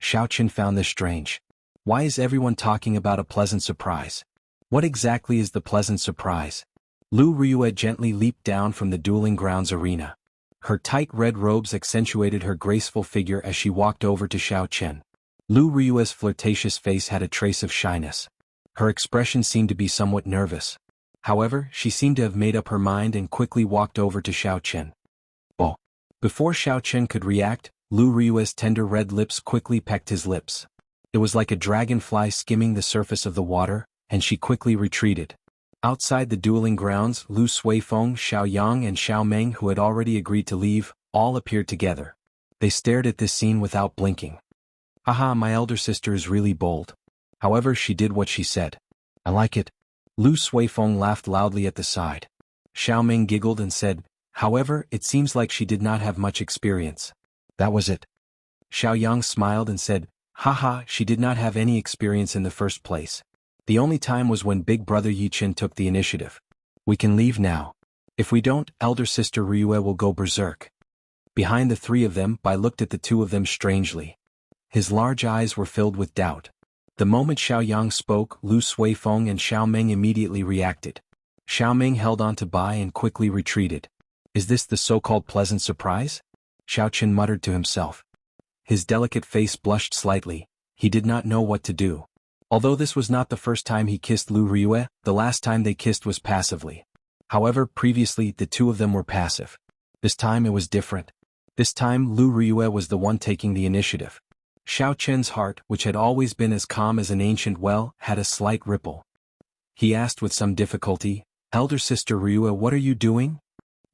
S1: Xiaochen found this strange. Why is everyone talking about a pleasant surprise? What exactly is the pleasant surprise? Lu Ryue gently leaped down from the dueling grounds arena. Her tight red robes accentuated her graceful figure as she walked over to Xiaochen. Lu Ryue's flirtatious face had a trace of shyness. Her expression seemed to be somewhat nervous. However, she seemed to have made up her mind and quickly walked over to Xiaochen. "Oh!" Before Xiaochen could react, Lu Ryue's tender red lips quickly pecked his lips. It was like a dragonfly skimming the surface of the water, and she quickly retreated. Outside the dueling grounds, Lu Suifeng, Xiaoyang and Xiaomeng, who had already agreed to leave, all appeared together. They stared at this scene without blinking. "Haha, my elder sister is really bold. However, she did what she said. I like it." Lu Suifeng laughed loudly at the side. Xiaomeng giggled and said, "However, it seems like she did not have much experience." That was it. Xiaoyang smiled and said, "Haha, she did not have any experience in the first place. The only time was when big brother Yichen took the initiative. We can leave now. If we don't, elder sister Ryue will go berserk." Behind the three of them, Bai looked at the two of them strangely. His large eyes were filled with doubt. The moment Xiaoyang spoke, Lu Suifeng and Xiaomeng immediately reacted. Xiaomeng held on to Bai and quickly retreated. "Is this the so-called pleasant surprise?" Xiaochen muttered to himself. His delicate face blushed slightly. He did not know what to do. Although this was not the first time he kissed Lu Ryue, the last time they kissed was passively. However, previously the two of them were passive. This time it was different. This time Lu Ryue was the one taking the initiative. Xiao Chen's heart, which had always been as calm as an ancient well, had a slight ripple. He asked with some difficulty, "Elder sister Ryue, what are you doing?"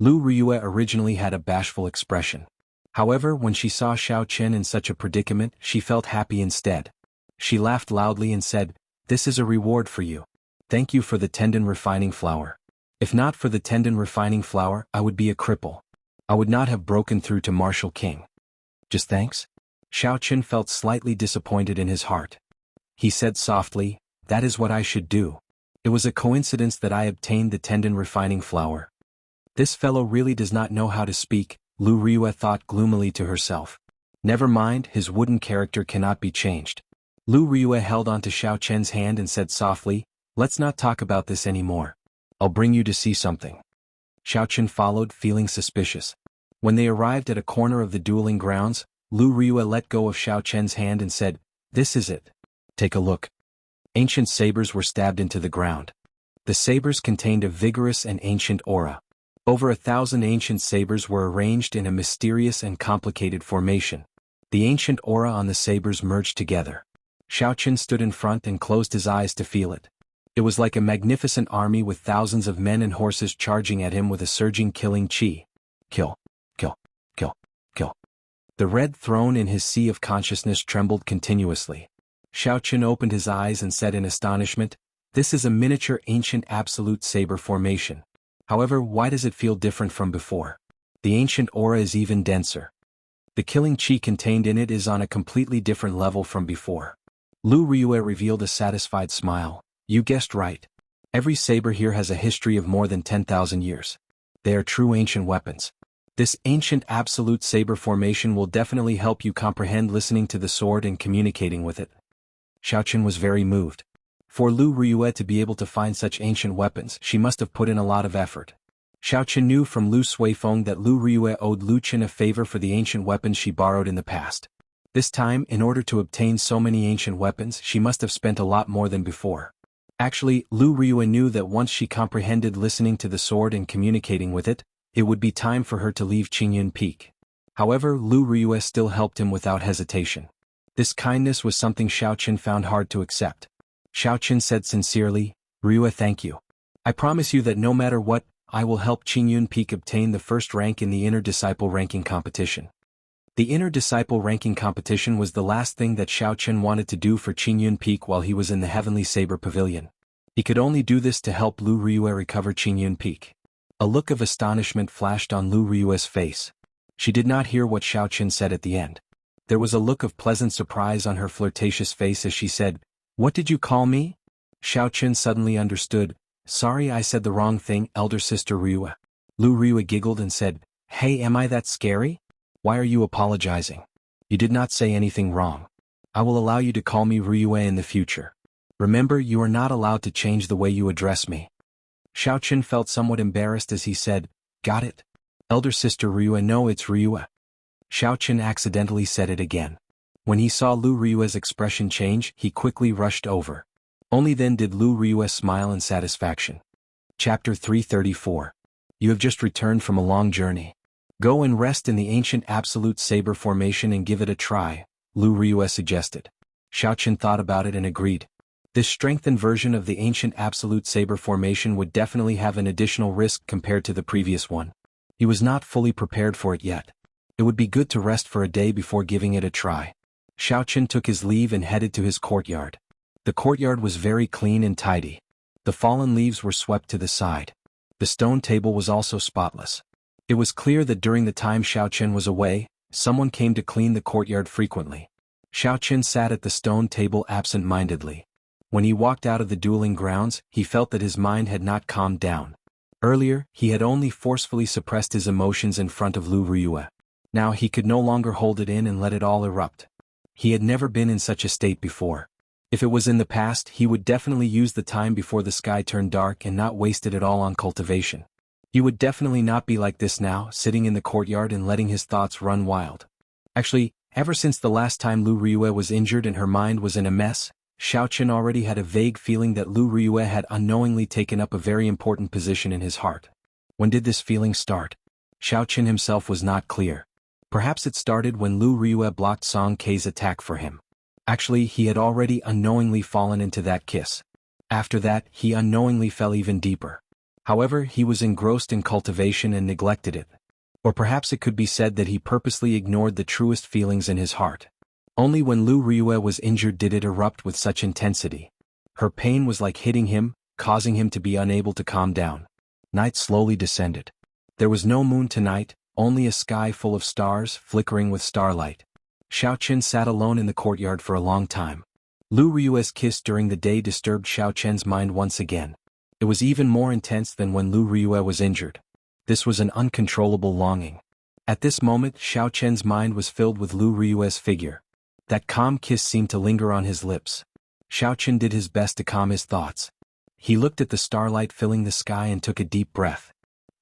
S1: Lu Ryue originally had a bashful expression. However, when she saw Xiao Chen in such a predicament, she felt happy instead. She laughed loudly and said, "This is a reward for you. Thank you for the tendon refining flour. If not for the tendon refining flour, I would be a cripple. I would not have broken through to Martial King." "Just thanks?" Xiao Chen felt slightly disappointed in his heart. He said softly, "That is what I should do. It was a coincidence that I obtained the tendon refining flour." This fellow really does not know how to speak, Lu Ryue thought gloomily to herself. Never mind, his wooden character cannot be changed. Lu Ryue held onto Xiao Chen's hand and said softly, "Let's not talk about this anymore. I'll bring you to see something." Xiao Chen followed, feeling suspicious. When they arrived at a corner of the dueling grounds, Lu Ryue let go of Xiao Chen's hand and said, "This is it. Take a look." Ancient sabers were stabbed into the ground. The sabers contained a vigorous and ancient aura. Over 1,000 ancient sabers were arranged in a mysterious and complicated formation. The ancient aura on the sabers merged together. Xiao Chen stood in front and closed his eyes to feel it. It was like a magnificent army with thousands of men and horses charging at him with a surging killing chi. Kill, kill, kill, kill. The red throne in his sea of consciousness trembled continuously. Xiao Chen opened his eyes and said in astonishment, "This is a miniature ancient absolute saber formation. However, why does it feel different from before? The ancient aura is even denser. The killing chi contained in it is on a completely different level from before." Lu Ryue revealed a satisfied smile. "You guessed right. Every saber here has a history of more than 10,000 years. They are true ancient weapons. This ancient absolute saber formation will definitely help you comprehend listening to the sword and communicating with it." Xiao Chen was very moved. For Lu Ryue to be able to find such ancient weapons, she must have put in a lot of effort. Xiao Chen knew from Lu Suifeng that Lu Ryue owed Lu Chen a favor for the ancient weapons she borrowed in the past. This time, in order to obtain so many ancient weapons, she must have spent a lot more than before. Actually, Lu Ryue knew that once she comprehended listening to the sword and communicating with it, it would be time for her to leave Qingyun Peak. However, Lu Ryue still helped him without hesitation. This kindness was something Xiao Chen found hard to accept. Xiao Chen said sincerely, "Ryue, thank you. I promise you that no matter what, I will help Qingyun Peak obtain the first rank in the Inner Disciple ranking competition." The Inner Disciple ranking competition was the last thing that Xiao Chen wanted to do for Qingyun Peak while he was in the Heavenly Saber Pavilion. He could only do this to help Lu Ryue recover Qingyun Peak. A look of astonishment flashed on Lu Ryue's face. She did not hear what Xiao Chen said at the end. There was a look of pleasant surprise on her flirtatious face as she said, "What did you call me?" Xiao Chen suddenly understood. "Sorry, I said the wrong thing, elder sister Ryue." Lu Ryue giggled and said, "Hey, am I that scary? Why are you apologizing? You did not say anything wrong. I will allow you to call me Ryue in the future. Remember, you are not allowed to change the way you address me." Xiao Chen felt somewhat embarrassed as he said, "Got it? Elder sister Ryue, no, it's Ryue." Xiao Chen accidentally said it again. When he saw Lu Ryue's expression change, he quickly rushed over. Only then did Lu Ryue smile in satisfaction. Chapter 334. You have just returned from a long journey. Go and rest in the ancient absolute saber formation and give it a try, Lu Ryue suggested. Xiao Chen thought about it and agreed. This strengthened version of the ancient absolute saber formation would definitely have an additional risk compared to the previous one. He was not fully prepared for it yet. It would be good to rest for a day before giving it a try. Xiao Chen took his leave and headed to his courtyard. The courtyard was very clean and tidy. The fallen leaves were swept to the side. The stone table was also spotless. It was clear that during the time Xiao Chen was away, someone came to clean the courtyard frequently. Xiao Chen sat at the stone table absent-mindedly. When he walked out of the dueling grounds, he felt that his mind had not calmed down. Earlier, he had only forcefully suppressed his emotions in front of Lu Ryue. Now he could no longer hold it in and let it all erupt. He had never been in such a state before. If it was in the past, he would definitely use the time before the sky turned dark and not waste it at all on cultivation. He would definitely not be like this now, sitting in the courtyard and letting his thoughts run wild. Actually, ever since the last time Lu Ryue was injured and her mind was in a mess, Xiao Chen already had a vague feeling that Lu Ryue had unknowingly taken up a very important position in his heart. When did this feeling start? Xiao Chen himself was not clear. Perhaps it started when Lu Ryue blocked Song Kei's attack for him. Actually, he had already unknowingly fallen into that kiss. After that, he unknowingly fell even deeper. However, he was engrossed in cultivation and neglected it. Or perhaps it could be said that he purposely ignored the truest feelings in his heart. Only when Lu Ryue was injured did it erupt with such intensity. Her pain was like hitting him, causing him to be unable to calm down. Night slowly descended. There was no moon tonight, only a sky full of stars flickering with starlight. Xiaochen sat alone in the courtyard for a long time. Lu Ryue's kiss during the day disturbed Xiaochen's mind once again. It was even more intense than when Lu Ryue was injured. This was an uncontrollable longing. At this moment, Xiaochen's mind was filled with Lu Ryue's figure. That calm kiss seemed to linger on his lips. Xiaochen did his best to calm his thoughts. He looked at the starlight filling the sky and took a deep breath.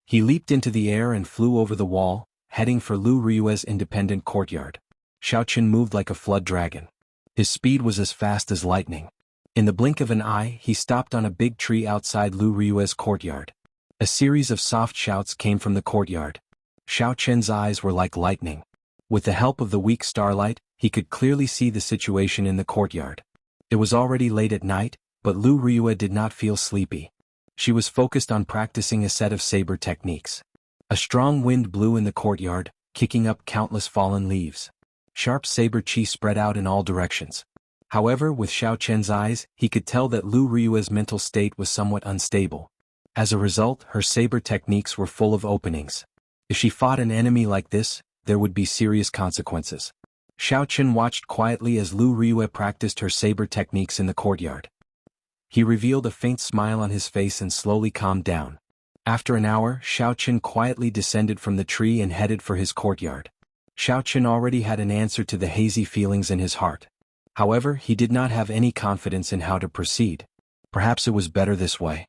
S1: He leaped into the air and flew over the wall, heading for Lu Ryue's independent courtyard. Xiaochen moved like a flood dragon. His speed was as fast as lightning. In the blink of an eye, he stopped on a big tree outside Lu Ryue's courtyard. A series of soft shouts came from the courtyard. Xiaochen's eyes were like lightning. With the help of the weak starlight, he could clearly see the situation in the courtyard. It was already late at night, but Lu Ryue did not feel sleepy. She was focused on practicing a set of saber techniques. A strong wind blew in the courtyard, kicking up countless fallen leaves. Sharp saber chi spread out in all directions. However, with Xiaochen's eyes, he could tell that Lu Ryue's mental state was somewhat unstable. As a result, her saber techniques were full of openings. If she fought an enemy like this, there would be serious consequences. Xiaochen watched quietly as Lu Ryue practiced her saber techniques in the courtyard. He revealed a faint smile on his face and slowly calmed down. After an hour, Xiaochen quietly descended from the tree and headed for his courtyard. Xiaochen already had an answer to the hazy feelings in his heart. However, he did not have any confidence in how to proceed. Perhaps it was better this way.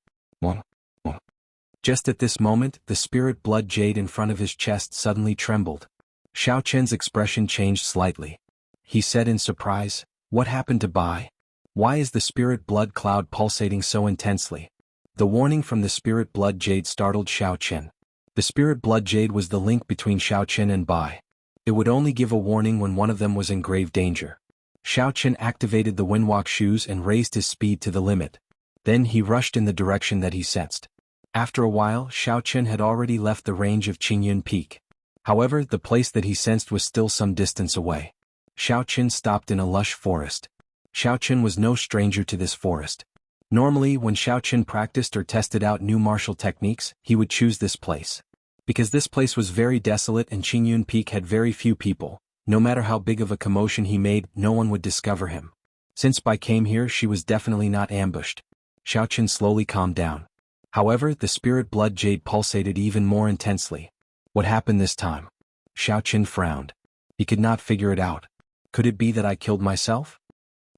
S1: Just at this moment, the spirit blood jade in front of his chest suddenly trembled. Xiaochen's expression changed slightly. He said in surprise, "What happened to Bai? Why is the spirit blood cloud pulsating so intensely?" The warning from the spirit blood jade startled Xiaochen. The spirit blood jade was the link between Xiaochen and Bai. It would only give a warning when one of them was in grave danger. Xiaochen activated the windwalk shoes and raised his speed to the limit. Then he rushed in the direction that he sensed. After a while, Xiaochen had already left the range of Qingyun Peak. However, the place that he sensed was still some distance away. Xiaochen stopped in a lush forest. Xiaochen was no stranger to this forest. Normally, when Xiaochen practiced or tested out new martial techniques, he would choose this place. Because this place was very desolate and Qingyun Peak had very few people, no matter how big of a commotion he made, no one would discover him. Since Bai came here, she was definitely not ambushed. Xiaochen slowly calmed down. However, the spirit blood jade pulsated even more intensely. What happened this time? Xiaochen frowned. He could not figure it out. Could it be that I killed myself?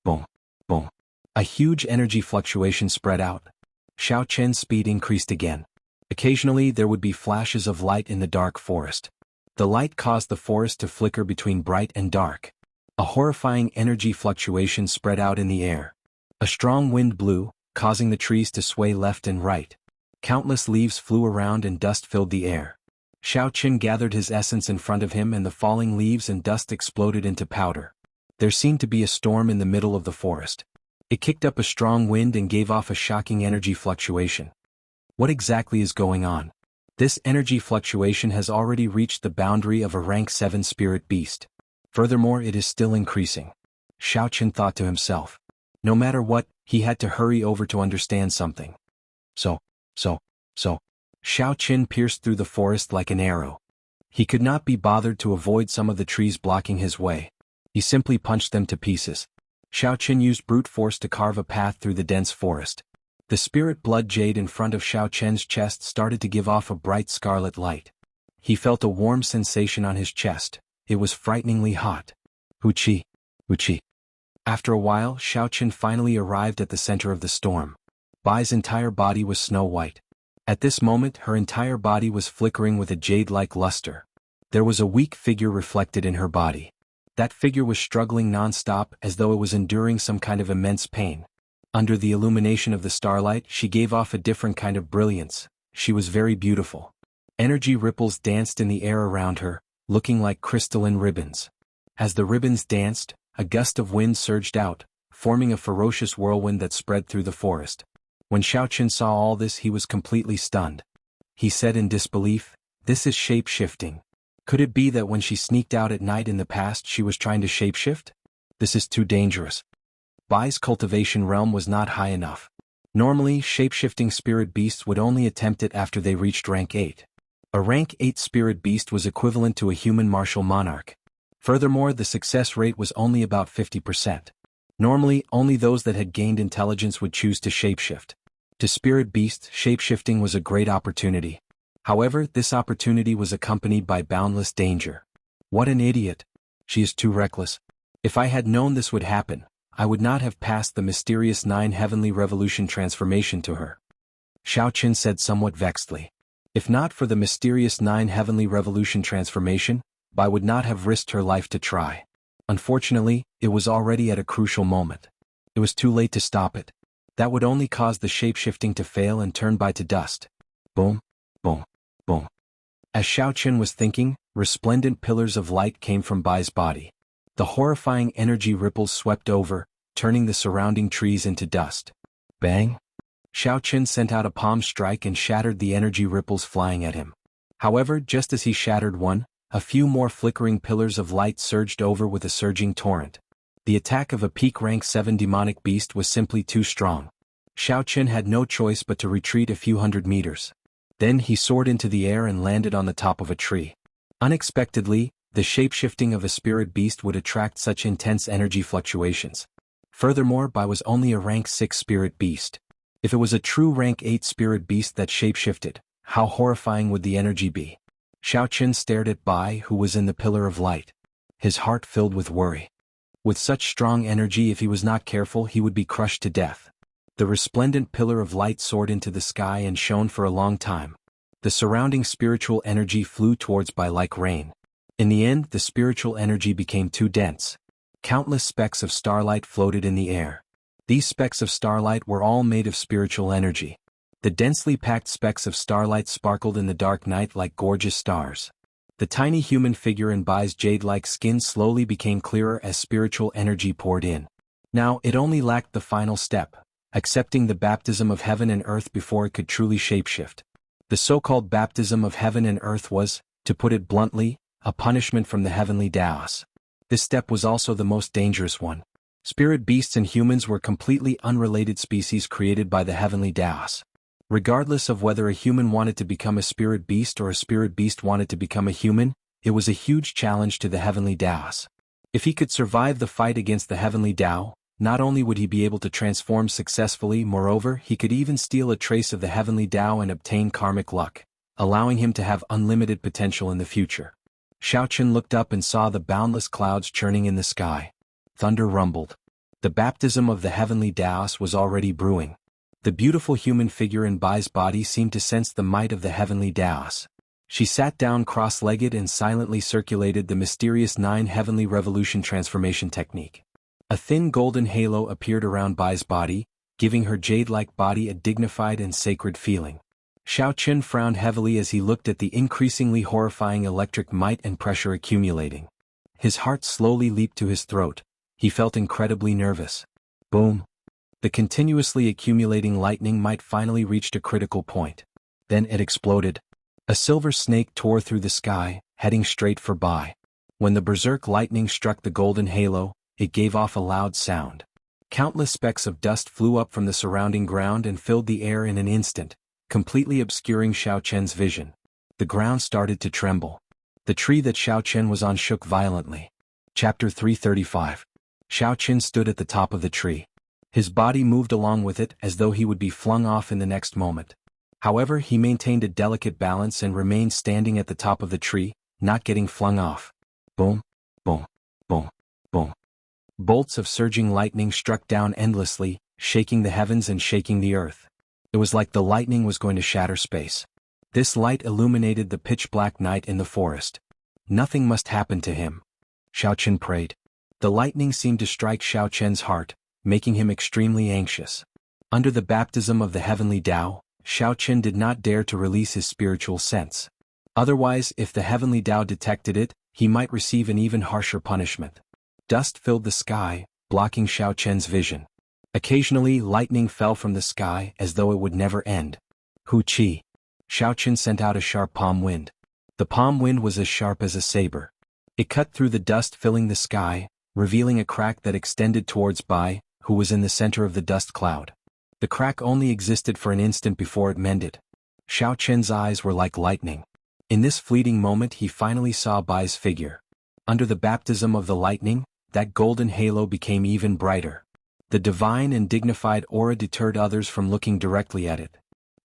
S1: Boom, boom. A huge energy fluctuation spread out. Xiaochen's speed increased again. Occasionally there would be flashes of light in the dark forest. The light caused the forest to flicker between bright and dark. A horrifying energy fluctuation spread out in the air. A strong wind blew, causing the trees to sway left and right. Countless leaves flew around and dust filled the air. Xiaochen gathered his essence in front of him and the falling leaves and dust exploded into powder. There seemed to be a storm in the middle of the forest. It kicked up a strong wind and gave off a shocking energy fluctuation. What exactly is going on? This energy fluctuation has already reached the boundary of a rank 7 spirit beast. Furthermore, it is still increasing. Xiaochen thought to himself. No matter what, he had to hurry over to understand something. So. Xiaochen pierced through the forest like an arrow. He could not be bothered to avoid some of the trees blocking his way. He simply punched them to pieces. Xiaochen used brute force to carve a path through the dense forest. The spirit blood jade in front of Xiaochen's chest started to give off a bright scarlet light. He felt a warm sensation on his chest. It was frighteningly hot. Huchi. After a while, Xiaochen finally arrived at the center of the storm. Bai's entire body was snow white. At this moment, her entire body was flickering with a jade-like luster. There was a weak figure reflected in her body. That figure was struggling non-stop as though it was enduring some kind of immense pain. Under the illumination of the starlight, she gave off a different kind of brilliance. She was very beautiful. Energy ripples danced in the air around her, looking like crystalline ribbons. As the ribbons danced, a gust of wind surged out, forming a ferocious whirlwind that spread through the forest. When Xiaoqun saw all this, he was completely stunned. He said in disbelief, "This is shape-shifting. Could it be that when she sneaked out at night in the past she was trying to shapeshift? This is too dangerous." Bai's cultivation realm was not high enough. Normally, shape-shifting spirit beasts would only attempt it after they reached rank 8. A rank 8 spirit beast was equivalent to a human martial monarch. Furthermore, the success rate was only about 50%. Normally, only those that had gained intelligence would choose to shapeshift. To spirit beasts, shapeshifting was a great opportunity. However, this opportunity was accompanied by boundless danger. What an idiot! She is too reckless. If I had known this would happen, I would not have passed the mysterious 9 heavenly revolution transformation to her. Xiaoqun said somewhat vexedly. If not for the mysterious 9 heavenly revolution transformation, Bai would not have risked her life to try. Unfortunately, it was already at a crucial moment. It was too late to stop it. That would only cause the shapeshifting to fail and turn Bai to dust. Boom, boom, boom. As Xiaoqun was thinking, resplendent pillars of light came from Bai's body. The horrifying energy ripples swept over, turning the surrounding trees into dust. Bang! Xiaoqun sent out a palm strike and shattered the energy ripples flying at him. However, just as he shattered one, a few more flickering pillars of light surged over with a surging torrent. The attack of a peak rank 7 demonic beast was simply too strong. Xiaoqun had no choice but to retreat a few hundred meters. Then he soared into the air and landed on the top of a tree. Unexpectedly, the shape-shifting of a spirit beast would attract such intense energy fluctuations. Furthermore, Bai was only a rank 6 spirit beast. If it was a true rank 8 spirit beast that shape-shifted, how horrifying would the energy be? Xiaoqun stared at Bai, who was in the pillar of light. His heart filled with worry. With such strong energy, if he was not careful, he would be crushed to death. The resplendent pillar of light soared into the sky and shone for a long time. The surrounding spiritual energy flew towards Bai like rain. In the end, the spiritual energy became too dense. Countless specks of starlight floated in the air. These specks of starlight were all made of spiritual energy. The densely packed specks of starlight sparkled in the dark night like gorgeous stars. The tiny human figure in Bai's jade-like skin slowly became clearer as spiritual energy poured in. Now, it only lacked the final step, accepting the baptism of heaven and earth before it could truly shapeshift. The so-called baptism of heaven and earth was, to put it bluntly, a punishment from the heavenly Taos. This step was also the most dangerous one. Spirit beasts and humans were completely unrelated species created by the heavenly Taos. Regardless of whether a human wanted to become a spirit beast or a spirit beast wanted to become a human, it was a huge challenge to the heavenly Taos. If he could survive the fight against the heavenly Tao, not only would he be able to transform successfully, moreover, he could even steal a trace of the heavenly Tao and obtain karmic luck, allowing him to have unlimited potential in the future. Xiaoqun looked up and saw the boundless clouds churning in the sky. Thunder rumbled. The baptism of the heavenly Taos was already brewing. The beautiful human figure in Bai's body seemed to sense the might of the heavenly Taos. She sat down cross-legged and silently circulated the mysterious 9 heavenly revolution transformation technique. A thin golden halo appeared around Bai's body, giving her jade-like body a dignified and sacred feeling. Xiaoqun frowned heavily as he looked at the increasingly horrifying electric might and pressure accumulating. His heart slowly leaped to his throat. He felt incredibly nervous. Boom! The continuously accumulating lightning might finally reached a critical point. Then it exploded. A silver snake tore through the sky, heading straight for Bai. When the berserk lightning struck the golden halo, it gave off a loud sound. Countless specks of dust flew up from the surrounding ground and filled the air in an instant, completely obscuring Xiaoqun's vision. The ground started to tremble. The tree that Xiaoqun was on shook violently. Chapter 335. Xiaoqun stood at the top of the tree. His body moved along with it as though he would be flung off in the next moment. However, he maintained a delicate balance and remained standing at the top of the tree, not getting flung off. Boom, boom, boom, boom. Bolts of surging lightning struck down endlessly, shaking the heavens and shaking the earth. It was like the lightning was going to shatter space. This light illuminated the pitch-black night in the forest. Nothing must happen to him. Xiaoqun prayed. The lightning seemed to strike Xiaoqun's heart, making him extremely anxious. Under the baptism of the heavenly Tao, Xiaoqun did not dare to release his spiritual sense. Otherwise, if the heavenly Tao detected it, he might receive an even harsher punishment. Dust filled the sky, blocking Xiao Chen's vision. Occasionally, lightning fell from the sky as though it would never end. Hu Qi. Xiao Chen sent out a sharp palm wind. The palm wind was as sharp as a saber. It cut through the dust filling the sky, revealing a crack that extended towards Bai, who was in the center of the dust cloud. The crack only existed for an instant before it mended. Xiao Chen's eyes were like lightning. In this fleeting moment he finally saw Bai's figure. Under the baptism of the lightning, that golden halo became even brighter. The divine and dignified aura deterred others from looking directly at it.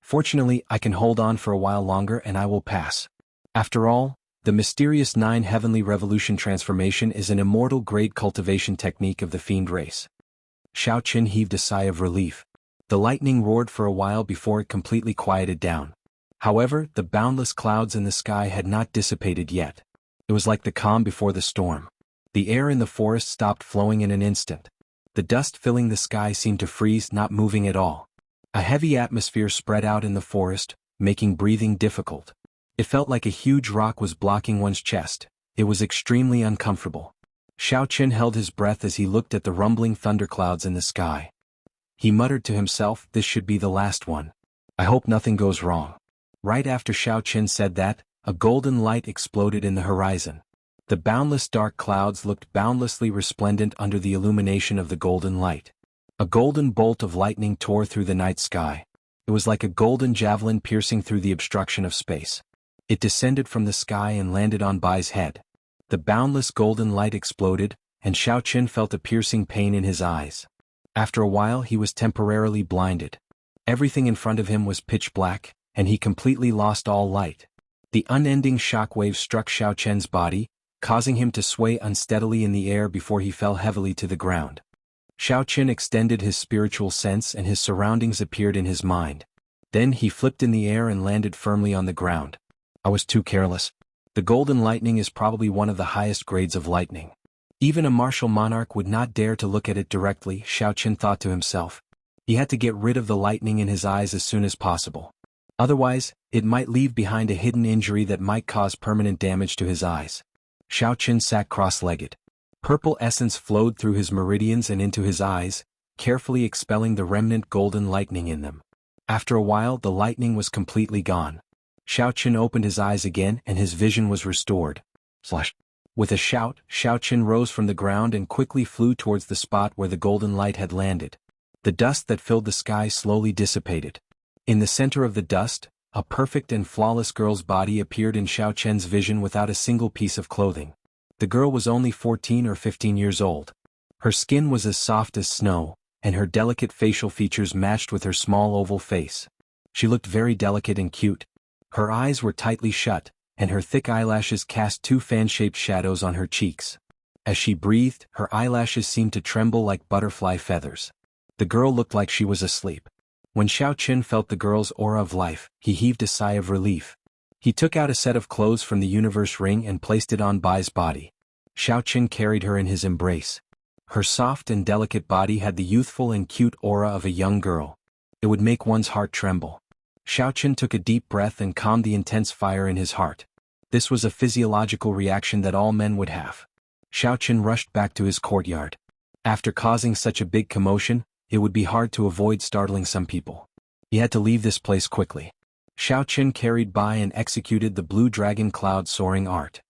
S1: Fortunately, I can hold on for a while longer and I will pass. After all, the mysterious 9 heavenly revolution transformation is an immortal grade cultivation technique of the fiend race. Xiao Chen heaved a sigh of relief. The lightning roared for a while before it completely quieted down. However, the boundless clouds in the sky had not dissipated yet. It was like the calm before the storm. The air in the forest stopped flowing in an instant. The dust filling the sky seemed to freeze, not moving at all. A heavy atmosphere spread out in the forest, making breathing difficult. It felt like a huge rock was blocking one's chest. It was extremely uncomfortable. Xiao Chen held his breath as he looked at the rumbling thunderclouds in the sky. He muttered to himself, this should be the last one. I hope nothing goes wrong. Right after Xiao Chen said that, a golden light exploded in the horizon. The boundless dark clouds looked boundlessly resplendent under the illumination of the golden light. A golden bolt of lightning tore through the night sky. It was like a golden javelin piercing through the obstruction of space. It descended from the sky and landed on Bai's head. The boundless golden light exploded, and Xiao Chen felt a piercing pain in his eyes. After a while he was temporarily blinded. Everything in front of him was pitch black, and he completely lost all light. The unending shockwave struck Xiao Chen's body, causing him to sway unsteadily in the air before he fell heavily to the ground. Xiao Chen extended his spiritual sense and his surroundings appeared in his mind. Then he flipped in the air and landed firmly on the ground. I was too careless. The golden lightning is probably one of the highest grades of lightning. Even a martial monarch would not dare to look at it directly, Xiao Chen thought to himself. He had to get rid of the lightning in his eyes as soon as possible. Otherwise, it might leave behind a hidden injury that might cause permanent damage to his eyes. Xiao Chen sat cross-legged. Purple essence flowed through his meridians and into his eyes, carefully expelling the remnant golden lightning in them. After a while the lightning was completely gone. Xiao Chen opened his eyes again and his vision was restored. With a shout, Xiao Chen rose from the ground and quickly flew towards the spot where the golden light had landed. The dust that filled the sky slowly dissipated. In the center of the dust, a perfect and flawless girl's body appeared in Xiao Chen's vision without a single piece of clothing. The girl was only 14 or 15 years old. Her skin was as soft as snow, and her delicate facial features matched with her small oval face. She looked very delicate and cute. Her eyes were tightly shut, and her thick eyelashes cast 2 fan-shaped shadows on her cheeks. As she breathed, her eyelashes seemed to tremble like butterfly feathers. The girl looked like she was asleep. When Xiao Chen felt the girl's aura of life, he heaved a sigh of relief. He took out a set of clothes from the universe ring and placed it on Bai's body. Xiao Chen carried her in his embrace. Her soft and delicate body had the youthful and cute aura of a young girl. It would make one's heart tremble. Xiao Chen took a deep breath and calmed the intense fire in his heart. This was a physiological reaction that all men would have. Xiao Chen rushed back to his courtyard. After causing such a big commotion, it would be hard to avoid startling some people. He had to leave this place quickly. Xiao Chen carried Bai and executed the blue dragon cloud soaring art.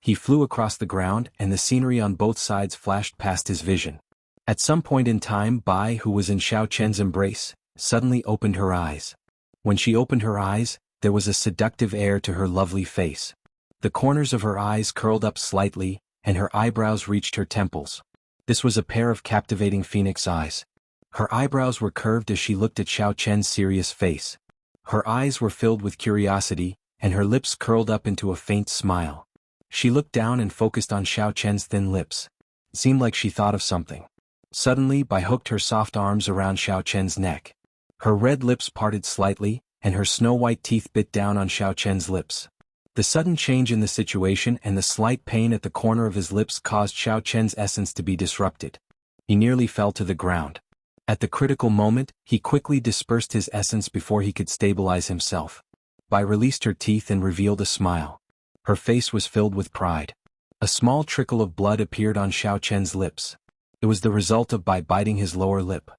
S1: He flew across the ground and the scenery on both sides flashed past his vision. At some point in time Bai, who was in Xiao Chen's embrace, suddenly opened her eyes. When she opened her eyes, there was a seductive air to her lovely face. The corners of her eyes curled up slightly, and her eyebrows reached her temples. This was a pair of captivating phoenix eyes. Her eyebrows were curved as she looked at Xiao Chen's serious face. Her eyes were filled with curiosity, and her lips curled up into a faint smile. She looked down and focused on Xiao Chen's thin lips. It seemed like she thought of something. Suddenly Bai hooked her soft arms around Xiao Chen's neck. Her red lips parted slightly, and her snow-white teeth bit down on Xiao Chen's lips. The sudden change in the situation and the slight pain at the corner of his lips caused Xiao Chen's essence to be disrupted. He nearly fell to the ground. At the critical moment, he quickly dispersed his essence before he could stabilize himself. Bai released her teeth and revealed a smile. Her face was filled with pride. A small trickle of blood appeared on Xiao Chen's lips. It was the result of Bai biting his lower lip.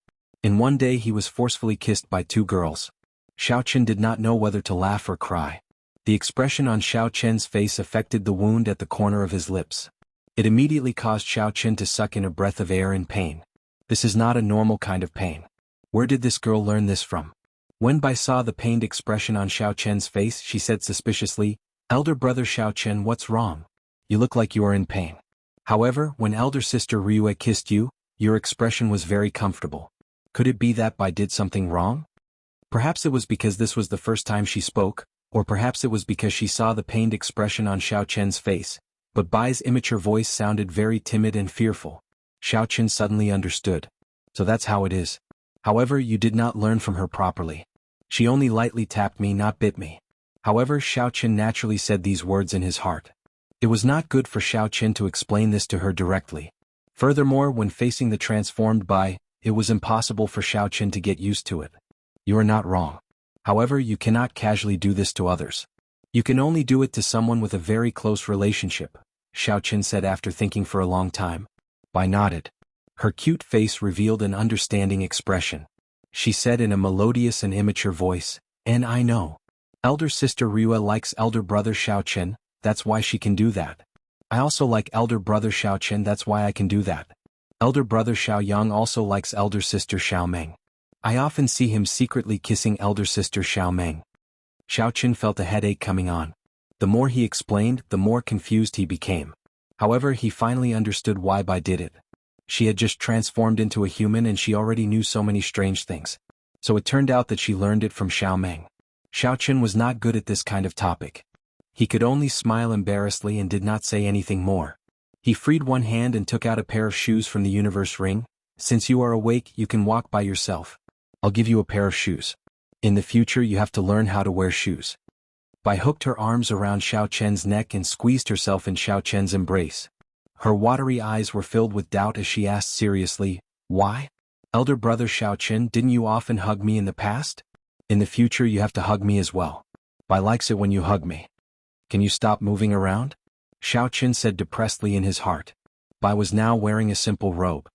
S1: In one day he was forcefully kissed by 2 girls. Xiao Chen did not know whether to laugh or cry. The expression on Xiao Chen's face affected the wound at the corner of his lips. It immediately caused Xiao Chen to suck in a breath of air in pain. This is not a normal kind of pain. Where did this girl learn this from? When Bai saw the pained expression on Xiao Chen's face, she said suspiciously, "Elder brother Xiao Chen, what's wrong? You look like you are in pain." However, when elder sister Ryue kissed you, your expression was very comfortable. Could it be that Bai did something wrong? Perhaps it was because this was the first time she spoke, or perhaps it was because she saw the pained expression on Xiao Chen's face, but Bai's immature voice sounded very timid and fearful. Xiao Chen suddenly understood. So that's how it is. However, you did not learn from her properly. She only lightly tapped me, not bit me. However, Xiao Chen naturally said these words in his heart. It was not good for Xiao Chen to explain this to her directly. Furthermore, when facing the transformed Bai, it was impossible for Xiao Chen to get used to it. You are not wrong. However, you cannot casually do this to others. You can only do it to someone with a very close relationship, Xiao Chen said after thinking for a long time. Bai nodded. Her cute face revealed an understanding expression. She said in a melodious and immature voice, "And I know. Elder sister Ryue likes elder brother Xiao Chen, that's why she can do that. I also like elder brother Xiao Chen, that's why I can do that. Elder brother Xiao Yang also likes elder sister Xiao Meng. I often see him secretly kissing elder sister Xiao Meng." Xiao Chen felt a headache coming on. The more he explained, the more confused he became. However, he finally understood why Bai did it. She had just transformed into a human and she already knew so many strange things. So it turned out that she learned it from Xiao Meng. Xiao Chen was not good at this kind of topic. He could only smile embarrassedly and did not say anything more. He freed one hand and took out a pair of shoes from the universe ring. "Since you are awake, you can walk by yourself. I'll give you a pair of shoes. In the future you have to learn how to wear shoes." Bai hooked her arms around Xiao Chen's neck and squeezed herself in Xiao Chen's embrace. Her watery eyes were filled with doubt as she asked seriously, "Why? Elder brother Xiao Chen, didn't you often hug me in the past? In the future you have to hug me as well. Bai likes it when you hug me. Can you stop moving around?" Xiao Chen said depressedly in his heart. Bai was now wearing a simple robe.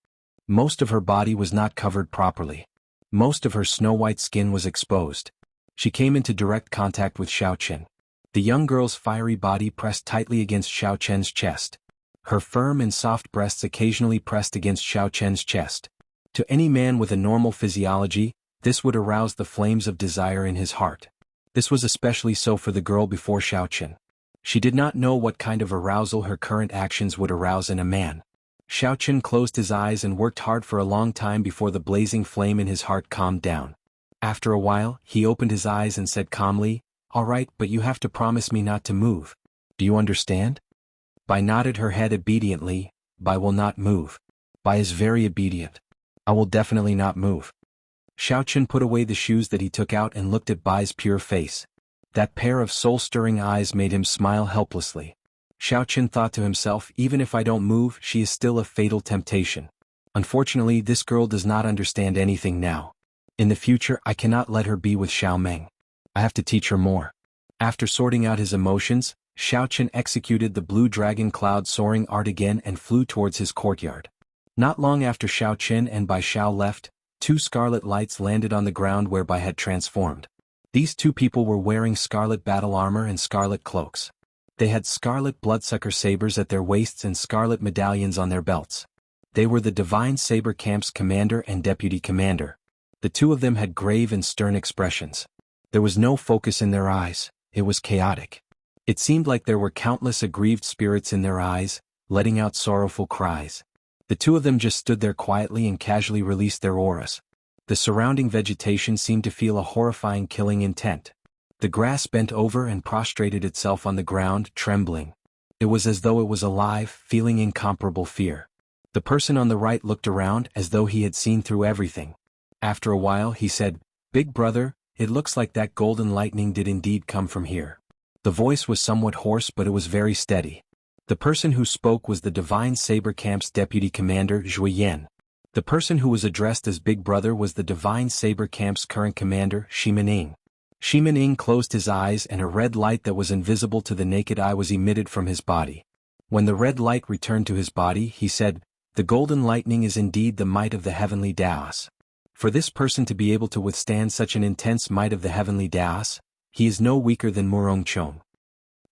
S1: Most of her body was not covered properly. Most of her snow-white skin was exposed. She came into direct contact with Xiao Chen. The young girl's fiery body pressed tightly against Xiao Chen's chest. Her firm and soft breasts occasionally pressed against Xiao Chen's chest. To any man with a normal physiology, this would arouse the flames of desire in his heart. This was especially so for the girl before Xiao Chen. She did not know what kind of arousal her current actions would arouse in a man. Xiao Chen closed his eyes and worked hard for a long time before the blazing flame in his heart calmed down. After a while, he opened his eyes and said calmly, "All right, but you have to promise me not to move. Do you understand?" Bai nodded her head obediently. "Bai will not move. Bai is very obedient. I will definitely not move." Xiao Chen put away the shoes that he took out and looked at Bai's pure face. That pair of soul-stirring eyes made him smile helplessly. Xiao Chen thought to himself, even if I don't move, she is still a fatal temptation. Unfortunately, this girl does not understand anything now. In the future, I cannot let her be with Xiao Meng. I have to teach her more. After sorting out his emotions, Xiao Chen executed the blue dragon cloud soaring art again and flew towards his courtyard. Not long after Xiao Chen and Bai Xiao left, 2 scarlet lights landed on the ground where Bai had transformed. These 2 people were wearing scarlet battle armor and scarlet cloaks. They had scarlet bloodsucker sabers at their waists and scarlet medallions on their belts. They were the Divine Saber Camp's commander and deputy commander. The 2 of them had grave and stern expressions. There was no focus in their eyes, it was chaotic. It seemed like there were countless aggrieved spirits in their eyes, letting out sorrowful cries. The 2 of them just stood there quietly and casually released their auras. The surrounding vegetation seemed to feel a horrifying killing intent. The grass bent over and prostrated itself on the ground, trembling. It was as though it was alive, feeling incomparable fear. The person on the right looked around as though he had seen through everything. After a while he said, "Big brother, it looks like that golden lightning did indeed come from here." The voice was somewhat hoarse but it was very steady. The person who spoke was the Divine Saber Camp's deputy commander, Zhui Yan. The person who was addressed as Big Brother was the Divine Saber Camp's current commander, Shi Mening. Shi Ning closed his eyes and a red light that was invisible to the naked eye was emitted from his body. When the red light returned to his body, he said, "The golden lightning is indeed the might of the heavenly Daos. For this person to be able to withstand such an intense might of the heavenly Daos, he is no weaker than Murong Chong."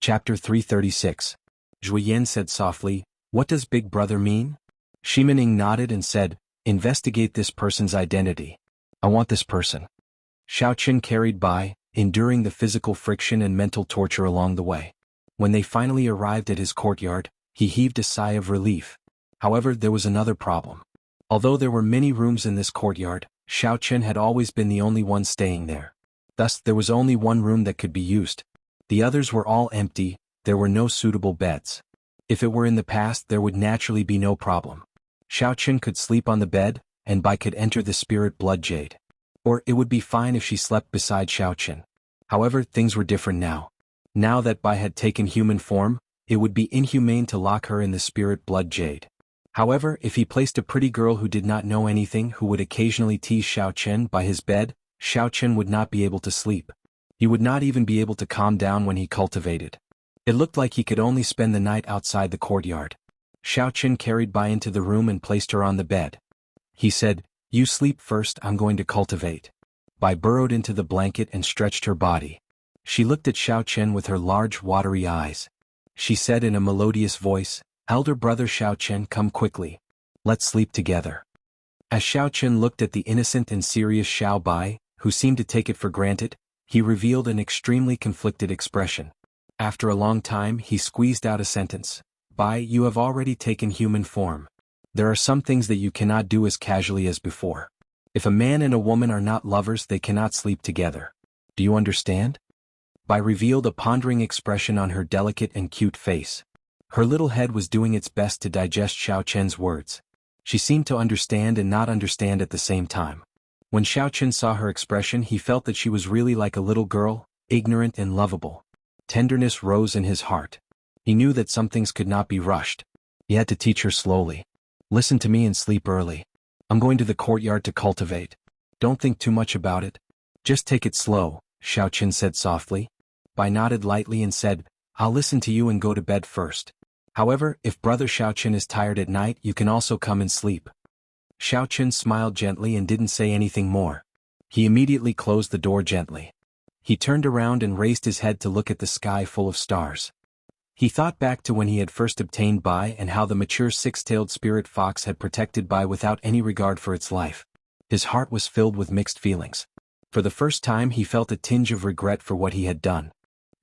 S1: Chapter 336. Zhui Yan said softly, "What does Big Brother mean?" Shi Ning nodded and said, "Investigate this person's identity. I want this person." Xiao Qin carried by, enduring the physical friction and mental torture along the way. When they finally arrived at his courtyard, he heaved a sigh of relief. However, there was another problem. Although there were many rooms in this courtyard, Xiao Qin had always been the only one staying there. Thus, there was only one room that could be used. The others were all empty, there were no suitable beds. If it were in the past, there would naturally be no problem. Xiao Qin could sleep on the bed, and Bai could enter the spirit blood jade. Or it would be fine if she slept beside Xiao Qin. However, things were different now. Now that Bai had taken human form, it would be inhumane to lock her in the spirit blood jade. However, if he placed a pretty girl who did not know anything who would occasionally tease Xiao Qin by his bed, Xiao Qin would not be able to sleep. He would not even be able to calm down when he cultivated. It looked like he could only spend the night outside the courtyard. Xiao Qin carried Bai into the room and placed her on the bed. He said, "You sleep first, I'm going to cultivate." Bai burrowed into the blanket and stretched her body. She looked at Xiao Qin with her large watery eyes. She said in a melodious voice, "Elder brother Xiao Qin, come quickly. Let's sleep together." As Xiao Qin looked at the innocent and serious Xiao Bai, who seemed to take it for granted, he revealed an extremely conflicted expression. After a long time, he squeezed out a sentence. "Bai, you have already taken human form. There are some things that you cannot do as casually as before. If a man and a woman are not lovers, they cannot sleep together. Do you understand?" Bai revealed a pondering expression on her delicate and cute face. Her little head was doing its best to digest Xiao Qin's words. She seemed to understand and not understand at the same time. When Xiao Qin saw her expression, he felt that she was really like a little girl, ignorant and lovable. Tenderness rose in his heart. He knew that some things could not be rushed. He had to teach her slowly. "Listen to me and sleep early. I'm going to the courtyard to cultivate. Don't think too much about it. Just take it slow," Xiao Qin said softly. Bai nodded lightly and said, "I'll listen to you and go to bed first. However, if brother Xiao Qin is tired at night, you can also come and sleep." Xiao Qin smiled gently and didn't say anything more. He immediately closed the door gently. He turned around and raised his head to look at the sky full of stars. He thought back to when he had first obtained Bai and how the mature six-tailed spirit fox had protected Bai without any regard for its life. His heart was filled with mixed feelings. For the first time he felt a tinge of regret for what he had done.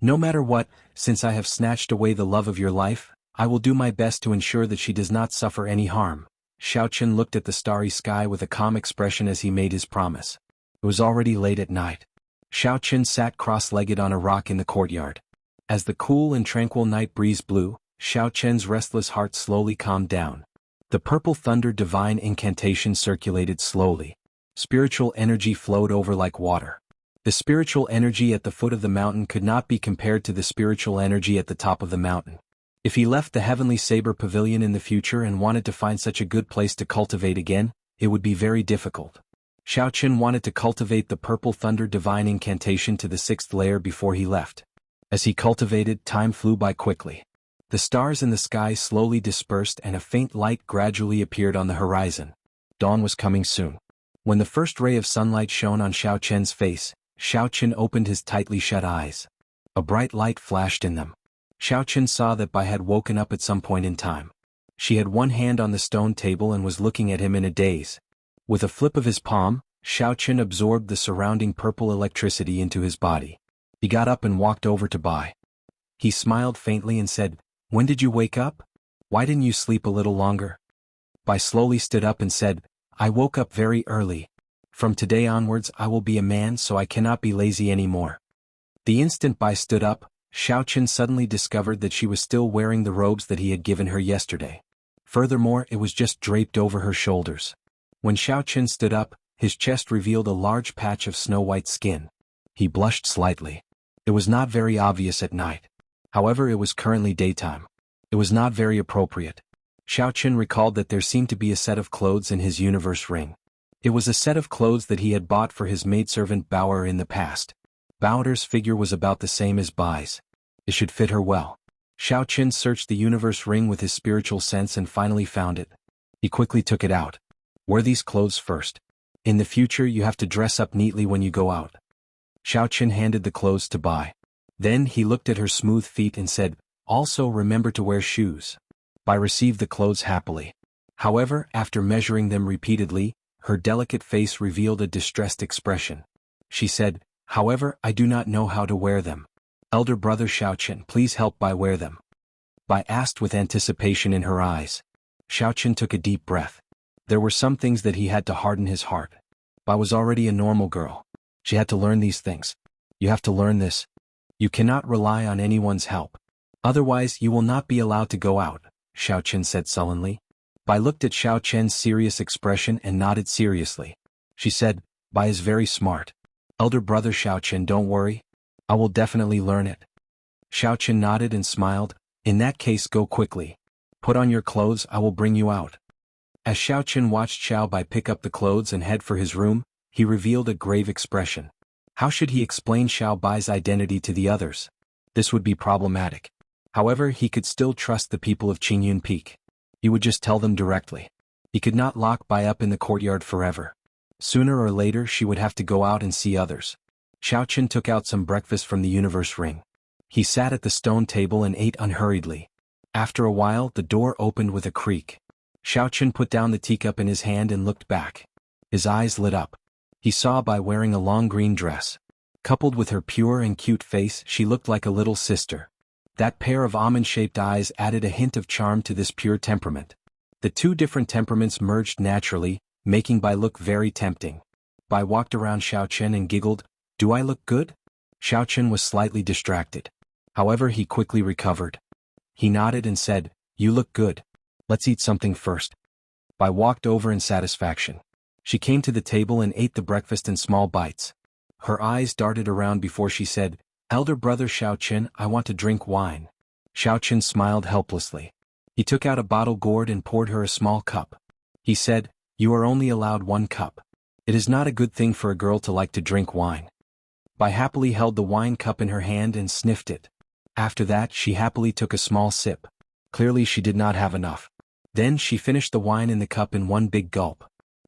S1: "No matter what, since I have snatched away the love of your life, I will do my best to ensure that she does not suffer any harm." Xiao Qin looked at the starry sky with a calm expression as he made his promise. It was already late at night. Xiao Qin sat cross-legged on a rock in the courtyard. As the cool and tranquil night breeze blew, Xiao Qin's restless heart slowly calmed down. The purple thunder divine incantation circulated slowly. Spiritual energy flowed over like water. The spiritual energy at the foot of the mountain could not be compared to the spiritual energy at the top of the mountain. If he left the Heavenly Saber Pavilion in the future and wanted to find such a good place to cultivate again, it would be very difficult. Xiao Qin wanted to cultivate the purple thunder divine incantation to the 6th layer before he left. As he cultivated, time flew by quickly. The stars in the sky slowly dispersed and a faint light gradually appeared on the horizon. Dawn was coming soon. When the first ray of sunlight shone on Xiao Qin's face, Xiao Qin opened his tightly shut eyes. A bright light flashed in them. Xiao Qin saw that Bai had woken up at some point in time. She had one hand on the stone table and was looking at him in a daze. With a flip of his palm, Xiao Qin absorbed the surrounding purple electricity into his body. He got up and walked over to Bai. He smiled faintly and said, "When did you wake up? Why didn't you sleep a little longer?" Bai slowly stood up and said, "I woke up very early. From today onwards I will be a man, so I cannot be lazy anymore." The instant Bai stood up, Xiao Qin suddenly discovered that she was still wearing the robes that he had given her yesterday. Furthermore, it was just draped over her shoulders. When Xiao Qin stood up, his chest revealed a large patch of snow-white skin. He blushed slightly. It was not very obvious at night. However, it was currently daytime. It was not very appropriate. Xiao Qin recalled that there seemed to be a set of clothes in his universe ring. It was a set of clothes that he had bought for his maidservant Bauer in the past. Bowder's figure was about the same as Bai's. It should fit her well. Xiao Qin searched the universe ring with his spiritual sense and finally found it. He quickly took it out. Wear these clothes first. In the future you have to dress up neatly when you go out. Xiao Qin handed the clothes to Bai. Then he looked at her smooth feet and said, also remember to wear shoes. Bai received the clothes happily. However, after measuring them repeatedly, her delicate face revealed a distressed expression. She said, however, I do not know how to wear them. Elder brother Xiao Qin, please help Bai wear them. Bai asked with anticipation in her eyes. Xiao Qin took a deep breath. There were some things that he had to harden his heart. Bai was already a normal girl. She had to learn these things. You have to learn this. You cannot rely on anyone's help. Otherwise you will not be allowed to go out, Xiao Qin said sullenly. Bai looked at Xiao Qin's serious expression and nodded seriously. She said, Bai is very smart. Elder brother Xiao Qin, don't worry. I will definitely learn it. Xiao Qin nodded and smiled. In that case, go quickly. Put on your clothes, I will bring you out. As Xiao Qin watched Xiao Bai pick up the clothes and head for his room, he revealed a grave expression. How should he explain Xiao Bai's identity to the others? This would be problematic. However, he could still trust the people of Qingyun Peak. He would just tell them directly. He could not lock Bai up in the courtyard forever. Sooner or later she would have to go out and see others. Xiao Qin took out some breakfast from the universe ring. He sat at the stone table and ate unhurriedly. After a while the door opened with a creak. Xiao Qin put down the teacup in his hand and looked back. His eyes lit up. He saw Bai wearing a long green dress. Coupled with her pure and cute face, she looked like a little sister. That pair of almond-shaped eyes added a hint of charm to this pure temperament. The two different temperaments merged naturally, making Bai look very tempting. Bai walked around Xiao Qin and giggled, do I look good? Xiao Qin was slightly distracted. However, he quickly recovered. He nodded and said, you look good. Let's eat something first. Bai walked over in satisfaction. She came to the table and ate the breakfast in small bites. Her eyes darted around before she said, Elder brother Xiao Qin, I want to drink wine. Xiao Qin smiled helplessly. He took out a bottle gourd and poured her a small cup. He said, you are only allowed 1 cup. It is not a good thing for a girl to like to drink wine. Bai happily held the wine cup in her hand and sniffed it. After that she happily took a small sip. Clearly she did not have enough. Then she finished the wine in the cup in 1 big gulp.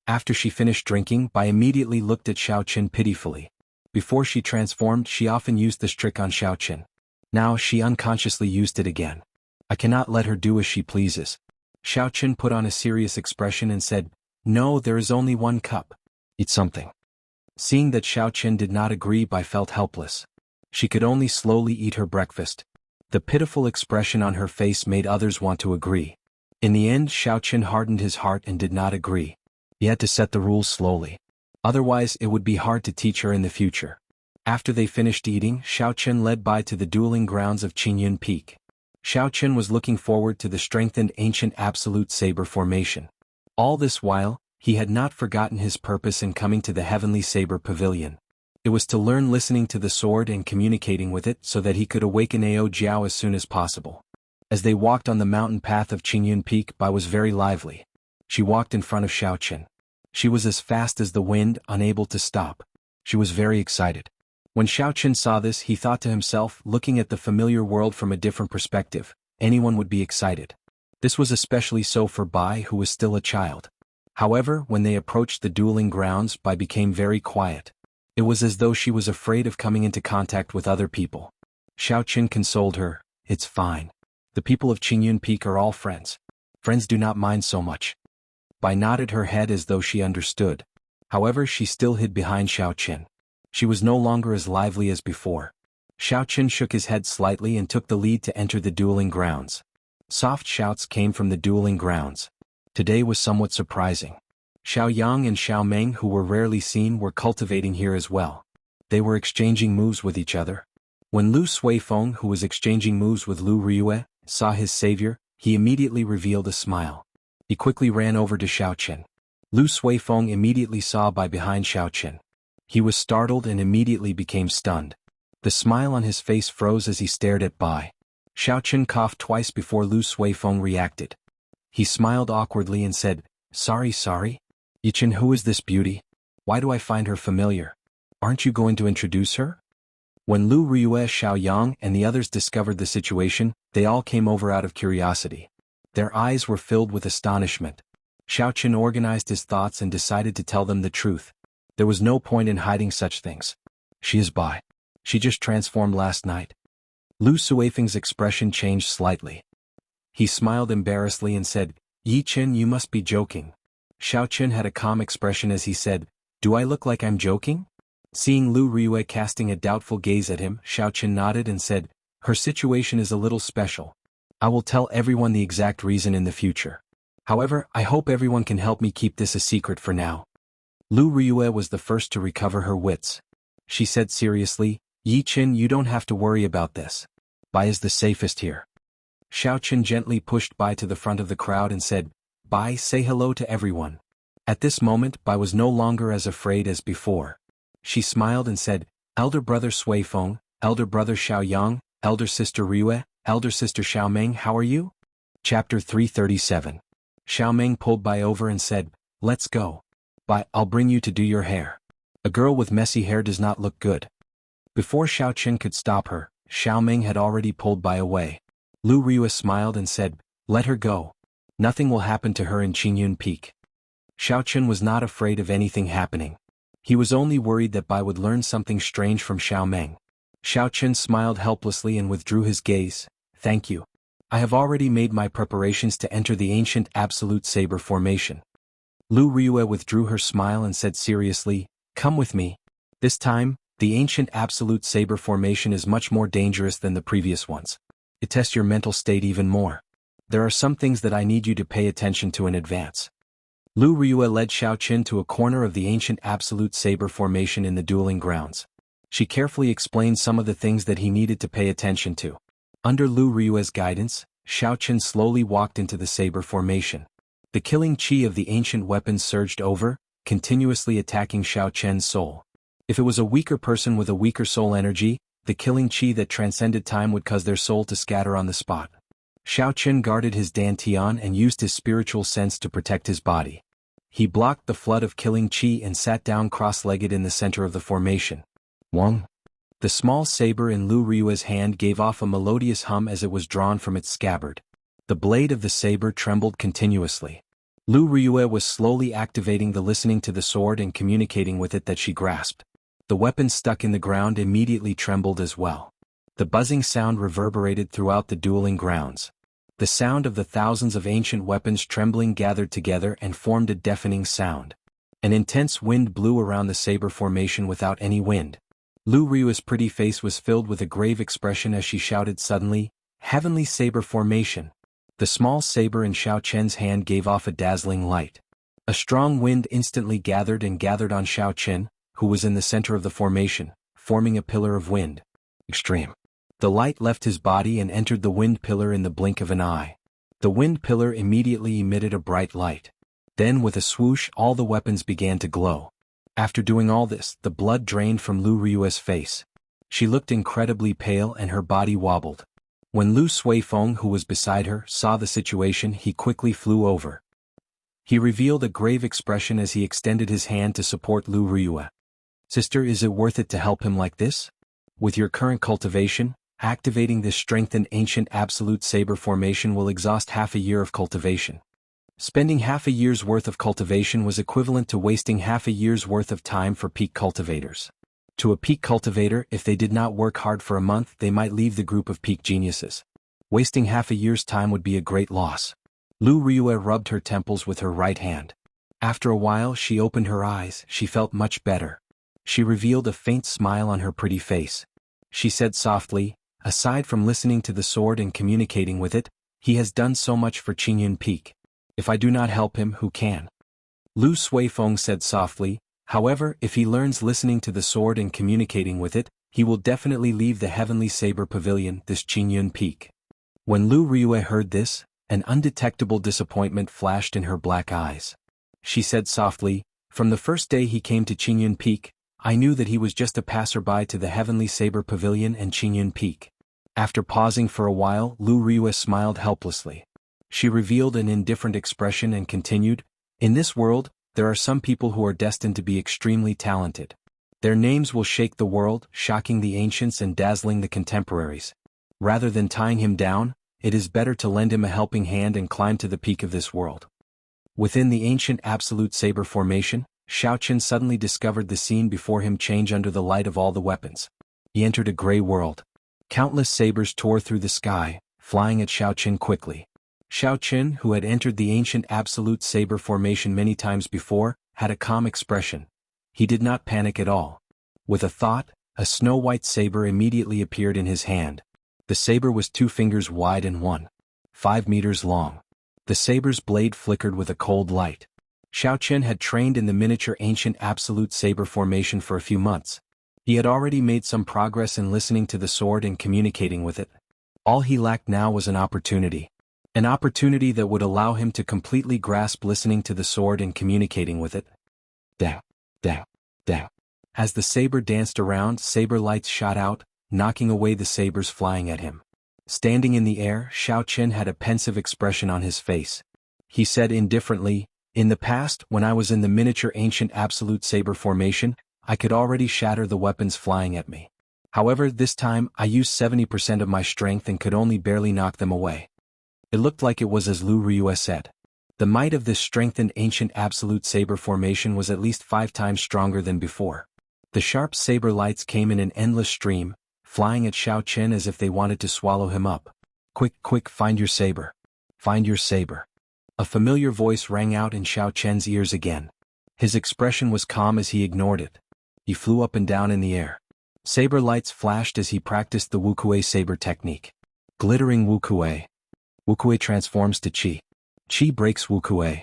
S1: After she finished drinking, Bai immediately looked at Xiao Qin pitifully. Before she transformed, she often used this trick on Xiao Qin. Now she unconsciously used it again. I cannot let her do as she pleases. Xiao Qin put on a serious expression and said, no, there is only 1 cup. Eat something. Seeing that Xiao Qin did not agree, Bai felt helpless. She could only slowly eat her breakfast. The pitiful expression on her face made others want to agree. In the end, Xiao Qin hardened his heart and did not agree. He had to set the rules slowly. Otherwise it would be hard to teach her in the future. After they finished eating, Xiao Qin led Bai to the dueling grounds of Qingyun Peak. Xiao Qin was looking forward to the strengthened ancient absolute saber formation. All this while, he had not forgotten his purpose in coming to the Heavenly Saber Pavilion. It was to learn listening to the sword and communicating with it so that he could awaken Ao Jiao as soon as possible. As they walked on the mountain path of Qingyun Peak, Bai was very lively. She walked in front of Xiao Qin. She was as fast as the wind, unable to stop. She was very excited. When Xiao Qin saw this, he thought to himself, looking at the familiar world from a different perspective, anyone would be excited. This was especially so for Bai, who was still a child. However, when they approached the dueling grounds, Bai became very quiet. It was as though she was afraid of coming into contact with other people. Xiao Qin consoled her, it's fine. The people of Qingyun Peak are all friends. Friends do not mind so much. Bai nodded her head as though she understood. However, she still hid behind Xiao Qin. She was no longer as lively as before. Xiao Qin shook his head slightly and took the lead to enter the dueling grounds. Soft shouts came from the dueling grounds. Today was somewhat surprising. Xiao Yang and Xiao Meng, who were rarely seen, were cultivating here as well. They were exchanging moves with each other. When Lu Suifeng, who was exchanging moves with Lu Riyue, saw his savior, he immediately revealed a smile. He quickly ran over to Xiao Qin. Lu Suifeng immediately saw Bai behind Xiao Qin. He was startled and immediately became stunned. The smile on his face froze as he stared at Bai. Xiao Qin coughed twice before Lu Suifeng reacted. He smiled awkwardly and said, sorry. Yichen, who is this beauty? Why do I find her familiar? Aren't you going to introduce her? When Lu Riyue, Xiaoyang, and the others discovered the situation, they all came over out of curiosity. Their eyes were filled with astonishment. Xiaoqin organized his thoughts and decided to tell them the truth. There was no point in hiding such things. She is bi. She just transformed last night. Lu Suifeng's expression changed slightly. He smiled embarrassedly and said, Yi Qin, you must be joking. Xiaoqin had a calm expression as he said, Do I look like I'm joking? Seeing Lu Riyue casting a doubtful gaze at him, Xiaoqin nodded and said, Her situation is a little special. I will tell everyone the exact reason in the future. However, I hope everyone can help me keep this a secret for now. Lu Riyue was the first to recover her wits. She said seriously, Yi Qin, you don't have to worry about this. Bai is the safest here. Xiaoqin gently pushed Bai to the front of the crowd and said, Bai, say hello to everyone. At this moment, Bai was no longer as afraid as before. She smiled and said, Elder brother Suifeng, elder brother Xiaoyang, elder sister Riyue, elder sister Xiaomeng, how are you? Chapter 337. Xiaomeng pulled Bai over and said, Let's go. Bai, I'll bring you to do your hair. A girl with messy hair does not look good. Before Xiaoqin could stop her, Xiaomeng had already pulled Bai away. Lu Riyue smiled and said, Let her go. Nothing will happen to her in Qingyun Peak. Xiaoqin was not afraid of anything happening. He was only worried that Bai would learn something strange from Xiaomeng. Xiaoqin smiled helplessly and withdrew his gaze. Thank you. I have already made my preparations to enter the ancient absolute saber formation. Lu Riyue withdrew her smile and said seriously, Come with me. This time, the ancient absolute saber formation is much more dangerous than the previous ones. It tests your mental state even more. There are some things that I need you to pay attention to in advance. Lu Riyue led Xiaoqin to a corner of the ancient absolute saber formation in the dueling grounds. She carefully explained some of the things that he needed to pay attention to. Under Lu Riyue's guidance, Xiaoqin slowly walked into the saber formation. The killing chi of the ancient weapons surged over, continuously attacking Xiaoqian's soul. If it was a weaker person with a weaker soul energy, the killing chi that transcended time would cause their soul to scatter on the spot. Xiaoqin guarded his dantian and used his spiritual sense to protect his body. He blocked the flood of killing chi and sat down cross-legged in the center of the formation. Wong. The small saber in Lu Riyue's hand gave off a melodious hum as it was drawn from its scabbard. The blade of the saber trembled continuously. Lu Riyue was slowly activating the listening to the sword and communicating with it that she grasped. The weapon stuck in the ground immediately trembled as well. The buzzing sound reverberated throughout the dueling grounds. The sound of the thousands of ancient weapons trembling gathered together and formed a deafening sound. An intense wind blew around the saber formation without any wind. Lu Riyue's pretty face was filled with a grave expression as she shouted suddenly, Heavenly Saber Formation. The small saber in Xiaoqian's hand gave off a dazzling light. A strong wind instantly gathered on Xiaoqin, who was in the center of the formation, forming a pillar of wind. Extreme. The light left his body and entered the wind pillar in the blink of an eye. The wind pillar immediately emitted a bright light. Then with a swoosh all the weapons began to glow. After doing all this, the blood drained from Lu Riyue's face. She looked incredibly pale and her body wobbled. When Lu Suifeng, who was beside her, saw the situation, he quickly flew over. He revealed a grave expression as he extended his hand to support Lu Riyue. Sister, is it worth it to help him like this? With your current cultivation, activating this strengthened ancient absolute saber formation will exhaust half a year of cultivation. Spending half a year's worth of cultivation was equivalent to wasting half a year's worth of time for peak cultivators. To a peak cultivator, if they did not work hard for a month, they might leave the group of peak geniuses. Wasting half a year's time would be a great loss. Lu Riyue rubbed her temples with her right hand. After a while she opened her eyes, she felt much better. She revealed a faint smile on her pretty face. She said softly, Aside from listening to the sword and communicating with it, he has done so much for Qingyun Peak. If I do not help him, who can? Lu Suifeng said softly, However, if he learns listening to the sword and communicating with it, he will definitely leave the Heavenly Saber Pavilion, this Qingyun Peak. When Lu Riyue heard this, an undetectable disappointment flashed in her black eyes. She said softly, From the first day he came to Qingyun Peak, I knew that he was just a passerby to the Heavenly Saber Pavilion and Qingyun Peak. After pausing for a while, Lu Riyue smiled helplessly. She revealed an indifferent expression and continued, In this world, there are some people who are destined to be extremely talented. Their names will shake the world, shocking the ancients and dazzling the contemporaries. Rather than tying him down, it is better to lend him a helping hand and climb to the peak of this world. Within the ancient absolute saber formation, Xiaoqin suddenly discovered the scene before him change under the light of all the weapons. He entered a gray world. Countless sabers tore through the sky, flying at Xiaoqin quickly. Xiaoqin, who had entered the ancient absolute saber formation many times before, had a calm expression. He did not panic at all. With a thought, a snow-white saber immediately appeared in his hand. The saber was 2 fingers wide and 1.5 meters long. The saber's blade flickered with a cold light. Xiaoqin had trained in the miniature ancient absolute saber formation for a few months. He had already made some progress in listening to the sword and communicating with it. All he lacked now was an opportunity. An opportunity that would allow him to completely grasp listening to the sword and communicating with it. Da, da, da. As the saber danced around, saber lights shot out, knocking away the sabers flying at him. Standing in the air, Xiaoqin had a pensive expression on his face. He said indifferently, "In the past, when I was in the miniature ancient absolute saber formation, I could already shatter the weapons flying at me. However, this time I used 70% of my strength and could only barely knock them away." It looked like it was as Lu Ryu said. The might of this strengthened ancient absolute saber formation was at least 5 times stronger than before. The sharp saber lights came in an endless stream, flying at Xiaoqin as if they wanted to swallow him up. "Quick, quick, find your saber. Find your saber." A familiar voice rang out in Xiaoqin's ears again. His expression was calm as he ignored it. He flew up and down in the air. Saber lights flashed as he practiced the Wukuei saber technique. Glittering Wukuei. Wukuei transforms to Qi. Qi breaks Wukuei.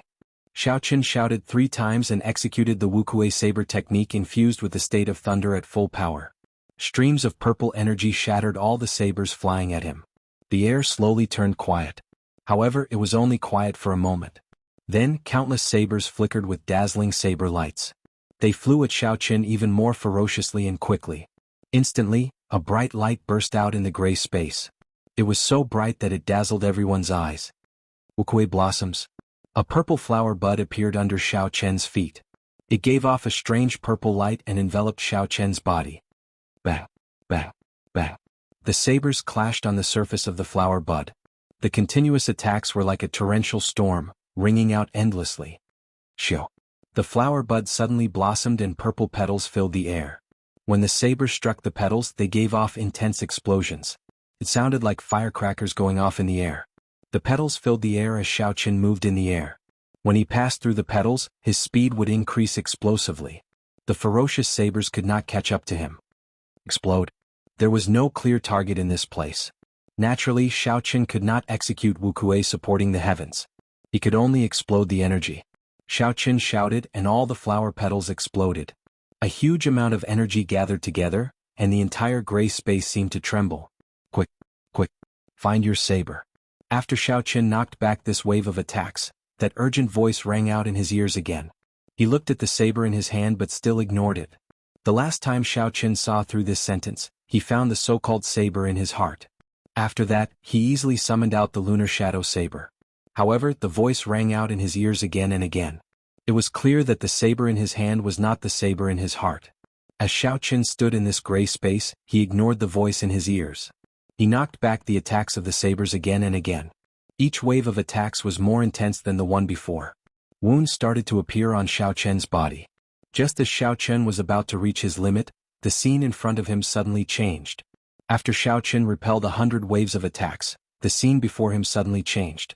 S1: Xiaoqin shouted 3 times and executed the Wukuei saber technique infused with the state of thunder at full power. Streams of purple energy shattered all the sabers flying at him. The air slowly turned quiet. However, it was only quiet for a moment. Then, countless sabers flickered with dazzling saber lights. They flew at Xiaoqin even more ferociously and quickly. Instantly, a bright light burst out in the gray space. It was so bright that it dazzled everyone's eyes. Wukuei blossoms. A purple flower bud appeared under Xiaoqin's feet. It gave off a strange purple light and enveloped Xiaoqin's body. Bah, bah, bah. The sabers clashed on the surface of the flower bud. The continuous attacks were like a torrential storm, ringing out endlessly. Shio. The flower bud suddenly blossomed and purple petals filled the air. When the sabers struck the petals, they gave off intense explosions. It sounded like firecrackers going off in the air. The petals filled the air as Xiaoqin moved in the air. When he passed through the petals, his speed would increase explosively. The ferocious sabers could not catch up to him. Explode. There was no clear target in this place. Naturally, Xiaoqin could not execute Wukuei supporting the heavens. He could only explode the energy. Xiaoqin shouted and all the flower petals exploded. A huge amount of energy gathered together, and the entire gray space seemed to tremble. Quick, quick, find your saber. After Xiaoqin knocked back this wave of attacks, that urgent voice rang out in his ears again. He looked at the saber in his hand but still ignored it. The last time Xiaoqin saw through this sentence, he found the so-called saber in his heart. After that, he easily summoned out the lunar shadow saber. However, the voice rang out in his ears again and again. It was clear that the saber in his hand was not the saber in his heart. As Xiaoqin stood in this gray space, he ignored the voice in his ears. He knocked back the attacks of the sabers again and again. Each wave of attacks was more intense than the one before. Wounds started to appear on Xiaoqin's body. Just as Xiaoqin was about to reach his limit, the scene in front of him suddenly changed. After Xiaoqin repelled 100 waves of attacks, the scene before him suddenly changed.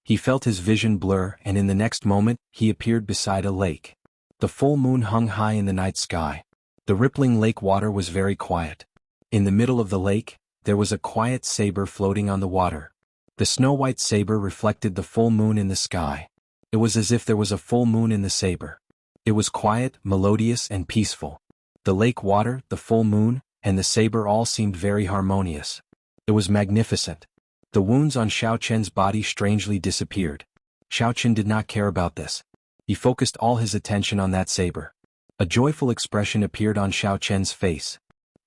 S1: He felt his vision blur and in the next moment, he appeared beside a lake. The full moon hung high in the night sky. The rippling lake water was very quiet. In the middle of the lake, there was a quiet saber floating on the water. The snow-white saber reflected the full moon in the sky. It was as if there was a full moon in the saber. It was quiet, melodious, and peaceful. The lake water, the full moon, and the saber all seemed very harmonious. It was magnificent. The wounds on Xiaoqin's body strangely disappeared. Xiaoqin did not care about this. He focused all his attention on that saber. A joyful expression appeared on Xiaoqin's face.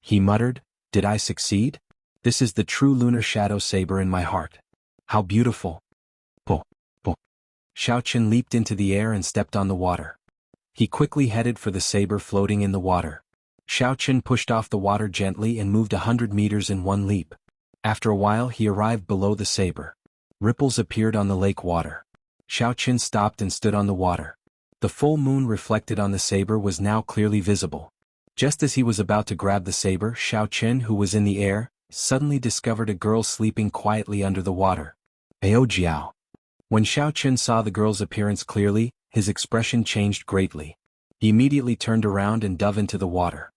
S1: He muttered, "Did I succeed? This is the true lunar shadow saber in my heart. How beautiful!" Po, po. Xiaoqin leaped into the air and stepped on the water. He quickly headed for the saber floating in the water. Xiao Chen pushed off the water gently and moved 100 meters in one leap. After a while he arrived below the saber. Ripples appeared on the lake water. Xiao Chen stopped and stood on the water. The full moon reflected on the saber was now clearly visible. Just as he was about to grab the saber, Xiao Chen, who was in the air, suddenly discovered a girl sleeping quietly under the water. Ao Jiao. When Xiao Chen saw the girl's appearance clearly, his expression changed greatly. He immediately turned around and dove into the water.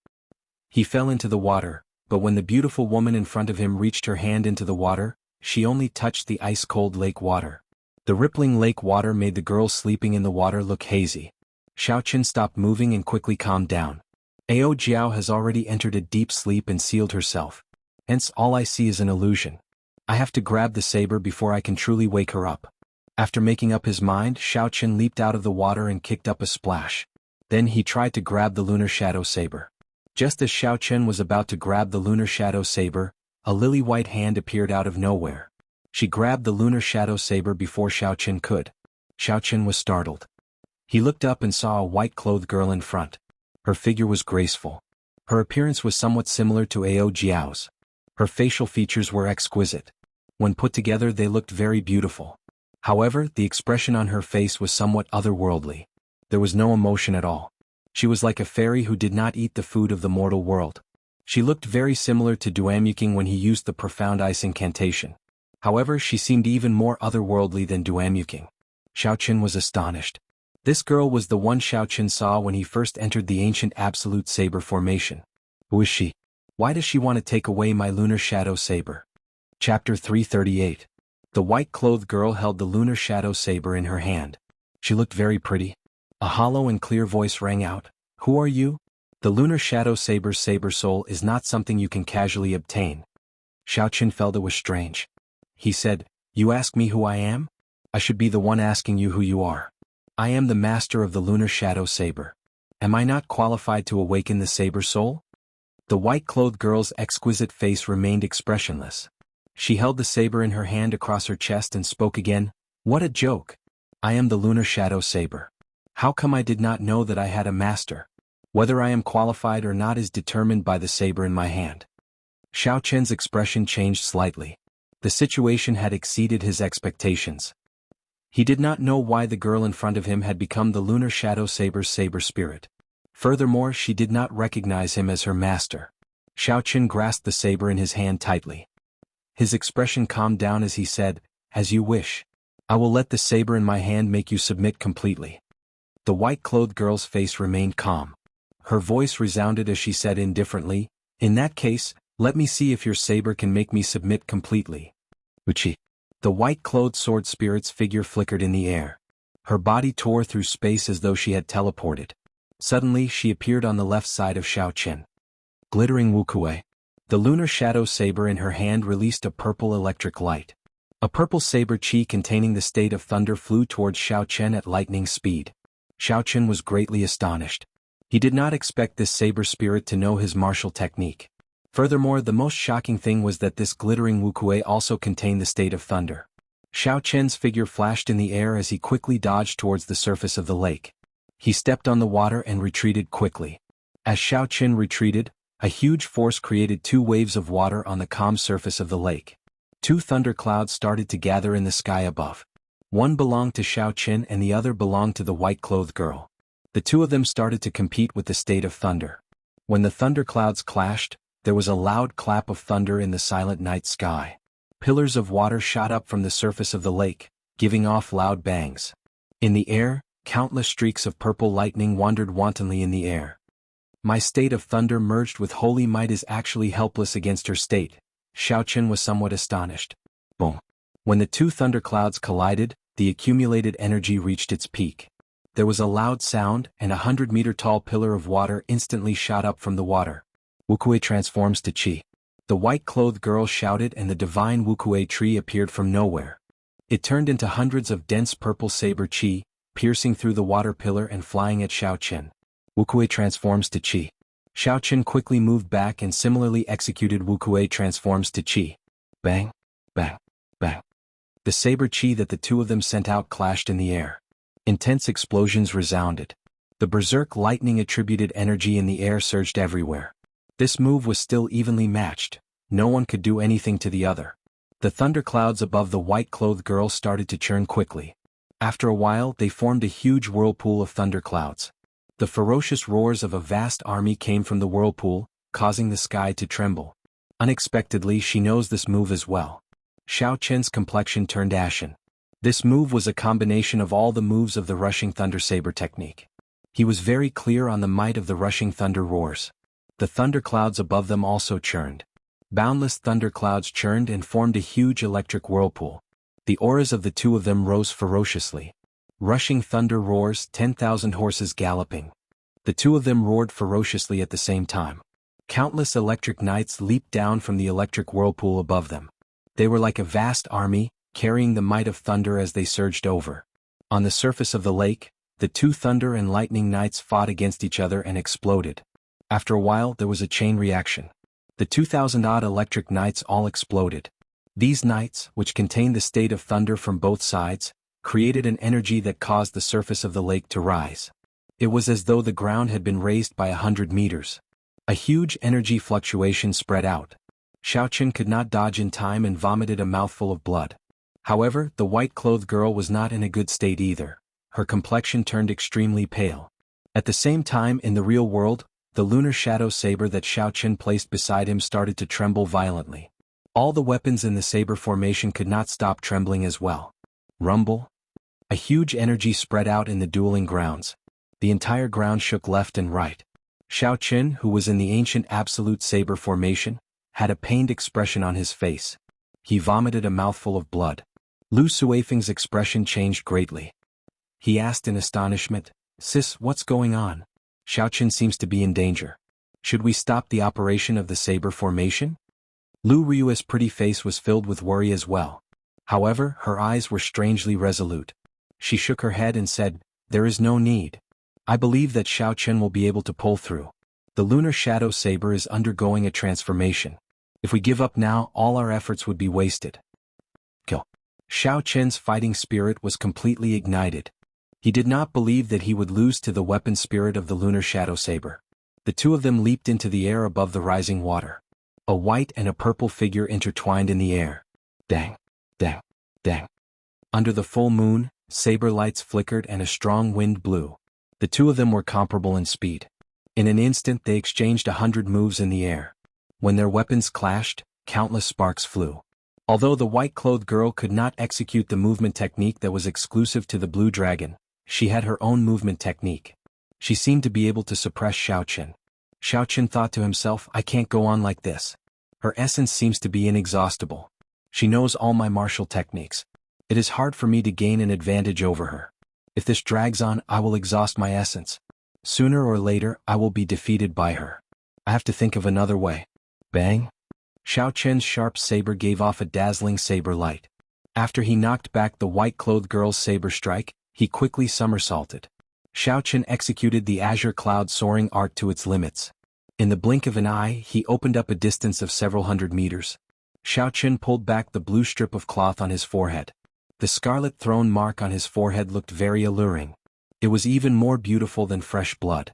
S1: He fell into the water, but when the beautiful woman in front of him reached her hand into the water, she only touched the ice-cold lake water. The rippling lake water made the girl sleeping in the water look hazy. Xiao Chen stopped moving and quickly calmed down. Ao Jiao has already entered a deep sleep and sealed herself. Hence all I see is an illusion. I have to grab the saber before I can truly wake her up. After making up his mind, Xiao Chen leaped out of the water and kicked up a splash. Then he tried to grab the lunar shadow saber. Just as Xiao Chen was about to grab the lunar shadow saber, a lily-white hand appeared out of nowhere. She grabbed the lunar shadow saber before Xiao Chen could. Xiao Chen was startled. He looked up and saw a white-clothed girl in front. Her figure was graceful. Her appearance was somewhat similar to Ao Jiao's. Her facial features were exquisite. When put together they looked very beautiful. However, the expression on her face was somewhat otherworldly. There was no emotion at all. She was like a fairy who did not eat the food of the mortal world. She looked very similar to Duamuking when he used the profound ice incantation. However, she seemed even more otherworldly than Duamuking. Xiao Chen was astonished. This girl was the one Xiao Chen saw when he first entered the ancient absolute saber formation. Who is she? Why does she want to take away my lunar shadow saber? Chapter 338. The white-clothed girl held the lunar shadow saber in her hand. She looked very pretty. A hollow and clear voice rang out. Who are you? The lunar shadow saber's saber soul is not something you can casually obtain. Xiao Chen felt it was strange. He said, You ask me who I am? I should be the one asking you who you are. I am the master of the lunar shadow saber. Am I not qualified to awaken the saber soul? The white-clothed girl's exquisite face remained expressionless. She held the saber in her hand across her chest and spoke again. What a joke! I am the lunar shadow saber. How come I did not know that I had a master? Whether I am qualified or not is determined by the saber in my hand. Xiao Chen's expression changed slightly. The situation had exceeded his expectations. He did not know why the girl in front of him had become the lunar shadow saber's saber spirit. Furthermore, she did not recognize him as her master. Xiao Chen grasped the saber in his hand tightly. His expression calmed down as he said, As you wish. I will let the saber in my hand make you submit completely. The white-clothed girl's face remained calm. Her voice resounded as she said indifferently, In that case, let me see if your saber can make me submit completely. Uchi. The white-clothed sword spirit's figure flickered in the air. Her body tore through space as though she had teleported. Suddenly she appeared on the left side of Xiao Chen. Glittering Wuxia. The lunar shadow saber in her hand released a purple electric light. A purple saber chi containing the state of thunder flew towards Xiao Chen at lightning speed. Xiao Chen was greatly astonished. He did not expect this saber spirit to know his martial technique. Furthermore, the most shocking thing was that this glittering Wuxia also contained the state of thunder. Xiao Chen's figure flashed in the air as he quickly dodged towards the surface of the lake. He stepped on the water and retreated quickly. As Xiao Chen retreated, a huge force created two waves of water on the calm surface of the lake. Two thunderclouds started to gather in the sky above. One belonged to Xiao Chen and the other belonged to the white-clothed girl. The two of them started to compete with the state of thunder. When the thunderclouds clashed, there was a loud clap of thunder in the silent night sky. Pillars of water shot up from the surface of the lake, giving off loud bangs. In the air, countless streaks of purple lightning wandered wantonly in the air. My state of thunder merged with holy might is actually helpless against her state. Xiao Chen was somewhat astonished. Boom. When the two thunderclouds collided, the accumulated energy reached its peak. There was a loud sound, and 100-meter-tall pillar of water instantly shot up from the water. Wuxia transforms to Qi. The white-clothed girl shouted and the divine Wuxia tree appeared from nowhere. It turned into hundreds of dense purple saber Qi, piercing through the water pillar and flying at Xiao Chen. Wuxia transforms to Qi. Xiao Chen quickly moved back and similarly executed Wuxia transforms to Qi. Bang, bang, bang. The saber Qi that the two of them sent out clashed in the air. Intense explosions resounded. The berserk lightning attributed energy in the air surged everywhere. This move was still evenly matched. No one could do anything to the other. The thunderclouds above the white-clothed girl started to churn quickly. After a while they formed a huge whirlpool of thunderclouds. The ferocious roars of a vast army came from the whirlpool, causing the sky to tremble. Unexpectedly she knows this move as well. Xiao Qian's complexion turned ashen. This move was a combination of all the moves of the rushing thunder saber technique. He was very clear on the might of the rushing thunder roars. The thunderclouds above them also churned. Boundless thunderclouds churned and formed a huge electric whirlpool. The auras of the two of them rose ferociously. Rushing thunder roars, 10,000 horses galloping. The two of them roared ferociously at the same time. Countless electric knights leaped down from the electric whirlpool above them. They were like a vast army, carrying the might of thunder as they surged over. On the surface of the lake, the two thunder and lightning knights fought against each other and exploded. After a while there was a chain reaction. The 2,000-odd electric knights all exploded. These knights, which contained the state of thunder from both sides, created an energy that caused the surface of the lake to rise. It was as though the ground had been raised by 100 meters. A huge energy fluctuation spread out. Xiao Qian could not dodge in time and vomited a mouthful of blood. However, the white-clothed girl was not in a good state either. Her complexion turned extremely pale. At the same time, in the real world, the lunar shadow saber that Xiao Qian placed beside him started to tremble violently. All the weapons in the saber formation could not stop trembling as well. Rumble. A huge energy spread out in the dueling grounds. The entire ground shook left and right. Xiao Qian, who was in the ancient absolute saber formation, had a pained expression on his face. He vomited a mouthful of blood. Lu Suifeng's expression changed greatly. He asked in astonishment, "Sis, what's going on? Xiao Qian seems to be in danger. Should we stop the operation of the saber formation?" Lu Ryu's pretty face was filled with worry as well. However, her eyes were strangely resolute. She shook her head and said, "There is no need. I believe that Xiao Qian will be able to pull through. The lunar shadow saber is undergoing a transformation. If we give up now, all our efforts would be wasted." Kill. Xiao Qian's fighting spirit was completely ignited. He did not believe that he would lose to the weapon spirit of the lunar shadow saber. The two of them leaped into the air above the rising water. A white and a purple figure intertwined in the air. Dang, dang, dang. Under the full moon, saber lights flickered and a strong wind blew. The two of them were comparable in speed. In an instant they exchanged 100 moves in the air. When their weapons clashed, countless sparks flew. Although the white-clothed girl could not execute the movement technique that was exclusive to the blue dragon, she had her own movement technique. She seemed to be able to suppress Xiao Qian. Xiao Qian thought to himself, "I can't go on like this. Her essence seems to be inexhaustible. She knows all my martial techniques. It is hard for me to gain an advantage over her. If this drags on, I will exhaust my essence. Sooner or later, I will be defeated by her. I have to think of another way." Bang! Xiao Qian's sharp saber gave off a dazzling saber light. After he knocked back the white-clothed girl's saber strike, he quickly somersaulted. Xiao Qian executed the azure cloud soaring art to its limits. In the blink of an eye, he opened up a distance of several hundred meters. Xiao Qian pulled back the blue strip of cloth on his forehead. The scarlet throne mark on his forehead looked very alluring. It was even more beautiful than fresh blood.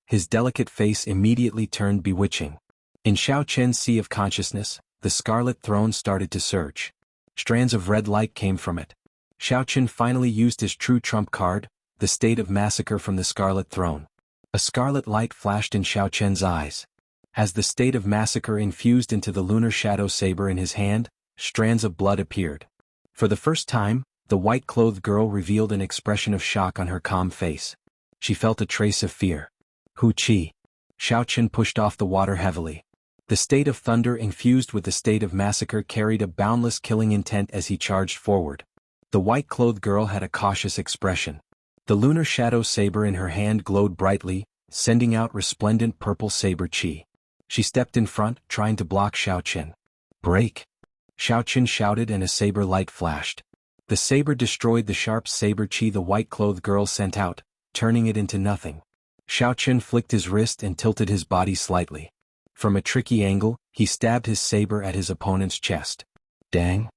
S1: His delicate face immediately turned bewitching. In Xiao Qian's sea of consciousness, the scarlet throne started to surge. Strands of red light came from it. Xiao Qian finally used his true trump card, the state of massacre from the scarlet throne. A scarlet light flashed in Xiao Qian's eyes. As the state of massacre infused into the lunar shadow saber in his hand, strands of blood appeared. For the first time, the white-clothed girl revealed an expression of shock on her calm face. She felt a trace of fear. Hu Qi. Xiao Qian pushed off the water heavily. The state of thunder infused with the state of massacre carried a boundless killing intent as he charged forward. The white-clothed girl had a cautious expression. The lunar shadow saber in her hand glowed brightly, sending out resplendent purple saber chi. She stepped in front, trying to block Xiao Qian. "Break!" Xiao Qian shouted and a saber light flashed. The saber destroyed the sharp saber chi the white-clothed girl sent out, turning it into nothing. Xiao Qian flicked his wrist and tilted his body slightly. From a tricky angle, he stabbed his saber at his opponent's chest. Dang!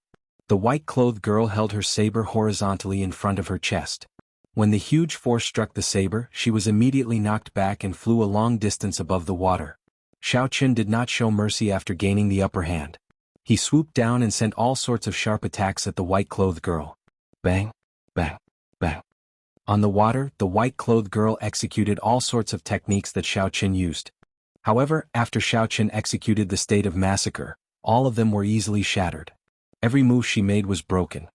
S1: The white-clothed girl held her saber horizontally in front of her chest. When the huge force struck the saber, she was immediately knocked back and flew a long distance above the water. Xiao Qin did not show mercy after gaining the upper hand. He swooped down and sent all sorts of sharp attacks at the white-clothed girl. Bang, bang, bang. On the water, the white-clothed girl executed all sorts of techniques that Xiao Qin used. However, after Xiao Qin executed the state of massacre, all of them were easily shattered. Every move she made was broken.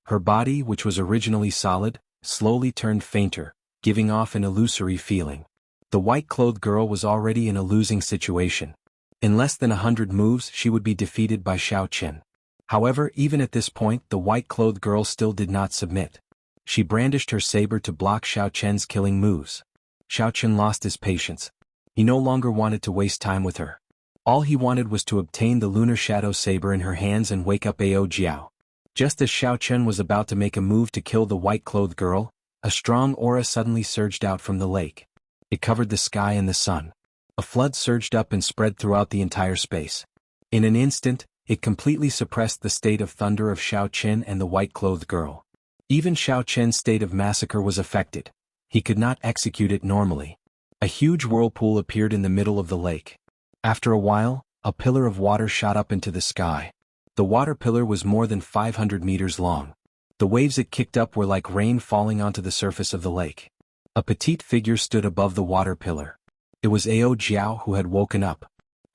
S1: Her body, which was originally solid, slowly turned fainter, giving off an illusory feeling. The white-clothed girl was already in a losing situation. In less than 100 moves she would be defeated by Xiao Qin. However, even at this point the white-clothed girl still did not submit. She brandished her saber to block Xiao Qian's killing moves. Xiao Qin lost his patience. He no longer wanted to waste time with her. All he wanted was to obtain the lunar shadow saber in her hands and wake up Ao Jiao. Just as Xiao Qin was about to make a move to kill the white-clothed girl, a strong aura suddenly surged out from the lake. It covered the sky and the sun. A flood surged up and spread throughout the entire space. In an instant, it completely suppressed the state of thunder of Xiao Qin and the white-clothed girl. Even Xiao Qin's state of massacre was affected. He could not execute it normally. A huge whirlpool appeared in the middle of the lake. After a while, a pillar of water shot up into the sky. The water pillar was more than 500 meters long. The waves it kicked up were like rain falling onto the surface of the lake. A petite figure stood above the water pillar. It was Ao Jiao who had woken up.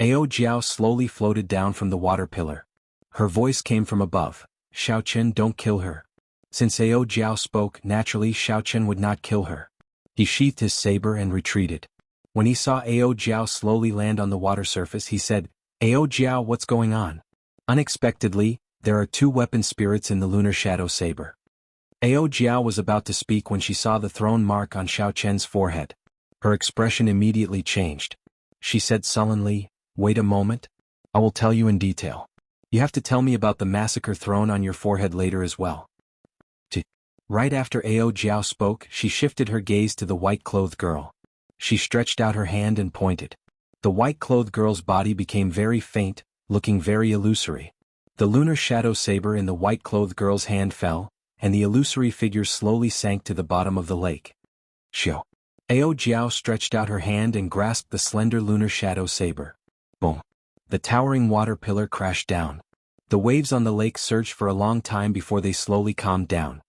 S1: Ao Jiao slowly floated down from the water pillar. Her voice came from above. Xiao Qin, don't kill her. Since Ao Jiao spoke, naturally Xiao Qin would not kill her. He sheathed his saber and retreated. When he saw Ao Jiao slowly land on the water surface, he said, Ao Jiao, what's going on? Unexpectedly, there are two weapon spirits in the lunar shadow saber. Ao Jiao was about to speak when she saw the thrown mark on Xiao Qian's forehead. Her expression immediately changed. She said sullenly, wait a moment. I will tell you in detail. You have to tell me about the massacre thrown on your forehead later as well. Right after Ao Jiao spoke, she shifted her gaze to the white-clothed girl. She stretched out her hand and pointed. The white-clothed girl's body became very faint, looking very illusory. The lunar shadow saber in the white-clothed girl's hand fell, and the illusory figure slowly sank to the bottom of the lake. Xiao. Ao Jiao stretched out her hand and grasped the slender lunar shadow saber. Boom. The towering water pillar crashed down. The waves on the lake surged for a long time before they slowly calmed down.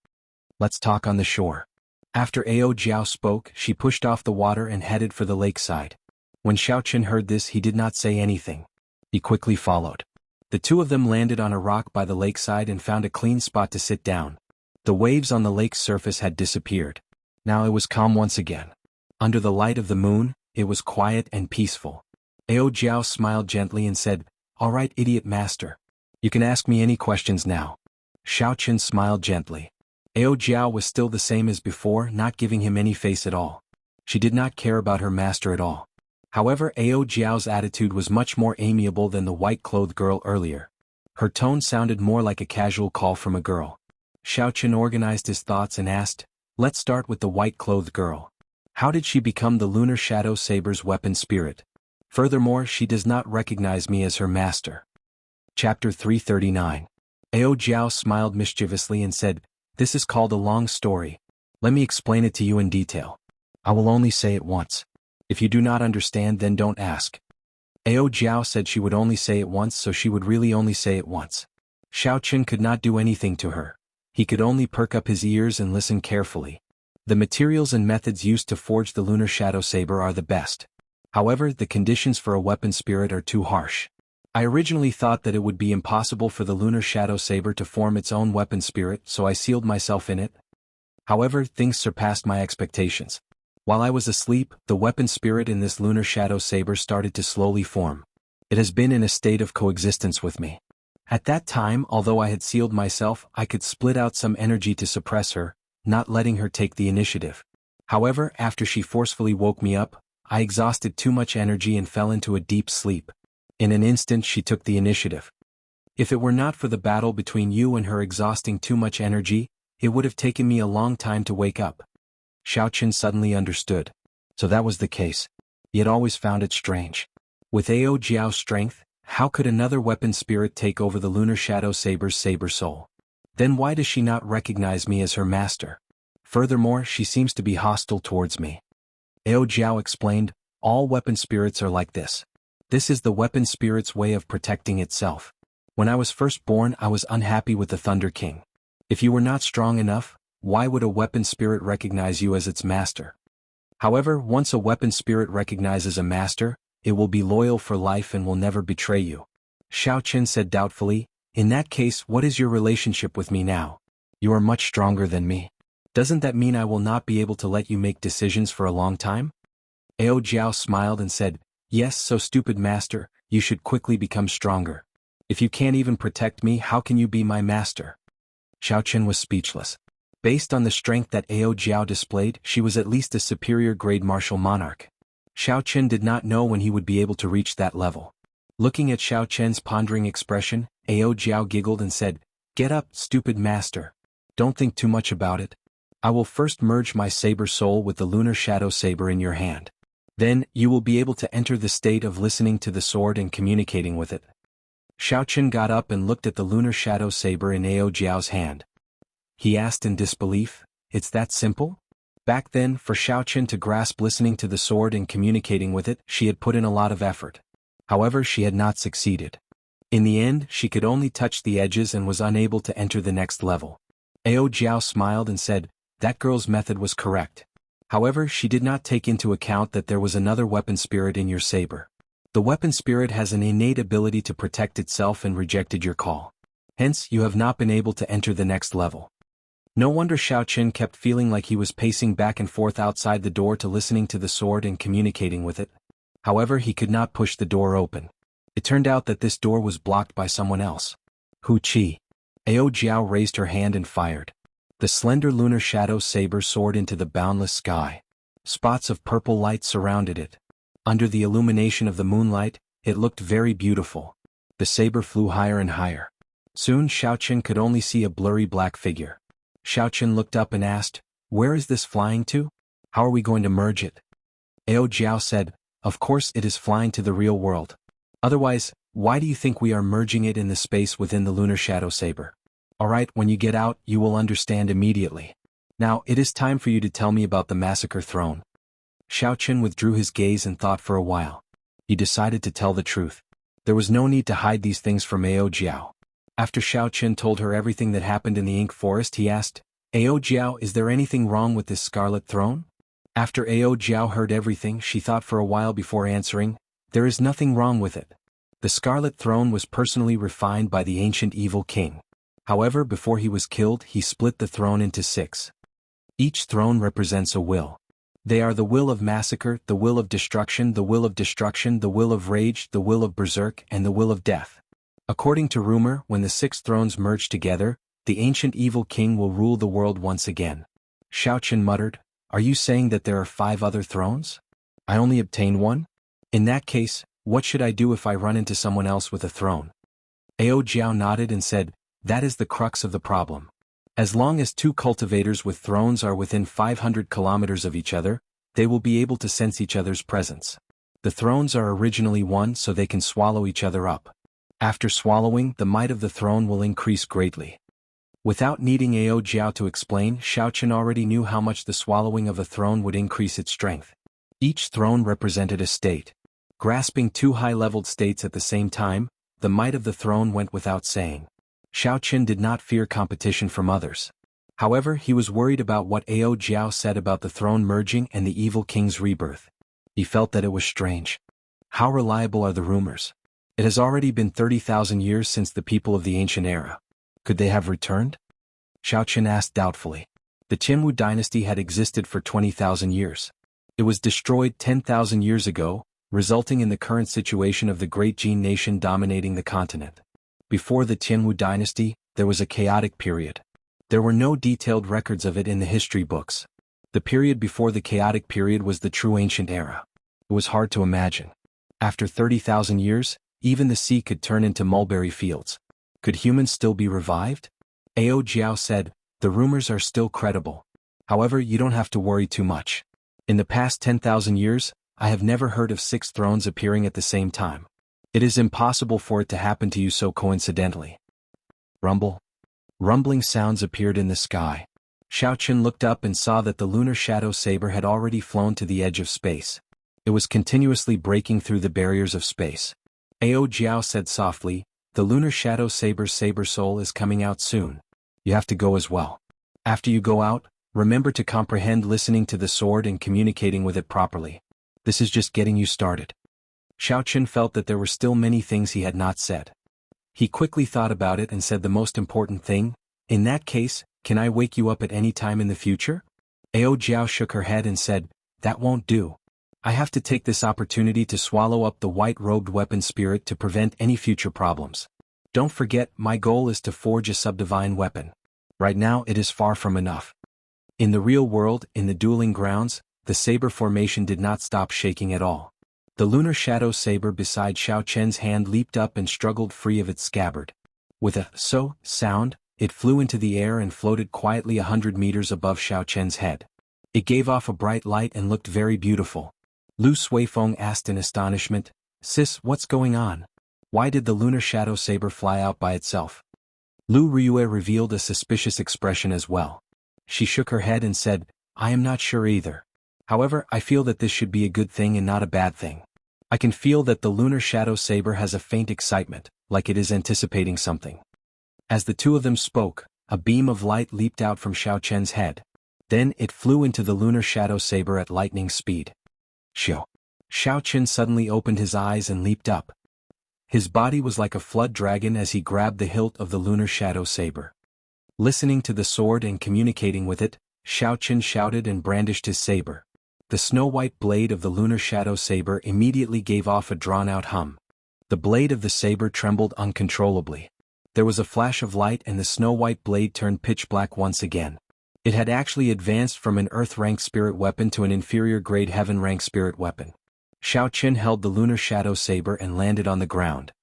S1: Let's talk on the shore. After Ao Jiao spoke, she pushed off the water and headed for the lakeside. When Xiao Qin heard this, he did not say anything. He quickly followed. The two of them landed on a rock by the lakeside and found a clean spot to sit down. The waves on the lake's surface had disappeared. Now it was calm once again. Under the light of the moon, it was quiet and peaceful. Ao Jiao smiled gently and said, all right, idiot master. You can ask me any questions now. Xiao Qin smiled gently. Ao Jiao was still the same as before, not giving him any face at all. She did not care about her master at all. However, Ao Jiao's attitude was much more amiable than the white-clothed girl earlier. Her tone sounded more like a casual call from a girl. Xiao Qin organized his thoughts and asked, let's start with the white-clothed girl. How did she become the lunar shadow saber's weapon spirit? Furthermore, she does not recognize me as her master. Chapter 339. Ao Jiao smiled mischievously and said, this is called a long story. Let me explain it to you in detail. I will only say it once. If you do not understand, then don't ask. Ao Jiao said she would only say it once, so she would really only say it once. Xiao Qin could not do anything to her. He could only perk up his ears and listen carefully. The materials and methods used to forge the lunar shadow saber are the best. However, the conditions for a weapon spirit are too harsh. I originally thought that it would be impossible for the lunar shadow saber to form its own weapon spirit, so I sealed myself in it. However, things surpassed my expectations. While I was asleep, the weapon spirit in this lunar shadow saber started to slowly form. It has been in a state of coexistence with me. At that time, although I had sealed myself, I could split out some energy to suppress her, not letting her take the initiative. However, after she forcefully woke me up, I exhausted too much energy and fell into a deep sleep. In an instant she took the initiative. If it were not for the battle between you and her exhausting too much energy, it would have taken me a long time to wake up. Xiao Qin suddenly understood. So that was the case. He had always found it strange. With Ao Jiao's strength, how could another weapon spirit take over the lunar shadow saber's saber soul? Then why does she not recognize me as her master? Furthermore, she seems to be hostile towards me. Ao Jiao explained, all weapon spirits are like this. This is the weapon spirit's way of protecting itself. When I was first born, I was unhappy with the Thunder King. If you were not strong enough, why would a weapon spirit recognize you as its master? However, once a weapon spirit recognizes a master, it will be loyal for life and will never betray you. Xiao Qin said doubtfully, in that case, what is your relationship with me now? You are much stronger than me. Doesn't that mean I will not be able to let you make decisions for a long time? Ao Jiao smiled and said, yes, so stupid master, you should quickly become stronger. If you can't even protect me, how can you be my master? Xiao Qin was speechless. Based on the strength that Ao Jiao displayed, she was at least a superior grade martial monarch. Xiao Qin did not know when he would be able to reach that level. Looking at Xiao Qin's pondering expression, Ao Jiao giggled and said, get up, stupid master. Don't think too much about it. I will first merge my saber soul with the lunar shadow saber in your hand. Then, you will be able to enter the state of listening to the sword and communicating with it. Xiao Qin got up and looked at the lunar shadow saber in Ao Jiao's hand. He asked in disbelief, it's that simple? Back then, for Xiao Qin to grasp listening to the sword and communicating with it, she had put in a lot of effort. However, she had not succeeded. In the end, she could only touch the edges and was unable to enter the next level. Ao Jiao smiled and said, that girl's method was correct. However, she did not take into account that there was another weapon spirit in your saber. The weapon spirit has an innate ability to protect itself and rejected your call. Hence, you have not been able to enter the next level. No wonder Xiao Qin kept feeling like he was pacing back and forth outside the door to listening to the sword and communicating with it. However, he could not push the door open. It turned out that this door was blocked by someone else. Hu Qi. Ao Jiao raised her hand and fired. The slender lunar shadow saber soared into the boundless sky. Spots of purple light surrounded it. Under the illumination of the moonlight, it looked very beautiful. The saber flew higher and higher. Soon Xiao Qin could only see a blurry black figure. Xiao Qin looked up and asked, where is this flying to? How are we going to merge it? Ao Jiao said, of course it is flying to the real world. Otherwise, why do you think we are merging it in the space within the lunar shadow saber? Alright, when you get out, you will understand immediately. Now, it is time for you to tell me about the massacre throne. Xiao Qin withdrew his gaze and thought for a while. He decided to tell the truth. There was no need to hide these things from Ao Jiao. After Xiao Qin told her everything that happened in the ink forest, he asked, Ao Jiao, is there anything wrong with this scarlet throne? After Ao Jiao heard everything, she thought for a while before answering, there is nothing wrong with it. The scarlet throne was personally refined by the ancient evil king. However, before he was killed, he split the throne into 6. Each throne represents a will. They are the will of massacre, the will of destruction, the will of destruction, the will of rage, the will of berserk, and the will of death. According to rumor, when the 6 thrones merge together, the ancient evil king will rule the world once again. Xiao Qin muttered, are you saying that there are 5 other thrones? I only obtained 1? In that case, what should I do if I run into someone else with a throne? Ao Jiao nodded and said, that is the crux of the problem. As long as 2 cultivators with thrones are within 500 kilometers of each other, they will be able to sense each other's presence. The thrones are originally one so they can swallow each other up. After swallowing, the might of the throne will increase greatly. Without needing Ao Jiao to explain, Xiao Qin already knew how much the swallowing of a throne would increase its strength. Each throne represented a state. Grasping 2 high-leveled states at the same time, the might of the throne went without saying. Xiao Qin did not fear competition from others. However, he was worried about what Ao Jiao said about the throne merging and the evil king's rebirth. He felt that it was strange. How reliable are the rumors? It has already been 30,000 years since the people of the ancient era. Could they have returned? Xiao Qin asked doubtfully. The Qinwu dynasty had existed for 20,000 years. It was destroyed 10,000 years ago, resulting in the current situation of the great Jin nation dominating the continent. Before the Qinwu dynasty, there was a chaotic period. There were no detailed records of it in the history books. The period before the chaotic period was the true ancient era. It was hard to imagine. After 30,000 years, even the sea could turn into mulberry fields. Could humans still be revived? Ao Jiao said, the rumors are still credible. However, you don't have to worry too much. In the past 10,000 years, I have never heard of 6 thrones appearing at the same time. It is impossible for it to happen to you so coincidentally. Rumble. Rumbling sounds appeared in the sky. Xiao Qin looked up and saw that the lunar shadow saber had already flown to the edge of space. It was continuously breaking through the barriers of space. Ao Jiao said softly, "The lunar shadow saber's saber soul is coming out soon. You have to go as well. After you go out, remember to comprehend listening to the sword and communicating with it properly. This is just getting you started." Xiao Qin felt that there were still many things he had not said. He quickly thought about it and said the most important thing, "In that case, can I wake you up at any time in the future?" Ao Jiao shook her head and said, "That won't do. I have to take this opportunity to swallow up the white-robed weapon spirit to prevent any future problems. Don't forget, my goal is to forge a subdivine weapon. Right now it is far from enough." In the real world, in the dueling grounds, the saber formation did not stop shaking at all. The lunar shadow saber beside Xiao Chen's hand leaped up and struggled free of its scabbard. With a "so" sound, it flew into the air and floated quietly 100 meters above Xiao Chen's head. It gave off a bright light and looked very beautiful. Lu Suifeng asked in astonishment, "Sis, what's going on? Why did the lunar shadow saber fly out by itself?" Lu Riyue revealed a suspicious expression as well. She shook her head and said, "I am not sure either. However, I feel that this should be a good thing and not a bad thing. I can feel that the lunar shadow saber has a faint excitement, like it is anticipating something." As the two of them spoke, a beam of light leaped out from Xiao Chen's head. Then it flew into the lunar shadow saber at lightning speed. Xiao Chen suddenly opened his eyes and leaped up. His body was like a flood dragon as he grabbed the hilt of the lunar shadow saber. Listening to the sword and communicating with it, Xiao Chen shouted and brandished his saber. The snow-white blade of the lunar shadow saber immediately gave off a drawn-out hum. The blade of the saber trembled uncontrollably. There was a flash of light and the snow-white blade turned pitch black once again. It had actually advanced from an earth-rank spirit weapon to an inferior-grade heaven-rank spirit weapon. Xiao Chen held the lunar shadow saber and landed on the ground.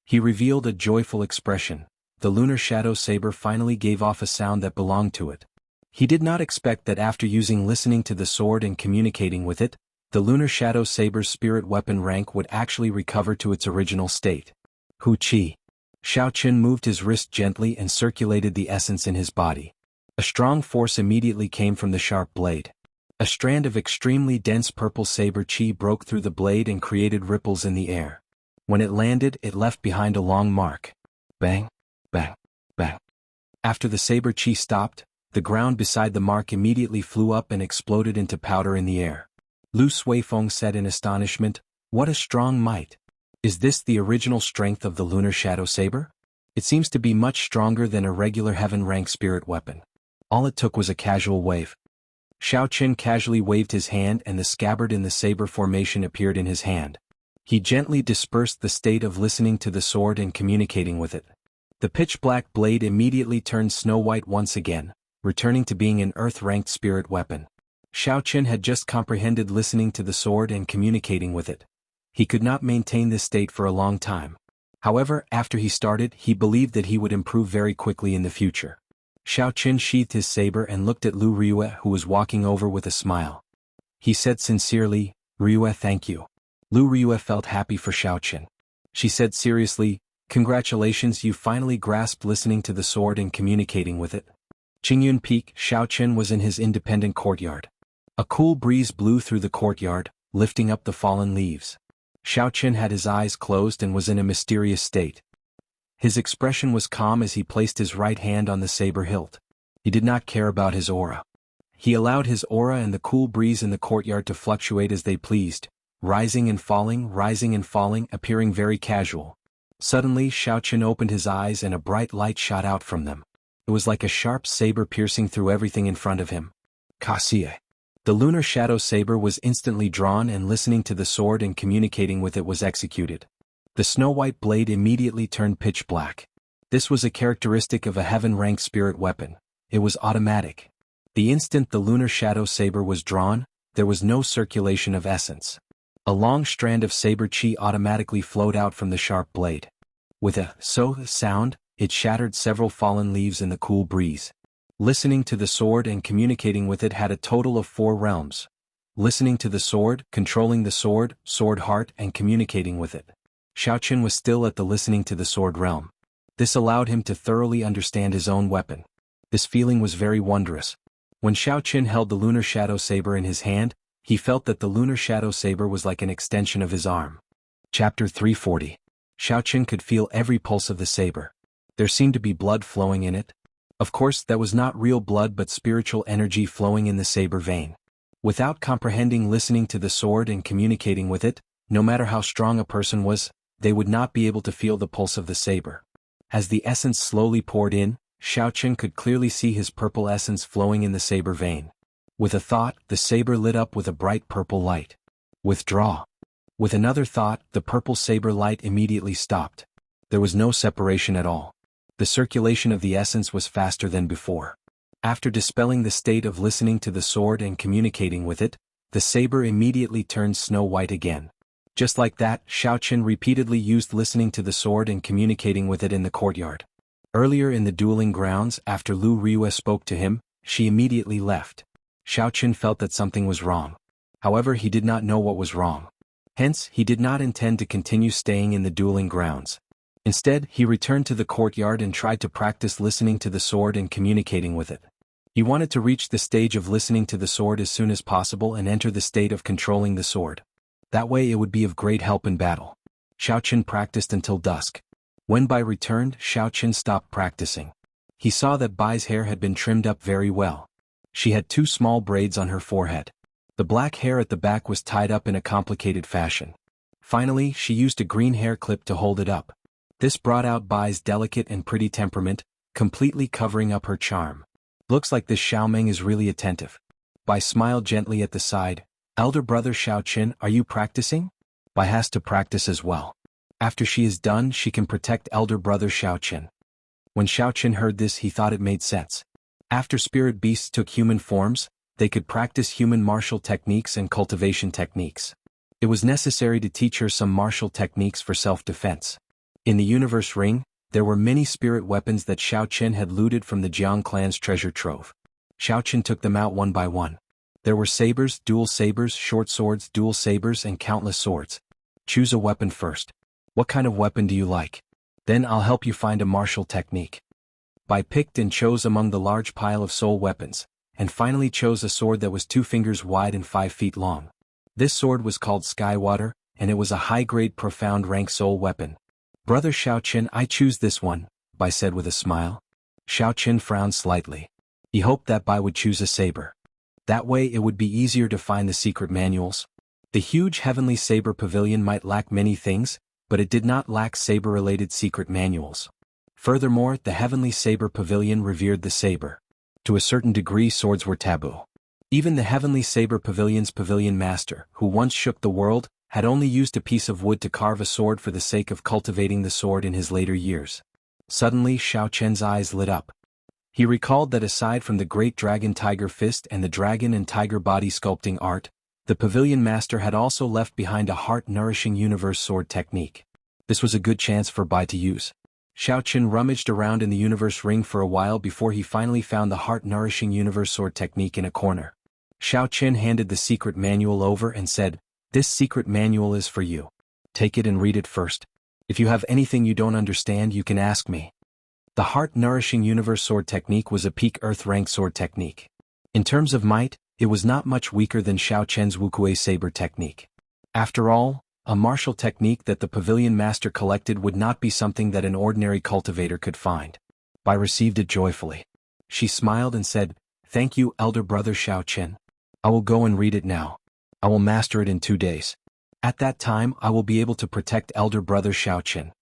S1: He revealed a joyful expression. The lunar shadow saber finally gave off a sound that belonged to it. He did not expect that after using listening to the sword and communicating with it, the lunar shadow saber's spirit weapon rank would actually recover to its original state. Hu Qi. Xiao Chen moved his wrist gently and circulated the essence in his body. A strong force immediately came from the sharp blade. A strand of extremely dense purple saber qi broke through the blade and created ripples in the air. When it landed, it left behind a long mark. Bang, bang, bang. After the saber qi stopped, the ground beside the mark immediately flew up and exploded into powder in the air. Lu Suifeng said in astonishment, "What a strong might! Is this the original strength of the lunar shadow saber? It seems to be much stronger than a regular heaven-rank spirit weapon." All it took was a casual wave. Xiao Chen casually waved his hand and the scabbard in the saber formation appeared in his hand. He gently dispersed the state of listening to the sword and communicating with it. The pitch-black blade immediately turned snow-white once again, returning to being an earth-ranked spirit weapon. Xiao Chen had just comprehended listening to the sword and communicating with it. He could not maintain this state for a long time. However, after he started, he believed that he would improve very quickly in the future. Xiao Chen sheathed his saber and looked at Lu Riyue who was walking over with a smile. He said sincerely, "Riyue, thank you." Lu Riyue felt happy for Xiao Chen. She said seriously, "Congratulations, you finally grasped listening to the sword and communicating with it." Qingyun Peak, Xiao Chen was in his independent courtyard. A cool breeze blew through the courtyard, lifting up the fallen leaves. Xiao Chen had his eyes closed and was in a mysterious state. His expression was calm as he placed his right hand on the saber hilt. He did not care about his aura. He allowed his aura and the cool breeze in the courtyard to fluctuate as they pleased, rising and falling, appearing very casual. Suddenly Xiao Chen opened his eyes and a bright light shot out from them. It was like a sharp saber piercing through everything in front of him. Kasie. The lunar shadow saber was instantly drawn and listening to the sword and communicating with it was executed. The snow-white blade immediately turned pitch black. This was a characteristic of a heaven-ranked spirit weapon. It was automatic. The instant the lunar shadow saber was drawn, there was no circulation of essence. A long strand of saber chi automatically flowed out from the sharp blade. With a "so" sound, it shattered several fallen leaves in the cool breeze. Listening to the sword and communicating with it had a total of 4 realms. Listening to the sword, controlling the sword, sword heart and communicating with it. Xiao Chen was still at the listening to the sword realm. This allowed him to thoroughly understand his own weapon. This feeling was very wondrous. When Xiao Qin held the lunar shadow saber in his hand, he felt that the lunar shadow saber was like an extension of his arm. Chapter 340. Xiao Qin could feel every pulse of the saber. There seemed to be blood flowing in it. Of course, that was not real blood but spiritual energy flowing in the saber vein. Without comprehending listening to the sword and communicating with it, no matter how strong a person was, they would not be able to feel the pulse of the saber. As the essence slowly poured in, Xiao Qin could clearly see his purple essence flowing in the saber vein. With a thought, the saber lit up with a bright purple light. Withdraw. With another thought, the purple saber light immediately stopped. There was no separation at all. The circulation of the essence was faster than before. After dispelling the state of listening to the sword and communicating with it, the saber immediately turned snow white again. Just like that, Xiao Qin repeatedly used listening to the sword and communicating with it in the courtyard. Earlier in the dueling grounds, after Lu Riyue spoke to him, she immediately left. Xiao Qin felt that something was wrong. However, he did not know what was wrong. Hence, he did not intend to continue staying in the dueling grounds. Instead, he returned to the courtyard and tried to practice listening to the sword and communicating with it. He wanted to reach the stage of listening to the sword as soon as possible and enter the state of controlling the sword. That way it would be of great help in battle. Xiao Qin practiced until dusk. When Bai returned, Xiao Qin stopped practicing. He saw that Bai's hair had been trimmed up very well. She had 2 small braids on her forehead. The black hair at the back was tied up in a complicated fashion. Finally, she used a green hair clip to hold it up. This brought out Bai's delicate and pretty temperament, completely covering up her charm. Looks like this Xiaomeng is really attentive. Bai smiled gently at the side. Elder brother Xiao Qin, are you practicing? Bai has to practice as well. After she is done, she can protect elder brother Xiao Qin. When Xiao Qin heard this, he thought it made sense. After spirit beasts took human forms, they could practice human martial techniques and cultivation techniques. It was necessary to teach her some martial techniques for self-defense. In the universe ring, there were many spirit weapons that Xiao Qin had looted from the Jiang clan's treasure trove. Xiao Qin took them out one by one. There were sabers, dual sabers, short swords, dual sabers, and countless swords. Choose a weapon first. What kind of weapon do you like? Then I'll help you find a martial technique. Bai picked and chose among the large pile of soul weapons, and finally chose a sword that was 2 fingers wide and 5 feet long. This sword was called Skywater, and it was a high-grade profound rank soul weapon. Brother Xiao Qin, I choose this one, Bai said with a smile. Xiao Qin frowned slightly. He hoped that Bai would choose a saber. That way it would be easier to find the secret manuals. The huge heavenly saber pavilion might lack many things, but it did not lack saber-related secret manuals. Furthermore, the heavenly saber pavilion revered the saber. To a certain degree, swords were taboo. Even the heavenly saber pavilion's pavilion master, who once shook the world, had only used a piece of wood to carve a sword for the sake of cultivating the sword in his later years. Suddenly, Xiao Qin's eyes lit up. He recalled that aside from the great dragon tiger fist and the dragon and tiger body sculpting art, the pavilion master had also left behind a heart-nourishing universe sword technique. This was a good chance for Bai to use. Xiao Qin rummaged around in the universe ring for a while before he finally found the heart-nourishing universe sword technique in a corner. Xiao Qin handed the secret manual over and said, "This secret manual is for you. Take it and read it first. If you have anything you don't understand, you can ask me." The heart-nourishing universe sword technique was a peak earth-rank sword technique. In terms of might, it was not much weaker than Xiao Qin's Wuxia saber technique. After all, a martial technique that the pavilion master collected would not be something that an ordinary cultivator could find. Bai received it joyfully. She smiled and said, "Thank you, elder brother Xiao Qin. I will go and read it now. I will master it in 2 days. At that time I will be able to protect elder brother Xiao Qin."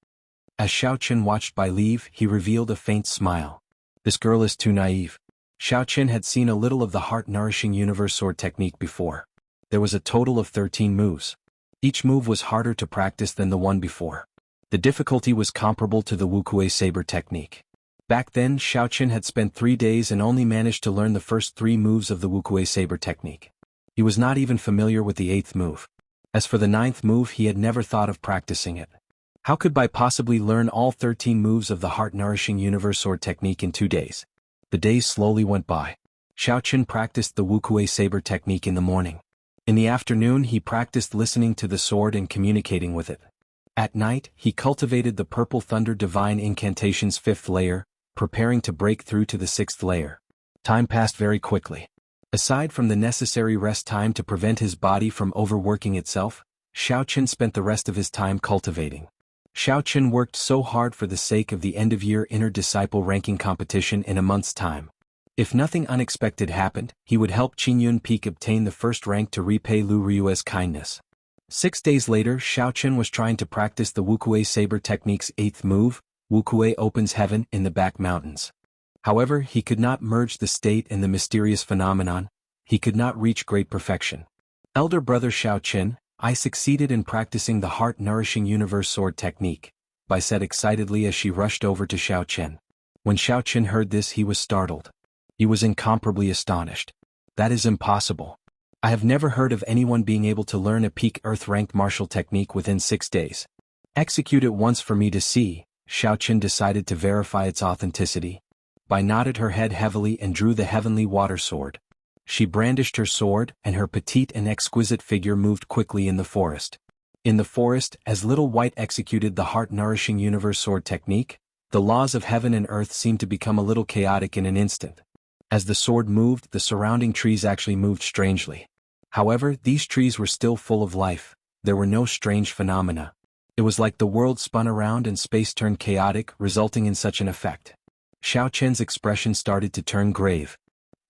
S1: As Xiao Qin watched Bai leave, he revealed a faint smile. This girl is too naive. Xiao Qin had seen a little of the heart-nourishing universe sword technique before. There was a total of 13 moves. Each move was harder to practice than the one before. The difficulty was comparable to the Wuxia saber technique. Back then, Xiao Qin had spent 3 days and only managed to learn the first 3 moves of the Wuxia saber technique. He was not even familiar with the 8th move. As for the 9th move, he had never thought of practicing it. How could Bai possibly learn all 13 moves of the heart-nourishing universe sword technique in 2 days? The days slowly went by. Xiao Qin practiced the Wuxia saber technique in the morning. In the afternoon, he practiced listening to the sword and communicating with it. At night, he cultivated the Purple Thunder Divine Incantation's 5th layer, preparing to break through to the 6th layer. Time passed very quickly. Aside from the necessary rest time to prevent his body from overworking itself, Xiaoqun spent the rest of his time cultivating. Xiaoqun worked so hard for the sake of the end-of-year inner disciple ranking competition in a month's time. If nothing unexpected happened, he would help Qingyun Peak obtain the first rank to repay Lu Ryue's kindness. 6 days later, Xiaoqun was trying to practice the Wukuei Saber Technique's 8th move, Wukuei Opens Heaven, in the back mountains. However, he could not merge the state and the mysterious phenomenon. He could not reach great perfection. Elder brother Xiaoqun, I succeeded in practicing the heart-nourishing universe sword technique, Bai said excitedly as she rushed over to Xiaoqun. When Xiaoqun heard this, he was startled. He was incomparably astonished. That is impossible. I have never heard of anyone being able to learn a peak earth-ranked martial technique within 6 days. Execute it once for me to see. Xiaoqun decided to verify its authenticity. Bai nodded her head heavily and drew the heavenly water sword. She brandished her sword, and her petite and exquisite figure moved quickly in the forest. In the forest, as Little White executed the heart-nourishing universe sword technique, the laws of heaven and earth seemed to become a little chaotic in an instant. As the sword moved, the surrounding trees actually moved strangely. However, these trees were still full of life. There were no strange phenomena. It was like the world spun around and space turned chaotic, resulting in such an effect. Xiaoqun's expression started to turn grave.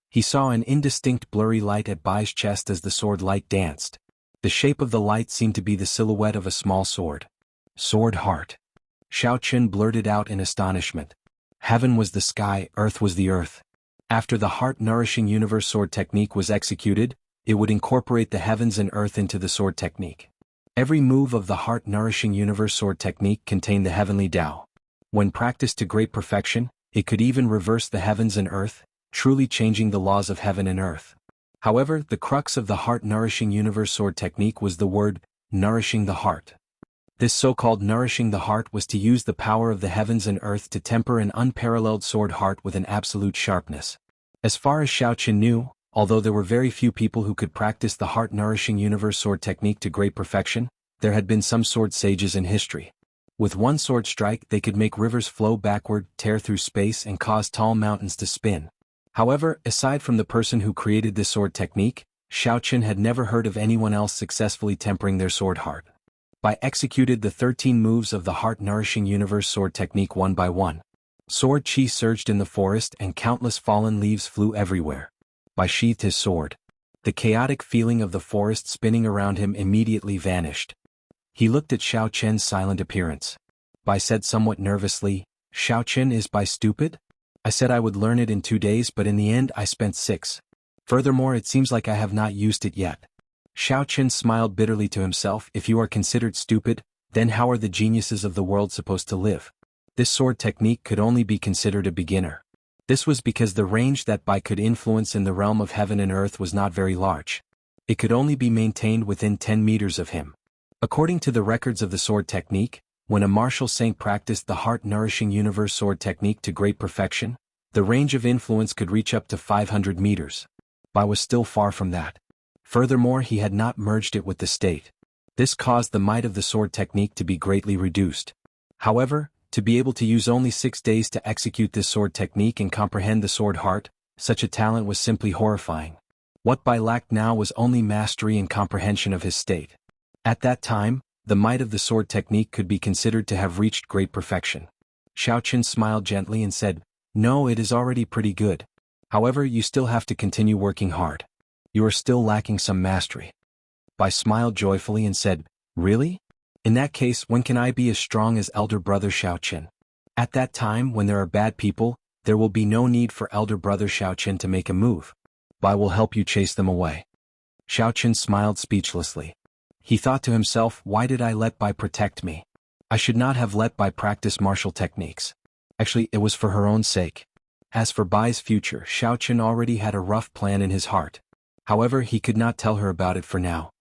S1: He saw an indistinct blurry light at Bai's chest as the sword light danced. The shape of the light seemed to be the silhouette of a small sword. Sword heart. Xiaoqun blurted out in astonishment. Heaven was the sky, earth was the earth. After the heart-nourishing universe sword technique was executed, it would incorporate the heavens and earth into the sword technique. Every move of the heart-nourishing universe sword technique contained the heavenly Tao. When practiced to great perfection, it could even reverse the heavens and earth, truly changing the laws of heaven and earth. However, the crux of the heart-nourishing universe sword technique was the word, nourishing the heart. This so-called nourishing the heart was to use the power of the heavens and earth to temper an unparalleled sword heart with an absolute sharpness. As far as Xiaoqun knew, although there were very few people who could practice the heart-nourishing universe sword technique to great perfection, there had been some sword sages in history. With one sword strike, they could make rivers flow backward, tear through space, and cause tall mountains to spin. However, aside from the person who created this sword technique, Xiaoqun had never heard of anyone else successfully tempering their sword heart. Bai executed the 13 moves of the heart-nourishing universe sword technique one by one. Sword chi surged in the forest and countless fallen leaves flew everywhere. Bai sheathed his sword. The chaotic feeling of the forest spinning around him immediately vanished. He looked at Xiaoqun's silent appearance. Bai said somewhat nervously, "Xiaoqun, is Bai stupid? I said I would learn it in 2 days, but in the end I spent 6. Furthermore, it seems like I have not used it yet." Xiaoqun smiled bitterly to himself. If you are considered stupid, then how are the geniuses of the world supposed to live? This sword technique could only be considered a beginner. This was because the range that Bai could influence in the realm of heaven and earth was not very large. It could only be maintained within 10 meters of him. According to the records of the sword technique, when a martial saint practiced the heart-nourishing universe sword technique to great perfection, the range of influence could reach up to 500 meters. Bai was still far from that. Furthermore, he had not merged it with the state. This caused the might of the sword technique to be greatly reduced. However, to be able to use only 6 days to execute this sword technique and comprehend the sword heart, such a talent was simply horrifying. What Bai lacked now was only mastery and comprehension of his state. At that time, the might of the sword technique could be considered to have reached great perfection. Xiaoqun smiled gently and said, "No, it is already pretty good. However, you still have to continue working hard. You are still lacking some mastery." Bai smiled joyfully and said, "Really? In that case, when can I be as strong as elder brother Xiaoqun?" At that time, when there are bad people, there will be no need for elder brother Xiaoqun to make a move. Bai will help you chase them away. Xiaoqun smiled speechlessly. He thought to himself, why did I let Bai protect me? I should not have let Bai practice martial techniques. Actually, it was for her own sake. As for Bai's future, Xiaoqun already had a rough plan in his heart. However, he could not tell her about it for now.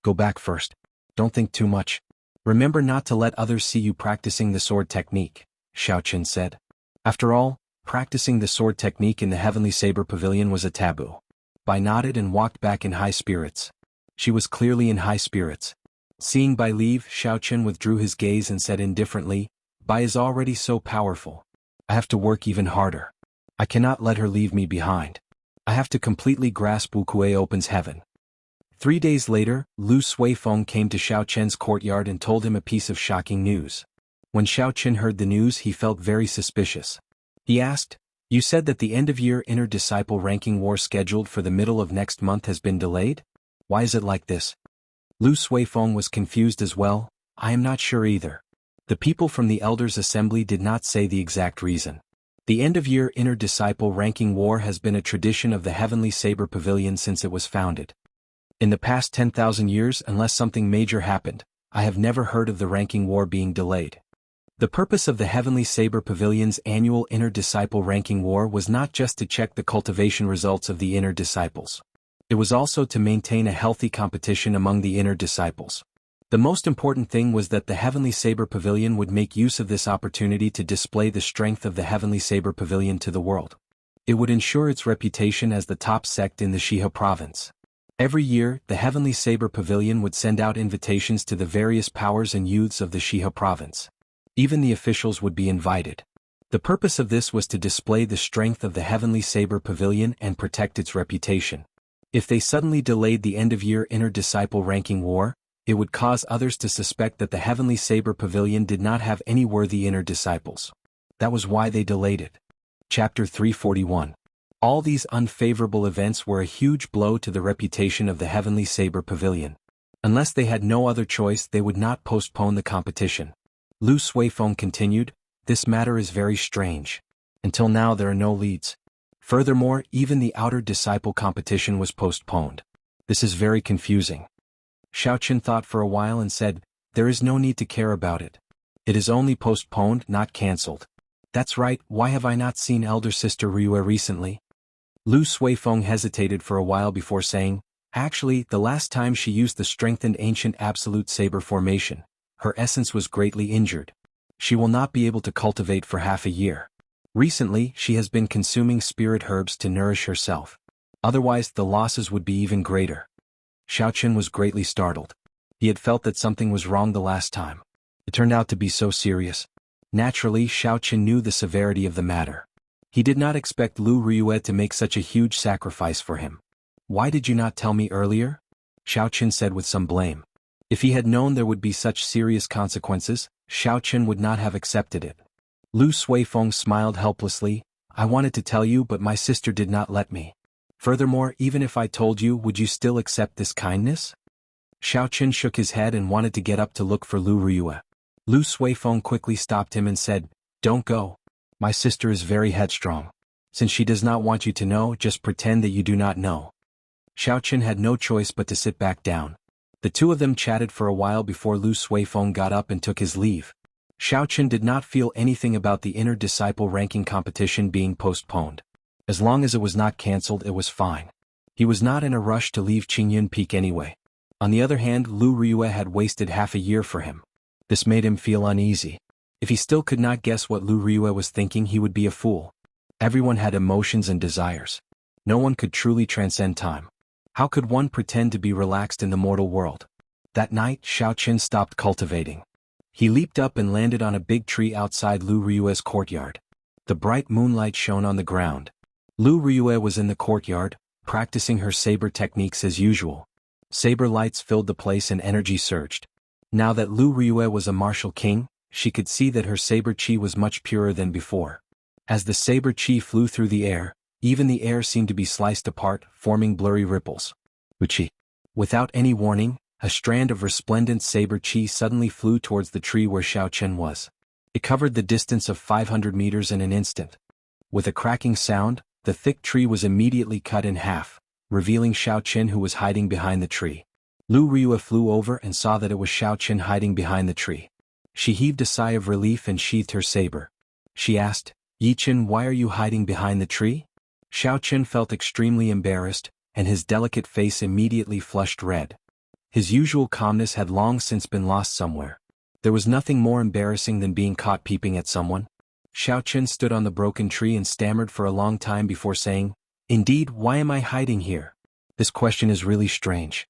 S1: Go back first. Don't think too much. Remember not to let others see you practicing the sword technique, Xiaoqun said. After all, practicing the sword technique in the Heavenly Saber Pavilion was a taboo. Bai nodded and walked back in high spirits. She was clearly in high spirits. Seeing Bai leave, Xiaoqun withdrew his gaze and said indifferently, "Bai is already so powerful. I have to work even harder. I cannot let her leave me behind. I have to completely grasp Wuxia opens heaven. 3 days later, Lu Suifeng came to Xiao Chen's courtyard and told him a piece of shocking news. When Xiao Chen heard the news, he felt very suspicious. He asked, "You said that the end-of-year inner disciple ranking war scheduled for the middle of next month has been delayed? Why is it like this?" Lu Suifeng was confused as well. "I am not sure either. The people from the Elders' Assembly did not say the exact reason. The end-of-year inner disciple ranking war has been a tradition of the Heavenly Saber Pavilion since it was founded. In the past 10,000 years, unless something major happened, I have never heard of the ranking war being delayed." The purpose of the Heavenly Saber Pavilion's annual Inner Disciple Ranking War was not just to check the cultivation results of the inner disciples. It was also to maintain a healthy competition among the inner disciples. The most important thing was that the Heavenly Saber Pavilion would make use of this opportunity to display the strength of the Heavenly Saber Pavilion to the world. It would ensure its reputation as the top sect in the Shihe province. Every year, the Heavenly Saber Pavilion would send out invitations to the various powers and youths of the Shihe province. Even the officials would be invited. The purpose of this was to display the strength of the Heavenly Saber Pavilion and protect its reputation. If they suddenly delayed the end-of-year inner disciple ranking war, it would cause others to suspect that the Heavenly Saber Pavilion did not have any worthy inner disciples. That was why they delayed it. Chapter 341. All these unfavorable events were a huge blow to the reputation of the Heavenly Saber Pavilion. Unless they had no other choice, they would not postpone the competition. Lu Suifeng continued, "This matter is very strange. Until now there are no leads. Furthermore, even the outer disciple competition was postponed. This is very confusing." Xiao Chen thought for a while and said, "There is no need to care about it. It is only postponed, not cancelled." "That's right, why have I not seen elder sister Ryue recently?" Lu Suifeng hesitated for a while before saying, "Actually, the last time she used the strengthened ancient absolute saber formation, her essence was greatly injured. She will not be able to cultivate for half a year. Recently, she has been consuming spirit herbs to nourish herself. Otherwise, the losses would be even greater." Xiao Chen was greatly startled. He had felt that something was wrong the last time. It turned out to be so serious. Naturally, Xiao Chen knew the severity of the matter. He did not expect Lu Ryue to make such a huge sacrifice for him. "Why did you not tell me earlier?" Xiao Chen said with some blame. If he had known there would be such serious consequences, Xiao Chen would not have accepted it. Lu Suifeng smiled helplessly. "I wanted to tell you, but my sister did not let me. Furthermore, even if I told you, would you still accept this kindness?" Xiao Chen shook his head and wanted to get up to look for Lu Ryue. Lu Suifeng quickly stopped him and said, "Don't go. My sister is very headstrong. Since she does not want you to know, just pretend that you do not know." Xiao Chen had no choice but to sit back down. The two of them chatted for a while before Lu Suifeng got up and took his leave. Xiao Chen did not feel anything about the inner disciple ranking competition being postponed. As long as it was not cancelled, it was fine. He was not in a rush to leave Qingyun Peak anyway. On the other hand, Lu Ryue had wasted half a year for him. This made him feel uneasy. If he still could not guess what Lu Ryue was thinking, he would be a fool. Everyone had emotions and desires. No one could truly transcend time. How could one pretend to be relaxed in the mortal world? That night, Xiao Chen stopped cultivating. He leaped up and landed on a big tree outside Lu Ryue's courtyard. The bright moonlight shone on the ground. Lu Ryue was in the courtyard, practicing her saber techniques as usual. Saber lights filled the place and energy surged. Now that Lu Ryue was a martial king, she could see that her saber chi was much purer than before. As the saber chi flew through the air, even the air seemed to be sliced apart, forming blurry ripples. Uchi. Without any warning, a strand of resplendent saber chi suddenly flew towards the tree where Xiao Chen was. It covered the distance of 500 meters in an instant. With a cracking sound, the thick tree was immediately cut in half, revealing Xiao Chen, who was hiding behind the tree. Lu Ryue flew over and saw that it was Xiao Chen hiding behind the tree. She heaved a sigh of relief and sheathed her saber. She asked, "Yi Chen, why are you hiding behind the tree?" Xiao Chen felt extremely embarrassed, and his delicate face immediately flushed red. His usual calmness had long since been lost somewhere. There was nothing more embarrassing than being caught peeping at someone. Xiao Chen stood on the broken tree and stammered for a long time before saying, "Indeed, why am I hiding here? This question is really strange."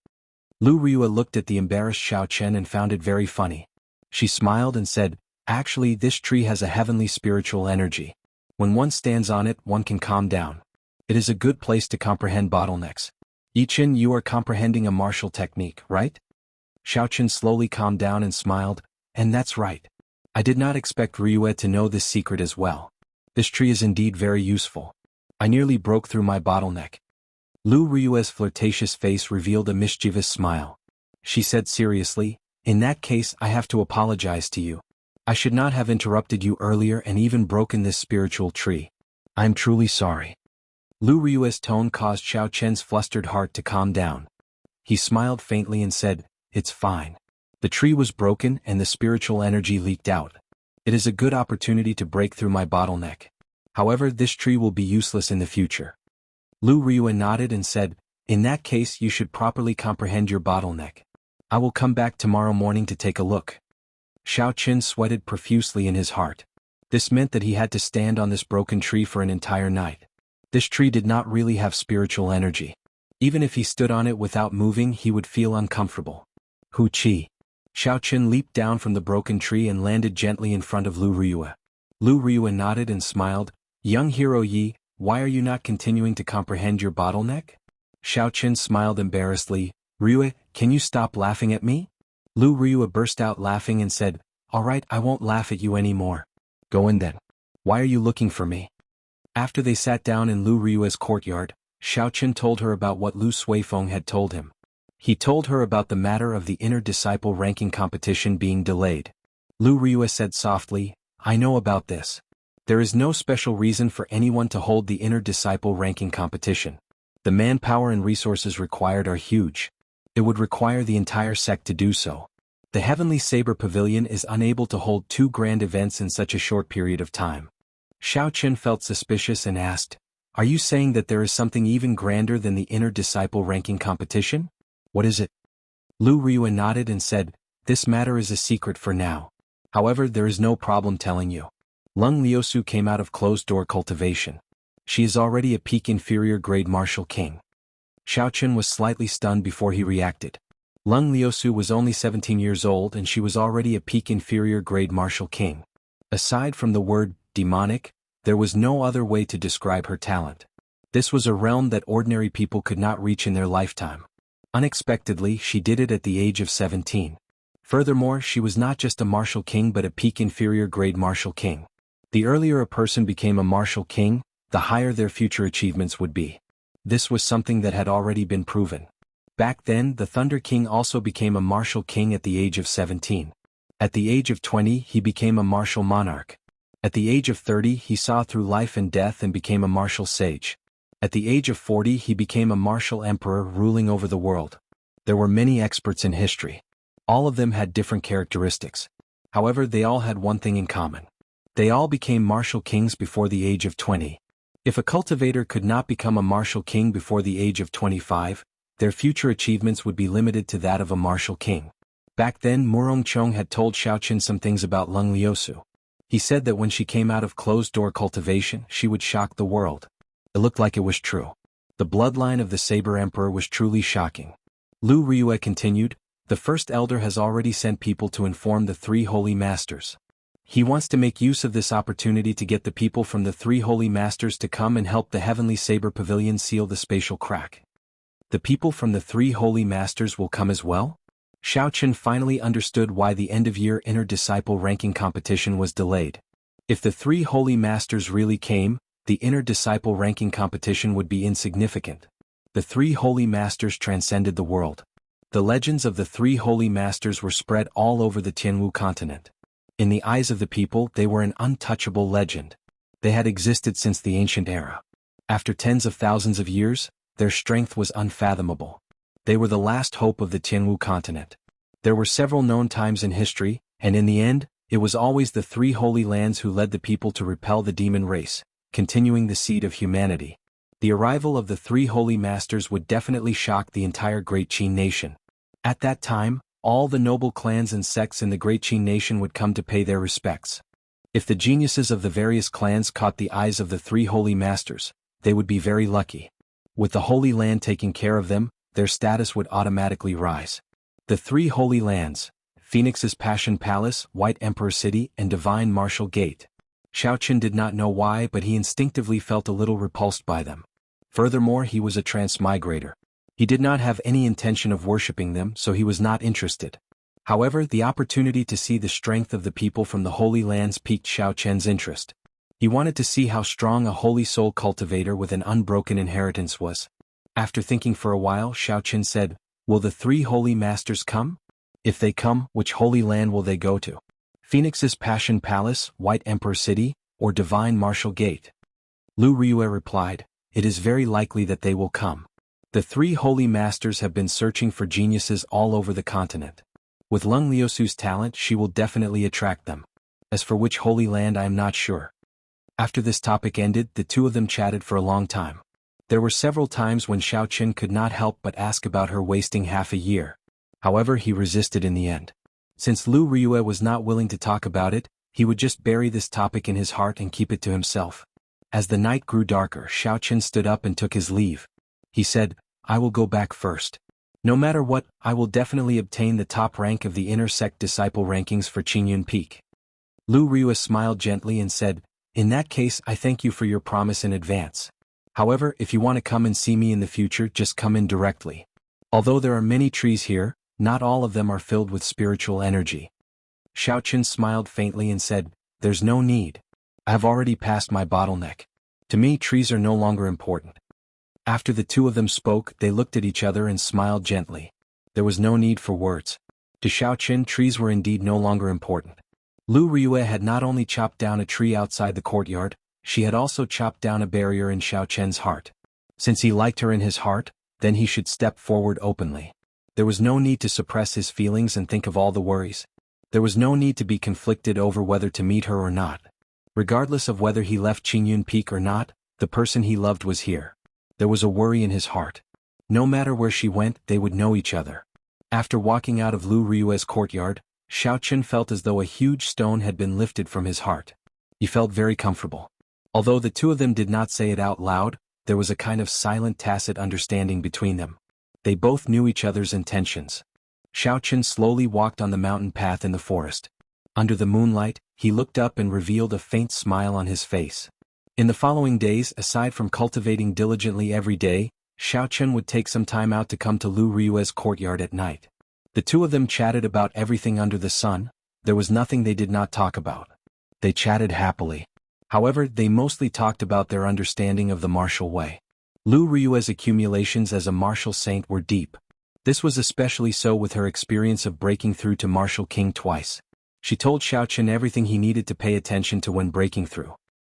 S1: Lu Ryue looked at the embarrassed Xiao Chen and found it very funny. She smiled and said, "Actually, this tree has a heavenly spiritual energy. When one stands on it, one can calm down. It is a good place to comprehend bottlenecks. Yichen, you are comprehending a martial technique, right? Xiaochen slowly calmed down and smiled, and that's right. I did not expect Ryue to know this secret as well. This tree is indeed very useful. I nearly broke through my bottleneck. Lu Ryue's flirtatious face revealed a mischievous smile. She said seriously, in that case I have to apologize to you. I should not have interrupted you earlier and even broken this spiritual tree. I am truly sorry. Lu Ryue's tone caused Xiao Chen's flustered heart to calm down. He smiled faintly and said, it's fine. The tree was broken and the spiritual energy leaked out. It is a good opportunity to break through my bottleneck. However, this tree will be useless in the future. Lu Ryue nodded and said, in that case you should properly comprehend your bottleneck. I will come back tomorrow morning to take a look. Xiao Chen sweated profusely in his heart. This meant that he had to stand on this broken tree for an entire night. This tree did not really have spiritual energy. Even if he stood on it without moving, he would feel uncomfortable. Hu Qi. Xiao Chen leaped down from the broken tree and landed gently in front of Lu Ryue. Lu Ryue nodded and smiled. Young hero Yi, why are you not continuing to comprehend your bottleneck? Xiao Chen smiled embarrassedly. Ryue, can you stop laughing at me? Lu Ryue burst out laughing and said, all right, I won't laugh at you anymore. Go in then. Why are you looking for me? After they sat down in Lu Ryue's courtyard, Xiao Chen told her about what Lu Suifeng had told him. He told her about the matter of the inner disciple ranking competition being delayed. Lu Ryue said softly, I know about this. There is no special reason for anyone to hold the inner disciple ranking competition. The manpower and resources required are huge. It would require the entire sect to do so. The Heavenly Saber Pavilion is unable to hold 2 grand events in such a short period of time. Xiao Chen felt suspicious and asked, are you saying that there is something even grander than the inner disciple ranking competition? What is it? Lu Ryue nodded and said, this matter is a secret for now. However, there is no problem telling you. Lung Liusu came out of closed-door cultivation. She is already a peak inferior grade martial king. Xiao Chen was slightly stunned before he reacted. Lung Liusu was only 17 years old and she was already a peak inferior grade martial king. Aside from the word demonic, there was no other way to describe her talent. This was a realm that ordinary people could not reach in their lifetime. Unexpectedly, she did it at the age of 17. Furthermore, she was not just a martial king but a peak inferior grade martial king. The earlier a person became a martial king, the higher their future achievements would be. This was something that had already been proven. Back then, the Thunder King also became a martial king at the age of 17. At the age of 20, he became a martial monarch. At the age of 30, he saw through life and death and became a martial sage. At the age of 40, he became a martial emperor ruling over the world. There were many experts in history. All of them had different characteristics. However, they all had one thing in common. They all became martial kings before the age of 20. If a cultivator could not become a martial king before the age of 25, their future achievements would be limited to that of a martial king. Back then, Murong Chong had told Xiao Chen some things about Lung Liusu. He said that when she came out of closed-door cultivation, she would shock the world. It looked like it was true. The bloodline of the Saber Emperor was truly shocking. Lu Ryue continued, the First Elder has already sent people to inform the 3 Holy Masters. He wants to make use of this opportunity to get the people from the 3 Holy Masters to come and help the Heavenly Saber Pavilion seal the spatial crack. The people from the 3 Holy Masters will come as well? Xiao Chen finally understood why the end-of-year inner disciple ranking competition was delayed. If the 3 Holy Masters really came, the inner disciple ranking competition would be insignificant. The 3 Holy Masters transcended the world. The legends of the 3 Holy Masters were spread all over the Tianwu continent. In the eyes of the people, they were an untouchable legend. They had existed since the ancient era. After tens of thousands of years, their strength was unfathomable. They were the last hope of the Tianwu continent. There were several known times in history, and in the end, it was always the 3 Holy Lands who led the people to repel the demon race, continuing the seed of humanity. The arrival of the 3 Holy Masters would definitely shock the entire Great Qin nation. At that time, all the noble clans and sects in the Great Qin nation would come to pay their respects. If the geniuses of the various clans caught the eyes of the 3 Holy Masters, they would be very lucky. With the Holy Land taking care of them, their status would automatically rise. The 3 Holy Lands, Phoenix's Passion Palace, White Emperor City, and Divine Martial Gate. Xiaoqun did not know why, but he instinctively felt a little repulsed by them. Furthermore, he was a transmigrator. He did not have any intention of worshipping them, so he was not interested. However, the opportunity to see the strength of the people from the Holy Lands piqued Xiaoqun's interest. He wanted to see how strong a holy soul cultivator with an unbroken inheritance was. After thinking for a while, Xiaoqun said, "Will the 3 holy masters come? If they come, which holy land will they go to? Phoenix's Passion Palace, White Emperor City, or Divine Martial Gate?" Lu Ryue replied, "It is very likely that they will come. The 3 holy masters have been searching for geniuses all over the continent. With Lung Liusu's talent, she will definitely attract them. As for which holy land, I am not sure." After this topic ended, the two of them chatted for a long time. There were several times when Xiaoqun could not help but ask about her wasting half a year. However, he resisted in the end. Since Lu Ryue was not willing to talk about it, he would just bury this topic in his heart and keep it to himself. As the night grew darker, Xiaoqun stood up and took his leave. He said, "I will go back first. No matter what, I will definitely obtain the top rank of the inner sect disciple rankings for Qingyun Peak." Lu Ryue smiled gently and said, "In that case, I thank you for your promise in advance. However, if you want to come and see me in the future, just come in directly. Although there are many trees here, not all of them are filled with spiritual energy." Xiaoqun smiled faintly and said, "There's no need. I have already passed my bottleneck. To me, trees are no longer important." After the two of them spoke, they looked at each other and smiled gently. There was no need for words. To Xiaoqun, trees were indeed no longer important. Lu Ryue had not only chopped down a tree outside the courtyard, she had also chopped down a barrier in Xiaoqun's heart. Since he liked her in his heart, then he should step forward openly. There was no need to suppress his feelings and think of all the worries. There was no need to be conflicted over whether to meet her or not. Regardless of whether he left Qingyun Peak or not, the person he loved was here. There was a worry in his heart. No matter where she went, they would know each other. After walking out of Lu Ryue's courtyard, Xiaoqun felt as though a huge stone had been lifted from his heart. He felt very comfortable. Although the two of them did not say it out loud, there was a kind of silent tacit understanding between them. They both knew each other's intentions. Xiaoqun slowly walked on the mountain path in the forest. Under the moonlight, he looked up and revealed a faint smile on his face. In the following days, aside from cultivating diligently every day, Xiaoqun would take some time out to come to Lu Ryue's courtyard at night. The two of them chatted about everything under the sun. There was nothing they did not talk about. They chatted happily. However, they mostly talked about their understanding of the martial way. Lu Ryue's accumulations as a martial saint were deep. This was especially so with her experience of breaking through to Martial King twice. She told Xiaoqun everything he needed to pay attention to when breaking through.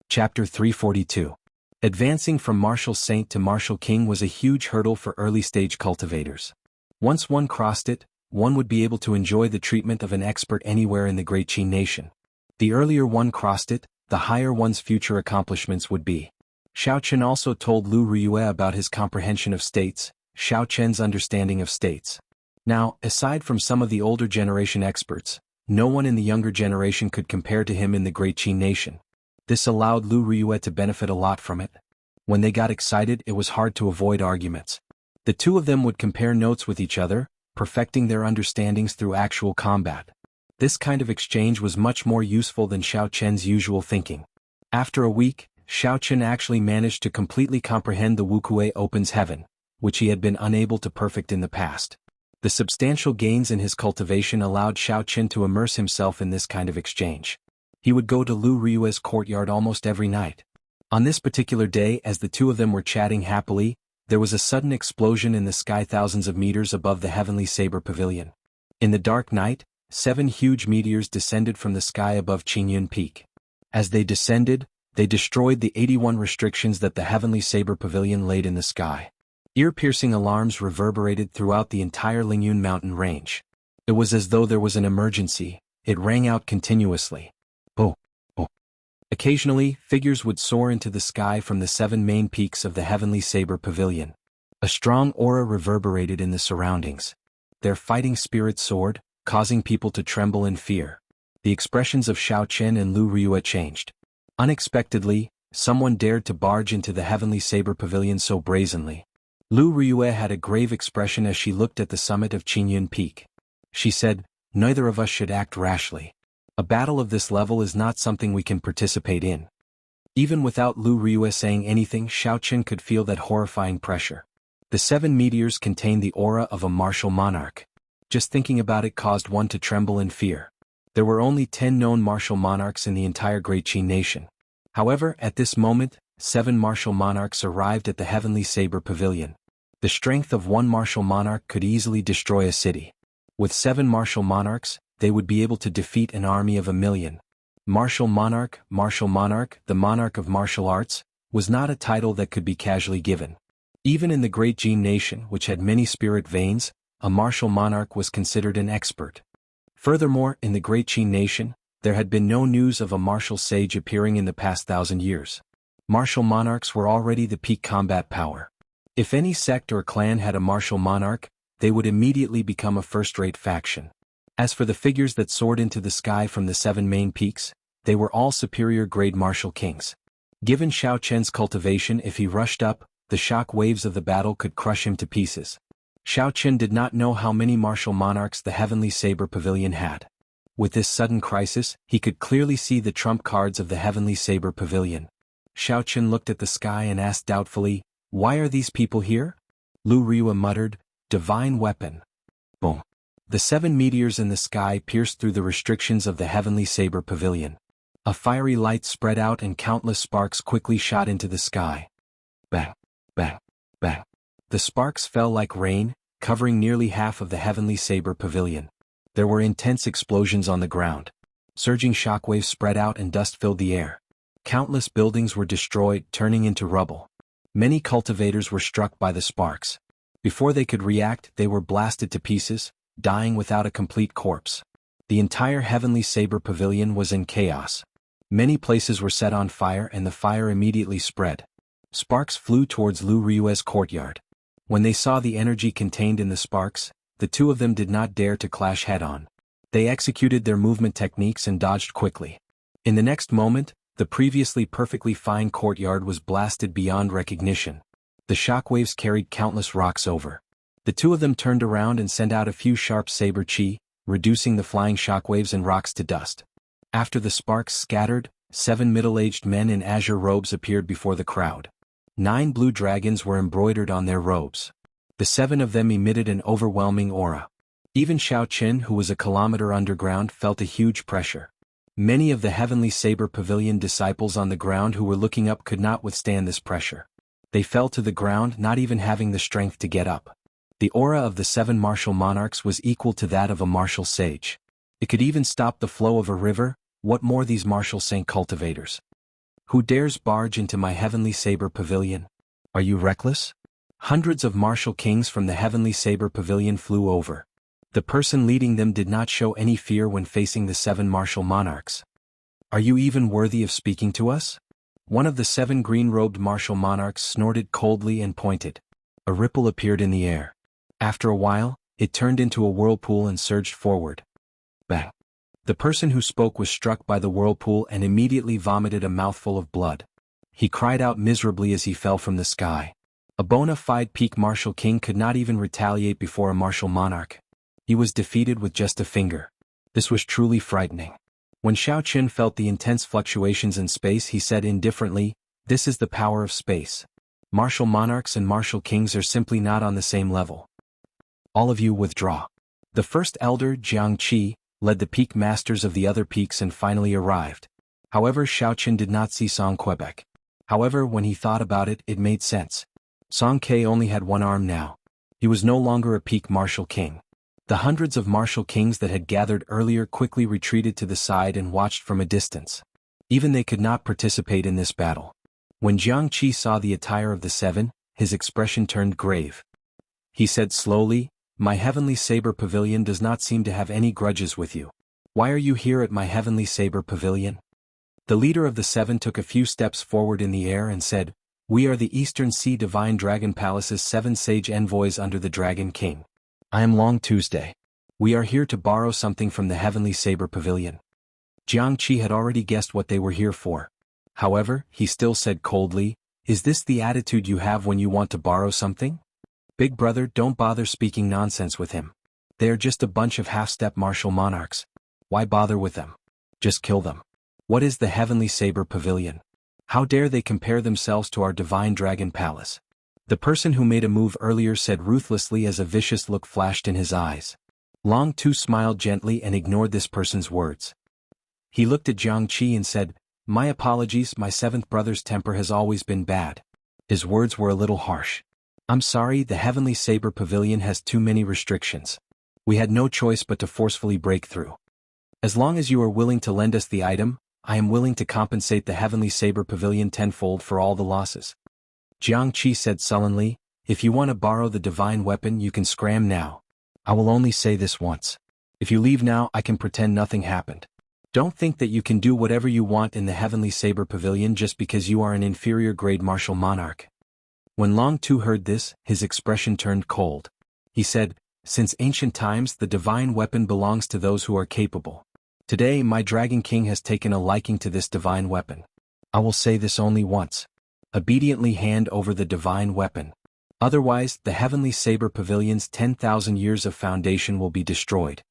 S1: Chapter 342. Advancing from Martial Saint to Martial King was a huge hurdle for early-stage cultivators. Once one crossed it, one would be able to enjoy the treatment of an expert anywhere in the Great Qin nation. The earlier one crossed it, the higher one's future accomplishments would be. Xiaoqun also told Lu Ryue about his comprehension of states, Xiaoqun's understanding of states. Now, aside from some of the older generation experts, no one in the younger generation could compare to him in the Great Qin nation. This allowed Lu Ryue to benefit a lot from it. When they got excited, it was hard to avoid arguments. The two of them would compare notes with each other, perfecting their understandings through actual combat. This kind of exchange was much more useful than Xiaoqun's usual thinking. After a week, Xiaoqun actually managed to completely comprehend the Wuxia opens heaven, which he had been unable to perfect in the past. The substantial gains in his cultivation allowed Xiaoqun to immerse himself in this kind of exchange. He would go to Lu Ryue's courtyard almost every night. On this particular day, as the two of them were chatting happily, there was a sudden explosion in the sky thousands of meters above the Heavenly Saber Pavilion. In the dark night, 7 huge meteors descended from the sky above Qingyun Peak. As they descended, they destroyed the 81 restrictions that the Heavenly Saber Pavilion laid in the sky. Ear-piercing alarms reverberated throughout the entire Lingyun mountain range. It was as though there was an emergency. It rang out continuously. Oh, oh. Occasionally, figures would soar into the sky from the 7 main peaks of the Heavenly Saber Pavilion. A strong aura reverberated in the surroundings. Their fighting spirit soared, causing people to tremble in fear. The expressions of Xiaoqun and Lu Ryue changed. Unexpectedly, someone dared to barge into the Heavenly Saber Pavilion so brazenly. Lu Ryue had a grave expression as she looked at the summit of Qingyun Peak. She said, "Neither of us should act rashly. A battle of this level is not something we can participate in. Even without Lu Riyue saying anything, Xiao Chen could feel that horrifying pressure. The 7 meteors contained the aura of a martial monarch. Just thinking about it caused one to tremble in fear. There were only 10 known martial monarchs in the entire Great Qin nation. However, at this moment, 7 martial monarchs arrived at the Heavenly Saber Pavilion. The strength of one martial monarch could easily destroy a city. With 7 martial monarchs, they would be able to defeat an army of 1,000,000. Martial monarch, the monarch of martial arts, was not a title that could be casually given. Even in the Great Qin nation, which had many spirit veins, a martial monarch was considered an expert. Furthermore, in the Great Qin nation, there had been no news of a martial sage appearing in the past 1,000 years. Martial monarchs were already the peak combat power. If any sect or clan had a martial monarch, they would immediately become a first-rate faction. As for the figures that soared into the sky from the 7 main peaks, they were all superior-grade martial kings. Given Xiao Chen's cultivation, if he rushed up, the shock waves of the battle could crush him to pieces. Xiao Chen did not know how many martial monarchs the Heavenly Saber Pavilion had. With this sudden crisis, he could clearly see the trump cards of the Heavenly Saber Pavilion. Xiao Chen looked at the sky and asked doubtfully, "Why are these people here?" Lu Riyue muttered, "Divine weapon." Boom. The 7 meteors in the sky pierced through the restrictions of the Heavenly Saber Pavilion. A fiery light spread out and countless sparks quickly shot into the sky. Bang, bang, bang. The sparks fell like rain, covering nearly half of the Heavenly Saber Pavilion. There were intense explosions on the ground. Surging shockwaves spread out and dust filled the air. Countless buildings were destroyed, turning into rubble. Many cultivators were struck by the sparks. Before they could react, they were blasted to pieces, dying without a complete corpse. The entire Heavenly Saber Pavilion was in chaos. Many places were set on fire and the fire immediately spread. Sparks flew towards Lu Riyue's courtyard. When they saw the energy contained in the sparks, the two of them did not dare to clash head-on. They executed their movement techniques and dodged quickly. In the next moment, the previously perfectly fine courtyard was blasted beyond recognition. The shockwaves carried countless rocks over. The two of them turned around and sent out a few sharp saber chi, reducing the flying shockwaves and rocks to dust. After the sparks scattered, 7 middle-aged men in azure robes appeared before the crowd. 9 blue dragons were embroidered on their robes. The 7 of them emitted an overwhelming aura. Even Xiao Chen, who was a kilometer underground, felt a huge pressure. Many of the Heavenly Saber Pavilion disciples on the ground who were looking up could not withstand this pressure. They fell to the ground, not even having the strength to get up. The aura of the 7 martial monarchs was equal to that of a martial sage. It could even stop the flow of a river. What more these martial saint cultivators? Who dares barge into my Heavenly Saber Pavilion? Are you reckless? Hundreds of martial kings from the Heavenly Saber Pavilion flew over. The person leading them did not show any fear when facing the 7 martial monarchs. Are you even worthy of speaking to us? One of the 7 green-robed martial monarchs snorted coldly and pointed. A ripple appeared in the air. After a while, it turned into a whirlpool and surged forward. Bang! The person who spoke was struck by the whirlpool and immediately vomited a mouthful of blood. He cried out miserably as he fell from the sky. A bona fide peak martial king could not even retaliate before a martial monarch. He was defeated with just a finger. This was truly frightening. When Xiao Chen felt the intense fluctuations in space, he said indifferently, "This is the power of space. Martial monarchs and martial kings are simply not on the same level. All of you withdraw." The first elder, Jiang Qi, led the peak masters of the other peaks and finally arrived. However, Xiao Chen did not see Song Quebec. However, when he thought about it, it made sense. Song Ke only had one arm now. He was no longer a peak martial king. The hundreds of martial kings that had gathered earlier quickly retreated to the side and watched from a distance. Even they could not participate in this battle. When Jiang Qi saw the attire of the 7, his expression turned grave. He said slowly, "My Heavenly Saber Pavilion does not seem to have any grudges with you. Why are you here at my Heavenly Saber Pavilion?" The leader of the 7 took a few steps forward in the air and said, "We are the Eastern Sea Divine Dragon Palace's 7 sage envoys under the Dragon King. I am Long Tuesday. We are here to borrow something from the Heavenly Saber Pavilion." Jiang Qi had already guessed what they were here for. However, he still said coldly, "Is this the attitude you have when you want to borrow something? Big brother, don't bother speaking nonsense with him. They are just a bunch of half-step martial monarchs. Why bother with them?" Just kill them. What is the Heavenly Saber Pavilion? How dare they compare themselves to our Divine Dragon Palace? The person who made a move earlier said ruthlessly as a vicious look flashed in his eyes. Long Tu smiled gently and ignored this person's words. He looked at Jiang Qi and said, "My apologies, my seventh brother's temper has always been bad." His words were a little harsh. "I'm sorry, the Heavenly Saber Pavilion has too many restrictions. We had no choice but to forcefully break through. As long as you are willing to lend us the item, I am willing to compensate the Heavenly Saber Pavilion tenfold for all the losses." Jiang Qi said sullenly, "If you want to borrow the divine weapon, you can scram now. I will only say this once. If you leave now, I can pretend nothing happened. Don't think that you can do whatever you want in the Heavenly Saber Pavilion just because you are an inferior grade martial monarch." When Long Tu heard this, his expression turned cold. He said, "Since ancient times, the divine weapon belongs to those who are capable. Today, my Dragon King has taken a liking to this divine weapon. I will say this only once. Obediently hand over the divine weapon. Otherwise, the Heavenly Saber Pavilion's 10,000 years of foundation will be destroyed."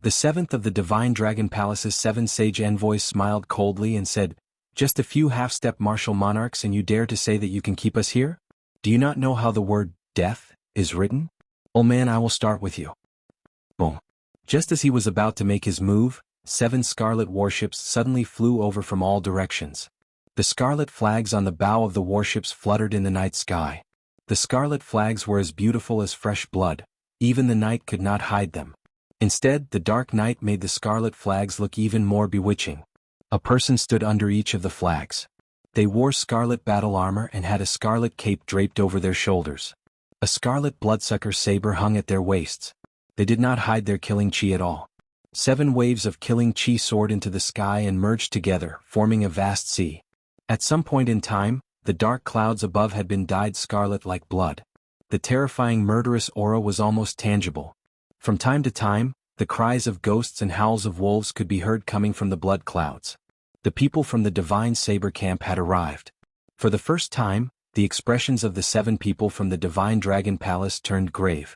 S1: The seventh of the Divine Dragon Palace's 7 sage envoys smiled coldly and said, "Just a few half-step martial monarchs and you dare to say that you can keep us here? Do you not know how the word, death, is written? Old man, I will start with you." Boom. Just as he was about to make his move, 7 scarlet warships suddenly flew over from all directions. The scarlet flags on the bow of the warships fluttered in the night sky. The scarlet flags were as beautiful as fresh blood. Even the night could not hide them. Instead, the dark night made the scarlet flags look even more bewitching. A person stood under each of the flags. They wore scarlet battle armor and had a scarlet cape draped over their shoulders. A scarlet bloodsucker saber hung at their waists. They did not hide their killing chi at all. 7 waves of killing chi soared into the sky and merged together, forming a vast sea. At some point in time, the dark clouds above had been dyed scarlet like blood. The terrifying murderous aura was almost tangible. From time to time, the cries of ghosts and howls of wolves could be heard coming from the blood clouds. The people from the Divine Saber Camp had arrived. For the first time, the expressions of the 7 people from the Divine Dragon Palace turned grave.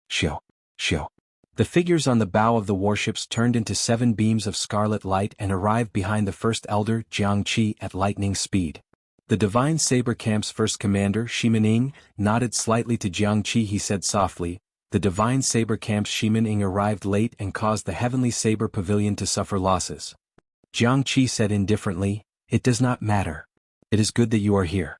S1: Shio. Shio. The figures on the bow of the warships turned into 7 beams of scarlet light and arrived behind the first elder, Jiang Qi, at lightning speed. The Divine Saber Camp's first commander, Shimaning, nodded slightly to Jiang Qi. He said softly, "The Divine Saber Camp's Shimaning arrived late and caused the Heavenly Saber Pavilion to suffer losses." Jiang Qi said indifferently, "It does not matter. It is good that you are here."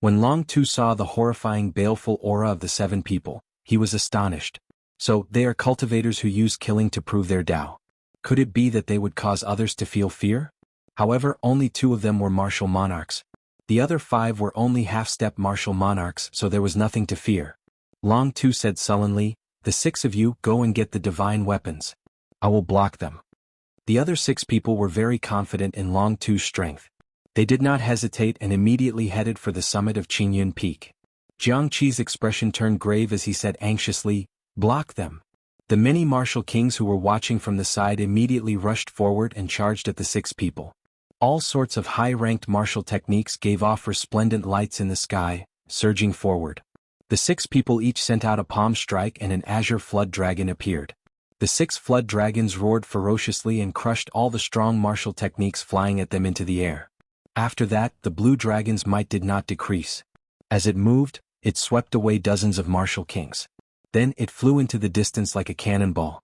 S1: When Long Tu saw the horrifying baleful aura of the 7 people, he was astonished. So, they are cultivators who use killing to prove their Tao. Could it be that they would cause others to feel fear? However, only 2 of them were martial monarchs. The other 5 were only half-step martial monarchs, so there was nothing to fear. Long Tu said sullenly, "The 6 of you go and get the divine weapons. I will block them." The other 6 people were very confident in Long Tu's strength. They did not hesitate and immediately headed for the summit of Qingyun Peak. Jiang Qi's expression turned grave as he said anxiously, "Block them." The many martial kings who were watching from the side immediately rushed forward and charged at the 6 people. All sorts of high-ranked martial techniques gave off resplendent lights in the sky, surging forward. The 6 people each sent out a palm strike and an azure flood dragon appeared. The 6 flood dragons roared ferociously and crushed all the strong martial techniques flying at them into the air. After that, the blue dragon's might did not decrease. As it moved, it swept away dozens of martial kings. Then it flew into the distance like a cannonball.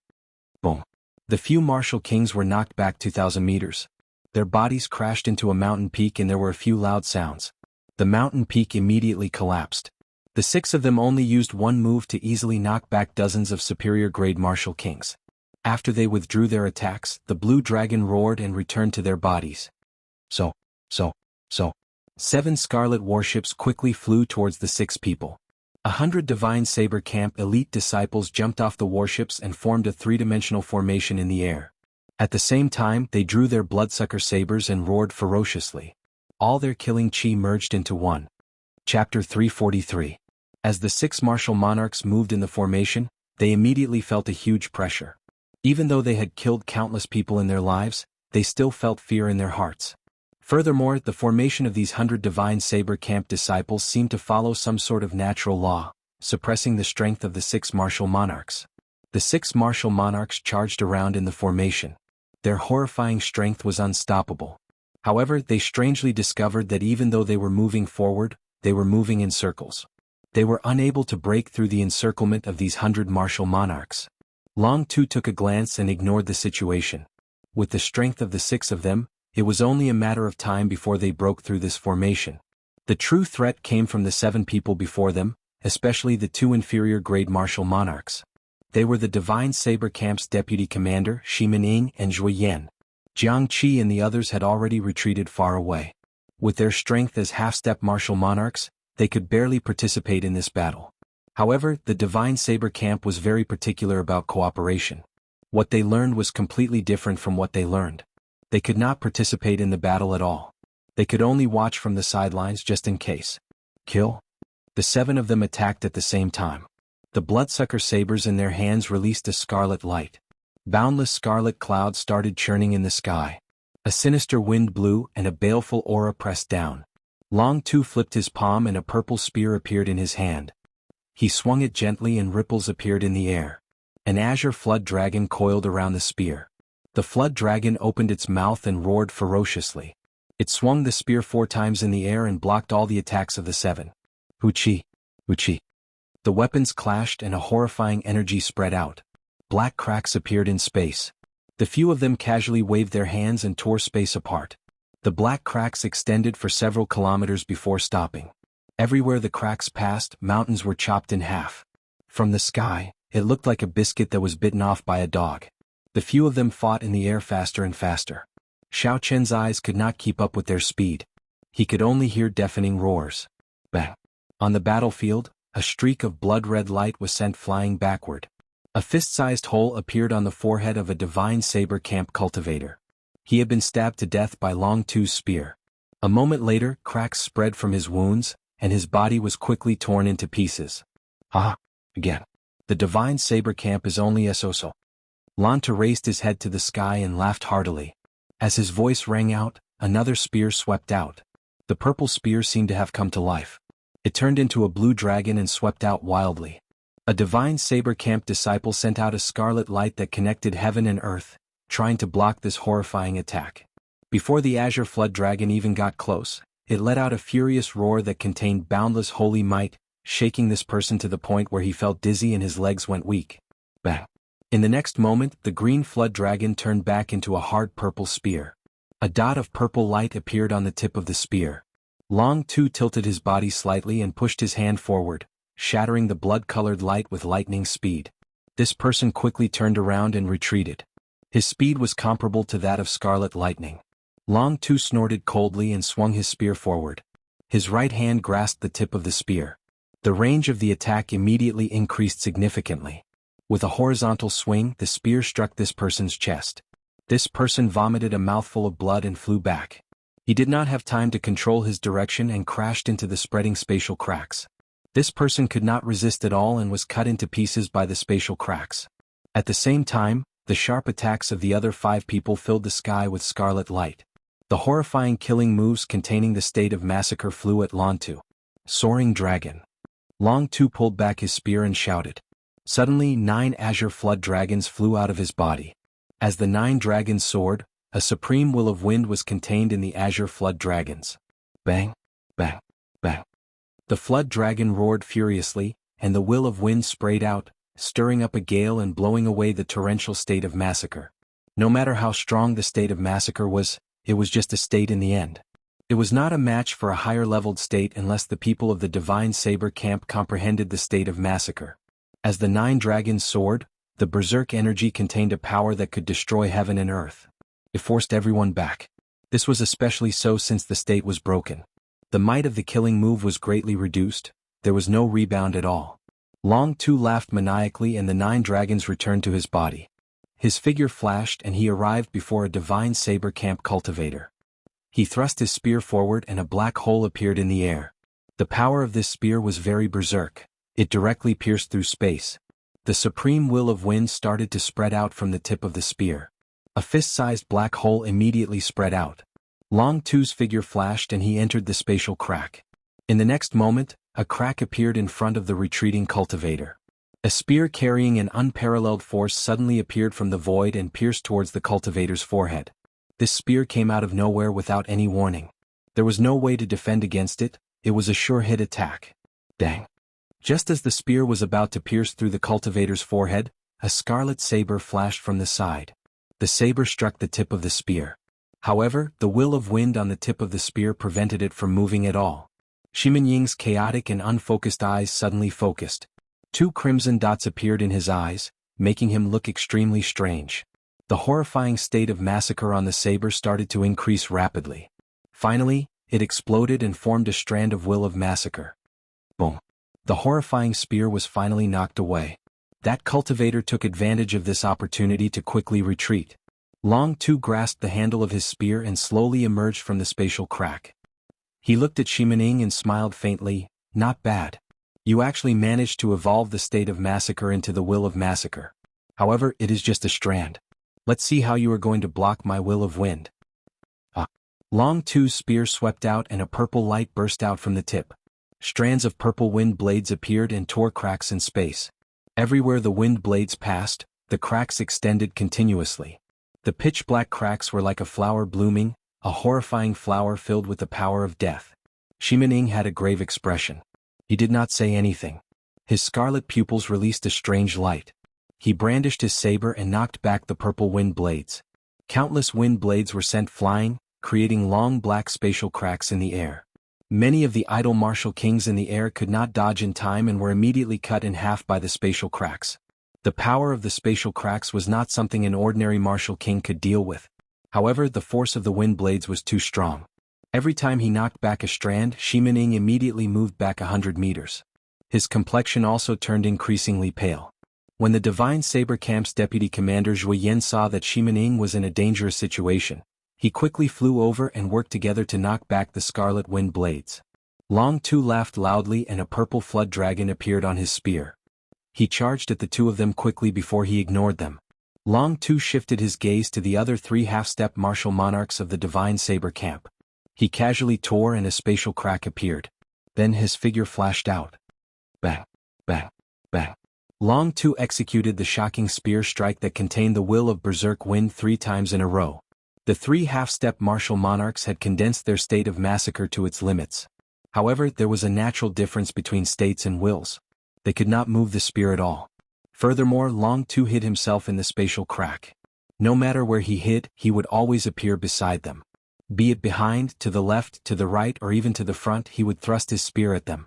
S1: Boom. The few martial kings were knocked back 2,000 meters. Their bodies crashed into a mountain peak and there were a few loud sounds. The mountain peak immediately collapsed. The 6 of them only used one move to easily knock back dozens of superior-grade martial kings. After they withdrew their attacks, the blue dragon roared and returned to their bodies. So. 7 scarlet warships quickly flew towards the 6 people. 100 Divine Saber Camp elite disciples jumped off the warships and formed a 3-dimensional formation in the air. At the same time, they drew their bloodsucker sabers and roared ferociously. All their killing chi merged into one. Chapter 343. As the 6 martial monarchs moved in the formation, they immediately felt a huge pressure. Even though they had killed countless people in their lives, they still felt fear in their hearts. Furthermore, the formation of these 100 Divine Saber Camp disciples seemed to follow some sort of natural law, suppressing the strength of the 6 martial monarchs. The 6 martial monarchs charged around in the formation. Their horrifying strength was unstoppable. However, they strangely discovered that even though they were moving forward, they were moving in circles. They were unable to break through the encirclement of these 100 martial monarchs. Long Tu took a glance and ignored the situation. With the strength of the 6 of them, it was only a matter of time before they broke through this formation. The true threat came from the 7 people before them, especially the 2 inferior-grade martial monarchs. They were the Divine Saber Camp's deputy commander, Shi Mining and Zhui Yan. Jiang Qi and the others had already retreated far away. With their strength as half-step martial monarchs, they could barely participate in this battle. However, the Divine Saber Camp was very particular about cooperation. What they learned was completely different from what they learned. They could not participate in the battle at all. They could only watch from the sidelines just in case. Kill? The 7 of them attacked at the same time. The bloodsucker sabers in their hands released a scarlet light. Boundless scarlet clouds started churning in the sky. A sinister wind blew and a baleful aura pressed down. Long Tu flipped his palm and a purple spear appeared in his hand. He swung it gently and ripples appeared in the air. An azure flood dragon coiled around the spear. The flood dragon opened its mouth and roared ferociously. It swung the spear 4 times in the air and blocked all the attacks of the 7. Huchi! Huchi! The weapons clashed and a horrifying energy spread out. Black cracks appeared in space. The few of them casually waved their hands and tore space apart. The black cracks extended for several kilometers before stopping. Everywhere the cracks passed, mountains were chopped in half. From the sky, it looked like a biscuit that was bitten off by a dog. The few of them fought in the air faster and faster. Xiao Chen's eyes could not keep up with their speed. He could only hear deafening roars. Bang! On the battlefield, a streak of blood-red light was sent flying backward. A fist-sized hole appeared on the forehead of a Divine Saber Camp cultivator. He had been stabbed to death by Long Tu's spear. A moment later, cracks spread from his wounds, and his body was quickly torn into pieces. Ah! Again. The Divine Saber Camp is only so. Lanta raised his head to the sky and laughed heartily. As his voice rang out, another spear swept out. The purple spear seemed to have come to life. It turned into a blue dragon and swept out wildly. A Divine Saber Camp disciple sent out a scarlet light that connected heaven and earth, trying to block this horrifying attack. Before the azure flood dragon even got close, it let out a furious roar that contained boundless holy might, shaking this person to the point where he felt dizzy and his legs went weak. Bang! In the next moment, the green flood dragon turned back into a hard purple spear. A dot of purple light appeared on the tip of the spear. Long Tu tilted his body slightly and pushed his hand forward, shattering the blood-colored light with lightning speed. This person quickly turned around and retreated. His speed was comparable to that of scarlet lightning. Long Tu snorted coldly and swung his spear forward. His right hand grasped the tip of the spear. The range of the attack immediately increased significantly. With a horizontal swing, the spear struck this person's chest. This person vomited a mouthful of blood and flew back. He did not have time to control his direction and crashed into the spreading spatial cracks. This person could not resist at all and was cut into pieces by the spatial cracks. At the same time, the sharp attacks of the other 5 people filled the sky with scarlet light. The horrifying killing moves containing the state of massacre flew at Long Tu. Soaring Dragon. Long Tu pulled back his spear and shouted. Suddenly 9 azure flood dragons flew out of his body. As the 9 dragons soared, a supreme will of wind was contained in the azure flood dragons. Bang! Bang! Bang! The flood dragon roared furiously, and the will of wind sprayed out, stirring up a gale and blowing away the torrential state of massacre. No matter how strong the state of massacre was, it was just a state in the end. It was not a match for a higher-leveled state unless the people of the Divine Saber Camp comprehended the state of massacre. As the 9 dragons soared, the berserk energy contained a power that could destroy heaven and earth. It forced everyone back. This was especially so since the state was broken. The might of the killing move was greatly reduced, there was no rebound at all. Long Tu laughed maniacally and the 9 dragons returned to his body. His figure flashed and he arrived before a Divine Saber Camp cultivator. He thrust his spear forward and a black hole appeared in the air. The power of this spear was very berserk. It directly pierced through space. The supreme will of wind started to spread out from the tip of the spear. A fist-sized black hole immediately spread out. Long Tu's figure flashed and he entered the spatial crack. In the next moment, a crack appeared in front of the retreating cultivator. A spear carrying an unparalleled force suddenly appeared from the void and pierced towards the cultivator's forehead. This spear came out of nowhere without any warning. There was no way to defend against it, it was a sure-hit attack. Dang. Just as the spear was about to pierce through the cultivator's forehead, a scarlet saber flashed from the side. The saber struck the tip of the spear. However, the will of wind on the tip of the spear prevented it from moving at all. Shimin Ying's chaotic and unfocused eyes suddenly focused. 2 crimson dots appeared in his eyes, making him look extremely strange. The horrifying state of massacre on the saber started to increase rapidly. Finally, it exploded and formed a strand of will of massacre. Boom. The horrifying spear was finally knocked away. That cultivator took advantage of this opportunity to quickly retreat. Long Tu grasped the handle of his spear and slowly emerged from the spatial crack. He looked at Shimin and smiled faintly. Not bad. You actually managed to evolve the state of massacre into the will of massacre. However, it is just a strand. Let's see how you are going to block my will of wind. Long Tu's spear swept out and a purple light burst out from the tip. Strands of purple wind blades appeared and tore cracks in space. Everywhere the wind blades passed, the cracks extended continuously. The pitch-black cracks were like a flower blooming, a horrifying flower filled with the power of death. Shimin had a grave expression. He did not say anything. His scarlet pupils released a strange light. He brandished his saber and knocked back the purple wind blades. Countless wind blades were sent flying, creating long black spatial cracks in the air. Many of the idle martial kings in the air could not dodge in time and were immediately cut in half by the spatial cracks. The power of the spatial cracks was not something an ordinary martial king could deal with. However, the force of the wind blades was too strong. Every time he knocked back a strand, Shimin immediately moved back 100 meters. His complexion also turned increasingly pale. When the Divine Saber Camp's deputy commander Zhui Yan saw that Shimin was in a dangerous situation, he quickly flew over and worked together to knock back the scarlet wind blades. Long Tu laughed loudly and a purple flood dragon appeared on his spear. He charged at the 2 of them quickly before he ignored them. Long Tu shifted his gaze to the other 3 half-step martial monarchs of the Divine Saber Camp. He casually tore and a spatial crack appeared. Then his figure flashed out. Bang, bang, bang. Long Tu executed the shocking spear strike that contained the will of berserk wind 3 times in a row. The 3 half-step martial monarchs had condensed their state of massacre to its limits. However, there was a natural difference between states and wills. They could not move the spear at all. Furthermore, Long Tu hid himself in the spatial crack. No matter where he hid, he would always appear beside them. Be it behind, to the left, to the right, or even to the front, he would thrust his spear at them.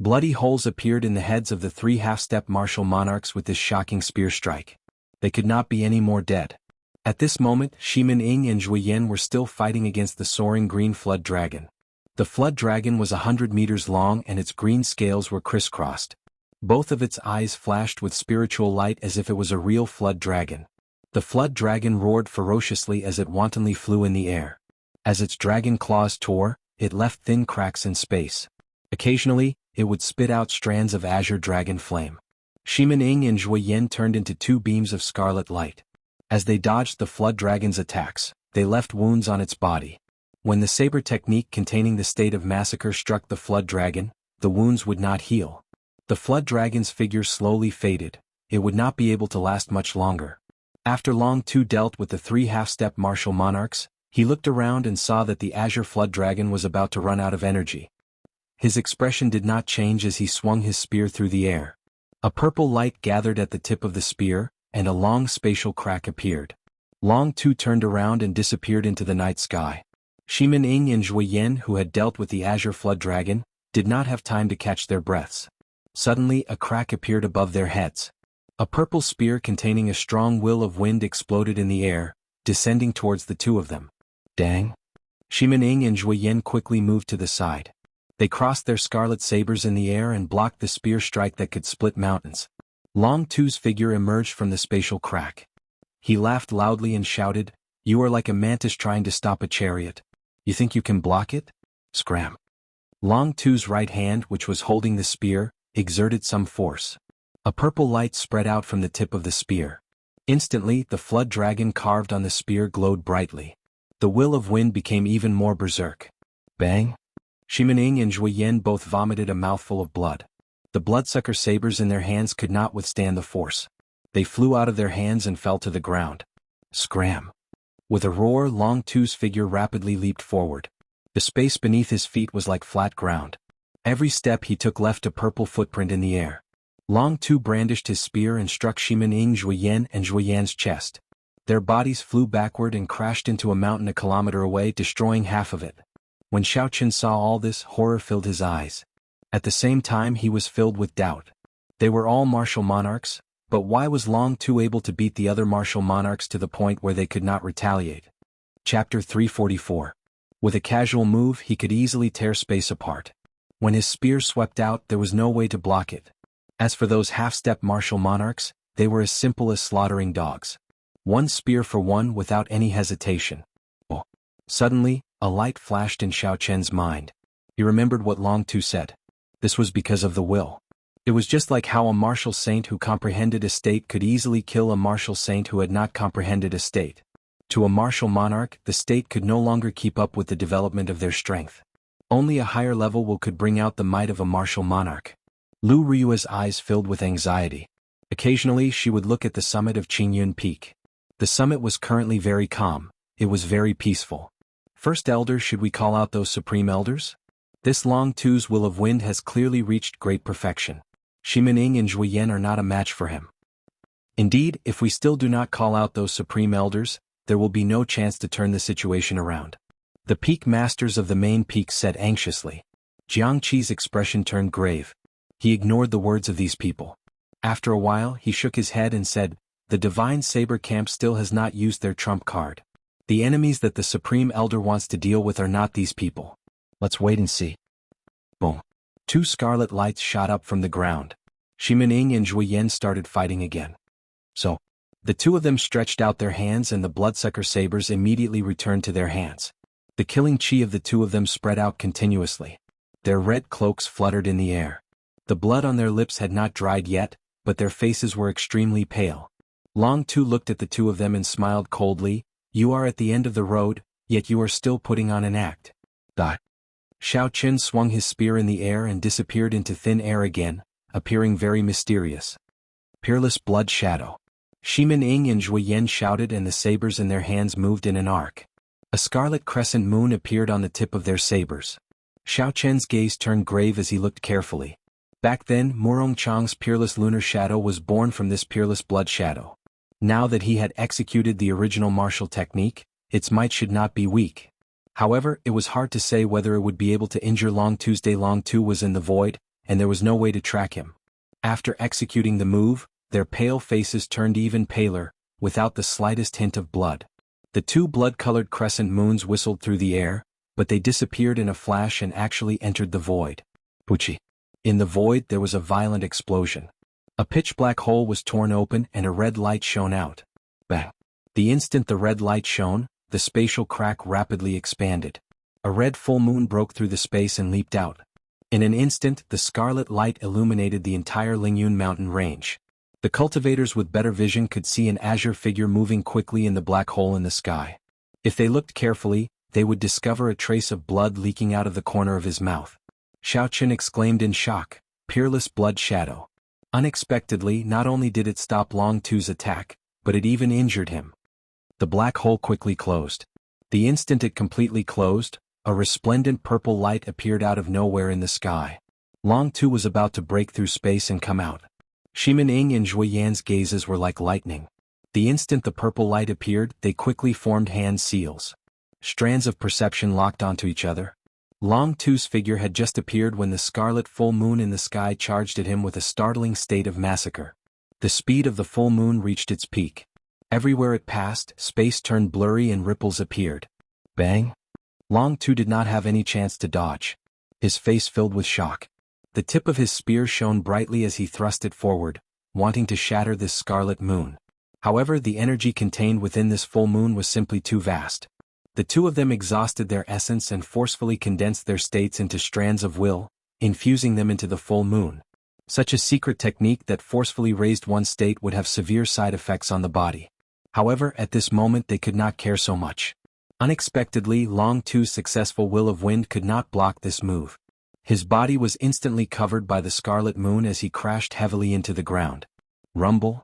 S1: Bloody holes appeared in the heads of the 3 half-step martial monarchs with this shocking spear strike. They could not be any more dead. At this moment, Shimin and Zhui Yan were still fighting against the soaring green flood dragon. The flood dragon was 100 meters long and its green scales were crisscrossed. Both of its eyes flashed with spiritual light as if it was a real flood dragon. The flood dragon roared ferociously as it wantonly flew in the air. As its dragon claws tore, it left thin cracks in space. Occasionally, it would spit out strands of azure dragon flame. Shimin and Zhui Yan turned into 2 beams of scarlet light. As they dodged the flood dragon's attacks, they left wounds on its body. When the saber technique containing the state of massacre struck the flood dragon, the wounds would not heal. The flood dragon's figure slowly faded. It would not be able to last much longer. After Long Tu dealt with the 3 half-step martial monarchs, he looked around and saw that the azure flood dragon was about to run out of energy. His expression did not change as he swung his spear through the air. A purple light gathered at the tip of the spear, and a long spatial crack appeared. Long Tu turned around and disappeared into the night sky. Shimin and Zhui Yan, who had dealt with the azure flood dragon, did not have time to catch their breaths. Suddenly, a crack appeared above their heads. A purple spear containing a strong will of wind exploded in the air, descending towards the 2 of them. Dang! Shimin and Zhui Yan quickly moved to the side. They crossed their scarlet sabers in the air and blocked the spear strike that could split mountains. Long Tu's figure emerged from the spatial crack. He laughed loudly and shouted, "You are like a mantis trying to stop a chariot. You think you can block it? Scram." Long Tu's right hand, which was holding the spear, exerted some force. A purple light spread out from the tip of the spear. Instantly, the flood dragon carved on the spear glowed brightly. The will of wind became even more berserk. Bang! Shimin and Zhui Yan both vomited a mouthful of blood. The bloodsucker sabers in their hands could not withstand the force. They flew out of their hands and fell to the ground. Scram! With a roar, Long Tu's figure rapidly leaped forward. The space beneath his feet was like flat ground. Every step he took left a purple footprint in the air. Long Tu brandished his spear and struck Shimin Zhuoyan and Zhuoyan's chest. Their bodies flew backward and crashed into a mountain a kilometer away, destroying half of it. When Xiaoqun saw all this, horror filled his eyes. At the same time he was filled with doubt. They were all martial monarchs, but why was Long Tu able to beat the other martial monarchs to the point where they could not retaliate? Chapter 344. With a casual move he could easily tear space apart. When his spear swept out, there was no way to block it. As for those half-step martial monarchs, they were as simple as slaughtering dogs. One spear for one without any hesitation. Oh. Suddenly, a light flashed in Xiaoqun's mind. He remembered what Long Tu said. This was because of the will. It was just like how a martial saint who comprehended a state could easily kill a martial saint who had not comprehended a state. To a martial monarch, the state could no longer keep up with the development of their strength. Only a higher level will could bring out the might of a martial monarch. Lu Ryua's eyes filled with anxiety. Occasionally she would look at the summit of Qingyun Peak. The summit was currently very calm. It was very peaceful. First elder, should we call out those supreme elders? This Long Tu's will of wind has clearly reached great perfection. Shimin and Zhuoyan are not a match for him. Indeed, if we still do not call out those supreme elders, there will be no chance to turn the situation around. The peak masters of the main peak said anxiously. Jiangqi's expression turned grave. He ignored the words of these people. After a while he shook his head and said, "The Divine Saber Camp still has not used their trump card. The enemies that the Supreme Elder wants to deal with are not these people. Let's wait and see." Boom. Two scarlet lights shot up from the ground. Shimin and Zhuoyan started fighting again. So, the two of them stretched out their hands and the bloodsucker sabers immediately returned to their hands. The killing chi of the two of them spread out continuously. Their red cloaks fluttered in the air. The blood on their lips had not dried yet, but their faces were extremely pale. Long Tu looked at the two of them and smiled coldly. "You are at the end of the road, yet you are still putting on an act." Xiaoqun swung his spear in the air and disappeared into thin air again, appearing very mysterious. Peerless blood shadow. Shimin and Zhuoyan shouted and the sabers in their hands moved in an arc. A scarlet crescent moon appeared on the tip of their sabers. Xiaoqun's gaze turned grave as he looked carefully. Back then, Murong Chang's peerless lunar shadow was born from this peerless blood shadow. Now that he had executed the original martial technique, its might should not be weak. However, it was hard to say whether it would be able to injure Long Tuesday. Long Tu was in the void, and there was no way to track him. After executing the move, their pale faces turned even paler, without the slightest hint of blood. The two blood-colored crescent moons whistled through the air, but they disappeared in a flash and actually entered the void. Puchi. In the void there was a violent explosion. A pitch-black hole was torn open and a red light shone out. Bang. The instant the red light shone, the spatial crack rapidly expanded. A red full moon broke through the space and leaped out. In an instant, the scarlet light illuminated the entire Lingyun mountain range. The cultivators with better vision could see an azure figure moving quickly in the black hole in the sky. If they looked carefully, they would discover a trace of blood leaking out of the corner of his mouth. Xiaoqun exclaimed in shock, "Peerless blood shadow." Unexpectedly, not only did it stop Long Tu's attack, but it even injured him. The black hole quickly closed. The instant it completely closed, a resplendent purple light appeared out of nowhere in the sky. Long Tu was about to break through space and come out. Shimin and Zhuoyan's gazes were like lightning. The instant the purple light appeared, they quickly formed hand seals. Strands of perception locked onto each other. Long Tu's figure had just appeared when the scarlet full moon in the sky charged at him with a startling state of massacre. The speed of the full moon reached its peak. Everywhere it passed, space turned blurry and ripples appeared. Bang! Long Tu did not have any chance to dodge. His face filled with shock. The tip of his spear shone brightly as he thrust it forward, wanting to shatter this scarlet moon. However, the energy contained within this full moon was simply too vast. The two of them exhausted their essence and forcefully condensed their states into strands of will, infusing them into the full moon. Such a secret technique that forcefully raised one state would have severe side effects on the body. However, at this moment they could not care so much. Unexpectedly, Long Tu's successful will of wind could not block this move. His body was instantly covered by the scarlet moon as he crashed heavily into the ground. Rumble.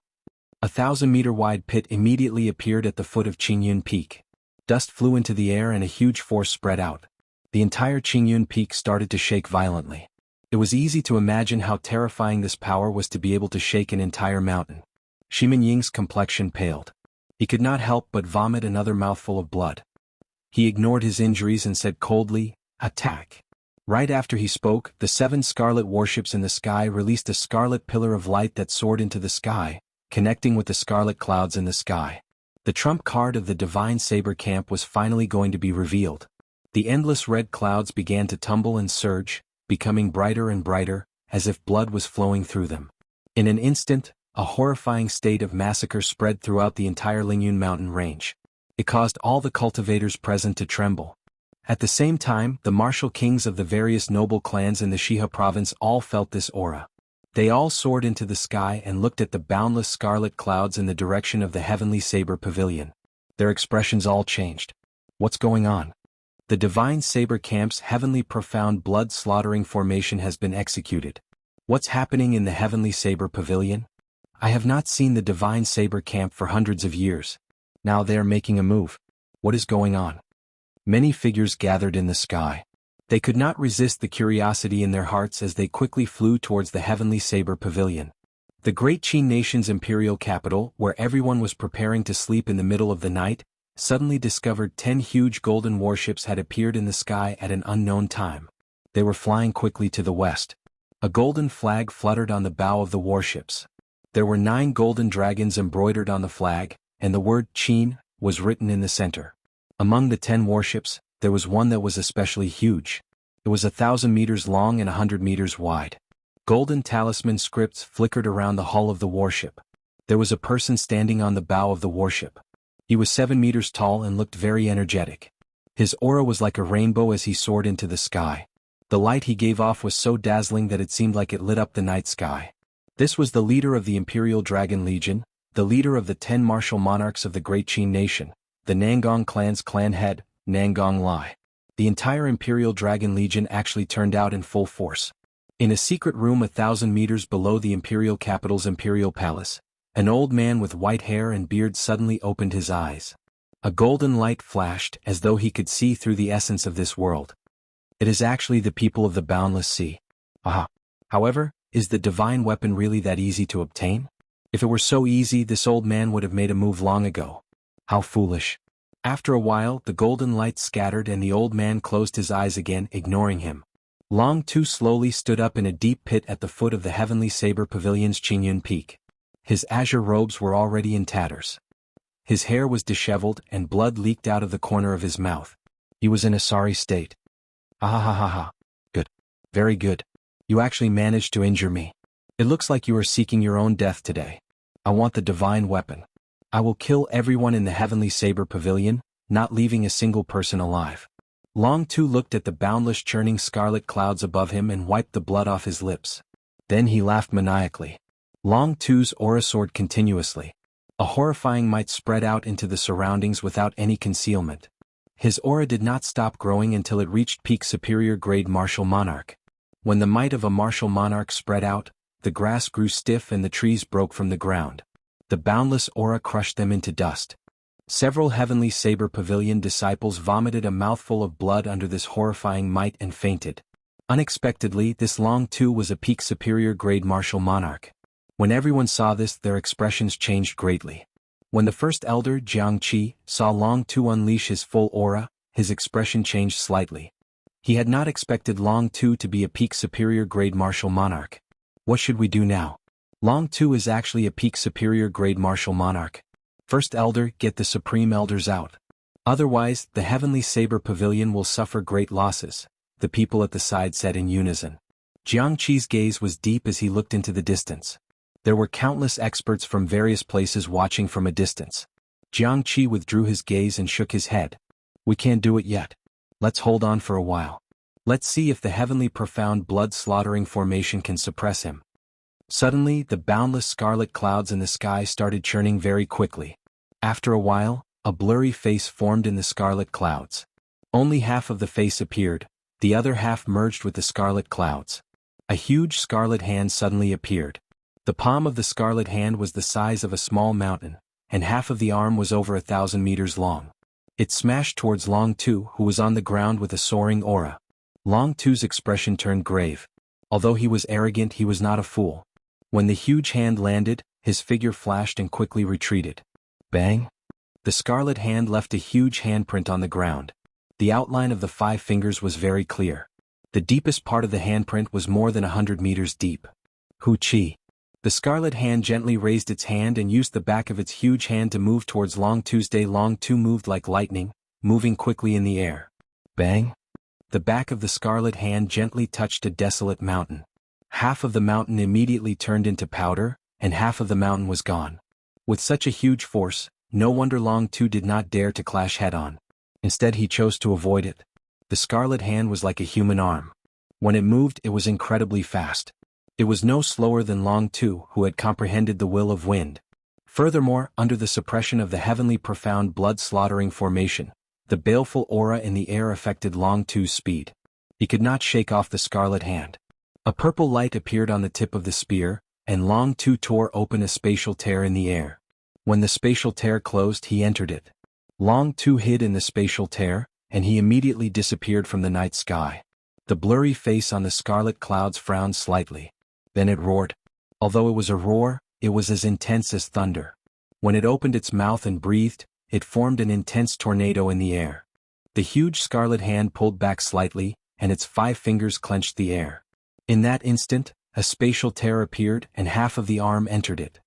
S1: A 1,000-meter-wide pit immediately appeared at the foot of Qingyun Peak. Dust flew into the air and a huge force spread out. The entire Qingyun Peak started to shake violently. It was easy to imagine how terrifying this power was to be able to shake an entire mountain. Shimin Ying's complexion paled. He could not help but vomit another mouthful of blood. He ignored his injuries and said coldly, "Attack." Right after he spoke, the 7 scarlet warships in the sky released a scarlet pillar of light that soared into the sky, connecting with the scarlet clouds in the sky. The trump card of the Divine Saber Camp was finally going to be revealed. The endless red clouds began to tumble and surge, becoming brighter and brighter, as if blood was flowing through them. In an instant, a horrifying state of massacre spread throughout the entire Lingyun mountain range. It caused all the cultivators present to tremble. At the same time, the martial kings of the various noble clans in the Shiha province all felt this aura. They all soared into the sky and looked at the boundless scarlet clouds in the direction of the Heavenly Saber Pavilion. Their expressions all changed. What's going on? The Divine Saber Camp's heavenly profound blood-slaughtering formation has been executed. What's happening in the Heavenly Saber Pavilion? I have not seen the Divine Saber Camp for hundreds of years. Now they are making a move. What is going on? Many figures gathered in the sky. They could not resist the curiosity in their hearts as they quickly flew towards the Heavenly Saber Pavilion. The great Qin nation's imperial capital, where everyone was preparing to sleep in the middle of the night, suddenly discovered 10 huge golden warships had appeared in the sky at an unknown time. They were flying quickly to the west. A golden flag fluttered on the bow of the warships. There were 9 golden dragons embroidered on the flag, and the word Qin was written in the center. Among the 10 warships, there was one that was especially huge. It was 1,000 meters long and 100 meters wide. Golden talisman scripts flickered around the hull of the warship. There was a person standing on the bow of the warship. He was 7 meters tall and looked very energetic. His aura was like a rainbow as he soared into the sky. The light he gave off was so dazzling that it seemed like it lit up the night sky. This was the leader of the Imperial Dragon Legion, the leader of the 10 martial monarchs of the Great Qin Nation, the Nangong clan's clan head, Nangong Lai. The entire Imperial Dragon Legion actually turned out in full force. In a secret room 1,000 meters below the imperial capital's imperial palace, an old man with white hair and beard suddenly opened his eyes. A golden light flashed as though he could see through the essence of this world. It is actually the people of the boundless sea. Aha. However, is the divine weapon really that easy to obtain? If it were so easy, this old man would have made a move long ago. How foolish. After a while, the golden light scattered and the old man closed his eyes again, ignoring him. Long Tu slowly stood up in a deep pit at the foot of the Heavenly Saber Pavilion's Qingyun Peak. His azure robes were already in tatters. His hair was disheveled and blood leaked out of the corner of his mouth. He was in a sorry state. Ah ha ha ha. Good. Very good. You actually managed to injure me. It looks like you are seeking your own death today. I want the divine weapon. I will kill everyone in the Heavenly Saber Pavilion, not leaving a single person alive. Long Tu looked at the boundless churning scarlet clouds above him and wiped the blood off his lips. Then he laughed maniacally. Long Tu's aura soared continuously. A horrifying might spread out into the surroundings without any concealment. His aura did not stop growing until it reached peak superior grade martial monarch. When the might of a martial monarch spread out, the grass grew stiff and the trees broke from the ground. The boundless aura crushed them into dust. Several Heavenly Saber Pavilion disciples vomited a mouthful of blood under this horrifying might and fainted. Unexpectedly, this Long Tu was a peak superior grade martial monarch. When everyone saw this, their expressions changed greatly. When the first elder, Jiangqi, saw Long Tu unleash his full aura, his expression changed slightly. He had not expected Long Tu to be a peak superior grade martial monarch. What should we do now? Long Tu is actually a peak superior grade martial monarch. First elder, get the supreme elders out. Otherwise, the Heavenly Saber Pavilion will suffer great losses, the people at the side said in unison. Jiangqi's gaze was deep as he looked into the distance. There were countless experts from various places watching from a distance. Jiangqi withdrew his gaze and shook his head. We can't do it yet. Let's hold on for a while. Let's see if the heavenly profound blood-slaughtering formation can suppress him. Suddenly, the boundless scarlet clouds in the sky started churning very quickly. After a while, a blurry face formed in the scarlet clouds. Only half of the face appeared, The other half merged with the scarlet clouds. A huge scarlet hand suddenly appeared. The palm of the scarlet hand was the size of a small mountain, and half of the arm was over 1,000 meters long. It smashed towards Long Tu, who was on the ground with a soaring aura. Long Tu's expression turned grave. Although he was arrogant, he was not a fool. When the huge hand landed, his figure flashed and quickly retreated. Bang! The scarlet hand left a huge handprint on the ground. The outline of the 5 fingers was very clear. The deepest part of the handprint was more than 100 meters deep. Hu Qi. The scarlet hand gently raised its hand and used the back of its huge hand to move towards Long Tu's day. Long Tu moved like lightning, moving quickly in the air. Bang! The back of the scarlet hand gently touched a desolate mountain. Half of the mountain immediately turned into powder, and half of the mountain was gone. With such a huge force, no wonder Long Tu did not dare to clash head-on. Instead he chose to avoid it. The scarlet hand was like a human arm. When it moved, it was incredibly fast. It was no slower than Long Tu, who had comprehended the will of wind. Furthermore, under the suppression of the heavenly profound blood-slaughtering formation, the baleful aura in the air affected Long Tu's speed. He could not shake off the scarlet hand. A purple light appeared on the tip of the spear, and Long Tu tore open a spatial tear in the air. When the spatial tear closed, he entered it. Long Tu hid in the spatial tear, and he immediately disappeared from the night sky. The blurry face on the scarlet clouds frowned slightly. Then it roared. Although it was a roar, it was as intense as thunder. When it opened its mouth and breathed, it formed an intense tornado in the air. The huge scarlet hand pulled back slightly, and its 5 fingers clenched the air. In that instant, a spatial tear appeared and half of the arm entered it.